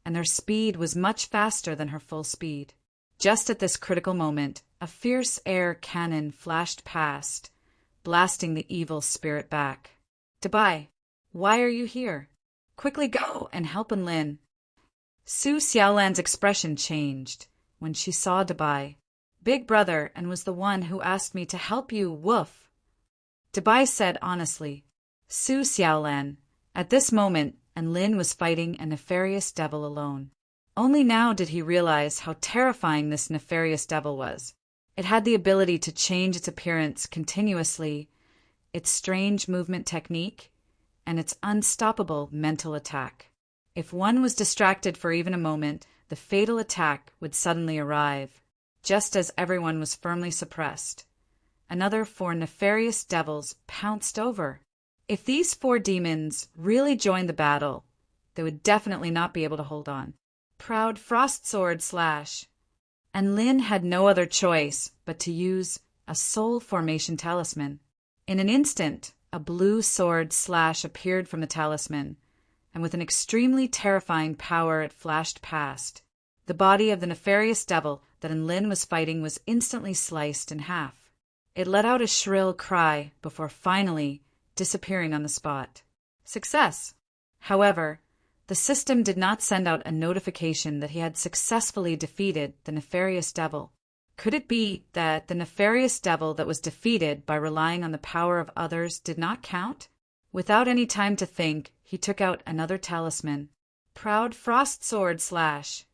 and their speed was much faster than her full speed. Just at this critical moment, a fierce air cannon flashed past, blasting the evil spirit back. "Dabai, why are you here? Quickly go and help Lin." Su Xiaolan's expression changed when she saw Dabai. "Big brother, and was the one who asked me to help you, woof." Dabai said honestly. Su Xiaolan, at this moment, Lin was fighting a nefarious devil alone. Only now did he realize how terrifying this nefarious devil was. It had the ability to change its appearance continuously, its strange movement technique, and its unstoppable mental attack. If one was distracted for even a moment, the fatal attack would suddenly arrive, just as everyone was firmly suppressed. Another 4 nefarious devils pounced over. If these 4 demons really joined the battle, they would definitely not be able to hold on. Proud frost sword slash. And Lin had no other choice but to use a soul formation talisman. In an instant, a blue sword slash appeared from the talisman, and with an extremely terrifying power it flashed past. The body of the nefarious devil that Lin was fighting was instantly sliced in half. It let out a shrill cry before finally disappearing on the spot. Success! However, the system did not send out a notification that he had successfully defeated the nefarious devil. Could it be that the nefarious devil that was defeated by relying on the power of others did not count? Without any time to think, he took out another talisman. Proud frost sword slash.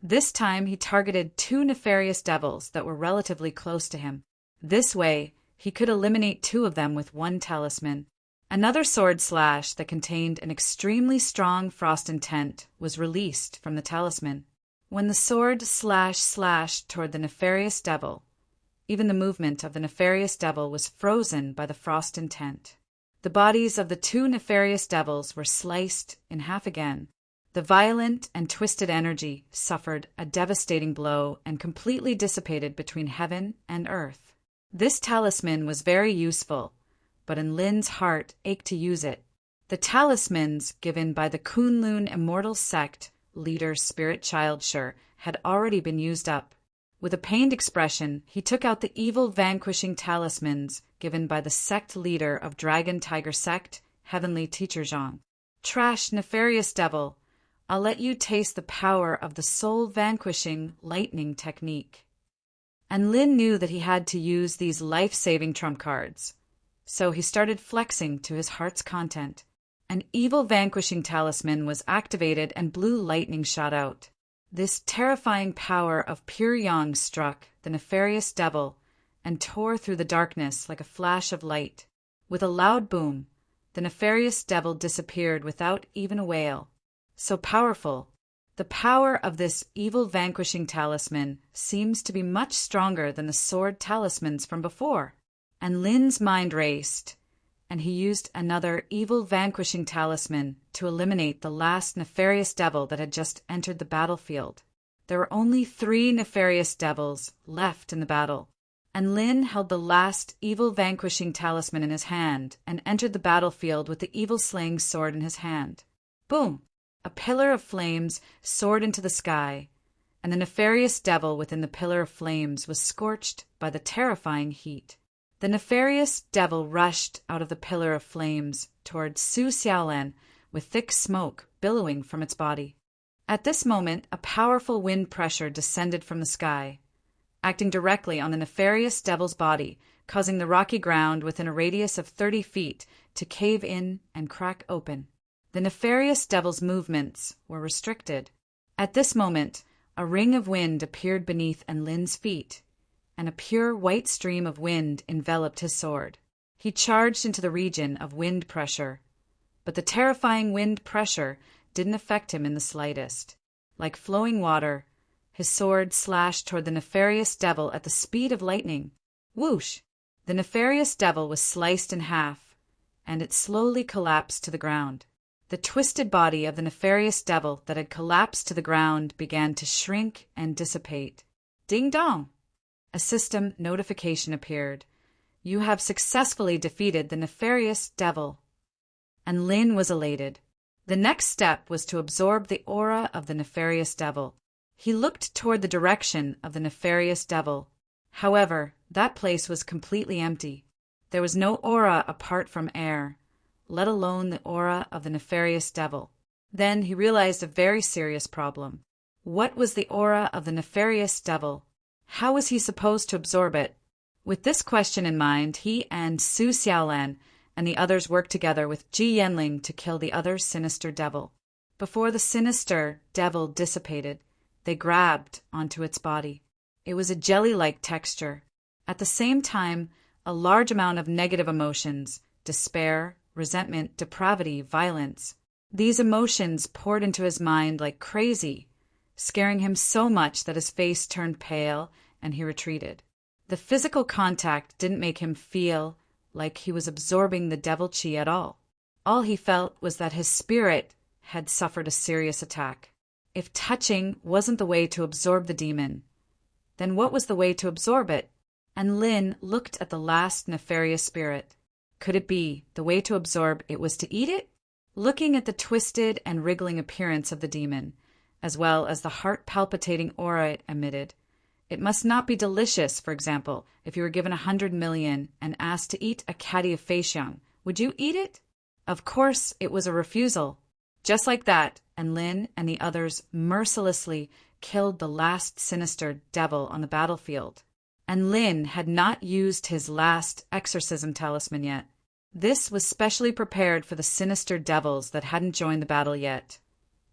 This time he targeted 2 nefarious devils that were relatively close to him. This way, he could eliminate 2 of them with 1 talisman. Another sword slash that contained an extremely strong frost intent was released from the talisman. When the sword slashed toward the nefarious devil, even the movement of the nefarious devil was frozen by the frost intent. The bodies of the 2 nefarious devils were sliced in half again. The violent and twisted energy suffered a devastating blow and completely dissipated between heaven and earth. This talisman was very useful, but Lin's heart ached to use it. The talismans given by the Kunlun immortal sect leader Spirit Child Shur had already been used up. With a pained expression, he took out the evil vanquishing talismans given by the sect leader of Dragon Tiger Sect, Heavenly Teacher Zhang. Trash nefarious devil, I'll let you taste the power of the soul vanquishing lightning technique. And Lin knew that he had to use these life-saving trump cards. So he started flexing to his heart's content. An evil vanquishing talisman was activated and blue lightning shot out. This terrifying power of pure yang struck the nefarious devil and tore through the darkness like a flash of light. With a loud boom, the nefarious devil disappeared without even a wail. So powerful. The power of this evil vanquishing talisman seems to be much stronger than the sword talismans from before. And Lin's mind raced, and he used another evil vanquishing talisman to eliminate the last nefarious devil that had just entered the battlefield. There were only 3 nefarious devils left in the battle, and Lin held the last evil vanquishing talisman in his hand and entered the battlefield with the evil slaying sword in his hand. Boom! A pillar of flames soared into the sky, and the nefarious devil within the pillar of flames was scorched by the terrifying heat. The nefarious devil rushed out of the pillar of flames toward Su Xiaolan with thick smoke billowing from its body. At this moment, a powerful wind pressure descended from the sky, acting directly on the nefarious devil's body, causing the rocky ground within a radius of 30 feet to cave in and crack open. The nefarious devil's movements were restricted. At this moment, a ring of wind appeared beneath Enlin's feet, and a pure white stream of wind enveloped his sword. He charged into the region of wind pressure, but the terrifying wind pressure didn't affect him in the slightest. Like flowing water, his sword slashed toward the nefarious devil at the speed of lightning. Whoosh! The nefarious devil was sliced in half, and it slowly collapsed to the ground. The twisted body of the nefarious devil that had collapsed to the ground began to shrink and dissipate. Ding dong! A system notification appeared. You have successfully defeated the nefarious devil. And Lin was elated. The next step was to absorb the aura of the nefarious devil. He looked toward the direction of the nefarious devil. However, that place was completely empty. There was no aura apart from air, let alone the aura of the nefarious devil. Then he realized a very serious problem. What was the aura of the nefarious devil? How was he supposed to absorb it? With this question in mind, he and Su Xiaolan and the others worked together with Ji Yanling to kill the other sinister devil. Before the sinister devil dissipated, they grabbed onto its body. It was a jelly-like texture. At the same time, a large amount of negative emotions, despair, resentment, depravity, violence. These emotions poured into his mind like crazy, scaring him so much that his face turned pale and he retreated. The physical contact didn't make him feel like he was absorbing the devil chi at all. All he felt was that his spirit had suffered a serious attack. If touching wasn't the way to absorb the demon, then what was the way to absorb it? And Lin looked at the last nefarious spirit. Could it be the way to absorb it was to eat it? Looking at the twisted and wriggling appearance of the demon, as well as the heart-palpitating aura it emitted, it must not be delicious. For example, if you were given 100 million and asked to eat a caddy of feixiang, would you eat it? Of course, it was a refusal. Just like that, and Lin and the others mercilessly killed the last sinister devil on the battlefield. And Lin had not used his last exorcism talisman yet. This was specially prepared for the sinister devils that hadn't joined the battle yet,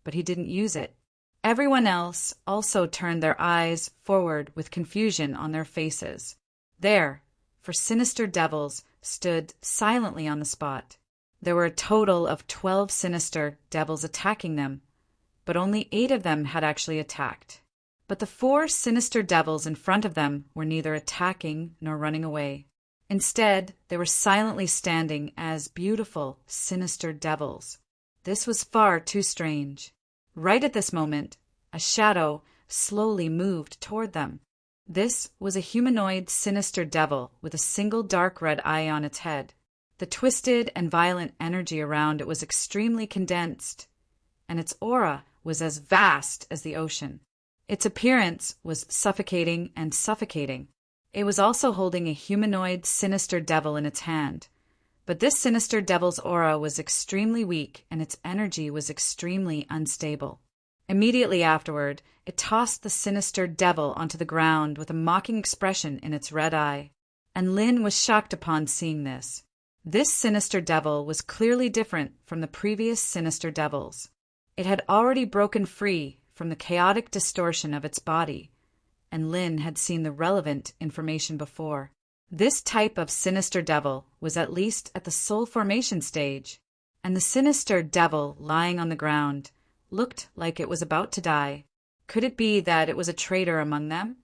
but he didn't use it. Everyone else also turned their eyes forward with confusion on their faces. There, for sinister devils, stood silently on the spot. There were a total of 12 sinister devils attacking them, but only 8 of them had actually attacked. But the 4 sinister devils in front of them were neither attacking nor running away. Instead, they were silently standing as beautiful, sinister devils. This was far too strange. Right at this moment, a shadow slowly moved toward them. This was a humanoid, sinister devil with a single dark red eye on its head. The twisted and violent energy around it was extremely condensed, and its aura was as vast as the ocean. Its appearance was suffocating and suffocating. It was also holding a humanoid, sinister devil in its hand. But this sinister devil's aura was extremely weak, and its energy was extremely unstable. Immediately afterward, it tossed the sinister devil onto the ground with a mocking expression in its red eye. And Lin was shocked upon seeing this. This sinister devil was clearly different from the previous sinister devils. It had already broken free from the chaotic distortion of its body, and Lin had seen the relevant information before. This type of sinister devil was at least at the soul formation stage, and the sinister devil lying on the ground looked like it was about to die. Could it be that it was a traitor among them?